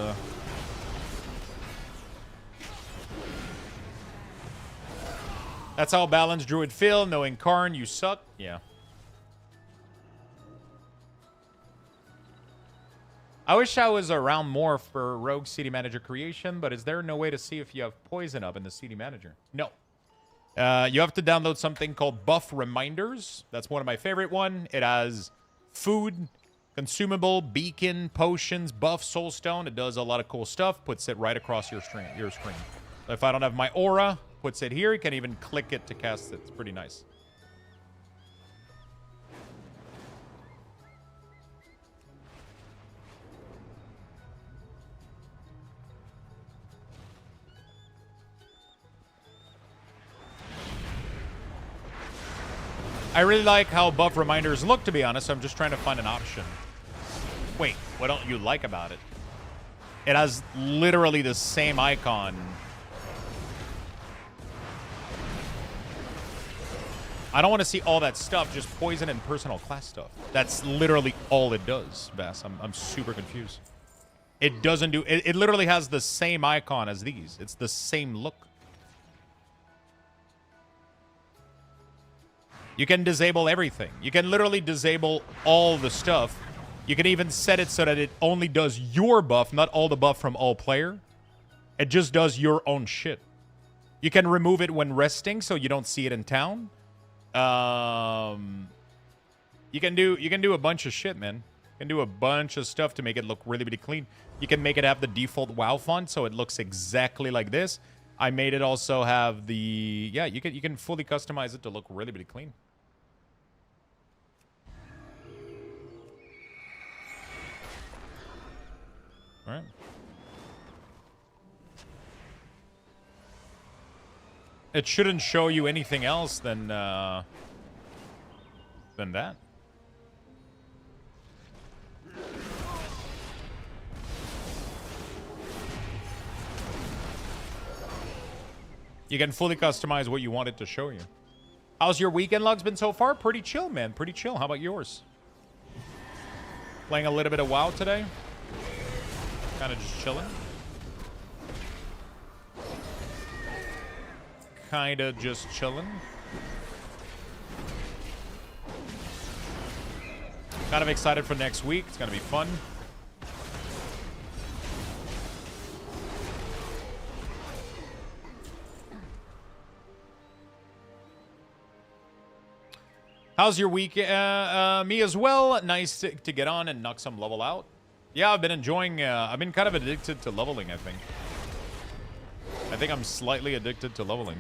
That's how balanced Druid feel. Knowing Karn, you suck. Yeah. I wish I was around more for Rogue City Manager creation, but is there no way to see if you have poison up in the City Manager? No. You have to download something called Buff Reminders. That's one of my favorite one. It has food, consumable, beacon, potions, buff, soulstone. It does a lot of cool stuff. Puts it right across your screen. If I don't have my aura, puts it here. You can even click it to cast it. It's pretty nice. I really like how buff reminders look, to be honest. So I'm just trying to find an option. Wait, what don't you like about it? It has literally the same icon. I don't want to see all that stuff, just poison and personal class stuff. That's literally all it does, Bass. I'm super confused. It doesn't do... It literally has the same icon as these. It's the same look. You can disable everything. You can literally disable all the stuff. You can even set it so that it only does your buff, not all the buff from all player. It just does your own shit. You can remove it when resting so you don't see it in town. You can do a bunch of shit, man. You can do a bunch of stuff to make it look really, really clean. You can make it have the default WoW font so it looks exactly like this. I made it also have the... Yeah, you can fully customize it to look really, really clean. All right. It shouldn't show you anything else than that. You can fully customize what you want it to show you. How's your weekend logs been so far? Pretty chill, man. Pretty chill. How about yours? Playing a little bit of WoW today. Kind of just chilling. Kind of just chilling. Kind of excited for next week. It's going to be fun. How's your week? Me as well. Nice to get on and knock some level out. Yeah, I've been enjoying... I've been kind of addicted to leveling, I think. I think I'm slightly addicted to leveling.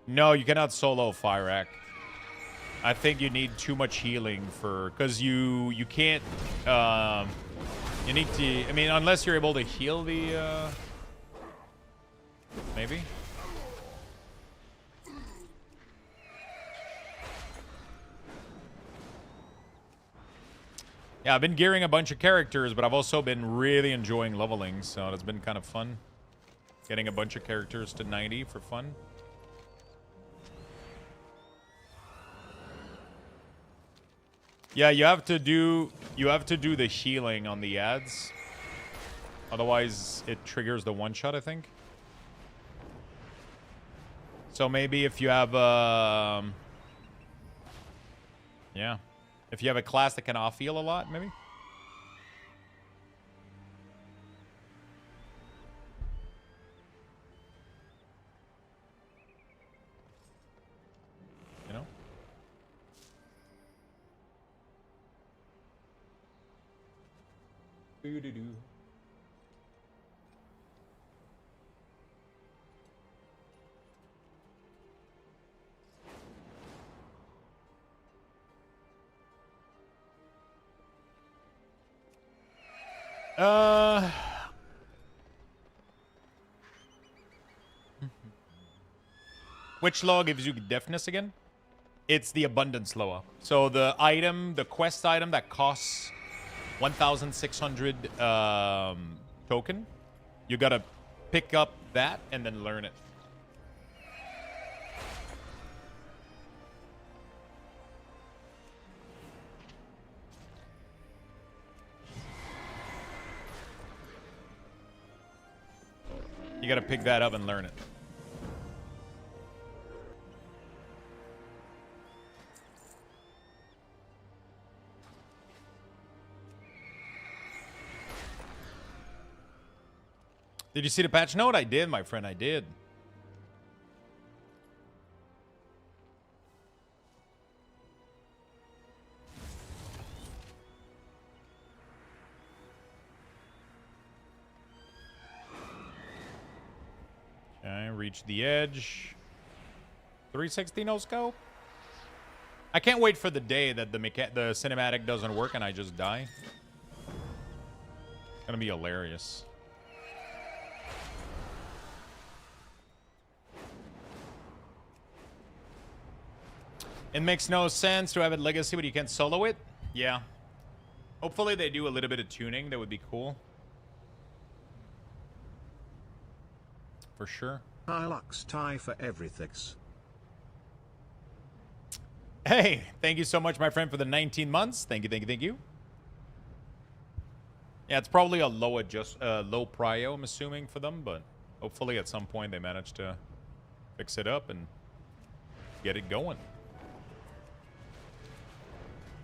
No, you cannot solo Fire Act. I think you need too much healing for... Because you can't... you need to... I mean, unless you're able to heal the... Maybe? Yeah, I've been gearing a bunch of characters, but I've also been really enjoying leveling, so it's been kind of fun. Getting a bunch of characters to 90 for fun. Yeah, you have to do the healing on the ads. Otherwise, it triggers the one-shot, I think. So maybe if you have yeah. If you have a class that can off-heal a lot, maybe? You know? Doo-doo-doo. Which law gives you deafness again? It's the abundance law. So the item, the quest item that costs 1,600 token, you gotta pick up that and then learn it. You gotta pick that up and learn it. Did you see the patch note? I did, my friend, I did. Okay, reach the edge. 360 no scope. I can't wait for the day that the cinematic doesn't work and I just die. It's gonna be hilarious. It makes no sense to have it legacy, but you can't solo it. Yeah. Hopefully they do a little bit of tuning. That would be cool. For sure. Hi Lux tie for everything. Hey, thank you so much, my friend, for the 19 months. Thank you, thank you, thank you. Yeah, it's probably a low prio, I'm assuming, for them, but hopefully at some point they manage to fix it up and get it going.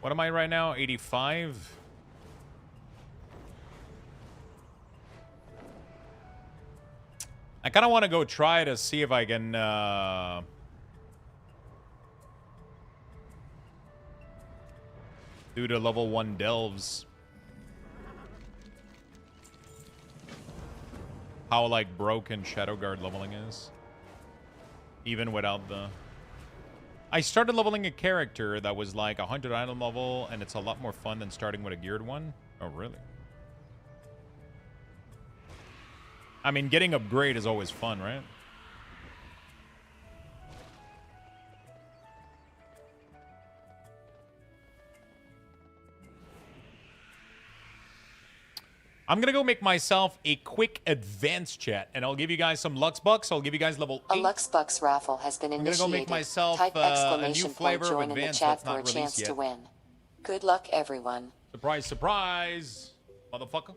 What am I right now? 85? I kind of want to go try to see if I can do the level 1 delves. How like broken Shadowguard leveling is. Even without the... I started leveling a character that was like 100 item level, and it's a lot more fun than starting with a geared one. Oh, really? I mean, getting upgrade is always fun, right? I'm gonna go make myself a quick advanced chat, and I'll give you guys some Lux Bucks. I'll give you guys level 8. A Lux Bucks raffle has been initiated. I'm gonna go make myself Type a new exclamation flavor point of join in the advanced chat that's for a not chance released to yet. win. Good luck, everyone. Surprise, surprise, motherfucker.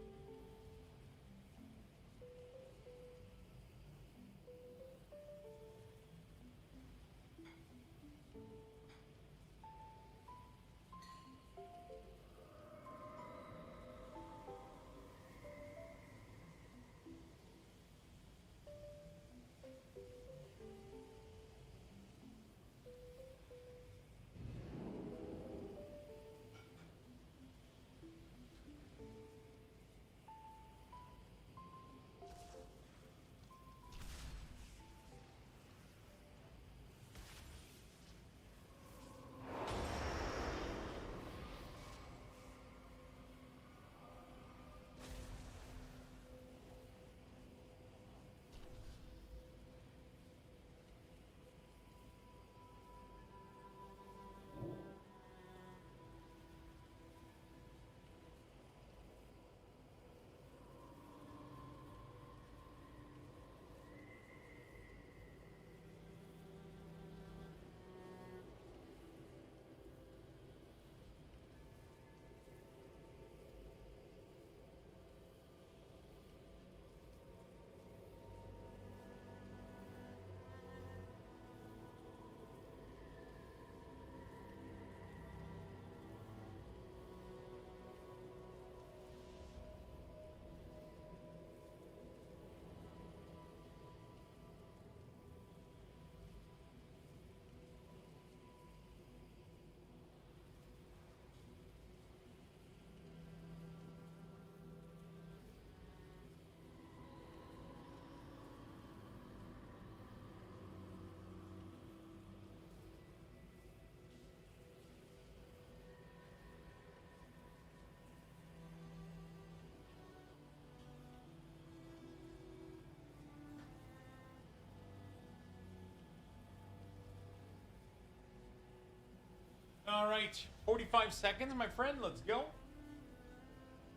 All right, 45 seconds, my friend. Let's go.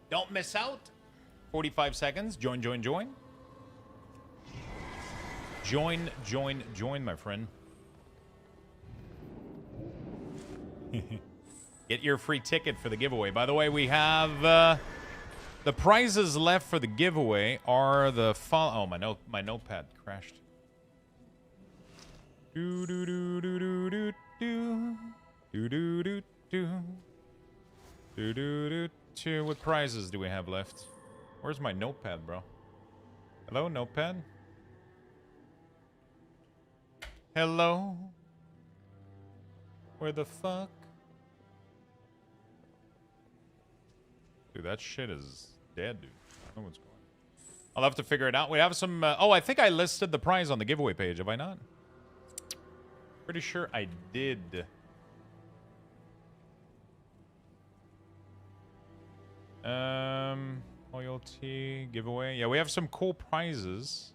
Don't miss out. 45 seconds. Join, join, join. Join, join, join, my friend. Get your free ticket for the giveaway. By the way, we have the prizes left for the giveaway are the oh, my notepad crashed. Do do do do do do do. Do do do do. Do do do do. What prizes do we have left? Where's my notepad, bro? Hello, notepad? Hello? Where the fuck? Dude, that shit is dead, dude. I don't know what's going on. I'll have to figure it out. We have some... oh, I think I listed the prize on the giveaway page. Have I not? Pretty sure I did. Loyalty, giveaway. Yeah, we have some cool prizes.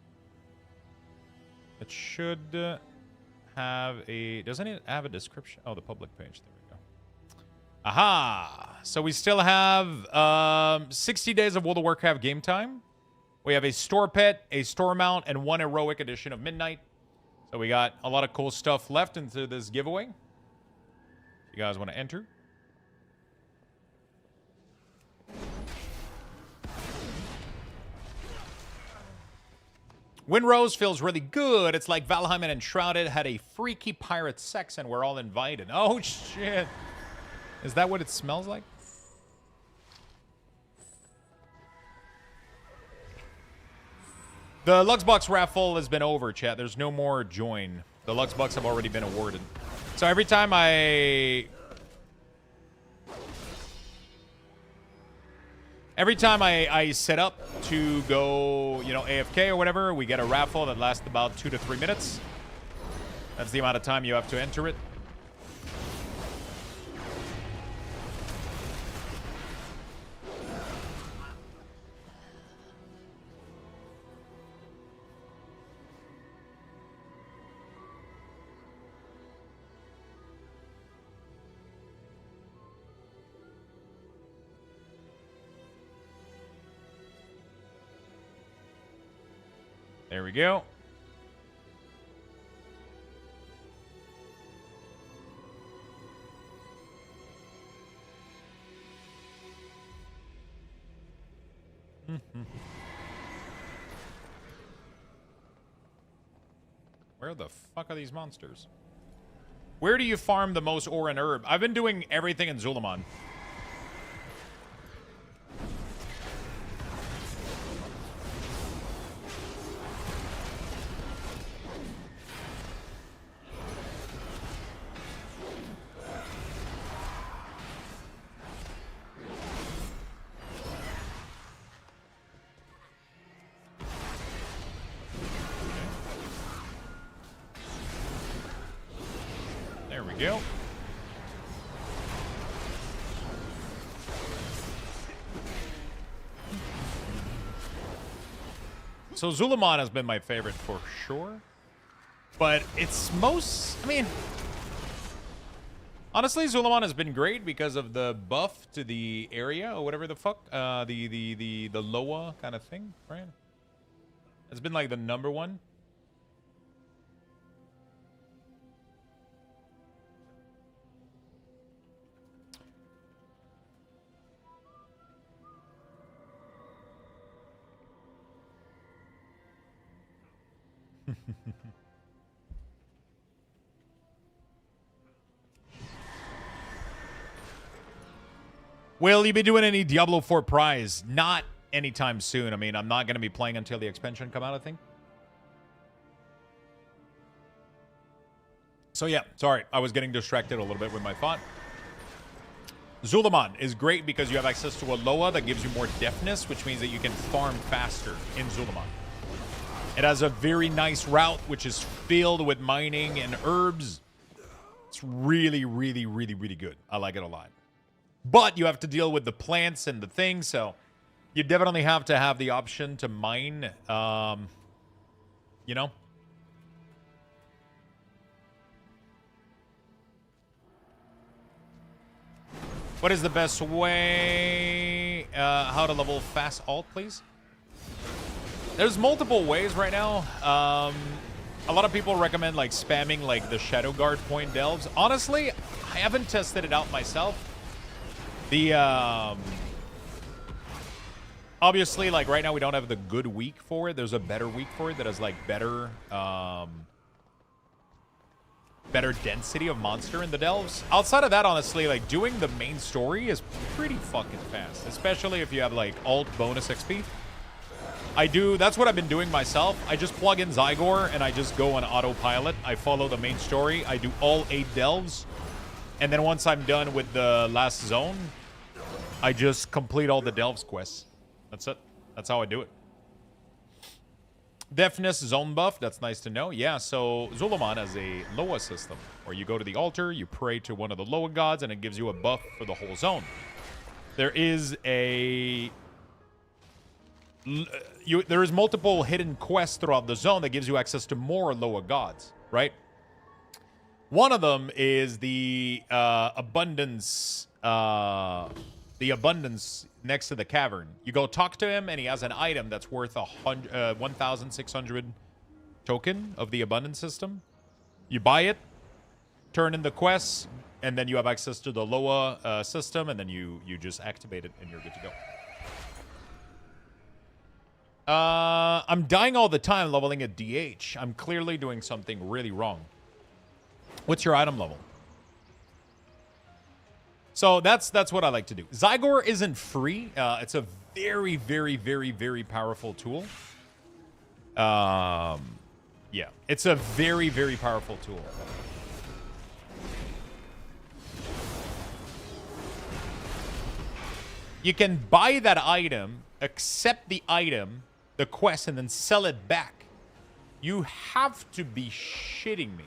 It should have a... Doesn't it have a description? Oh, the public page. There we go. Aha! So we still have 60 days of World of Warcraft game time. We have a store pet, a store mount, and 1 heroic edition of Midnight. So we got a lot of cool stuff left into this giveaway. If you guys want to enter. Windrose feels really good. It's like Valheim and Enshrouded had a freaky pirate sex and we're all invited. Oh, shit. Is that what it smells like? The Luxbox raffle has been over, chat. There's no more join. The Luxbox have already been awarded. So every time I set up to go, you know, AFK or whatever, we get a raffle that lasts about 2 to 3 minutes. That's the amount of time you have to enter it. There we go. Where the fuck are these monsters? Where do you farm the most ore and herb? I've been doing everything in Zul'Aman. Go. So Zul'Aman has been my favorite for sure. But it's most... I mean... Honestly, Zul'Aman has been great because of the buff to the area or whatever the fuck. The Loa kind of thing, right? It's been like the #1. Will you be doing any Diablo 4 prize? Not anytime soon. I mean, I'm not going to be playing until the expansion come out, I think. So yeah, sorry. I was getting distracted a little bit with my thought. Zul'Aman is great because you have access to a Loa that gives you more deafness, which means that you can farm faster in Zul'Aman. It has a very nice route, which is filled with mining and herbs. It's really, really, really, really good. I like it a lot. But you have to deal with the plants and the things, so you definitely have to have the option to mine, you know? What is the best way? How to level fast alt, please? There's multiple ways right now. A lot of people recommend like spamming like the Shadow Guard point delves. Honestly, I haven't tested it out myself. The obviously, like right now we don't have the good week for it. There's a better week for it that has like better better density of monster in the delves. Outside of that, honestly, like doing the main story is pretty fucking fast, especially if you have like alt bonus XP. That's what I've been doing myself. I just plug in Zygor and I just go on autopilot. I follow the main story. I do all 8 delves. And then once I'm done with the last zone, I just complete all the delves quests. That's it. That's how I do it. Deafness zone buff. That's nice to know. Yeah, so Zul'Aman has a Loa system where you go to the altar, you pray to one of the Loa gods, and it gives you a buff for the whole zone. There is a... there is multiple hidden quests throughout the zone that gives you access to more Loa gods, right? One of them is the abundance. The abundance next to the cavern. You go talk to him, and he has an item that's worth 1,600 token of the abundance system. You buy it, turn in the quests, and then you have access to the Loa system, and then you just activate it, and you're good to go. I'm dying all the time leveling a DH. I'm clearly doing something really wrong. What's your item level? So that's what I like to do. Zygor isn't free. It's a very, very, very, very powerful tool. Yeah, it's a very, very powerful tool. You can buy that item, accept the item, the quest, and then sell it back. You have to be shitting me.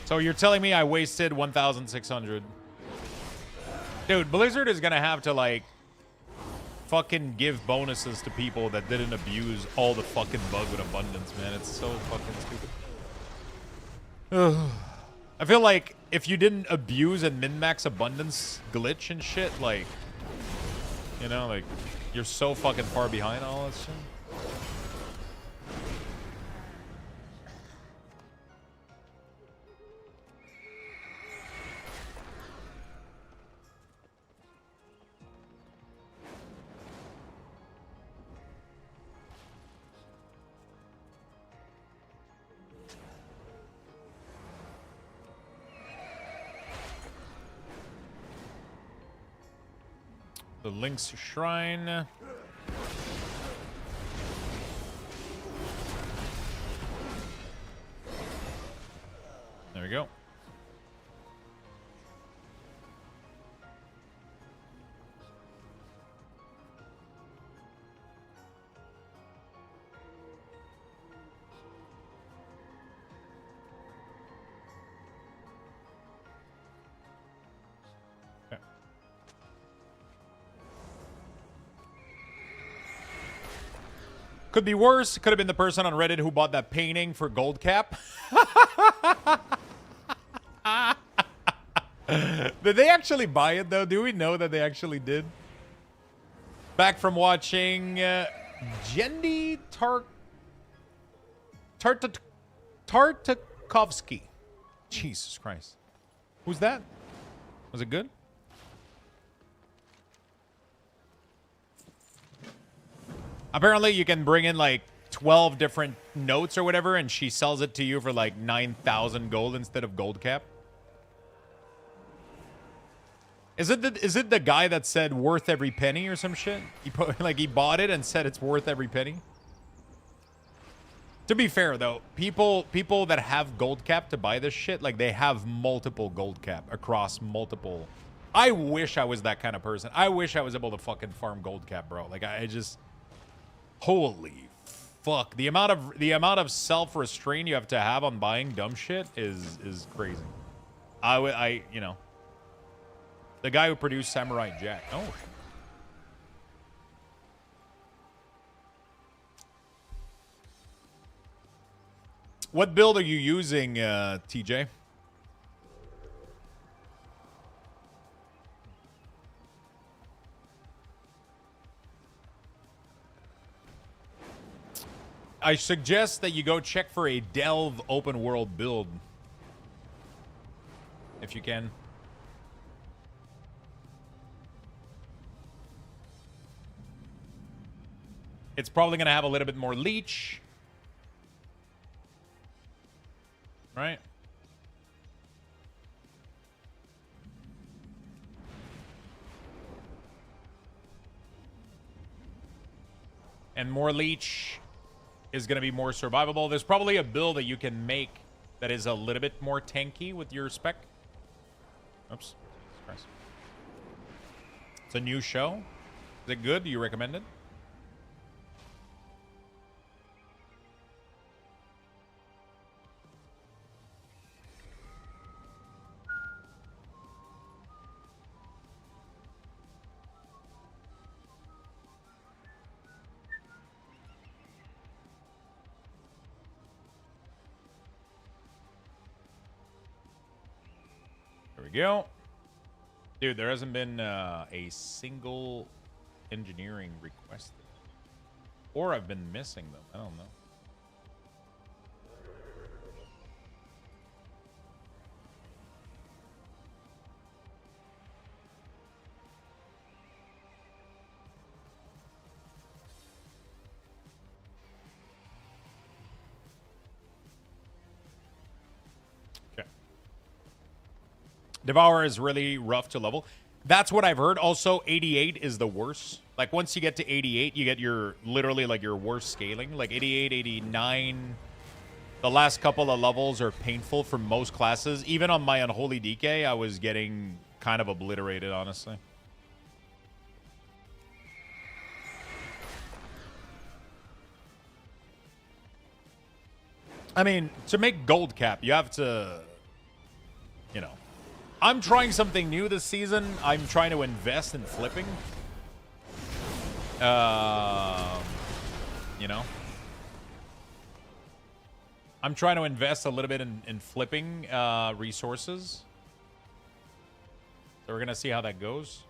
So you're telling me I wasted 1,600? Dude, Blizzard is gonna have to, like, fucking give bonuses to people that didn't abuse all the fucking bug with abundance, man. It's so fucking stupid. I feel like if you didn't abuse and min-max abundance glitch and shit, like, you know, like, you're so fucking far behind all that shit. The Lynx Shrine. There we go. Could be worse. Could have been the person on Reddit who bought that painting for gold cap. Did they actually buy it, though? Do we know that they actually did? Back from watching Jendi Tartakovsky. Jesus Christ. Who's that? Was it good? Apparently, you can bring in like 12 different notes or whatever, and she sells it to you for like 9,000 gold instead of gold cap. Is it the guy that said worth every penny or some shit? He bought it and said it's worth every penny. To be fair though, people that have gold cap to buy this shit, like they have multiple gold cap across multiple. I wish I was that kind of person. I wish I was able to fucking farm gold cap, bro. Like I just. Holy fuck. The amount of self-restraint you have to have on buying dumb shit is crazy. You know. The guy who produced Samurai Jack. Oh. What build are you using, TJ? I suggest that you go check for a Delve open world build. If you can. It's probably going to have a little bit more leech. Right? And more leech is going to be more survivable. There's probably a build that you can make that is a little bit more tanky with your spec. Oops. Christ. It's a new show. Is it good? Do you recommend it? we go. Dude, there hasn't been a single engineering requested. Or I've been missing them. I don't know. Devour is really rough to level. That's what I've heard. Also, 88 is the worst. Like, once you get to 88, you get your, literally, like, your worst scaling. Like, 88, 89, the last couple of levels are painful for most classes. Even on my Unholy DK, I was getting kind of obliterated, honestly. I mean, to make gold cap, you have to, you know. I'm trying something new this season. I'm trying to invest in flipping. You know. I'm trying to invest a little bit in flipping resources. So we're going to see how that goes.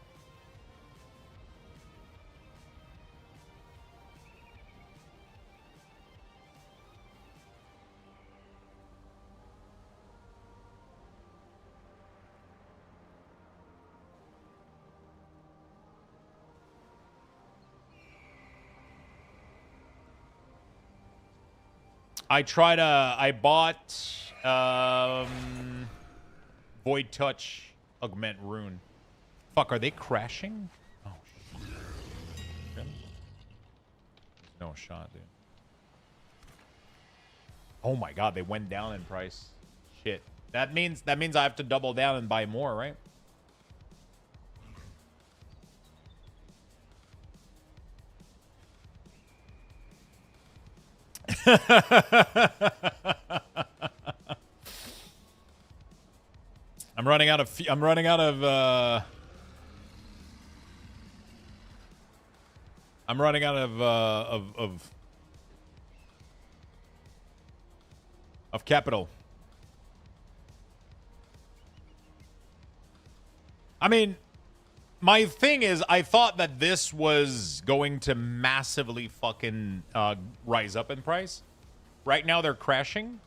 I bought Void Touch Augment Rune. Fuck, are they crashing? Oh, shit. There's no shot, dude. Oh my god, they went down in price. Shit. That means I have to double down and buy more, right? I'm running out of capital. I mean, my thing is, I thought that this was going to massively fucking rise up in price. Right now, they're crashing.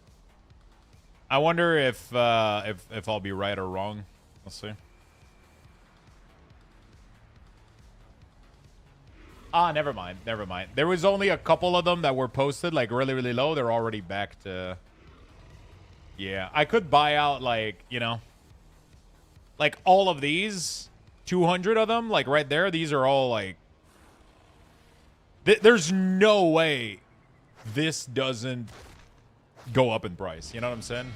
I wonder if I'll be right or wrong. We'll see. Ah, never mind. Never mind. There was only a couple of them that were posted, like, really, really low. They're already back to... Yeah, I could buy out, like, you know... Like, all of these... 200 of them, like, right there. These are all, like... There's no way this doesn't go up in price. You know what I'm saying?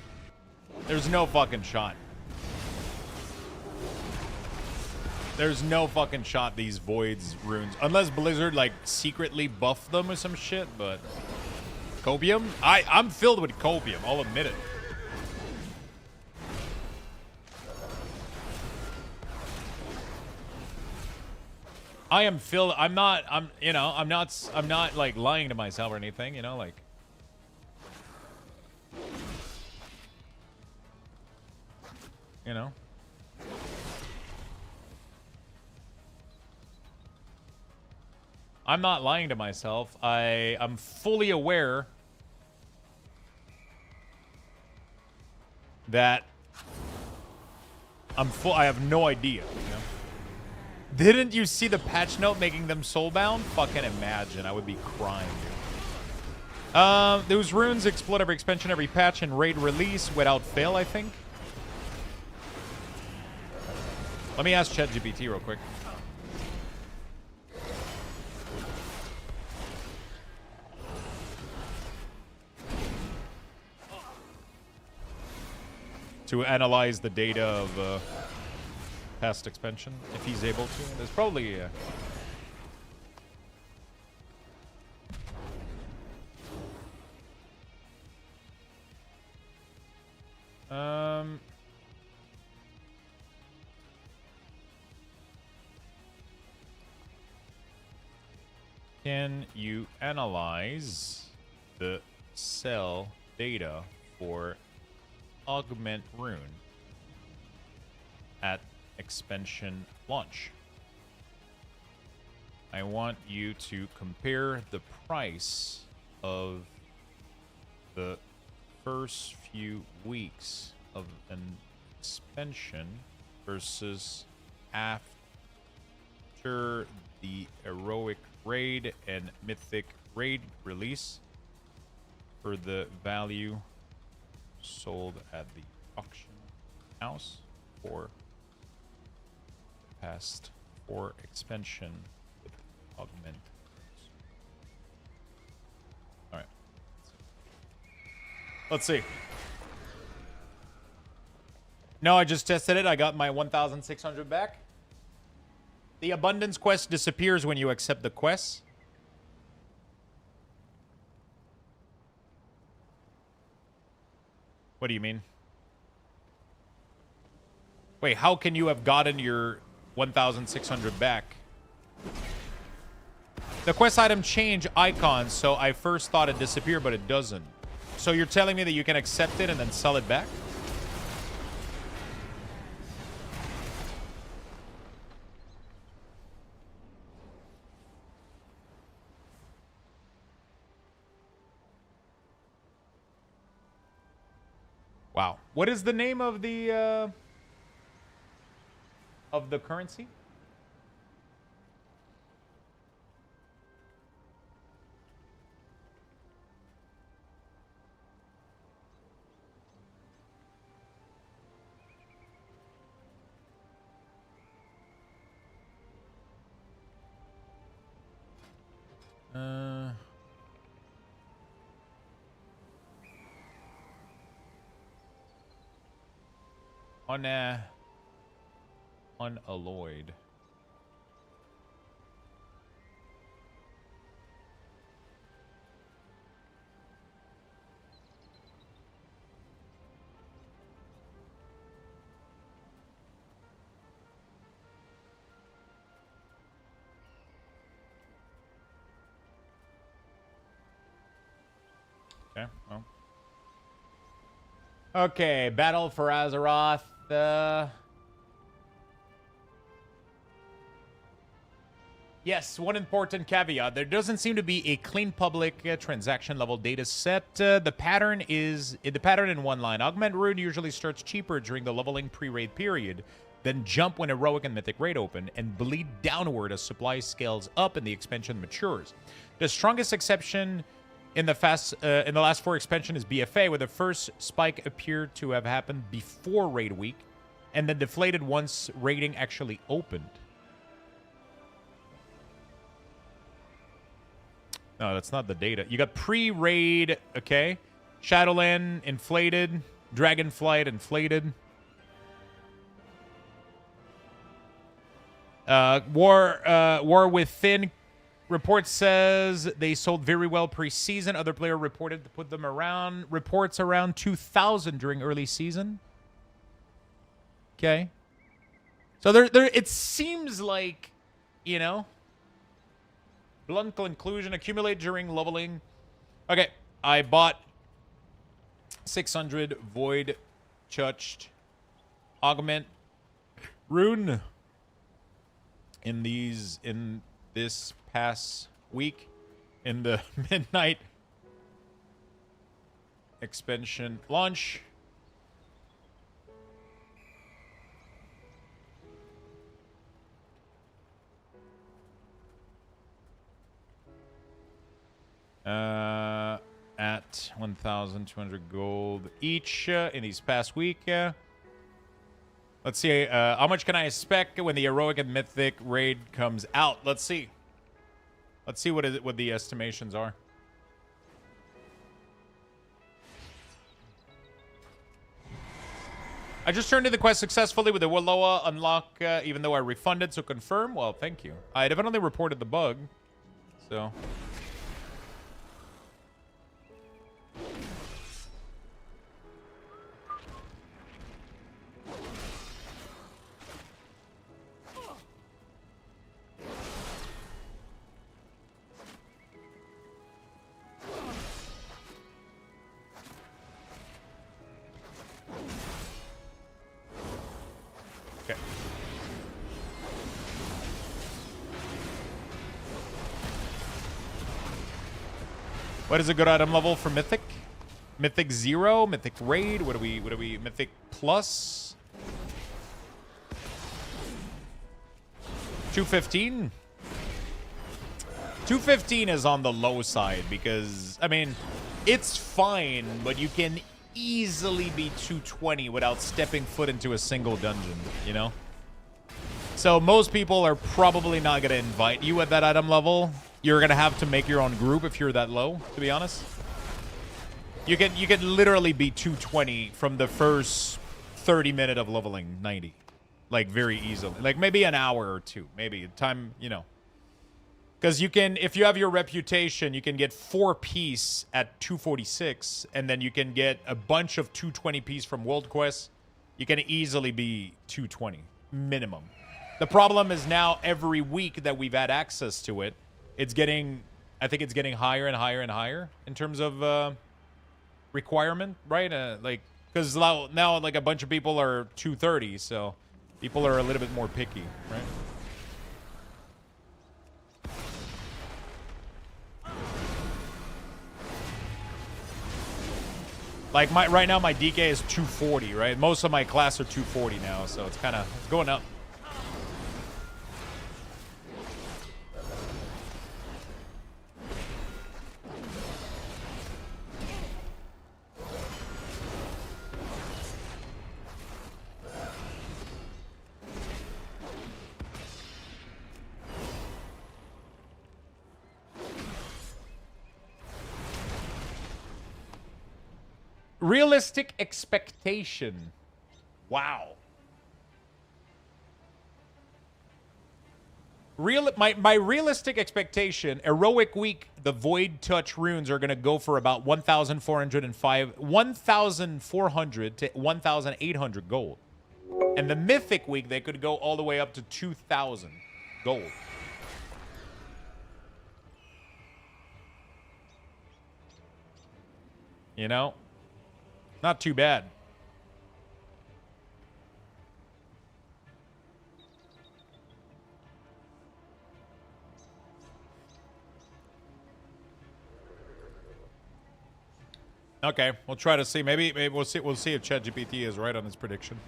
There's no fucking shot. There's no fucking shot these Voids runes. Unless Blizzard, like, secretly buffed them or some shit, but... Copium? I'm filled with copium, I'll admit it. I am filled. I'm not, like, lying to myself or anything, you know, like... You know? I'm not lying to myself. I'm fully aware that I have no idea, you know? Didn't you see the patch note making them soulbound? Fucking imagine. I would be crying, dude. Those runes explode every expansion, every patch, and raid release without fail, I think. Let me ask ChatGPT real quick. To analyze the data of past expansion, if he's able to. There's probably can you analyze the cell data for Augment Rune? at expansion launch. I want you to compare the price of the first few weeks of an expansion versus after the heroic raid and mythic raid release for the value sold at the auction house for the past 4 expansion with augment. All right. Let's see. No, I just tested it. I got my 1,600 back. The abundance quest disappears when you accept the quest. What do you mean? Wait, how can you have gotten your 1,600 back? The quest item change icons, so I first thought it disappeared, but it doesn't. So you're telling me that you can accept it and then sell it back? Wow. What is the name of the currency? Unalloyed. Okay, well. Okay, Battle for Azeroth. Yes, one important caveat. There doesn't seem to be a clean public transaction level data set. The pattern in one line. Augment Rune usually starts cheaper during the leveling pre-raid period, then jump when Heroic and Mythic raid open, and bleed downward as supply scales up and the expansion matures. The strongest exception in the last 4 expansion is BFA, where the first spike appeared to have happened before raid week, and then deflated once raiding actually opened. No, that's not the data. You got pre-raid, okay. Shadowland, inflated. Dragonflight, inflated. War Within report says they sold very well pre-season. Other player reported to put them around. Reports around 2,000 during early season. Okay. So there it seems like, you know, blunt conclusion, accumulate during leveling. Okay, I bought 600 Void Touched Augment Rune in this past week in the midnight expansion launch. At 1,200 gold each in these past week. Let's see. How much can I expect when the Heroic and Mythic raid comes out? Let's see. Let's see what the estimations are. I just turned in the quest successfully with the Wallowa unlock, even though I refunded, so confirm. Well, thank you. I definitely reported the bug, so. Okay. What is a good item level for Mythic? Mythic 0, Mythic Raid, what do we, Mythic Plus? 215? 215 is on the low side because, I mean, it's fine, but you can easily be 220 without stepping foot into a single dungeon, you know? So most people are probably not going to invite you at that item level. You're going to have to make your own group if you're that low, to be honest. You can literally be 220 from the first 30 minutes of leveling 90. Like, very easily. Like, maybe an hour or two. Maybe time, you know. Because you can, if you have your reputation, you can get 4 piece at 246. And then you can get a bunch of 220 piece from World Quest. You can easily be 220. Minimum. The problem is now every week that we've had access to it, it's getting, I think it's getting higher and higher and higher in terms of requirement, right? Like, because now like a bunch of people are 230, so people are a little bit more picky, right? Like right now my DK is 240, right? Most of my class are 240 now, so it's kind of going up. Realistic expectation. Wow. My realistic expectation, heroic week, the void touch runes are gonna go for about 1,400 to 1,800 gold. And the mythic week, they could go all the way up to 2,000 gold. You know? Not too bad. Okay, we'll try to see. Maybe we'll see if ChatGPT is right on his prediction.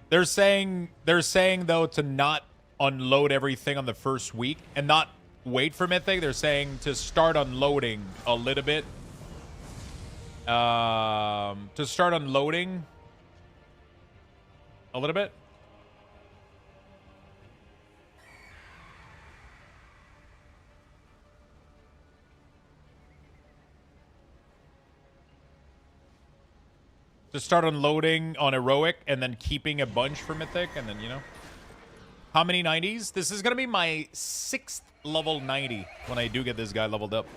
They're saying though to not unload everything on the first week and not wait for Mythic. They're saying to start unloading a little bit. To start unloading a little bit. To start unloading on heroic and then keeping a bunch for Mythic and then, you know. How many 90s? This is going to be my 6th level 90 when I do get this guy leveled up.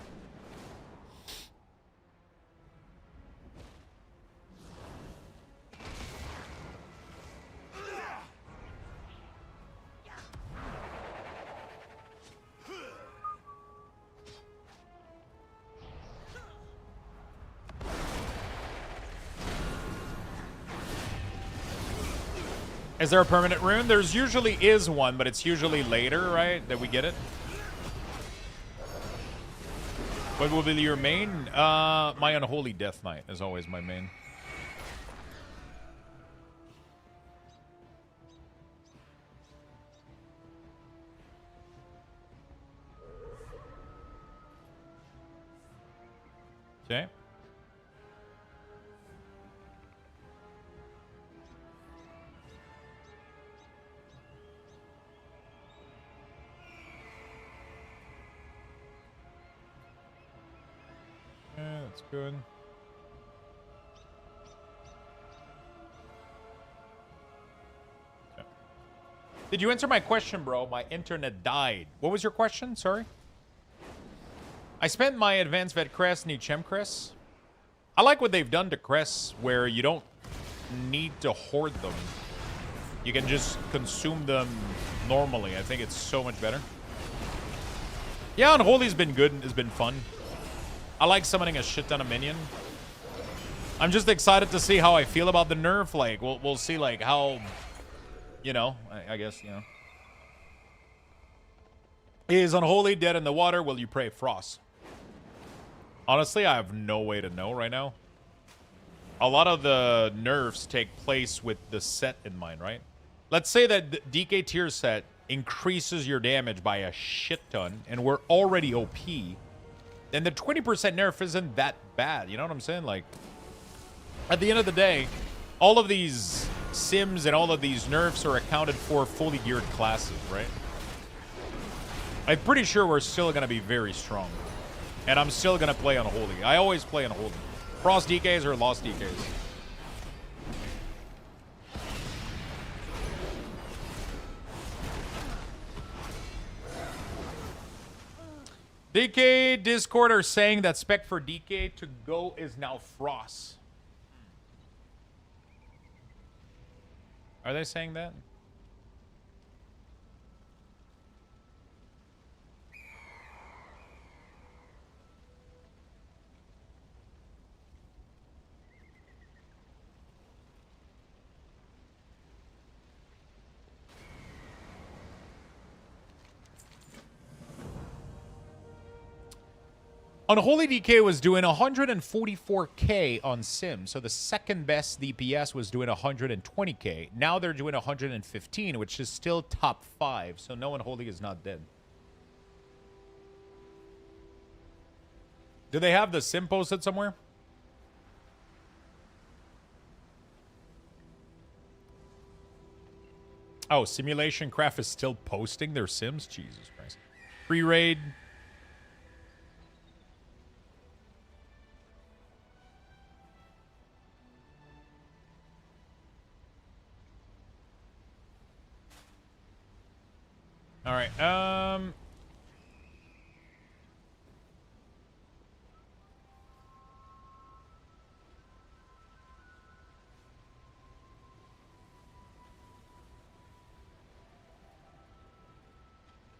Is there a permanent rune? There's usually is one, but it's usually later, right, that we get it. What will be your main? My Unholy Death Knight is always my main. Okay. Yeah, that's good. Okay. Did you answer my question, bro? My internet died. What was your question? Sorry. I spent my advanced vet crest, need chem crests. I like what they've done to crests where you don't need to hoard them. You can just consume them normally. I think it's so much better. Yeah, Unholy's been good. It's been fun. I like summoning a shit ton of minion. I'm just excited to see how I feel about the nerf. Like, we'll see, like, how, you know, I guess, you know. Is Unholy dead in the water? Will you pray Frost? Honestly, I have no way to know right now. A lot of the nerfs take place with the set in mind, right? Let's say that the DK tier set increases your damage by a shit ton, and we're already OP, then the 20% nerf isn't that bad. You know what I'm saying? Like, at the end of the day, all of these sims and all of these nerfs are accounted for fully geared classes, right? I'm pretty sure we're still going to be very strong. And I'm still going to play Unholy. I always play Unholy. Frost DKs or Lost DKs. DK Discord are saying that spec for DK to go is now Frost. Are they saying that? Unholy DK was doing 144k on Sim, so the second best DPS was doing 120k. Now they're doing 115, which is still top 5, so no Unholy is not dead. Do they have the Sim posted somewhere? Oh, Simulation Craft is still posting their Sims? Jesus Christ. Free raid. All right.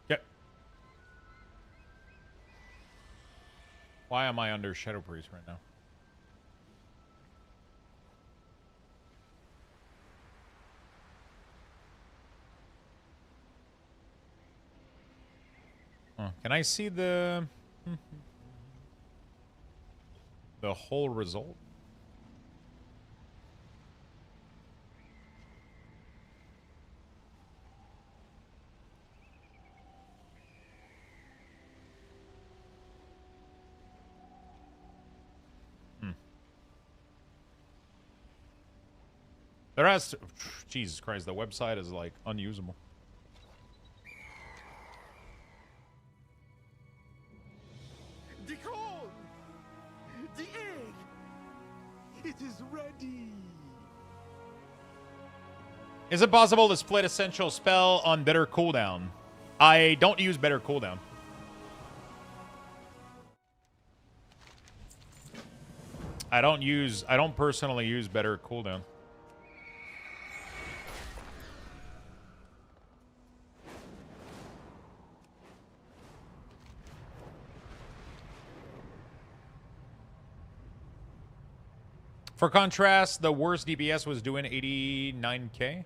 Yep. Why am I under Shadow Priest right now? Can I see the whole result? The rest, Jesus Christ, the website is like unusable. The corn! The egg! It is ready! Is it possible to split essential spell on better cooldown? I don't use better cooldown. I don't personally use better cooldown. For contrast, the worst DPS was doing 89k.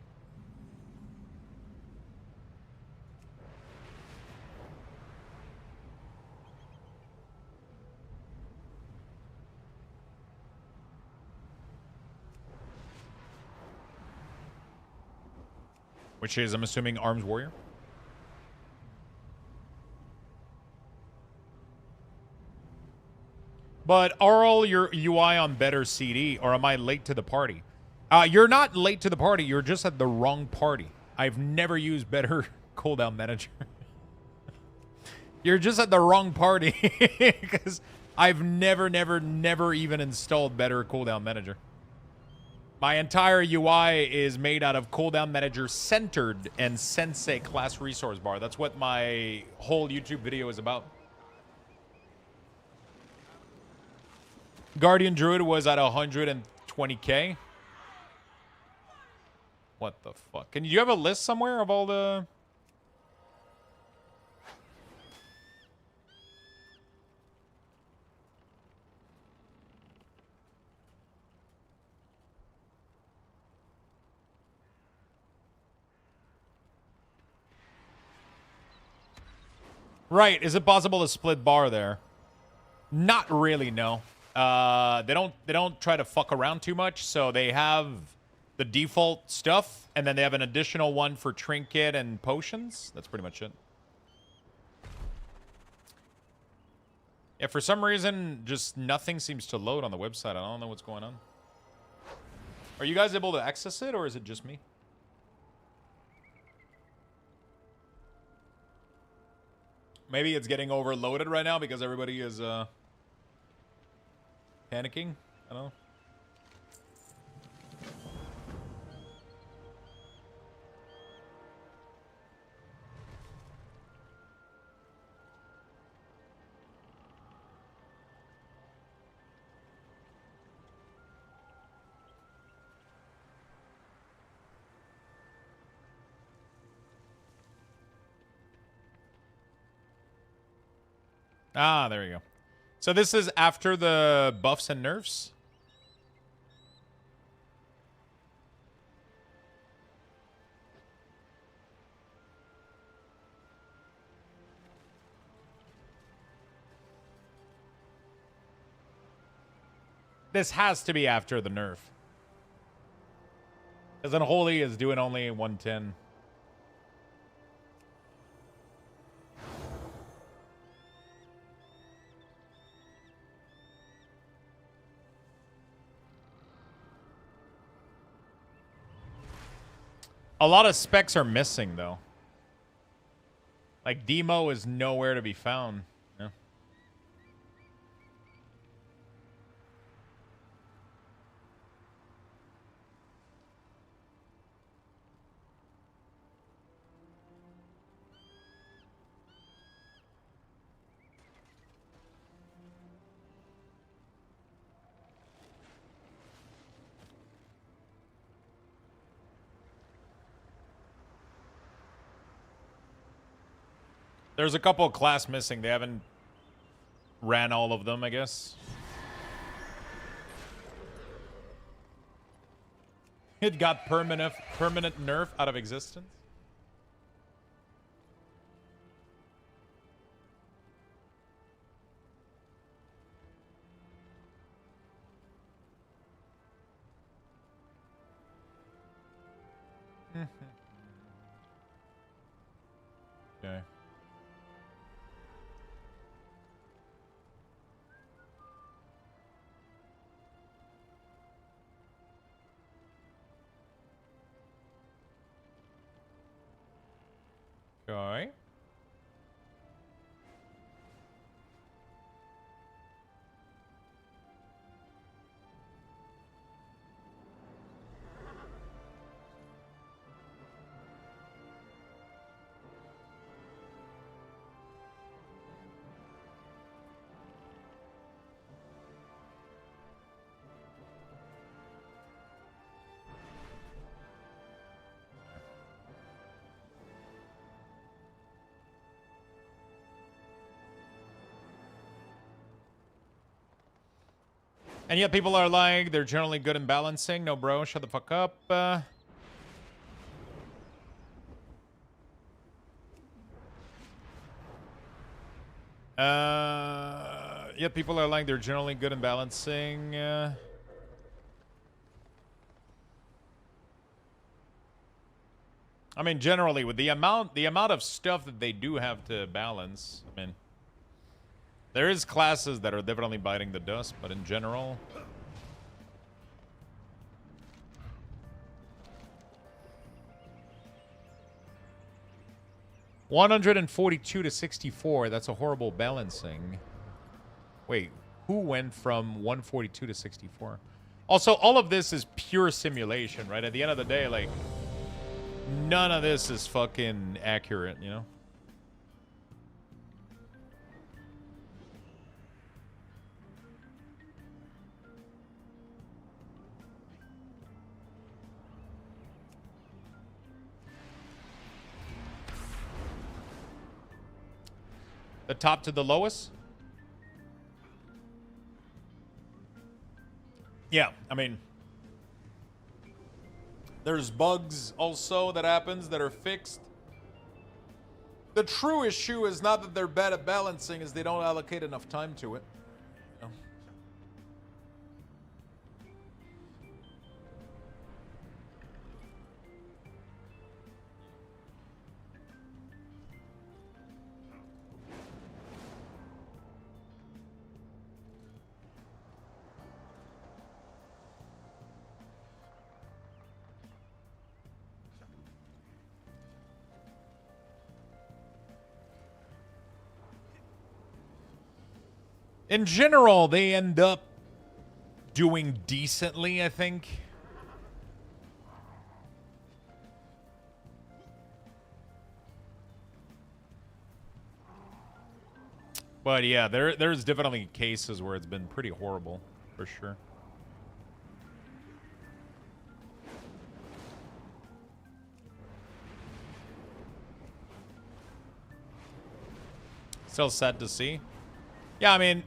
Which is, I'm assuming, Arms Warrior. But are all your UI on better CD, or am I late to the party? You're not late to the party. You're just at the wrong party. I've never used better cooldown manager. You're just at the wrong party because I've never even installed better cooldown manager. My entire UI is made out of cooldown manager centered and sensei class resource bar. That's what my whole YouTube video is about. Guardian Druid was at 120k. What the fuck? Can you have a list somewhere of all the... Right. Is it possible to split bar there? Not really, no. They don't try to fuck around too much, so they have the default stuff, and then they have an additional one for trinket and potions. That's pretty much it. Yeah, for some reason, just nothing seems to load on the website. I don't know what's going on. Are you guys able to access it, or is it just me? Maybe it's getting overloaded right now because everybody is panicking. I don't know. Ah, there we go. So this is after the buffs and nerfs? This has to be after the nerf. Because Unholy is doing only 110. A lot of specs are missing, though. Like, Demo is nowhere to be found. Yeah. There's a couple of class missing. They haven't ran all of them, I guess. It got permanent nerf out of existence. Okay. Okay. And yet people are like, they're generally good in balancing. No, bro, shut the fuck up. Yet people are like, they're generally good in balancing. I mean, generally, with the amount of stuff that they do have to balance, I mean, there is classes that are definitely biting the dust, but in general... $142 to 64, that's a horrible balancing. Wait, who went from 142 to 64? Also, all of this is pure simulation, right? At the end of the day, like, none of this is fucking accurate, you know? The top to the lowest? Yeah, I mean, there's bugs also that happens that are fixed. The true issue is not that they're bad at balancing, is they don't allocate enough time to it. In general, they end up doing decently, I think. But yeah, there's definitely cases where it's been pretty horrible, for sure. Still sad to see. Yeah, I mean,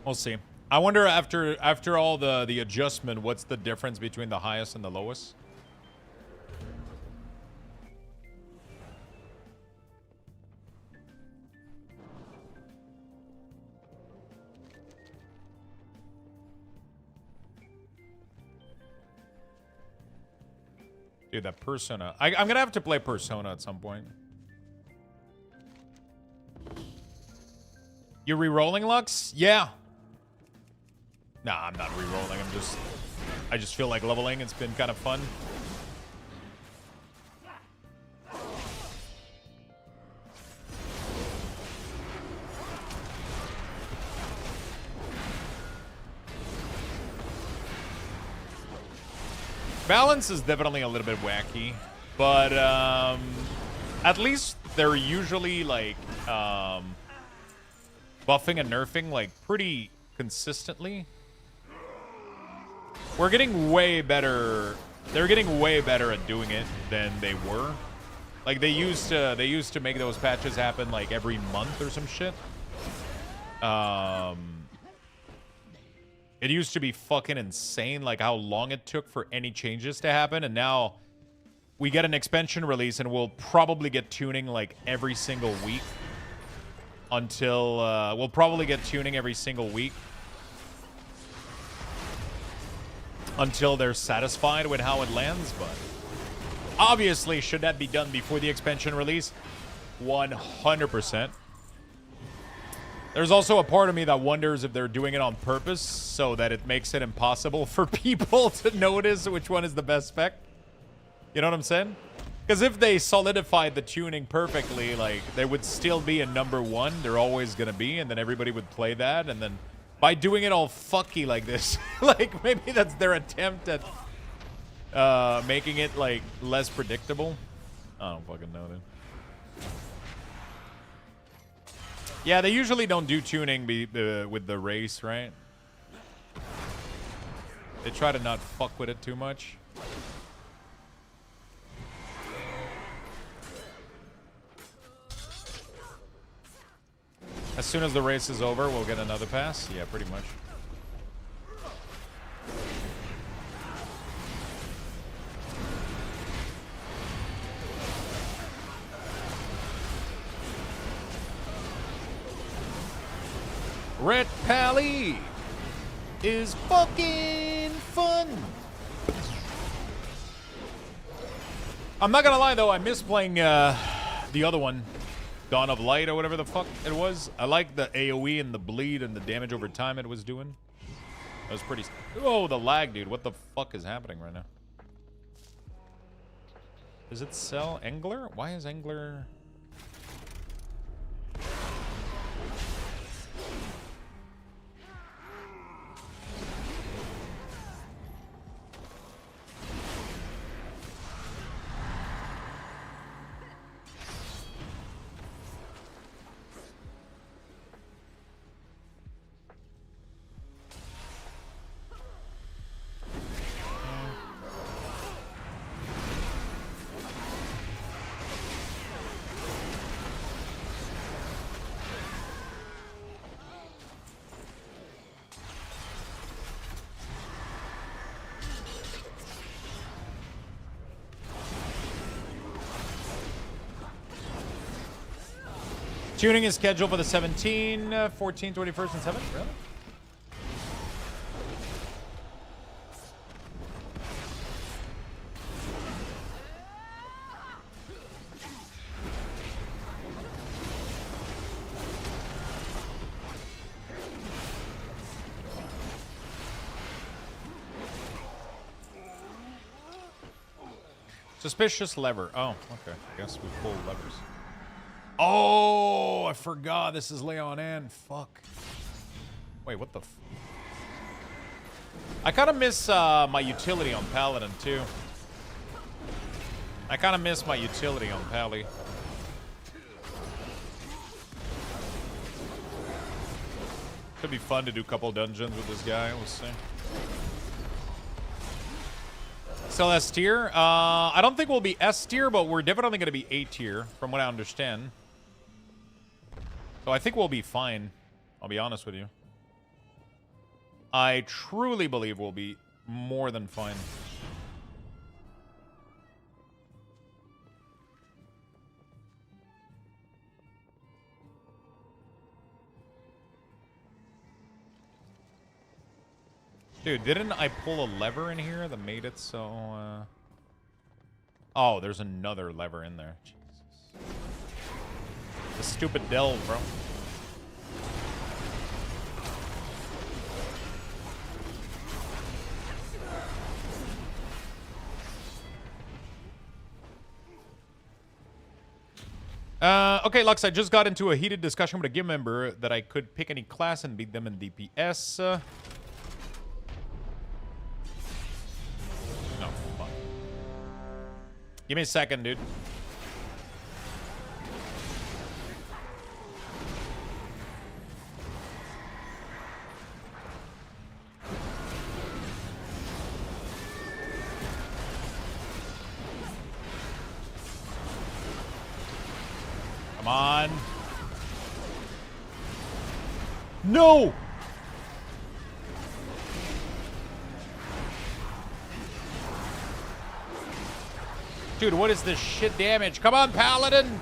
we'll see. I wonder after all the adjustment, what's the difference between the highest and the lowest? Dude, that Persona. I'm gonna have to play Persona at some point. You re-rolling, Lux? Yeah. Nah, I'm not re-rolling. I just feel like leveling. It's been kind of fun. Balance is definitely a little bit wacky, but at least they're usually like buffing and nerfing like pretty consistently. We're getting way better. They're getting way better at doing it than they were. Like they used to make those patches happen like every month or some shit. It used to be fucking insane, like how long it took for any changes to happen, and now we get an expansion release and we'll probably get tuning like every single week until we'll probably get tuning every single week until they're satisfied with how it lands. But obviously, should that be done before the expansion release? 100%. There's also a part of me that wonders if they're doing it on purpose so that it makes it impossible for people to notice which one is the best spec. You know what I'm saying? Because if they solidified the tuning perfectly, like, there would still be a number one. They're always going to be, and then everybody would play that. And then by doing it all fucky like this, like, maybe that's their attempt at making it, like, less predictable. I don't fucking know, dude. Yeah, they usually don't do tuning with the race, right? They try to not fuck with it too much. As soon as the race is over, we'll get another pass. Yeah, pretty much. Red Pally is fucking fun. I'm not gonna lie though, I miss playing the other one, Dawn of Light or whatever the fuck it was. I like the AoE and the bleed and the damage over time it was doing. That was pretty. Oh, the lag, dude. What the fuck is happening right now? Does it sell Angler? Why is Angler? Tuning is scheduled for the 17, 14, 21st, and 7th? Really? Suspicious lever. Oh, okay. I guess we pull levers. Oh, I forgot. This is Leon N. Fuck. Wait, what the? I kind of miss my utility on Paladin too. I kind of miss my utility on Pally. Could be fun to do a couple dungeons with this guy. We'll see. Still S tier? I don't think we'll be S tier, but we're definitely going to be A tier, from what I understand. So I think we'll be fine. I'll be honest with you. I truly believe we'll be more than fine. Dude, didn't I pull a lever in here that made it so, Oh, there's another lever in there. Jesus. The stupid delve, bro. Okay, Lux, I just got into a heated discussion with a guild member that I could pick any class and beat them in DPS. No, fuck. Give me a second, dude. Come on. No! Dude, what is this shit damage? Come on, Paladin!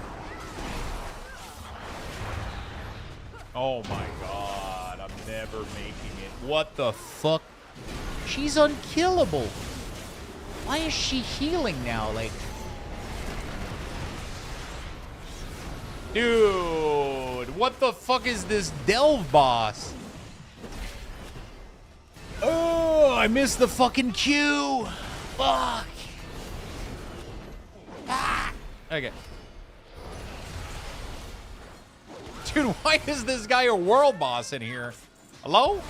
Oh my god, I'm never making it. What the fuck? She's unkillable. Why is she healing now? Like... Dude, what the fuck is this delve boss? Oh, I missed the fucking Q. Fuck. Ah. Okay. Dude, why is this guy a world boss in here? Hello?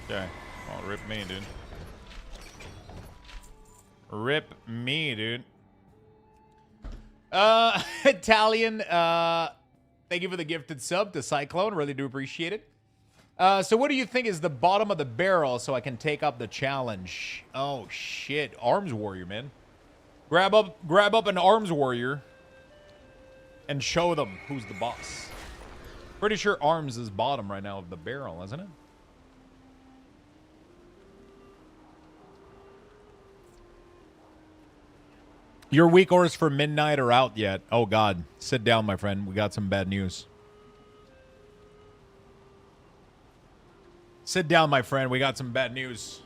Okay. Oh, rip me, dude. Rip me, dude. Italian, thank you for the gifted sub to Cyclone. Really do appreciate it. So what do you think is the bottom of the barrel so I can take up the challenge? Oh, shit. Arms Warrior, man. Grab up an Arms Warrior and show them who's the boss. Pretty sure Arms is bottom right now of the barrel, isn't it? Your week orders for midnight are out yet. Oh, God. Sit down, my friend. We got some bad news. Sit down, my friend. We got some bad news.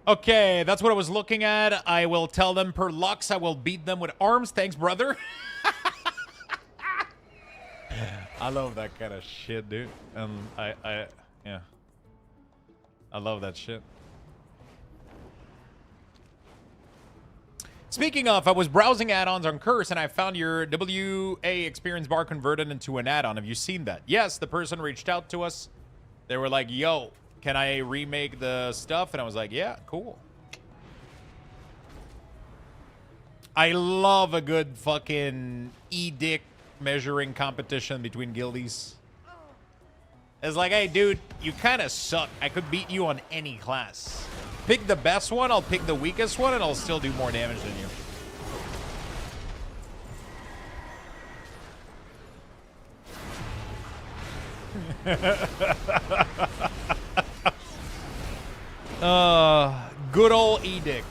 Okay, that's what I was looking at. I will tell them per Lux. I will beat them with arms. Thanks, brother. I love that kind of shit, dude. And yeah. I love that shit. Speaking of, I was browsing add-ons on Curse, and I found your WA experience bar converted into an add-on. Have you seen that? Yes, the person reached out to us. They were like, yo, can I remake the stuff? And I was like, yeah, cool. I love a good fucking edict measuring competition between guildies. It's like, hey, dude, you kind of suck. I could beat you on any class. Pick the best one, I'll pick the weakest one, and I'll still do more damage than you. Good old edict.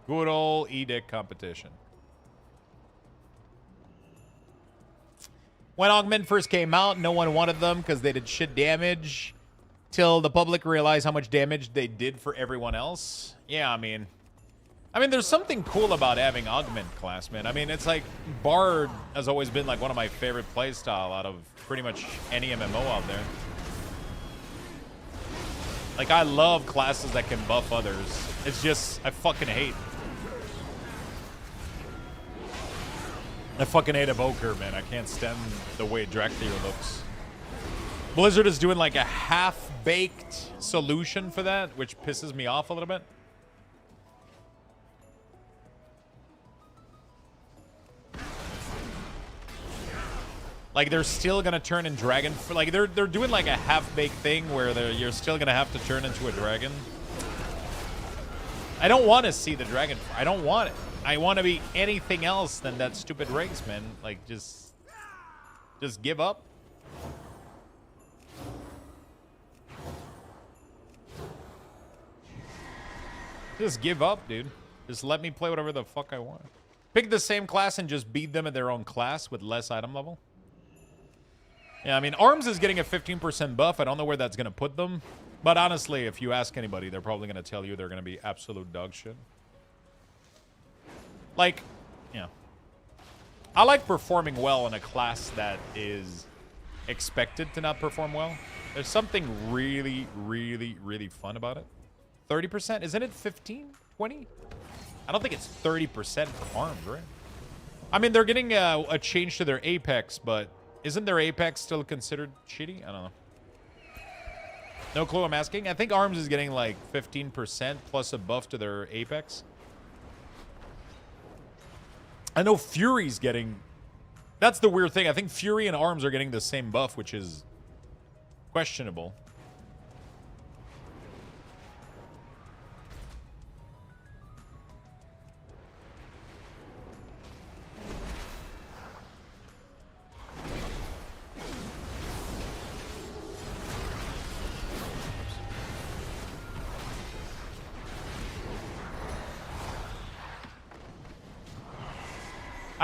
Good old edict competition. When Augment first came out, no one wanted them because they did shit damage till the public realized how much damage they did for everyone else. Yeah, I mean, there's something cool about having Augment class, man. I mean, it's like Bard has always been like one of my favorite playstyle out of pretty much any MMO out there. Like, I love classes that can buff others. It's just, I fucking hate Evoker, man. I can't stand the way Drakthir looks. Blizzard is doing like a half-baked solution for that, which pisses me off a little bit. Like, they're still gonna turn in dragon. Like, they're doing like a half-baked thing where you're still gonna have to turn into a dragon. I don't want to see the dragon. I don't want it. I want to be anything else than that stupid race, man. Like, just give up. Just give up, dude. Just let me play whatever the fuck I want. Pick the same class and just beat them at their own class with less item level. Yeah, I mean, Arms is getting a 15% buff. I don't know where that's going to put them. But honestly, if you ask anybody, they're probably going to tell you they're going to be absolute dog shit. Like, yeah. I like performing well in a class that is expected to not perform well. There's something really, really, really fun about it. 30%? Isn't it 15? 20? I don't think it's 30% for Arms, right? I mean, they're getting a change to their Apex, but isn't their Apex still considered shitty? I don't know. No clue, I'm asking. I think Arms is getting like 15% plus a buff to their Apex. I know Fury's getting... That's the weird thing. I think Fury and Arms are getting the same buff, which is questionable.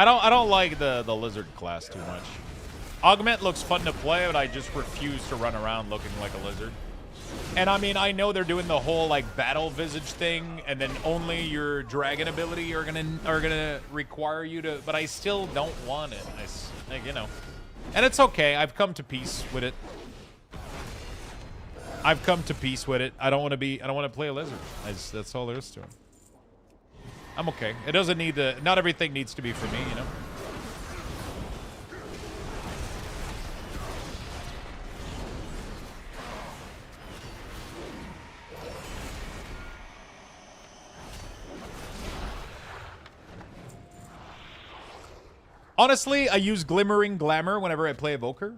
I don't like the lizard class too much. Augment looks fun to play, but I just refuse to run around looking like a lizard. And I mean, I know they're doing the whole like battle visage thing, and then only your dragon ability are gonna require you to. But I still don't want it. Like, you know, and it's okay. I've come to peace with it. I've come to peace with it. I don't want to play a lizard. That's all there is to it. I'm okay. It doesn't need to... Not everything needs to be for me, you know? Honestly, I use Glimmering Glamour whenever I play Evoker.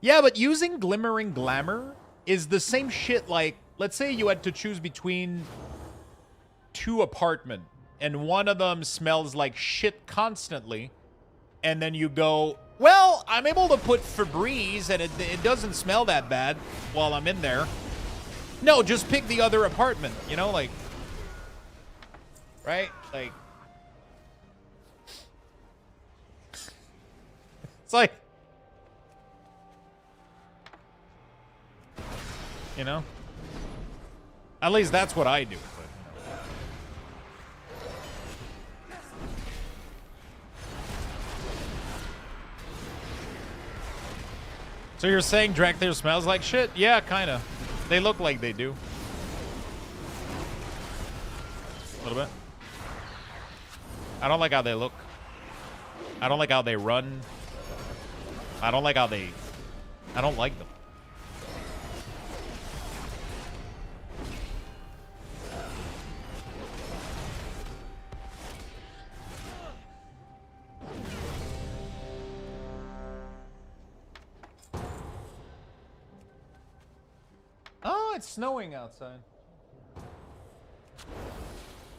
Yeah, but using Glimmering Glamour is the same shit like... Let's say you had to choose between 2 apartments. And one of them smells like shit constantly, and then you go, well, I'm able to put Febreze, and it doesn't smell that bad while I'm in there. No, just pick the other apartment, you know, like, right? Like, it's like, you know, at least that's what I do. So you're saying Drakthir smells like shit? Yeah, kind of. They look like they do. A little bit. I don't like how they look. I don't like how they run. I don't like how they... I don't like them. Oh, it's snowing outside.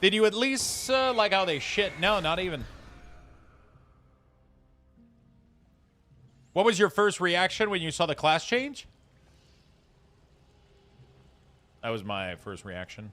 Did you at least like how they shit? No, not even. What was your first reaction when you saw the class change? That was my first reaction.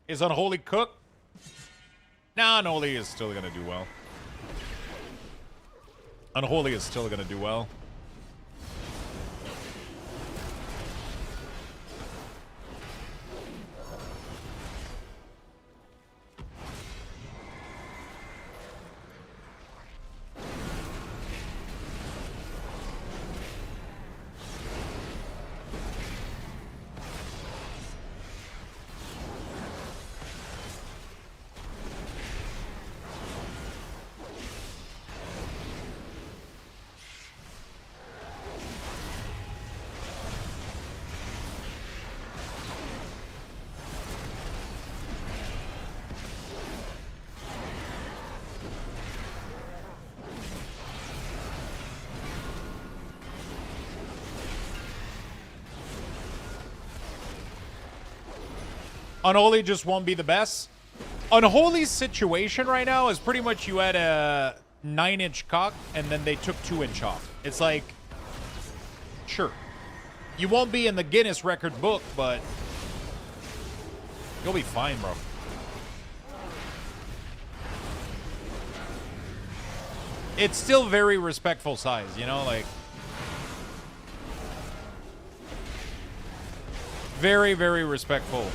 Is Unholy cook? Nah, Unholy is still gonna do well. Unholy is still gonna do well. Unholy just won't be the best. Unholy's situation right now is pretty much you had a 9-inch cock and then they took 2-inch off. It's like, sure. You won't be in the Guinness record book, but you'll be fine, bro. It's still very respectful size, you know, like very, very respectful.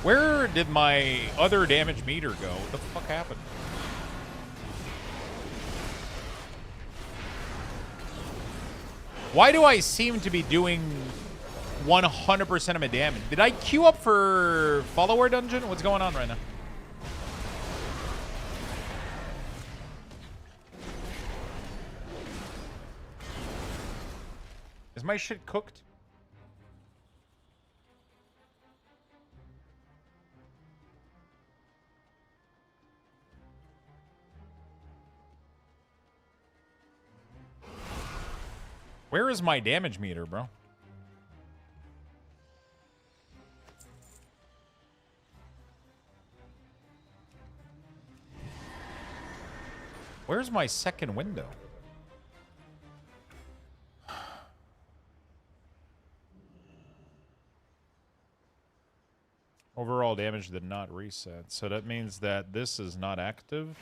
Where did my other damage meter go? What the fuck happened? Why do I seem to be doing 100% of my damage? Did I queue up for follower dungeon? What's going on right now? Is my shit cooked? Where is my damage meter, bro? Where's my second window? Overall damage did not reset. So that means that this is not active.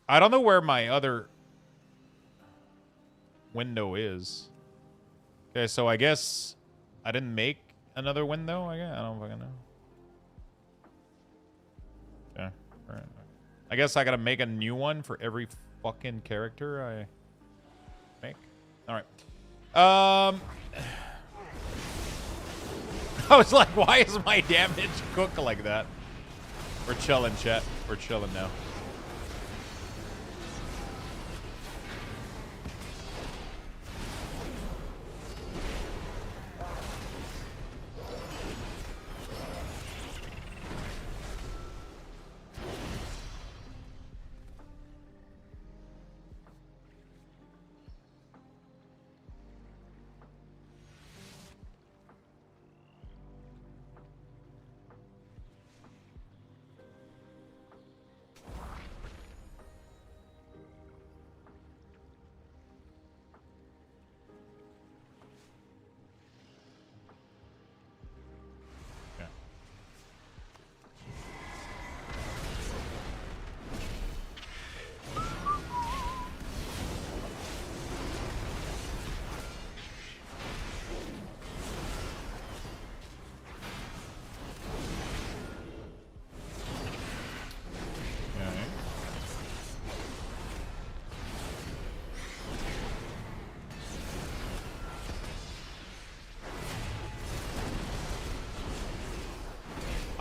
I don't know where my other window is. Okay, so I guess I didn't make another window. I don't fucking know. Yeah, all right. I guess I gotta make a new one for every fucking character I make. All right. I was like, why is my damage cooked like that? We're chilling, chat. We're chilling now.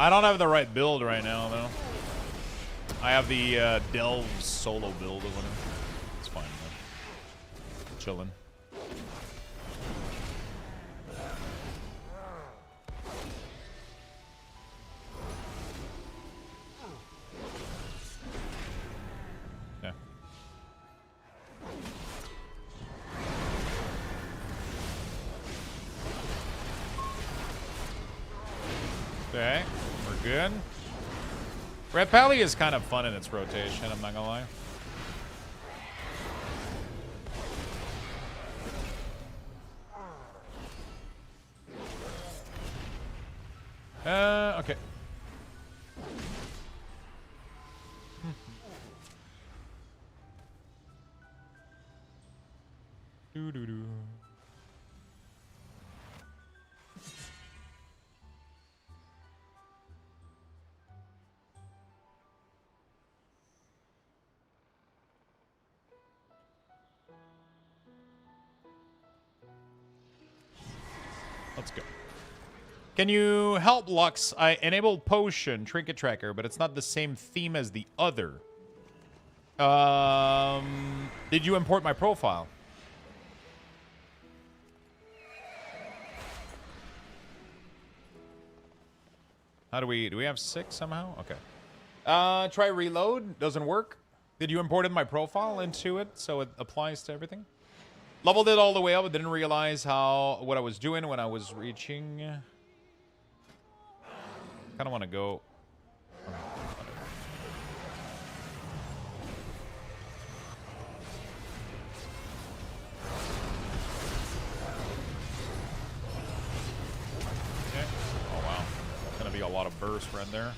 I don't have the right build right now, though. I have the Delve solo build or whatever. It's fine, man. Chilling. Yeah. Okay, we're good. Red Pally is kind of fun in its rotation, I'm not gonna lie. Okay. Doo-doo-doo. Let's go. Can you help, Lux? I enabled Potion, Trinket Tracker, but it's not the same theme as the other. Did you import my profile? How do we have 6 somehow? Okay. Try reload. Doesn't work. Did you import my profile into it so it applies to everything? Leveled it all the way up, but didn't realize what I was doing when I was reaching. Kind of want to go. Okay. Oh wow, gonna be a lot of burst right there.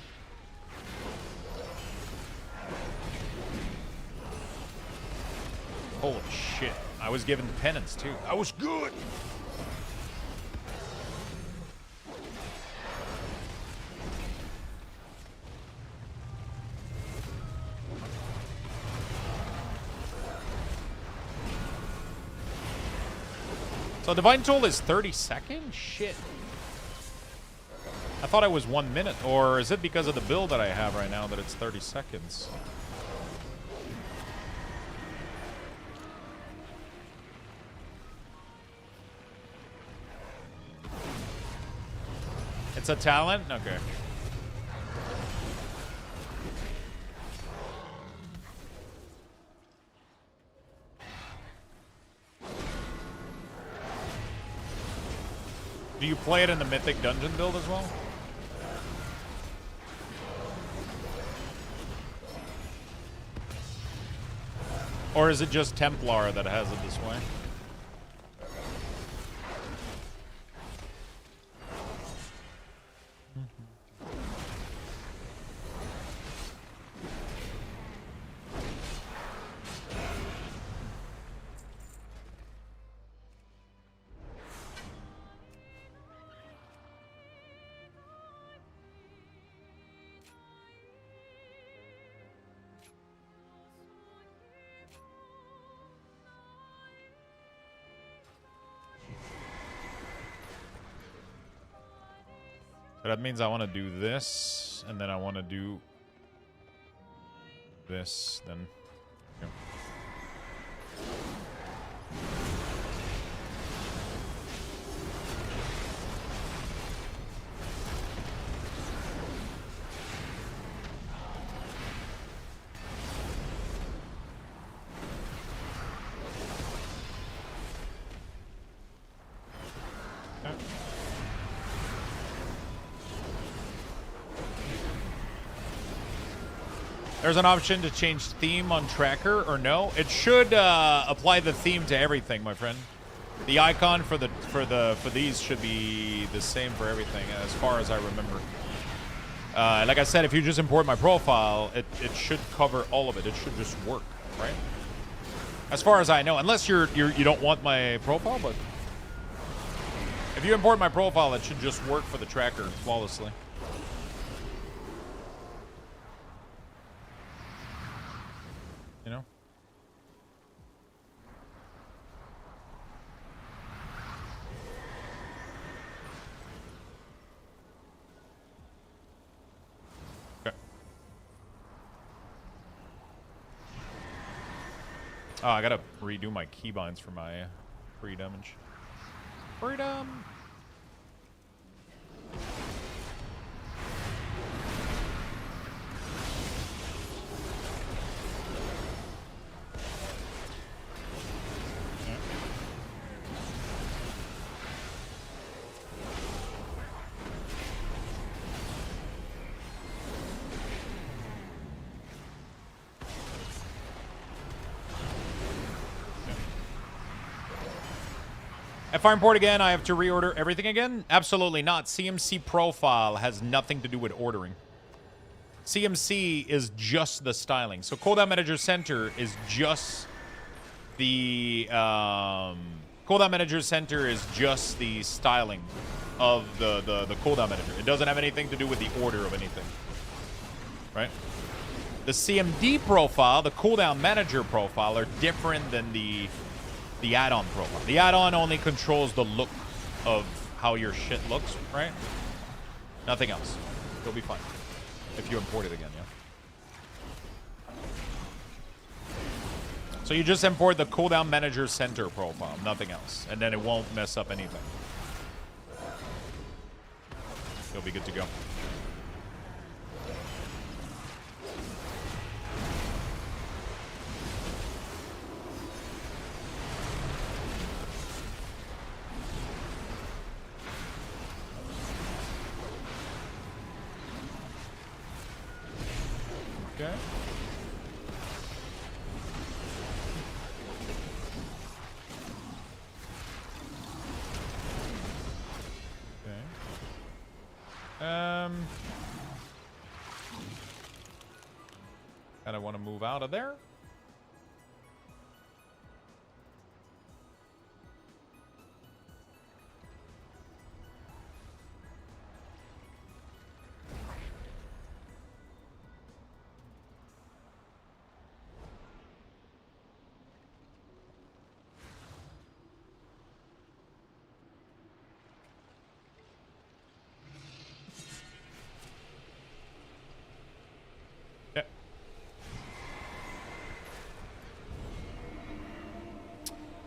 Holy shit. I was given penance too. I was good. So Divine Toll is 30 seconds? Shit. I thought it was 1 minute. Or is it because of the build that I have right now that it's 30 seconds? It's a talent? Okay. Do you play it in the Mythic dungeon build as well? Or is it just Templar that has it this way? So that means I want to do this, and then I want to do this, then. Okay. There's an option to change theme on tracker, or no? It should apply the theme to everything, my friend. The icon for these should be the same for everything, as far as I remember. Like I said, if you just import my profile, it should cover all of it. It should just work, right? As far as I know, unless you don't want my profile, but if you import my profile, it should just work for the tracker flawlessly. You know? Oh, I gotta redo my keybinds for my free damage. Freedom! If I import again, I have to reorder everything again? Absolutely not. CMC profile has nothing to do with ordering. CMC is just the styling. So Cooldown Manager Center is just the Cooldown Manager Center is just the styling of the Cooldown Manager. It doesn't have anything to do with the order of anything, right? The CMD profile, the Cooldown Manager profile, are different than the add-on profile. The add-on only controls the look of how your shit looks, right? Nothing else. You'll be fine if you import it again, yeah. So you just import the Cooldown Manager Center profile, nothing else, and then it won't mess up anything. You'll be good to go. Okay. Kind of want to move out of there.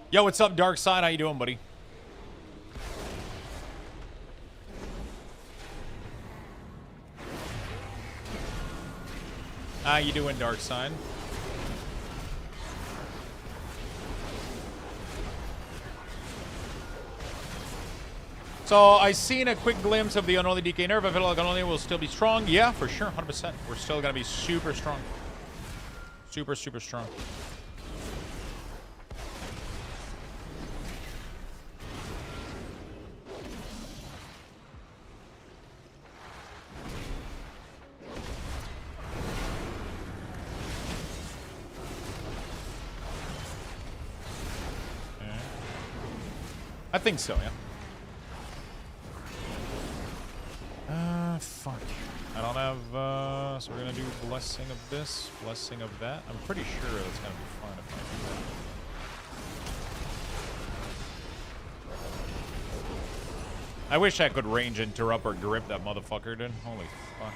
Yo, what's up, Dark Side? How you doing, buddy? How you doing, Dark Side? So, I seen a quick glimpse of the Unholy DK nerf. I feel like Unholy will still be strong. Yeah, for sure, 100%. We're still going to be super strong. Super, super strong. I think so, yeah. Fuck. I don't have, so we're gonna do Blessing of this, Blessing of that. I'm pretty sure that's gonna be fine if I do that. I wish I could range interrupt or grip that motherfucker, dude. Holy fuck.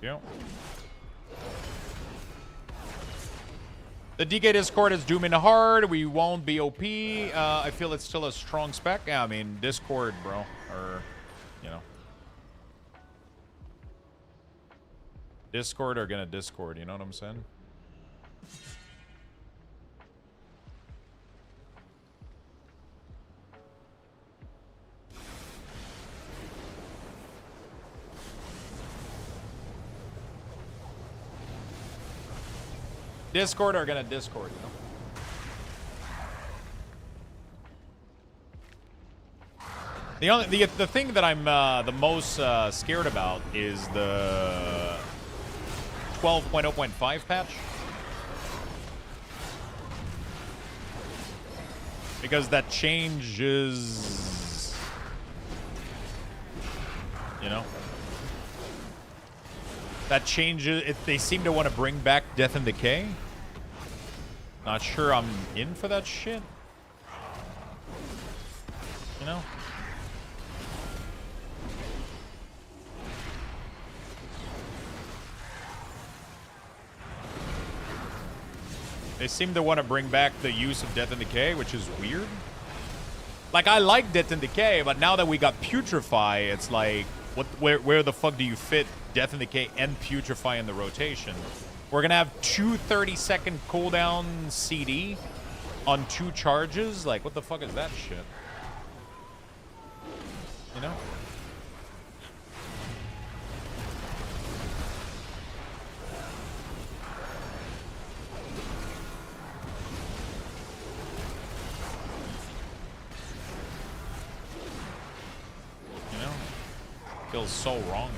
Yep. The DK Discord is dooming hard. We won't be OP. I feel it's still a strong spec. Yeah, I mean, Discord, bro. Or, you know. Discord are gonna Discord, you know what I'm saying? Discord are gonna Discord, you know. The thing that I'm the most scared about is the 12.0.5 patch, because that changes, you know. That changes. They seem to want to bring back Death and Decay. Not sure I'm in for that shit. You know? They seem to want to bring back the use of Death and Decay, which is weird. Like, I like Death and Decay, but now that we got Putrefy, it's like, where the fuck do you fit Death and Decay and Putrefy in the rotation? We're going to have 2 30-second cooldown CD on 2 charges? Like, what the fuck is that shit? You know? Feels so wrong.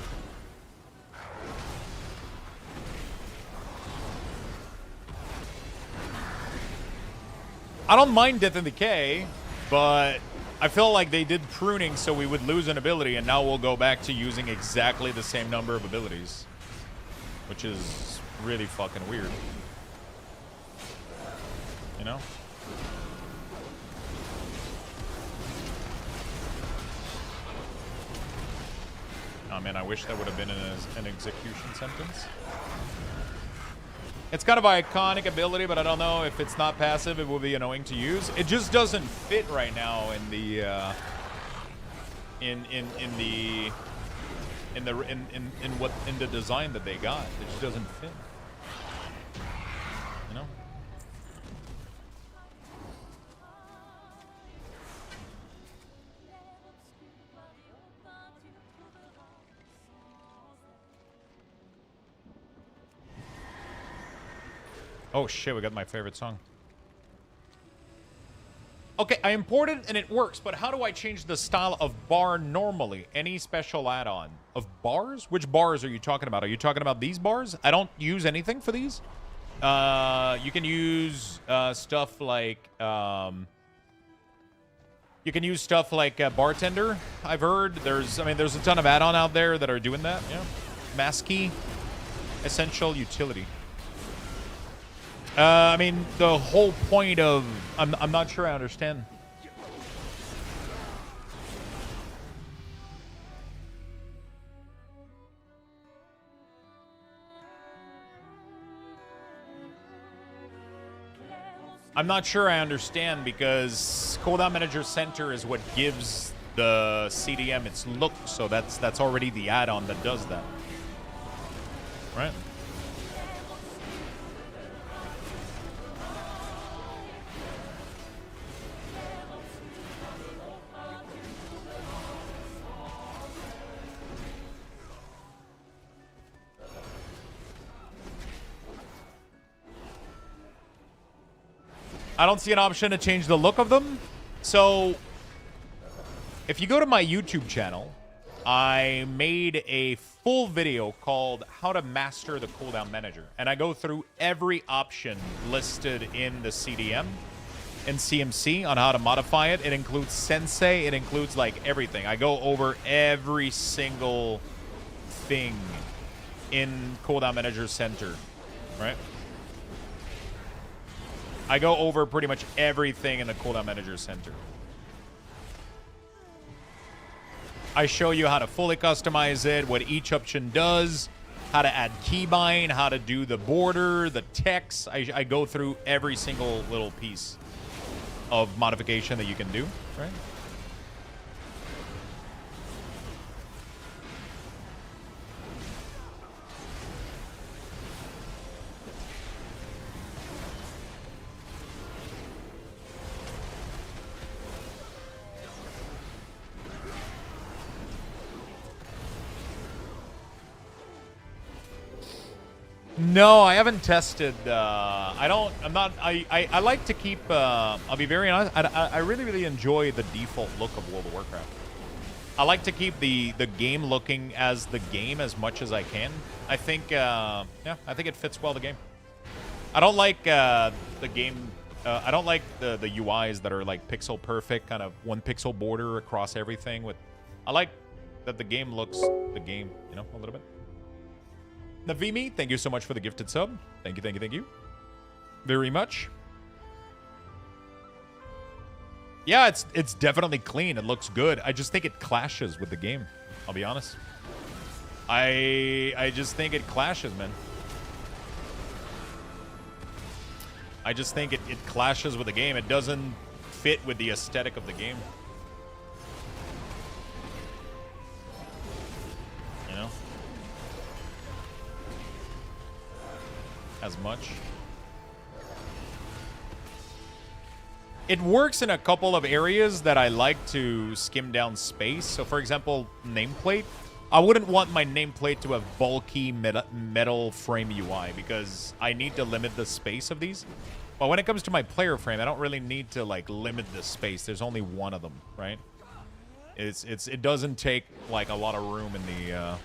I don't mind Death and Decay, but I feel like they did pruning so we would lose an ability, and now we'll go back to using exactly the same number of abilities, which is really fucking weird. You know? Oh man, I wish that would have been an execution sentence. It's kind of an iconic ability, but I don't know if it's not passive, it will be annoying to use. It just doesn't fit right now in the in the design that they got. It just doesn't fit. You know? Oh shit, we got my favorite song. Okay, I imported and it works, but how do I change the style of bar normally? Any special add-on? Of bars? Which bars are you talking about? Are you talking about these bars? I don't use anything for these. You can use stuff like... you can use stuff like Bartender, I've heard. There's a ton of add-on out there that are doing that, yeah. Mass Key, Essential Utility. I mean, the whole point of... I'm not sure I understand. I'm not sure I understand because Cooldown Manager Center is what gives the CDM its look, so that's already the add-on that does that. Right? I don't see an option to change the look of them. So, if you go to my YouTube channel, I made a full video called How to Master the Cooldown Manager. And I go through every option listed in the CDM and CMC on how to modify it. It includes Sensei. It includes, like, everything. I go over every single thing in Cooldown Manager Center, right? I go over pretty much everything in the Cooldown Manager Center. I show you how to fully customize it, what each option does, how to add keybind, how to do the border, the text. I go through every single little piece of modification that you can do, right? No, I haven't tested. I like to keep, I'll be very honest, I really enjoy the default look of World of Warcraft. I like to keep the game looking as the game as much as I can. I think, yeah, I think it fits well the game. I don't like the game, I don't like the UIs that are like pixel perfect, kind of 1 pixel border across everything. I like that the game looks the game, you know, a little bit. Navimi, thank you so much for the gifted sub. Thank you. Very much. Yeah, it's definitely clean. It looks good. I just think it clashes with the game. I'll be honest. I just think it clashes, man. I just think it clashes with the game. It doesn't fit with the aesthetic of the game. You know? As much. It works in a couple of areas that I like to skim down space. So, for example, nameplate. I wouldn't want my nameplate to have bulky metal frame UI because I need to limit the space of these. But when it comes to my player frame, I don't really need to like limit the space. There's only one of them, right? It doesn't take like a lot of room in the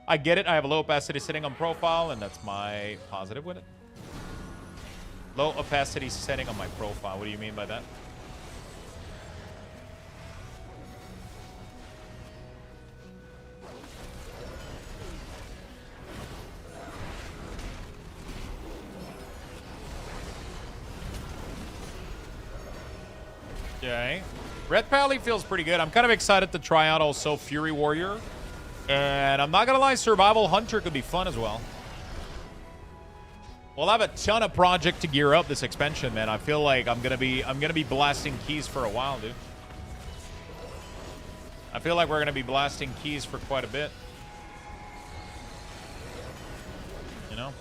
I get it. I have a low opacity setting on profile, and that's my positive with it. Low opacity setting on my profile. What do you mean by that? Okay. Red Pally feels pretty good. I'm kind of excited to try out also Fury Warrior. And I'm not gonna lie, Survival Hunter could be fun as well. We'll have a ton of project to gear up this expansion, man. I feel like I'm gonna be blasting keys for a while, dude. I feel like we're gonna be blasting keys for quite a bit. You know?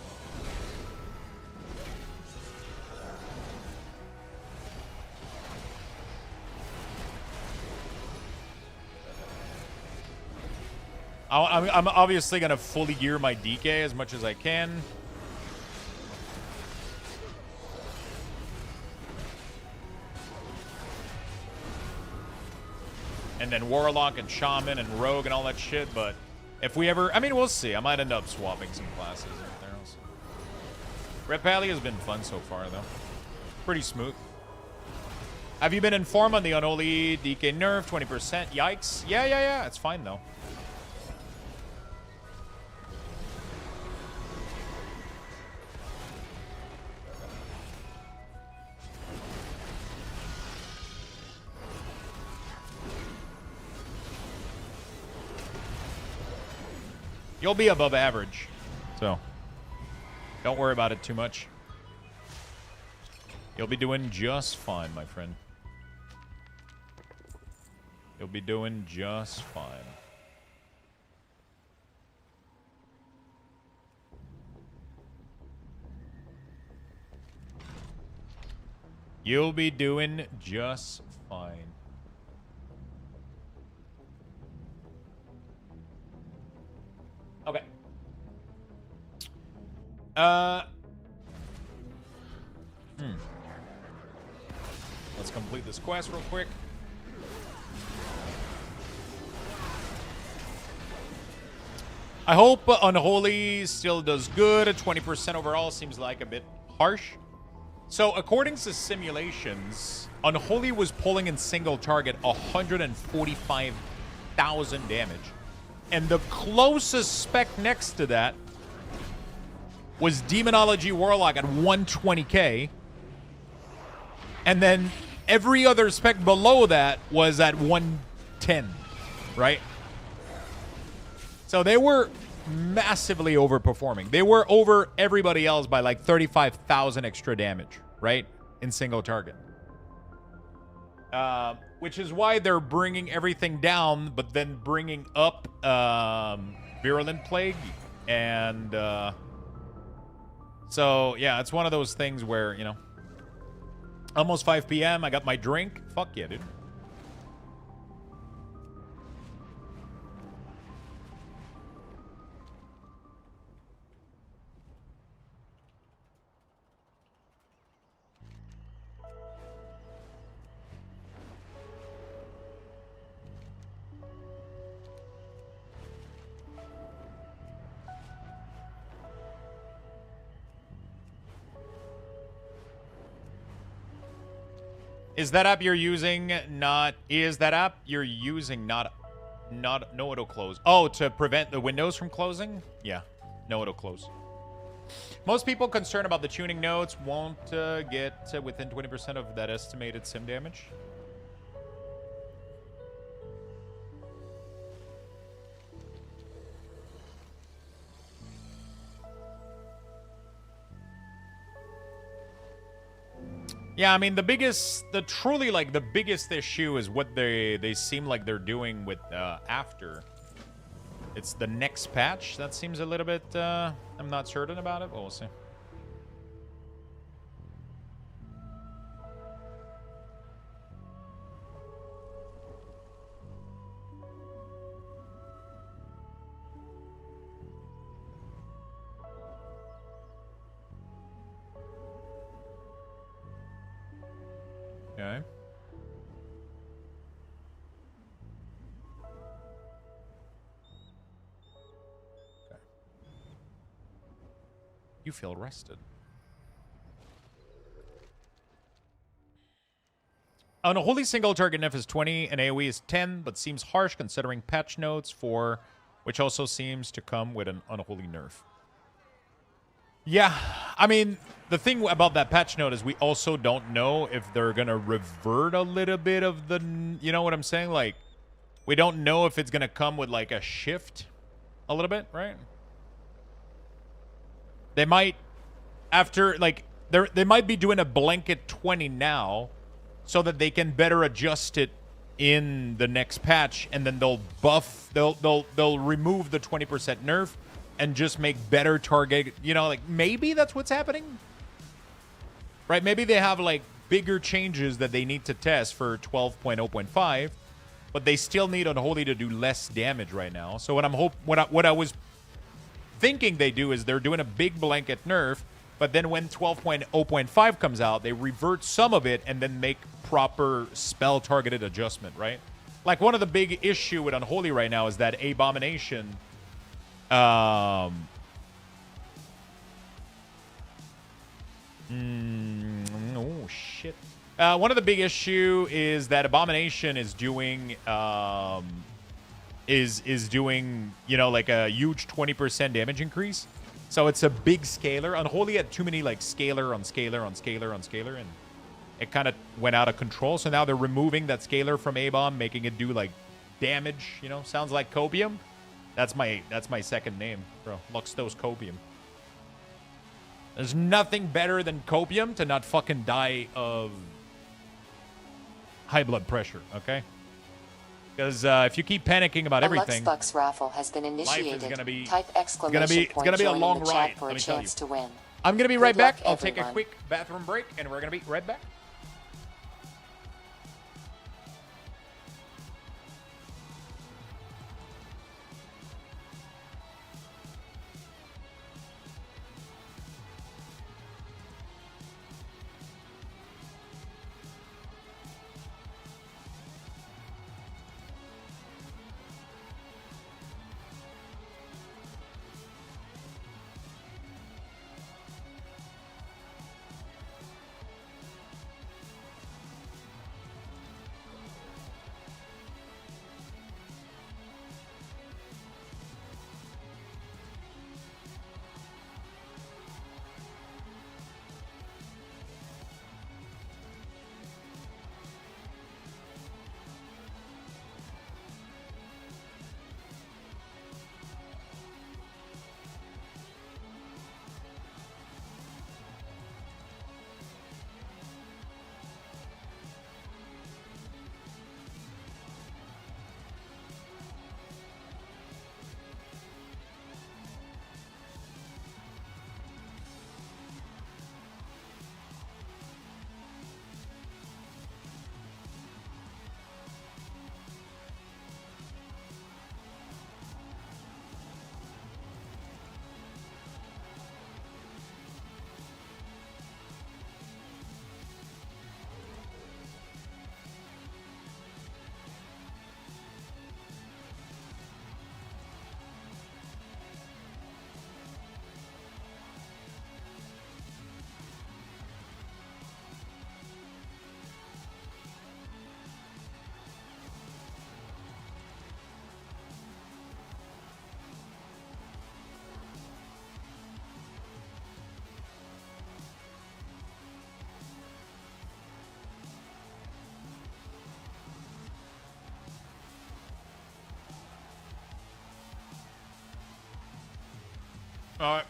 I'm obviously going to fully gear my DK as much as I can. And then Warlock and Shaman and Rogue and all that shit. But if we ever... I mean, we'll see. I might end up swapping some classes right there also. Red Pally has been fun so far, though. Pretty smooth. Have you been informed on the unholy DK nerf? 20%? Yikes. Yeah. It's fine, though. You'll be above average, so don't worry about it too much. You'll be doing just fine, my friend. You'll be doing just fine. You'll be doing just fine. Okay. Let's complete this quest real quick. I hope Unholy still does good. 20% overall seems like a bit harsh. So according to simulations, Unholy was pulling in single target 145,000 damage. And the closest spec next to that was Demonology Warlock at 120k. And then every other spec below that was at 110, right? So they were massively overperforming. They were over everybody else by like 35,000 extra damage, right? In single target. Which is why they're bringing everything down, but then bringing up Virulent Plague. And so, yeah, it's one of those things where, you know, almost 5 p.m. I got my drink. Fuck yeah, dude. Is that app you're using not... Is that app you're using not no auto close? Oh, to prevent the windows from closing? Yeah, no auto close. Most people concerned about the tuning notes won't get within 20% of that estimated sim damage. Yeah, I mean, the biggest issue is what they seem like they're doing with after. It's the next patch that seems a little bit, I'm not certain about it, but we'll see. Okay. You feel rested. Unholy single target nerf is 20 and AoE is 10, but seems harsh considering patch notes for which also seems to come with an unholy nerf. Yeah, I mean, the thing about that patch note is we also don't know if they're going to revert a little bit of the, you know what I'm saying? Like, we don't know if it's going to come with like a shift a little bit, right? They might, after, like, they might be doing a blanket 20 now so that they can better adjust it in the next patch, and then they'll buff, they'll remove the 20% nerf and just make better target, you know, like, maybe that's what's happening? Right? Maybe they have, like, bigger changes that they need to test for 12.0.5, but they still need Unholy to do less damage right now. So what I was thinking they do is they're doing a big blanket nerf, but then when 12.0.5 comes out, they revert some of it and then make proper spell targeted adjustment, right? Like, one of the big issue with Unholy right now is that Abomination, oh shit. One of the big issue is that Abomination is doing is doing, you know, like a huge 20% damage increase. So it's a big scaler. Unholy had too many like scaler on scaler on scaler on scaler, and it kind of went out of control. So now they're removing that scaler from A-Bomb, making it do like damage, you know, sounds like Copium. That's my second name, bro. Luxthos Copium. There's nothing better than Copium to not fucking die of high blood pressure, okay? Because if you keep panicking about everything, Luxthos raffle has been initiated. Life is gonna be, Type exclamation it's gonna be a long ride. for Let a me tell you. chance to win. I'm gonna be right back. I'll everyone. take a quick bathroom break, and we're gonna be right back. All right.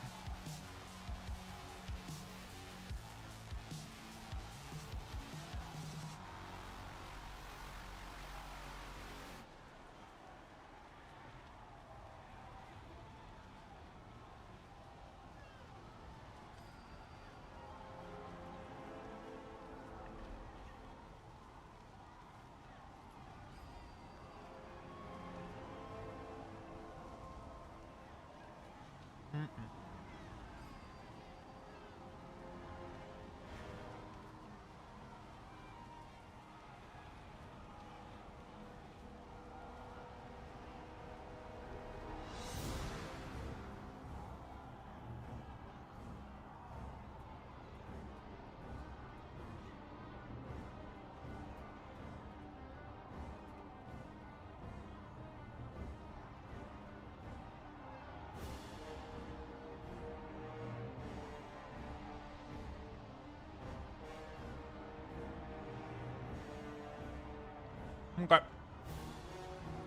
Okay.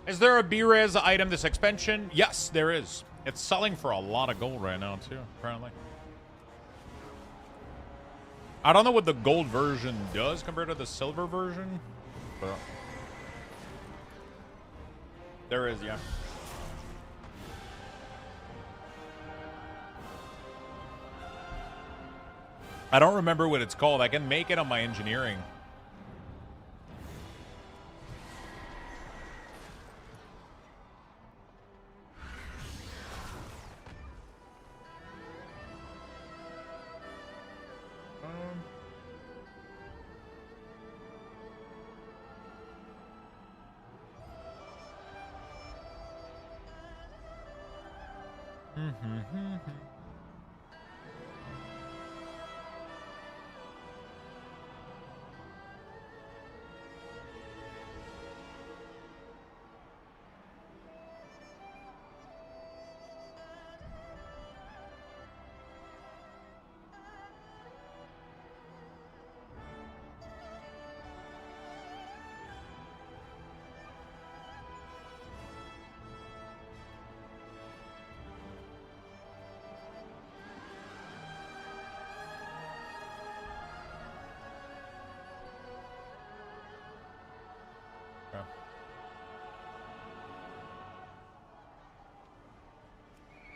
Is there a B-Res item this expansion? Yes, there is. It's selling for a lot of gold right now, too, apparently. I don't know what the gold version does compared to the silver version, but there is, yeah. I don't remember what it's called. I can make it on my engineering.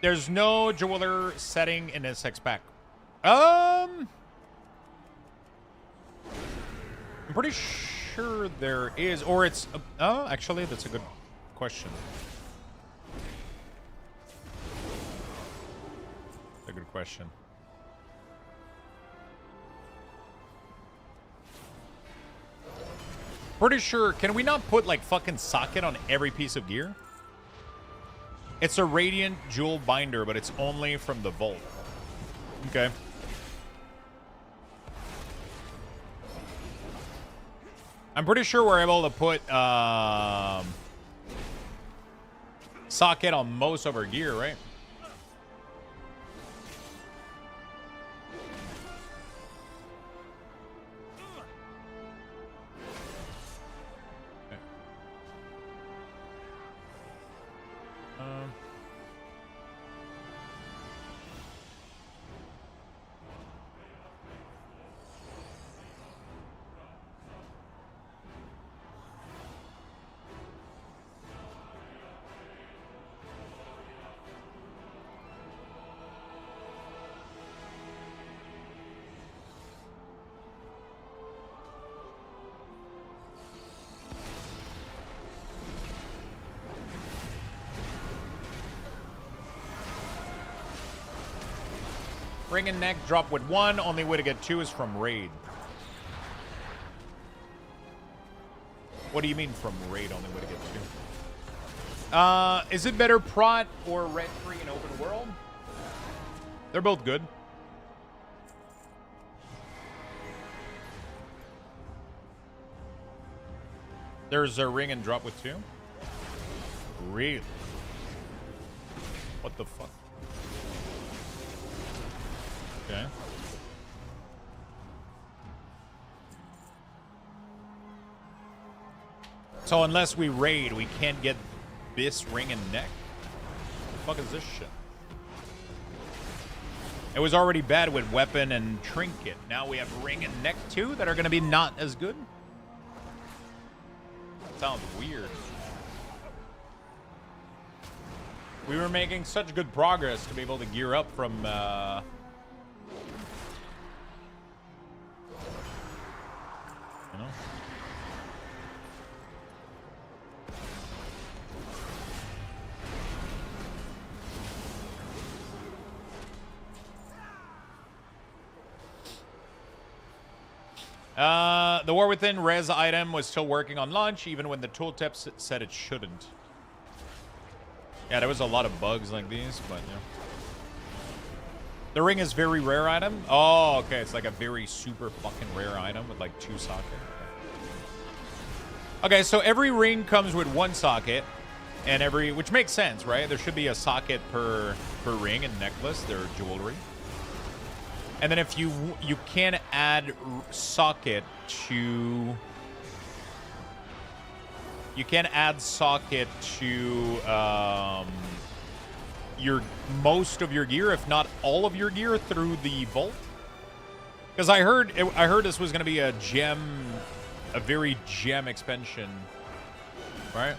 There's no jeweler setting in this pack. I'm pretty sure there is, or it's. Oh, actually, that's a good question. That's a good question. Pretty sure. Can we not put like fucking socket on every piece of gear? It's a radiant jewel binder, but it's only from the vault. Okay. I'm pretty sure we're able to put socket on most of our gear, right? Ring and neck drop with 1. Only way to get 2 is from raid. What do you mean from raid? Only way to get 2. Is it better prot or red free in open world? They're both good. There's a ring and drop with 2. Really? What the fuck? Okay. So unless we raid, we can't get this ring and neck? What the fuck is this shit? It was already bad with weapon and trinket. Now we have ring and neck too that are going to be not as good. Sounds weird. We were making such good progress to be able to gear up from you know. The War Within res item was still working on launch, even when the tooltips said it shouldn't. Yeah, there was a lot of bugs like these, but yeah. The ring is very rare item. Oh, okay. It's like a very super fucking rare item with like 2 sockets. Okay, so every ring comes with 1 socket, and which makes sense, right? There should be a socket per ring and necklace. They're jewelry. And then if you can add socket to most of your gear, if not all of your gear, through the vault. Because I heard this was going to be a very gem expansion, right?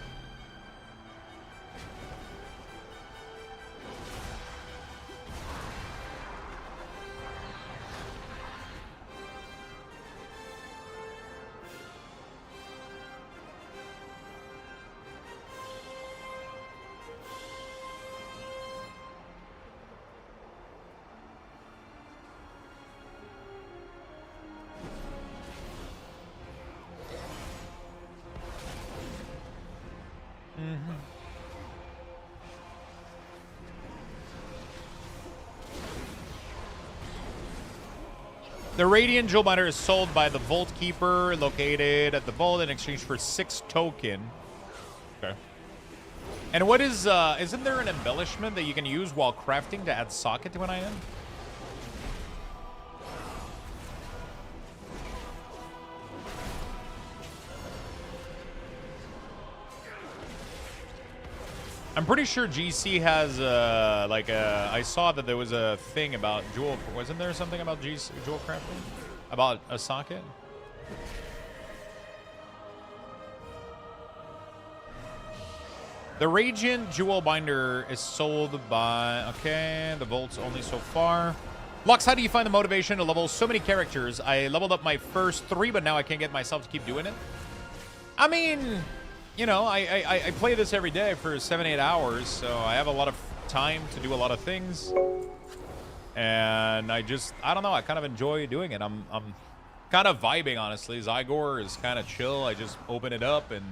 The Radiant Jewel Binder is sold by the Vault Keeper located at the vault in exchange for 6 token. Okay. And what is, isn't there an embellishment that you can use while crafting to add socket to an item? I'm pretty sure GC has I saw that there was a thing about jewel. Wasn't there something about jewel crafting? About a socket? The Radiant Jewel Binder is sold by... Okay, the Vault's only so far. Lux, how do you find the motivation to level so many characters? I leveled up my first 3, but now I can't get myself to keep doing it. I mean... You know, I play this every day for 7-8 hours, so I have a lot of time to do a lot of things. And I don't know, I kind of enjoy doing it. I'm kind of vibing, honestly. Zygor is kind of chill. I just open it up and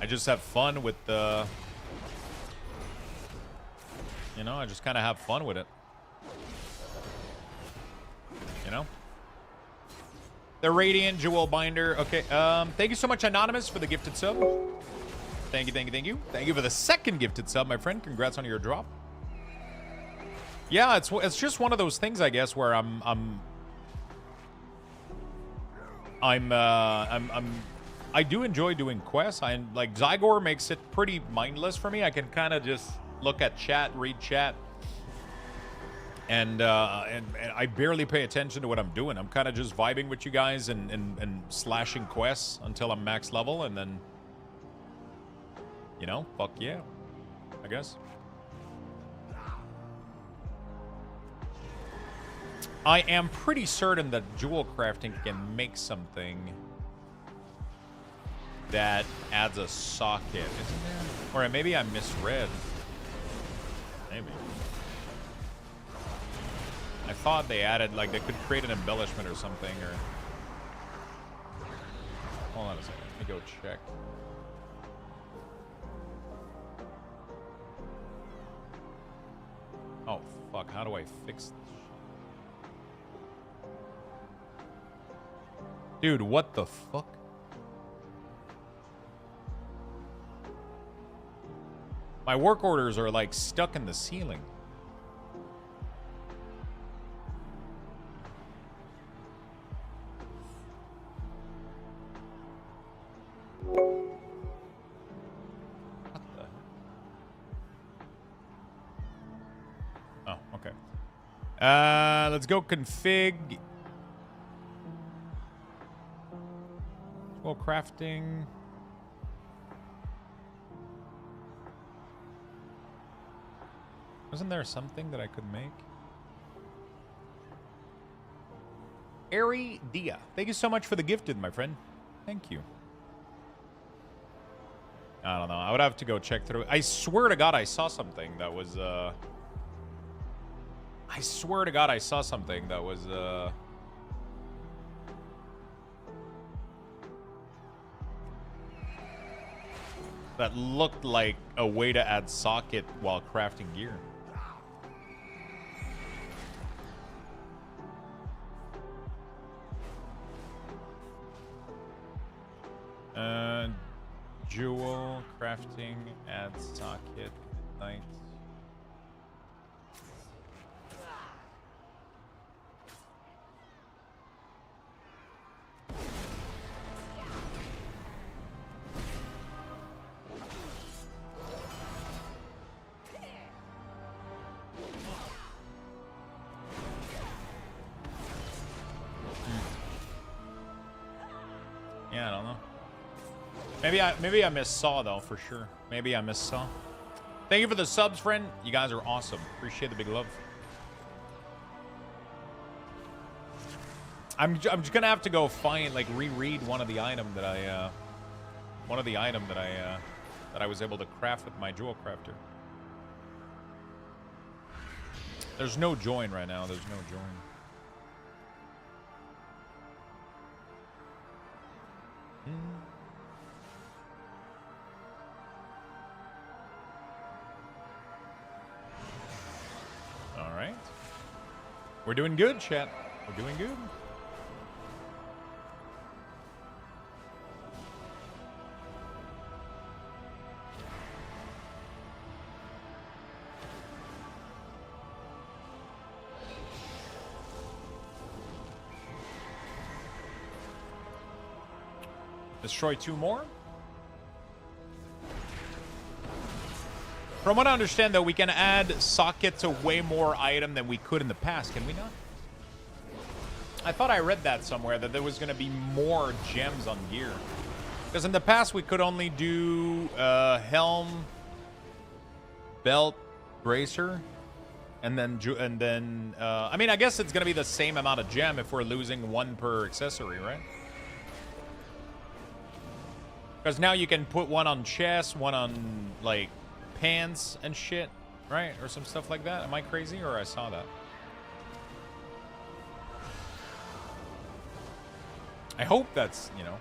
I just have fun with the... You know, I just kind of have fun with it. You know? The Radiant Jewel Binder. Okay, thank you so much, Anonymous, for the gifted sub. Thank you, thank you, thank you. Thank you for the second gifted sub, my friend. Congrats on your drop. Yeah, it's just one of those things, I guess, where I do enjoy doing quests. Like Zygor makes it pretty mindless for me. I can kind of just look at chat, read chat. And I barely pay attention to what I'm doing. I'm kind of just vibing with you guys and slashing quests until I'm max level, and then, you know, fuck yeah, I guess. I am pretty certain that jewel crafting can make something that adds a socket, isn't there? Or maybe I misread. Maybe. I thought they added, like, they could create an embellishment or something, or... Hold on a second. Let me go check. Oh, fuck. How do I fix this? Dude, what the fuck? My work orders are, like, stuck in the ceiling. Let's go config. Well, crafting. Wasn't there something that I could make? Ari Dia, thank you so much for the gifted, my friend. Thank you. I don't know. I would have to go check through. I swear to God, I saw something that was. I swear to God, I saw something that was. That looked like a way to add socket while crafting gear. Jewel crafting, add socket, night. Yeah, I don't know. Maybe I missed Saw though, for sure. Maybe I missed Saw. Thank you for the subs, friend. You guys are awesome. Appreciate the big love. I'm just gonna have to go find, like, reread one of the item that I that I was able to craft with my jewel crafter. There's no join right now. There's no join. All right. We're doing good, chat. We're doing good. Destroy 2 more. From what I understand, though, we can add socket to way more item than we could in the past. Can we not? I thought I read that somewhere, that there was going to be more gems on gear. Because in the past, we could only do helm, belt, bracer, and then I mean, I guess it's going to be the same amount of gem if we're losing 1 per accessory, right? Because now you can put 1 on chest, 1 on, like, pants and shit, right? Or some stuff like that. Am I crazy, or I saw that? I hope that's, you know.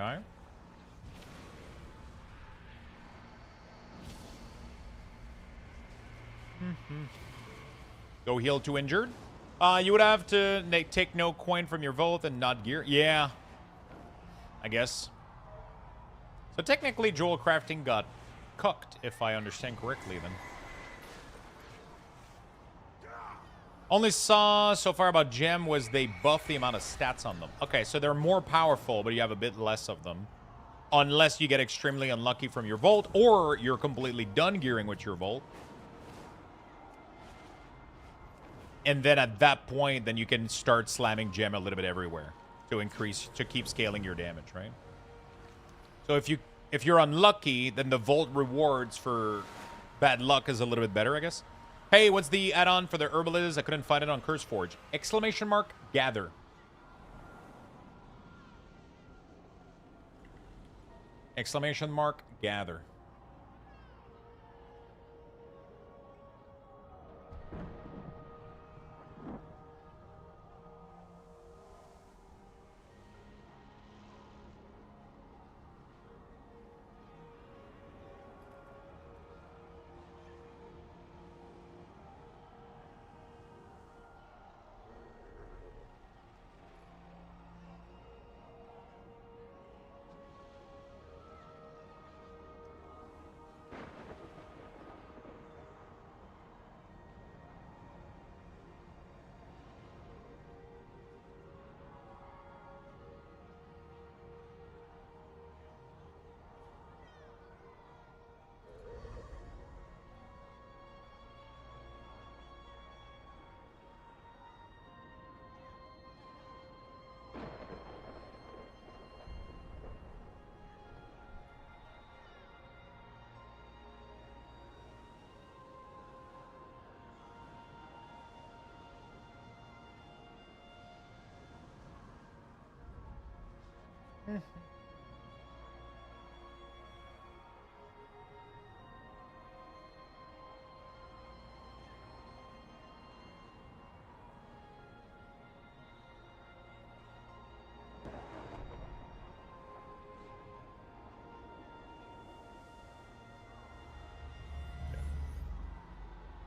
Okay. Go heal to injured. You would have to take no coin from your vault and not gear. Yeah. I guess. So technically, jewel crafting got cooked, if I understand correctly, then. Only saw so far about gem was they buff the amount of stats on them. Okay, so they're more powerful, but you have a bit less of them. Unless you get extremely unlucky from your vault, or you're completely done gearing with your vault. And then at that point, then you can start slamming gem a little bit everywhere to keep scaling your damage, right? So if you're unlucky, then the Volt rewards for bad luck is a little bit better, I guess. Hey, what's the add-on for the Herbalist? I couldn't find it on CurseForge. Exclamation mark, gather. Exclamation mark, gather.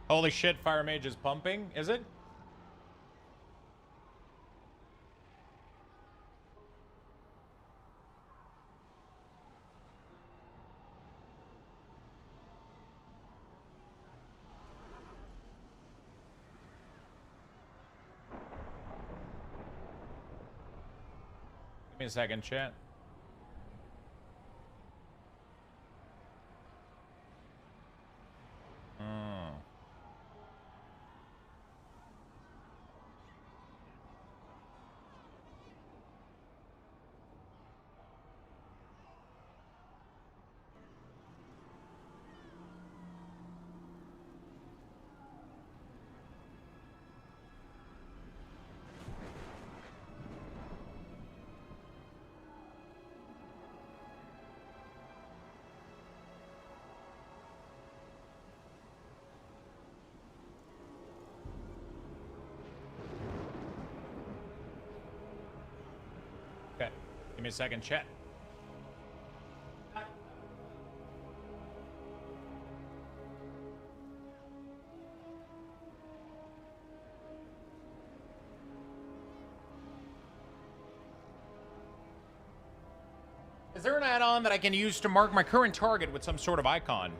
Holy shit, Fire Mage is pumping, is it? Give me a second, chat. Okay, give me a second, chat. Is there an add-on that I can use to mark my current target with some sort of icon?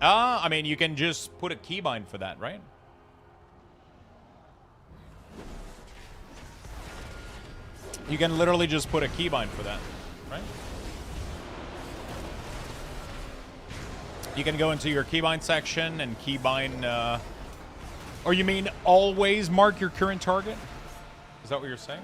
I mean, you can just put a keybind for that, right? You can literally just put a keybind for that, right? You can go into your keybind section and keybind, or you mean always mark your current target? Is that what you're saying?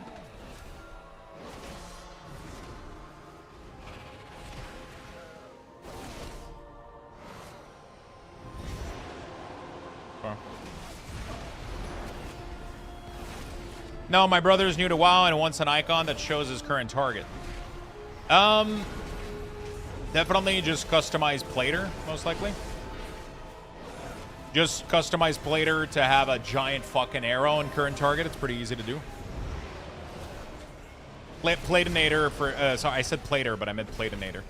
No, my brother's new to WoW and wants an icon that shows his current target. Definitely just customize Plater, most likely. Just customize Plater to have a giant fucking arrow in current target. It's pretty easy to do. Platinator for, sorry, I said Plater, but I meant Platinator.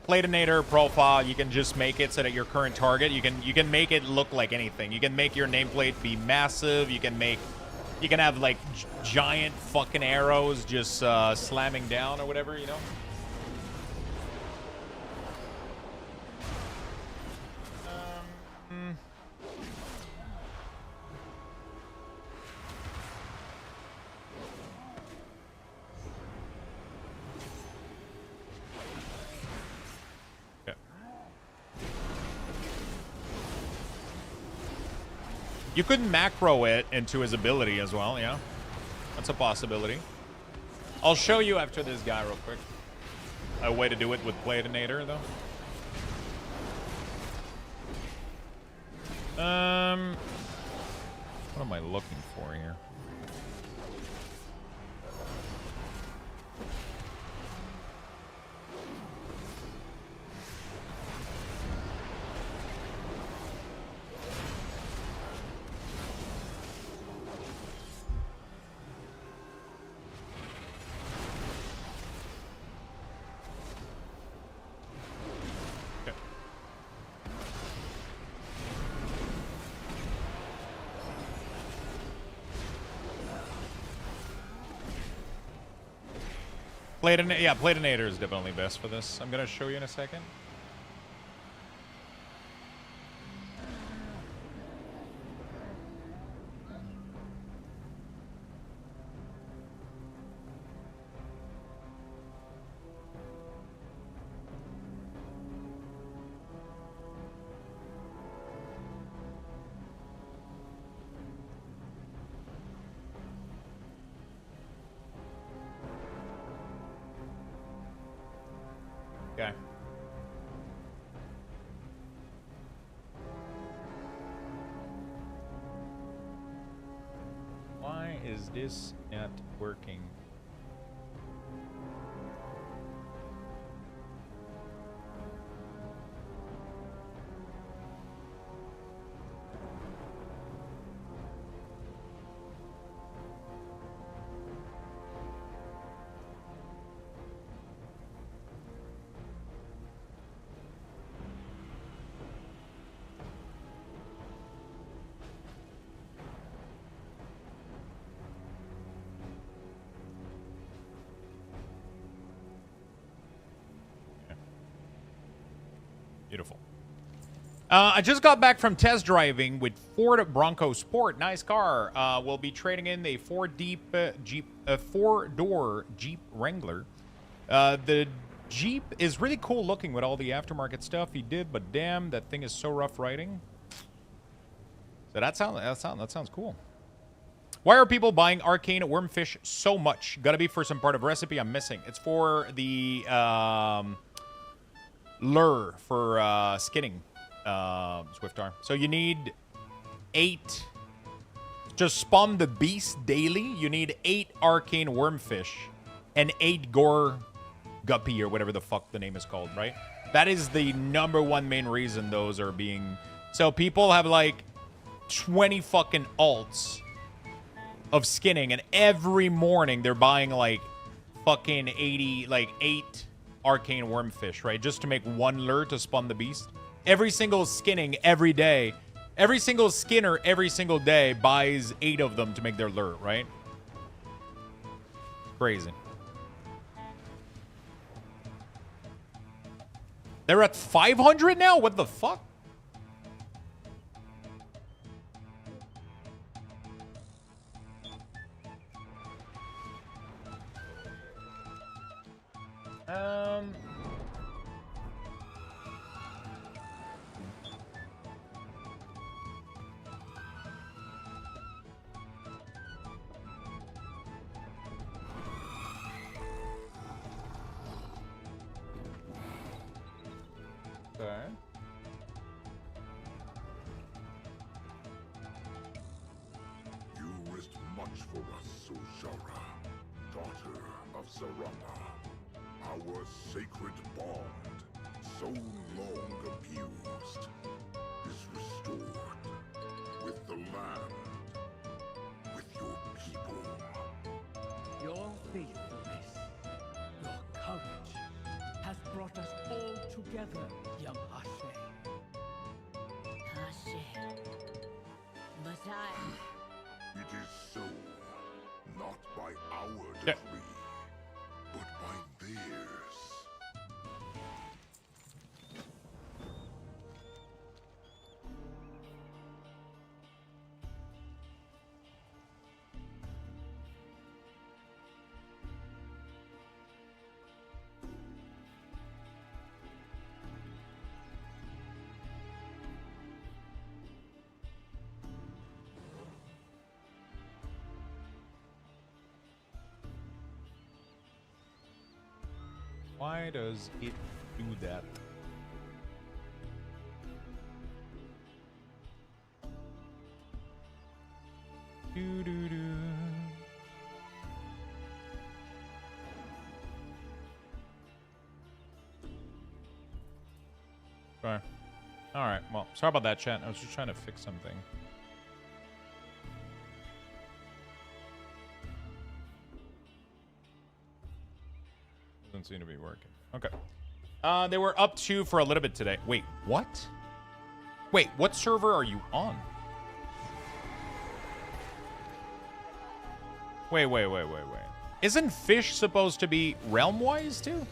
Platinator profile, you can just make it so that your current target, you can make it look like anything. You can make your nameplate be massive. You can have like giant fucking arrows just slamming down or whatever, you know? You could macro it into his ability as well, yeah. That's a possibility. I'll show you after this guy real quick. A way to do it with Platinator, though. What am I looking for here? Platinator is definitely best for this. I'm gonna show you in a second. Okay. Why is this not working? Beautiful. I just got back from test driving with Ford Bronco Sport. Nice car. We'll be trading in a four-door Jeep Wrangler. The Jeep is really cool looking with all the aftermarket stuff he did, but damn, that thing is so rough riding. So that sounds cool. Why are people buying arcane wormfish so much? Gotta be for some part of recipe I'm missing. It's for the lure for skinning, Swiftar. So you need 8. Just spawn the beast daily. You need 8 arcane wormfish and 8 gore guppy or whatever the fuck the name is called, right? That is the #1 main reason those are being. So people have like 20 fucking alts of skinning, and every morning they're buying like fucking 80, like 8 arcane wormfish, right? Just to make 1 lure to spawn the beast. Every single skinning every day. Every single skinner every single day buys 8 of them to make their lure, right? Crazy. They're at 500 now? What the fuck? Okay. You risked much for us, Sojara, daughter of Zarama. Our sacred bond, so long abused, is restored with the land, with your people. Your faithfulness, your courage, has brought us all together, young Ashe. Ashe. But It is so, not by our decree, but by theirs. Why does it do that? Do. Sorry. Alright, well, sorry about that, chat. I was just trying to fix something. Doesn't seem to be working. Okay. They were up 2 for a little bit today. Wait, what? Wait, what server are you on? Wait. Isn't fish supposed to be realm-wise, too?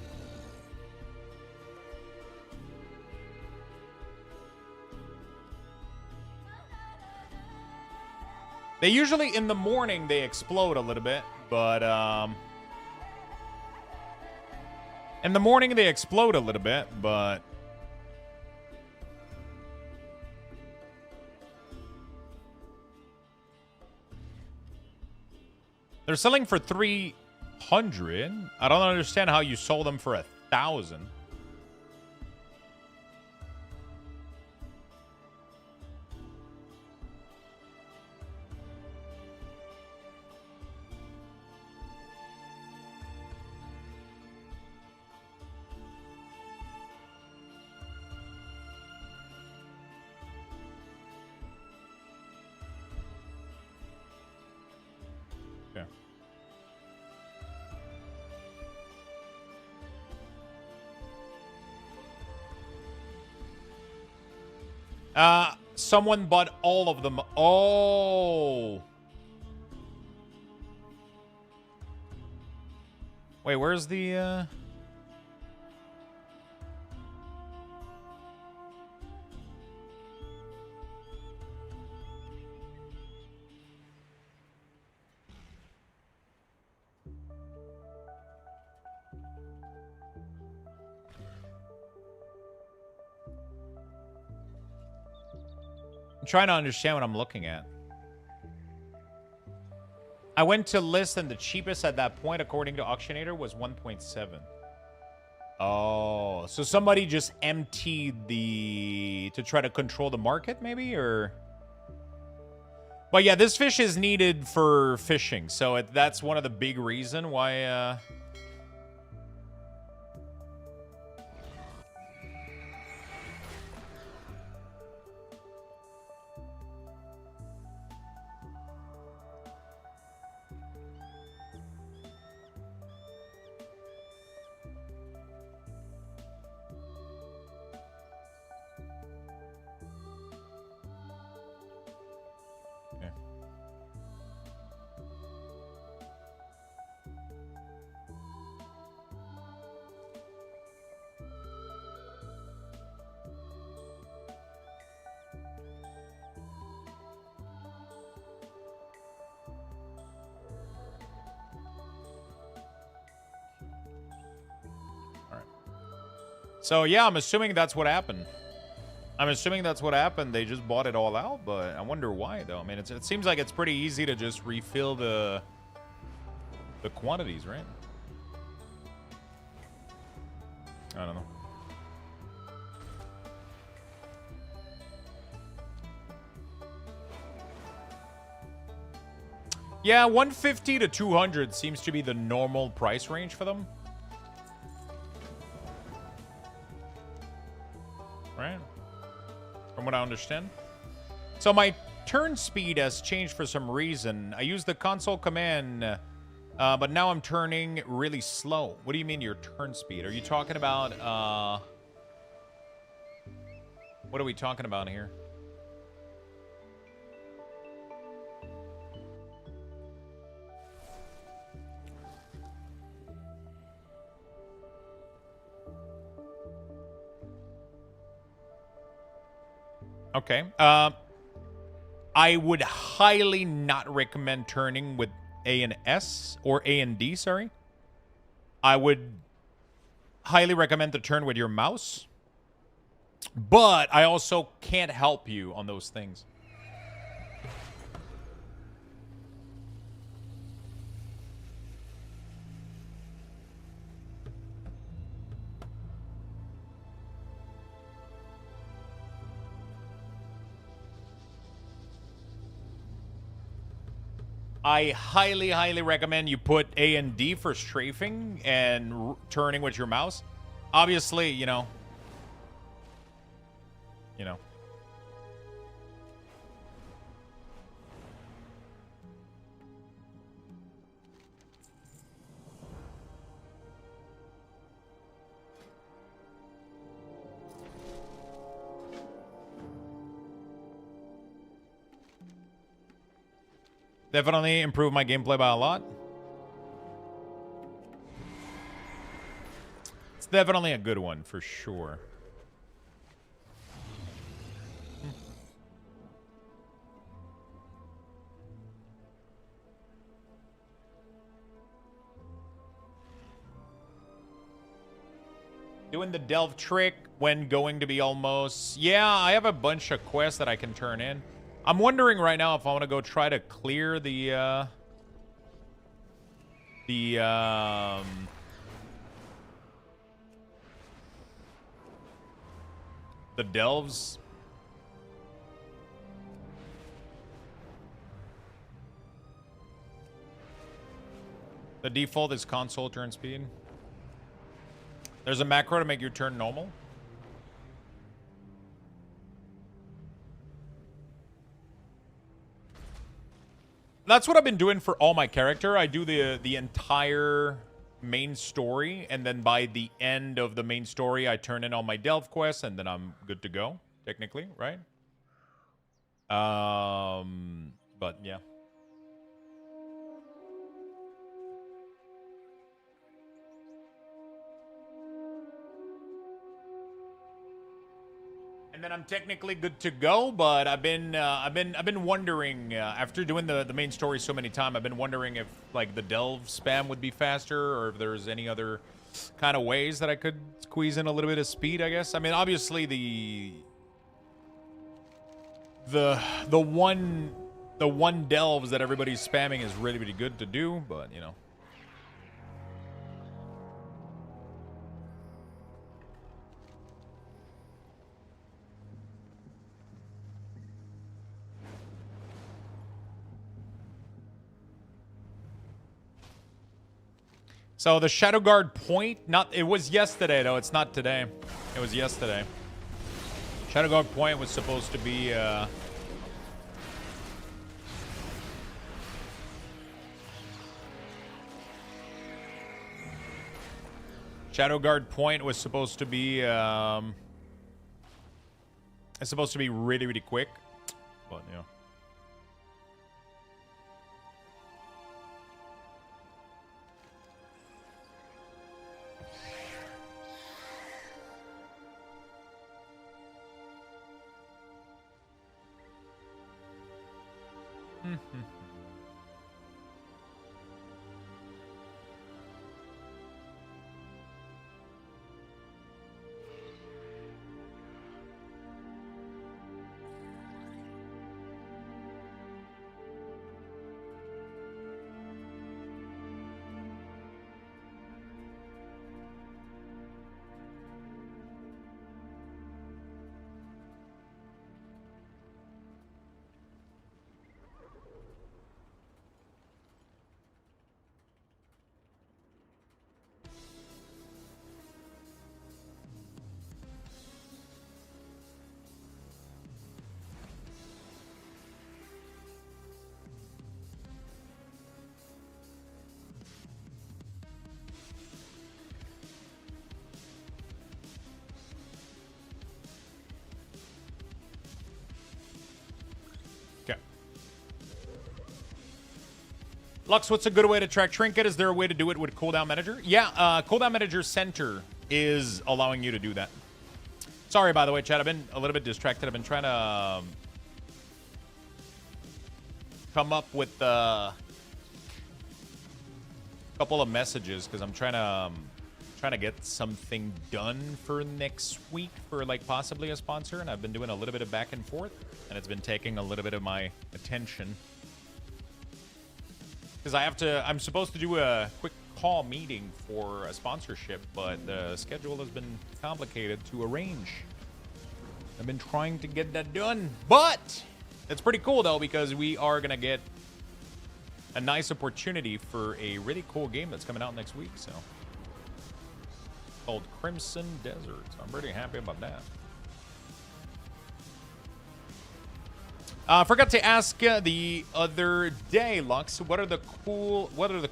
They usually, in the morning, they explode a little bit, but, in the morning, they explode a little bit, but... They're selling for 300. I don't understand how you sold them for 1,000. Someone bought all of them. Oh. Wait, where's the, I'm trying to understand what I'm looking at. I went to list and the cheapest at that point, according to Auctionator, was 1.7. Oh, so somebody just emptied the... to try to control the market, maybe, or... But yeah, this fish is needed for fishing, so that's one of the big reason why, So, yeah, I'm assuming that's what happened. They just bought it all out, but I wonder why, though. I mean, it seems like it's pretty easy to just refill the quantities, right? I don't know. Yeah, 150 to 200 seems to be the normal price range for them. Right? From what I understand. So my turn speed has changed for some reason. I use the console command, but now I'm turning really slow. What do you mean your turn speed? Are you talking about, what are we talking about here? Okay. I would highly not recommend turning with A and S, or A and D, sorry. I would highly recommend to turn with your mouse. But I also can't help you on those things. I highly, highly recommend you put A and D for strafing and turning with your mouse. Obviously, you know. Definitely improved my gameplay by a lot. It's definitely a good one for sure. Doing the delve trick when going to be almost... Yeah, I have a bunch of quests that I can turn in. I'm wondering right now if I want to go try to clear the delves. The default is console turn speed. There's a macro to make your turn normal. That's what I've been doing for all my character. I do the entire main story, and then by the end of the main story, I turn in all my delve quests, and then I'm good to go, technically, right? But yeah. And then I'm technically good to go, but I've been wondering after doing the main story so many times, I've been wondering if like the delve spam would be faster, or if there's any other kind of ways that I could squeeze in a little bit of speed, I guess. I mean, obviously the one delves that everybody's spamming is really, really good to do, but you know. So the Shadow Guard point, it was yesterday though, it's not today. It was yesterday. Shadow Guard point was supposed to be Shadow Guard point was supposed to be it's supposed to be really, really quick. But you know. Lux, what's a good way to track Trinket? Is there a way to do it with Cooldown Manager? Yeah, Cooldown Manager Center is allowing you to do that. Sorry, by the way, chat. I've been a little bit distracted. I've been trying to come up with a couple of messages because I'm trying to get something done for next week for like possibly a sponsor, and I've been doing a little bit of back and forth, and it's been taking a little bit of my attention. Because I'm supposed to do a quick call meeting for a sponsorship, but the schedule has been complicated to arrange. I've been trying to get that done, but it's pretty cool though, because we are gonna get a nice opportunity for a really cool game that's coming out next week. So, called Crimson Desert. So I'm pretty happy about that. Forgot to ask the other day, Lux, what are the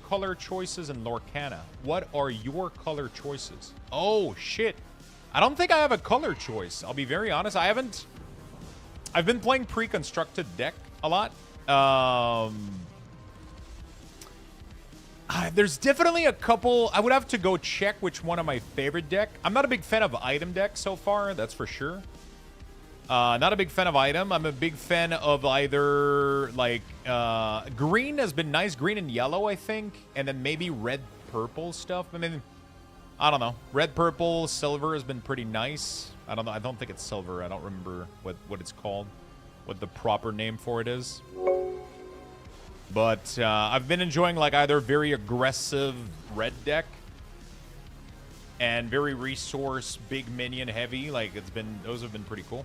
color choices in Lorcana? What are your color choices? Oh, shit. I don't think I have a color choice. I'll be very honest. I've been playing pre-constructed deck a lot. There's definitely a couple. I would have to go check which one of my favorite deck. I'm not a big fan of item deck so far, that's for sure. Not a big fan of item. I'm a big fan of either, like, green has been nice. Green and yellow, I think. And then maybe red, purple stuff. I mean, I don't know. Red, purple, silver has been pretty nice. I don't know. I don't think it's silver. I don't remember what it's called. What the proper name for it is. But I've been enjoying, like, either very aggressive red deck and very resource, big minion heavy. Like, those have been pretty cool.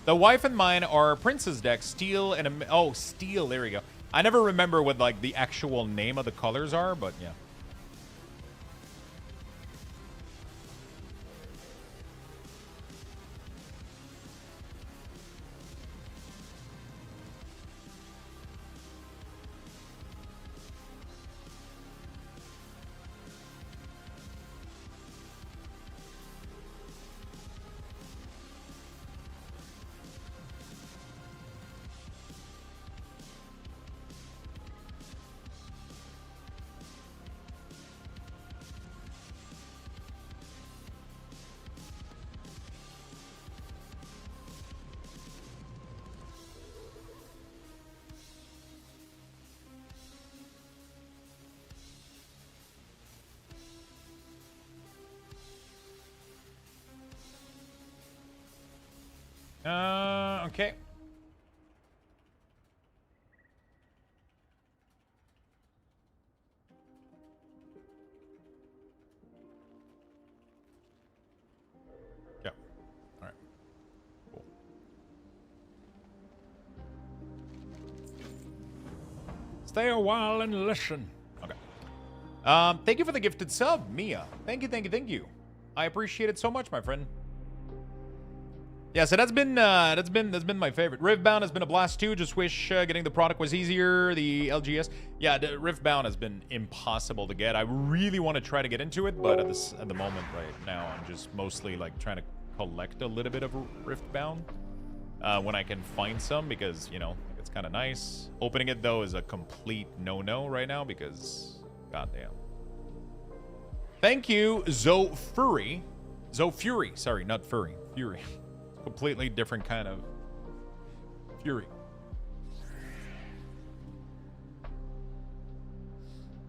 The wife and mine are Princess deck, Steel and Steel. There we go. I never remember what like the actual name of the colors are, but yeah. Okay. Yeah. All right. Cool. Stay a while and listen. Okay. Thank you for the gifted sub, Mia. Thank you, thank you, thank you. I appreciate it so much, my friend. Yeah, so that's been my favorite. Riftbound has been a blast too. Just wish getting the product was easier. The LGS, yeah, the Riftbound has been impossible to get. I really want to try to get into it, but at the moment right now, I'm just mostly like trying to collect a little bit of Riftbound when I can find some, because you know it's kind of nice. Opening it though is a complete no-no right now because goddamn. Thank you, Zofuri. Zofuri, sorry, not Furry, Fury. Completely different kind of fury.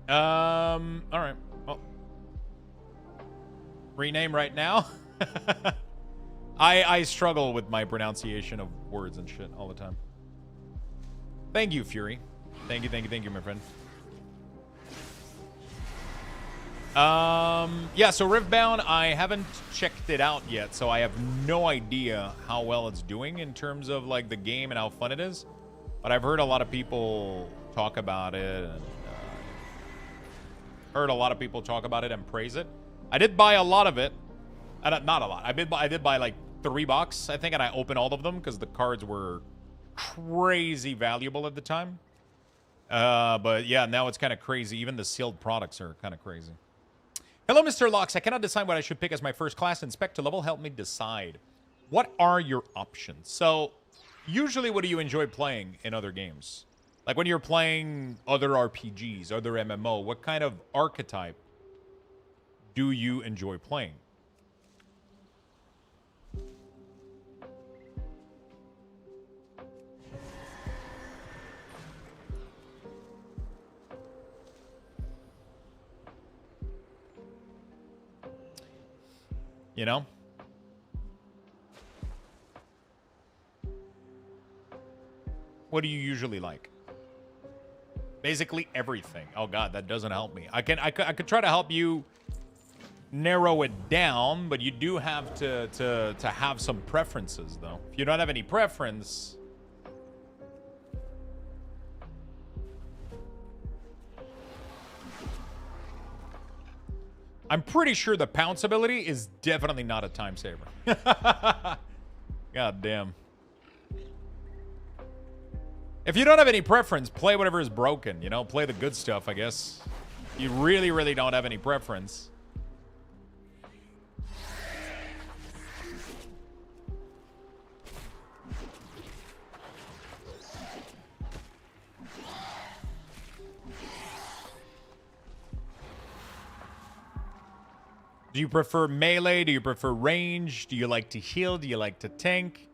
All right. Well, rename right now. I struggle with my pronunciation of words and shit all the time. Thank you, Fury. Thank you, my friend. Yeah, so Riftbound, I haven't checked it out yet, so I have no idea how well it's doing in terms of like the game and how fun it is. But I've heard a lot of people talk about it, and and praise it. I did buy a lot of it. Not a lot. I did buy like $3, I think, and I opened all of them because the cards were crazy valuable at the time. But yeah, now it's kind of crazy. Even the sealed products are kind of crazy. Hello, Mr. Locks. I cannot decide what I should pick as my first class. Inspector level, help me decide. What are your options? So, usually what do you enjoy playing in other games? Like when you're playing other RPGs, other MMO, what kind of archetype do you enjoy playing? You know? What do you usually like? Basically everything. Oh god, that doesn't help me. I could try to help you narrow it down, but you do have to have some preferences though. If you don't have any preference, I'm pretty sure the pounce ability is definitely not a time saver. God damn. If you don't have any preference, play whatever is broken. You know, play the good stuff, I guess. You really, really don't have any preference. Do you prefer melee? Do you prefer range? Do you like to heal? Do you like to tank?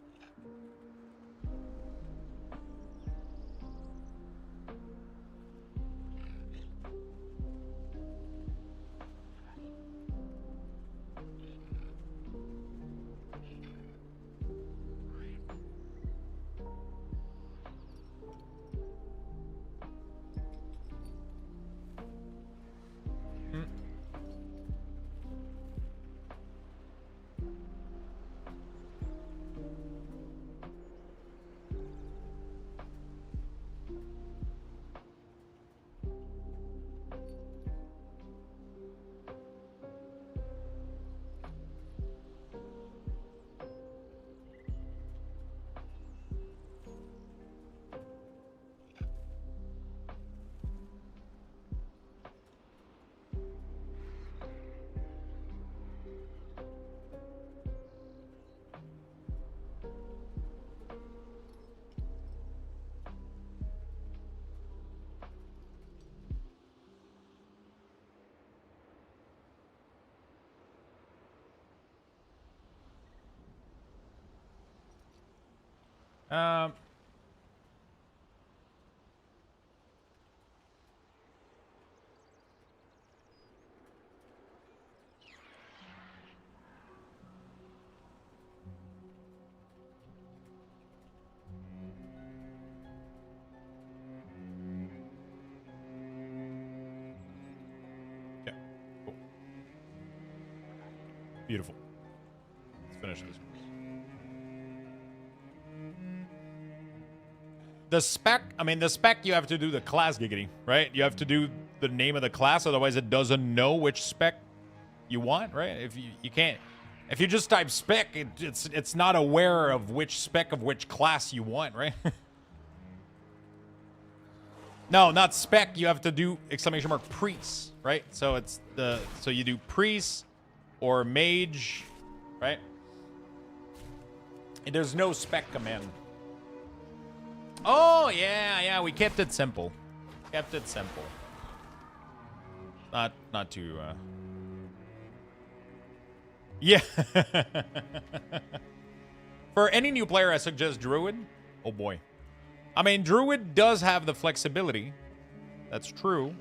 Yeah, cool. Beautiful. Let's finish this. The spec, I mean, the spec, you have to do the class giggity, right? You have to do the name of the class, otherwise it doesn't know which spec you want, right? If you can't, if you just type spec, it's not aware of which spec of which class you want, right? No, not spec. You have to do exclamation mark priest, right? So it's so you do priest or mage, right? And there's no spec command. Oh, yeah, we kept it simple. Kept it simple. Not too, Yeah. For any new player, I suggest Druid. Oh, boy. I mean, Druid does have the flexibility. That's true.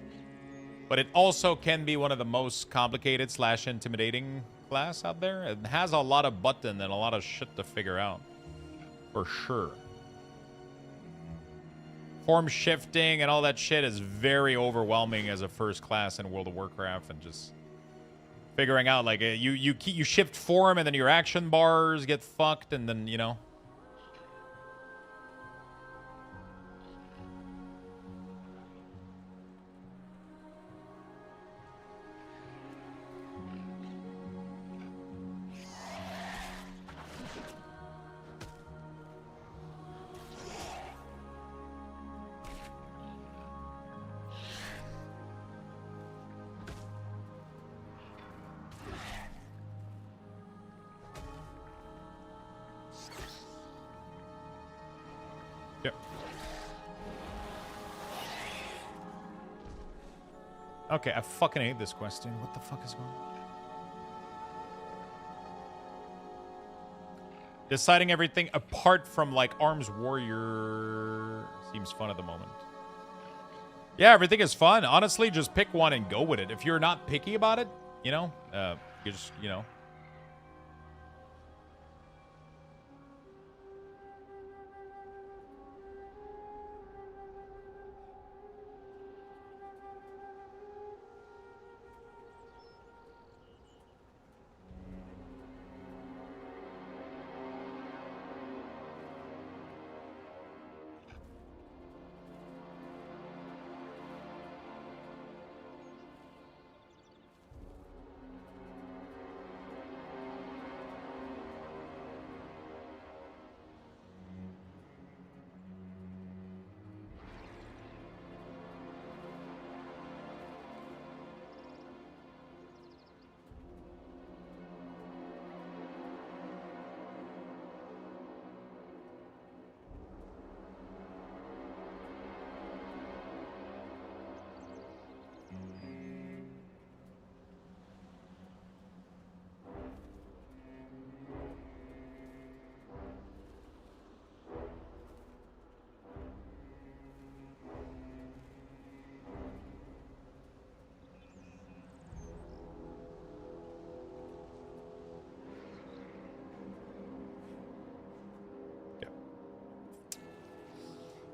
But it also can be one of the most complicated / intimidating class out there. It has a lot of button and a lot of shit to figure out. For sure. Form shifting and all that shit is very overwhelming as a first class in World of Warcraft, and just figuring out like you shift form and then your action bars get fucked, and then you know. Okay, I fucking hate this question. What the fuck is going on? Deciding everything apart from, like, Arms Warrior seems fun at the moment. Yeah, everything is fun. Honestly, just pick one and go with it. If you're not picky about it, you know, you just, you know.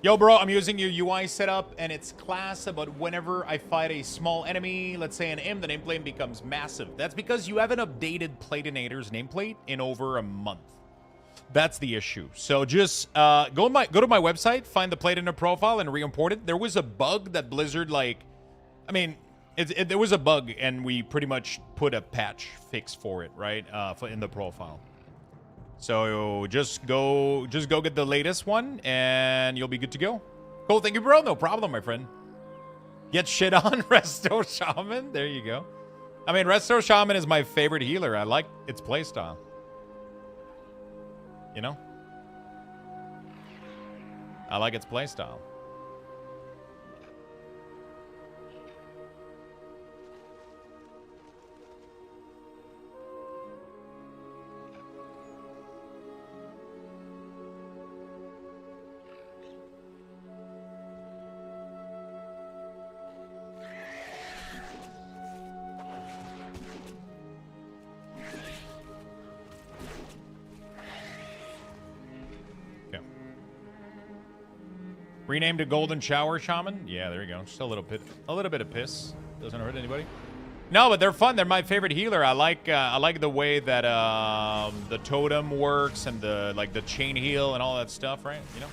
Yo, bro, I'm using your UI setup and it's class, but whenever I fight a small enemy, let's say an imp, the nameplate becomes massive. That's because you haven't updated Platinator's nameplate in over a month. That's the issue. So just go to my website, find the Platinator profile, and re-import it. There was a bug that Blizzard, like, I mean, there was a bug, and we pretty much put a patch fix for it, right, in the profile. So just go get the latest one, and you'll be good to go. Cool, thank you, bro. No problem, my friend. Get shit on, Resto Shaman. There you go. I mean, Resto Shaman is my favorite healer. I like its playstyle. You know? I like its playstyle. Renamed to Golden Shower Shaman? Yeah, there you go. Just a little bit of piss. Doesn't hurt anybody. No, but they're fun. They're my favorite healer. I like the way that the totem works and the chain heal and all that stuff, right? You know?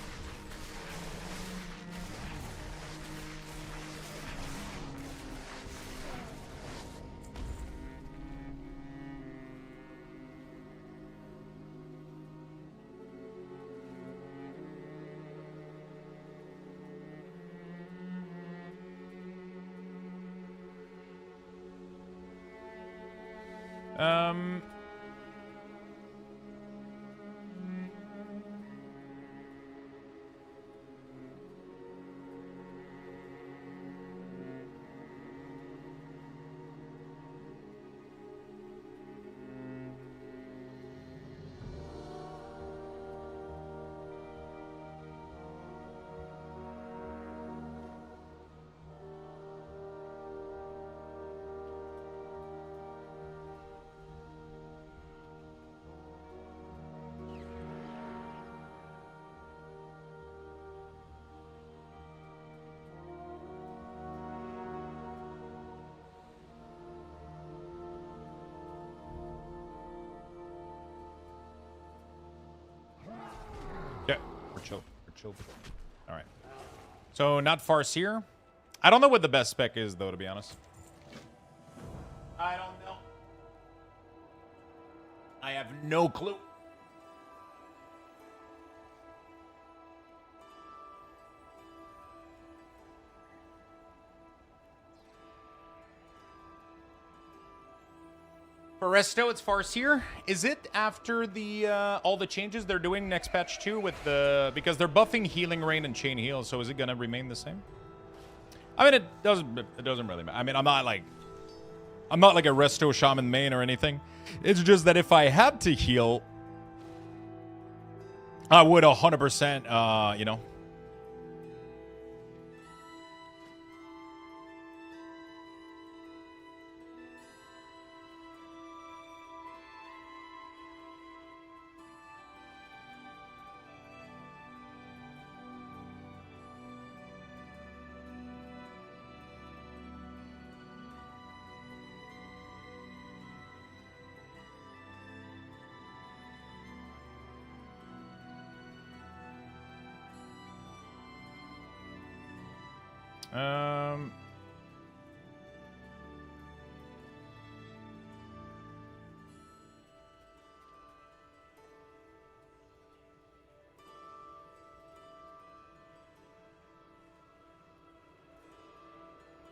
We're chill. All right. So not Farseer. I don't know what the best spec is, though, to be honest. I don't know. I have no clue. For Resto, it's Farseer. Is it after the all the changes they're doing next patch 2 with the because they're buffing healing rain and chain heal? So is it gonna remain the same? I mean, it doesn't really matter. I mean, I'm not like a Resto Shaman main or anything. It's just that if I had to heal, I would 100%. You know.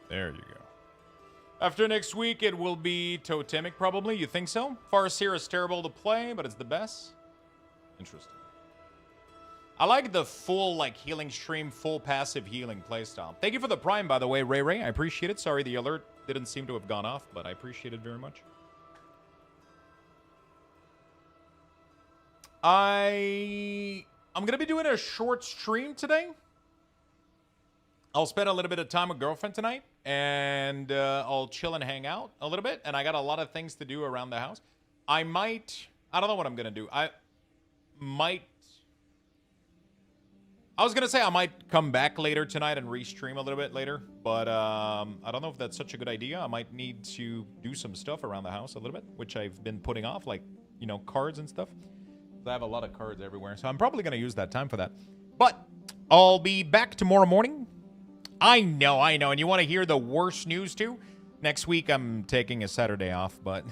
There you go. After next week, it will be Totemic, probably. You think so? Farseer is terrible to play, but it's the best. Interesting. I like the full, like, healing stream, full passive healing playstyle. Thank you for the Prime, by the way, Ray Ray. I appreciate it. Sorry the alert didn't seem to have gone off, but I appreciate it very much. I'm going to be doing a short stream today. I'll spend a little bit of time with girlfriend tonight, and I'll chill and hang out a little bit, and I got a lot of things to do around the house. I don't know what I'm going to do. I might I was gonna say I might come back later tonight and restream a little bit later, but I don't know if that's such a good idea. I might need to do some stuff around the house a little bit, which I've been putting off, like, you know, cards and stuff. I have a lot of cards everywhere, so I'm probably gonna use that time for that. But I'll be back tomorrow morning. I know, and you want to hear the worst news too? Next week I'm taking a Saturday off, but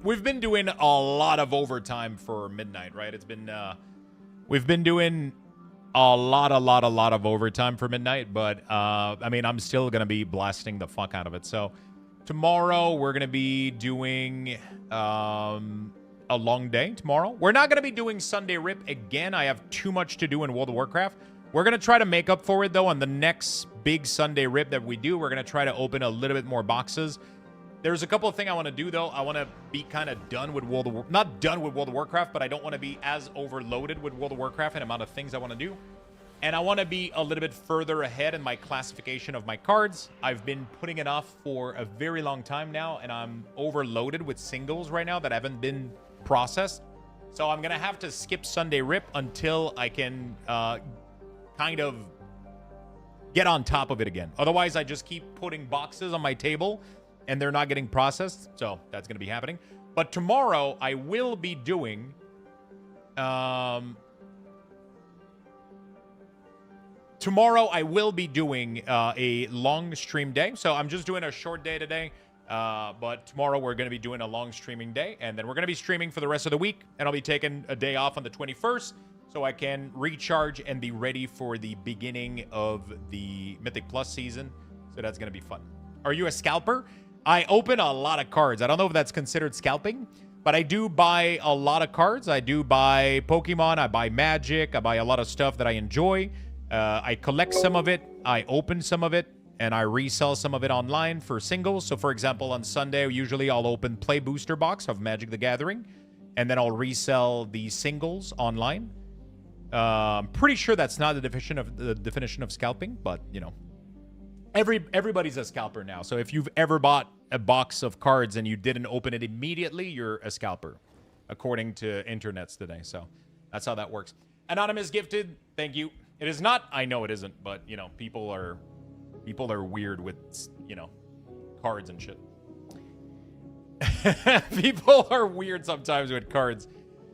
we've been doing a lot of overtime for midnight, right? It's been we've been doing a lot of overtime for midnight, but I mean, I'm still gonna be blasting the fuck out of it. So tomorrow we're gonna be doing a long day tomorrow. We're not gonna be doing Sunday Rip again. I have too much to do in World of Warcraft. We're gonna try to make up for it though on the next big Sunday Rip that we do. We're gonna try to open a little bit more boxes. There's a couple of things I want to do, though. I want to be kind of done with not done with World of Warcraft, but I don't want to be as overloaded with World of Warcraft and amount of things I want to do. And I want to be a little bit further ahead in my classification of my cards. I've been putting it off for a very long time now, and I'm overloaded with singles right now that haven't been processed. So I'm going to have to skip Sunday Rip until I can kind of get on top of it again. Otherwise, I just keep putting boxes on my table and they're not getting processed, so that's going to be happening. But tomorrow, I will be doing... tomorrow, I will be doing a long stream day. So I'm just doing a short day today. But tomorrow, we're going to be doing a long streaming day. And then we're going to be streaming for the rest of the week. And I'll be taking a day off on the 21st so I can recharge and be ready for the beginning of the Mythic Plus season. So that's going to be fun. Are you a scalper? I open a lot of cards. I don't know if that's considered scalping, but I do buy a lot of cards. I do buy Pokemon. I buy Magic. I buy a lot of stuff that I enjoy. I collect some of it. I open some of it, and I resell some of it online for singles. So, for example, on Sunday, usually I'll open Play Booster Box of Magic the Gathering, and then I'll resell the singles online. I'm pretty sure that's not the definition of scalping, but, you know. Everybody's a scalper now. So if you've ever bought a box of cards and you didn't open it immediately, you're a scalper, according to internets today. So that's how that works. Anonymous gifted, thank you. It is not. I know it isn't, but you know, people are weird with, you know, cards and shit. People are weird sometimes with cards.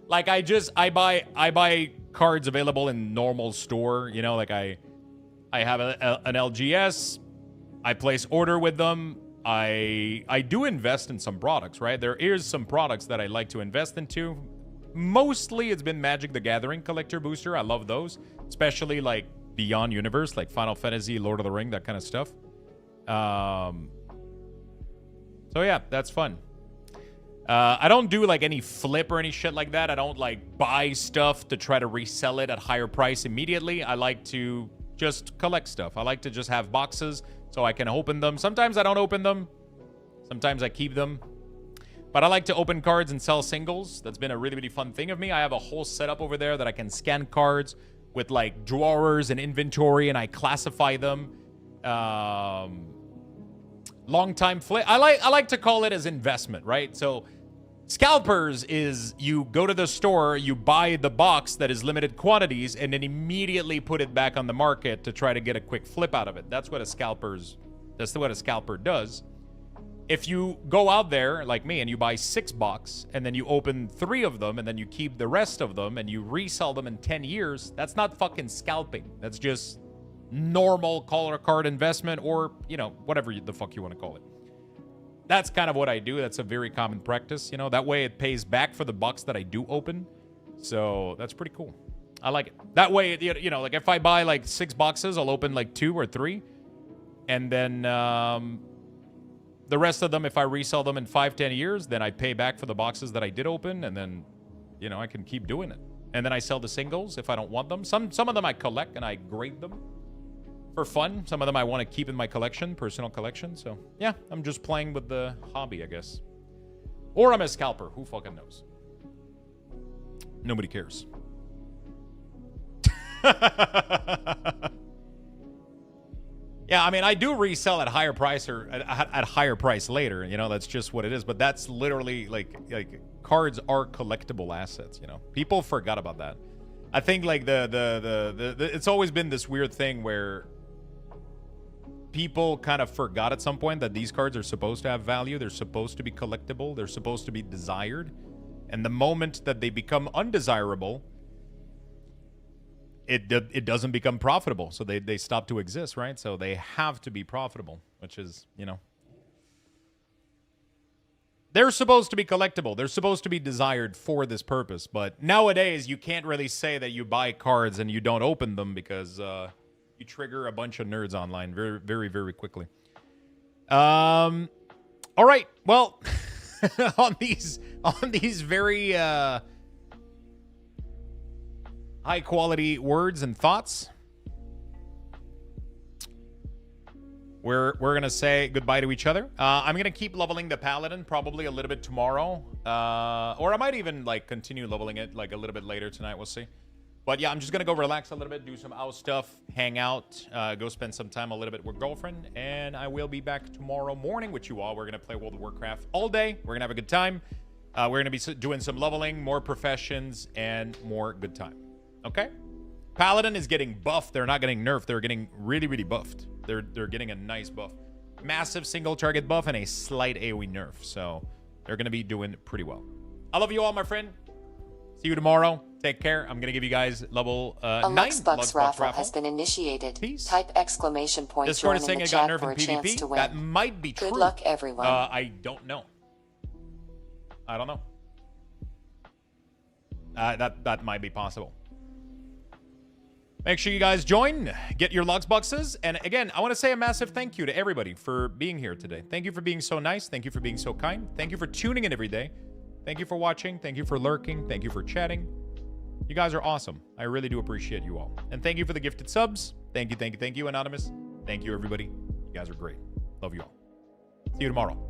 Like I buy cards available in normal store. You know, like I have an LGS. I place order with them. I do invest in some products, right? There is some products that I like to invest into. Mostly it's been Magic the Gathering Collector Booster. I love those, especially like Beyond Universe, like Final Fantasy, Lord of the Ring, that kind of stuff. So yeah, that's fun. I don't do like any flip or any shit like that. I don't like buy stuff to try to resell it at higher price immediately. I like to just collect stuff. I like to just have boxes so I can open them. Sometimes I don't open them. Sometimes I keep them. But I like to open cards and sell singles. That's been a really, really fun thing of me. I have a whole setup over there that I can scan cards with like drawers and inventory, and I classify them. Long time flip. I like to call it as investment, right? So scalpers is you go to the store, you buy the box that is limited quantities, and then immediately put it back on the market to try to get a quick flip out of it. That's what a scalper does. If you go out there like me and you buy 6 box and then you open 3 of them and then you keep the rest of them and you resell them in 10 years, that's not fucking scalping. That's just normal color card investment, or, you know, whatever the fuck you want to call it. That's kind of what I do. That's a very common practice, you know. That way it pays back for the box that I do open. So that's pretty cool. I like it. That way, you know, like if I buy like 6 boxes, I'll open like 2 or 3. And then the rest of them, if I resell them in 5-10 years, then I pay back for the boxes that I did open. And then, you know, I can keep doing it. And then I sell the singles if I don't want them. Some of them I collect and I grade them for fun. Some of them I want to keep in my collection, personal collection. So, yeah, I'm just playing with the hobby, I guess. Or I'm a scalper. Who fucking knows? Nobody cares. Yeah, I mean, I do resell at higher price or at higher price later. You know, that's just what it is. But that's literally like cards are collectible assets, you know. People forgot about that. I think like it's always been this weird thing where people kind of forgot at some point that these cards are supposed to have value. They're supposed to be collectible. They're supposed to be desired. And the moment that they become undesirable, it doesn't become profitable. So they stop to exist, right? So they have to be profitable, which is, you know. They're supposed to be collectible. They're supposed to be desired for this purpose. But nowadays, you can't really say that you buy cards and you don't open them because you trigger a bunch of nerds online very, very, very quickly. All right. Well, on these very high quality words and thoughts, we're gonna say goodbye to each other. I'm gonna keep leveling the paladin probably a little bit tomorrow, or I might even like continue leveling it like a little bit later tonight. We'll see. But yeah, I'm just gonna go relax a little bit, do some house stuff, hang out, go spend some time a little bit with girlfriend, and I will be back tomorrow morning with you all. We're gonna play World of Warcraft all day. We're gonna have a good time. We're gonna be doing some leveling, more professions, and more good time. Okay? Paladin is getting buffed. They're not getting nerfed. They're getting really, really buffed. They're getting a nice buff. Massive single target buff and a slight AoE nerf. So they're going to be doing pretty well. I love you all, my friend. See you tomorrow. Take care. I'm going to give you guys level 9. A Luxthos raffle has been initiated. Peace. Type exclamation point Discord is join saying in it the got chat nerfed for in a chance to PvP. win. That might be true. Good luck, everyone. I don't know. I don't know. That might be possible. Make sure you guys join, get your Lux boxes. And again, I want to say a massive thank you to everybody for being here today. Thank you for being so nice. Thank you for being so kind. Thank you for tuning in every day. Thank you for watching. Thank you for lurking. Thank you for chatting. You guys are awesome. I really do appreciate you all. And thank you for the gifted subs. Thank you, Anonymous. Thank you, everybody. You guys are great. Love you all. See you tomorrow.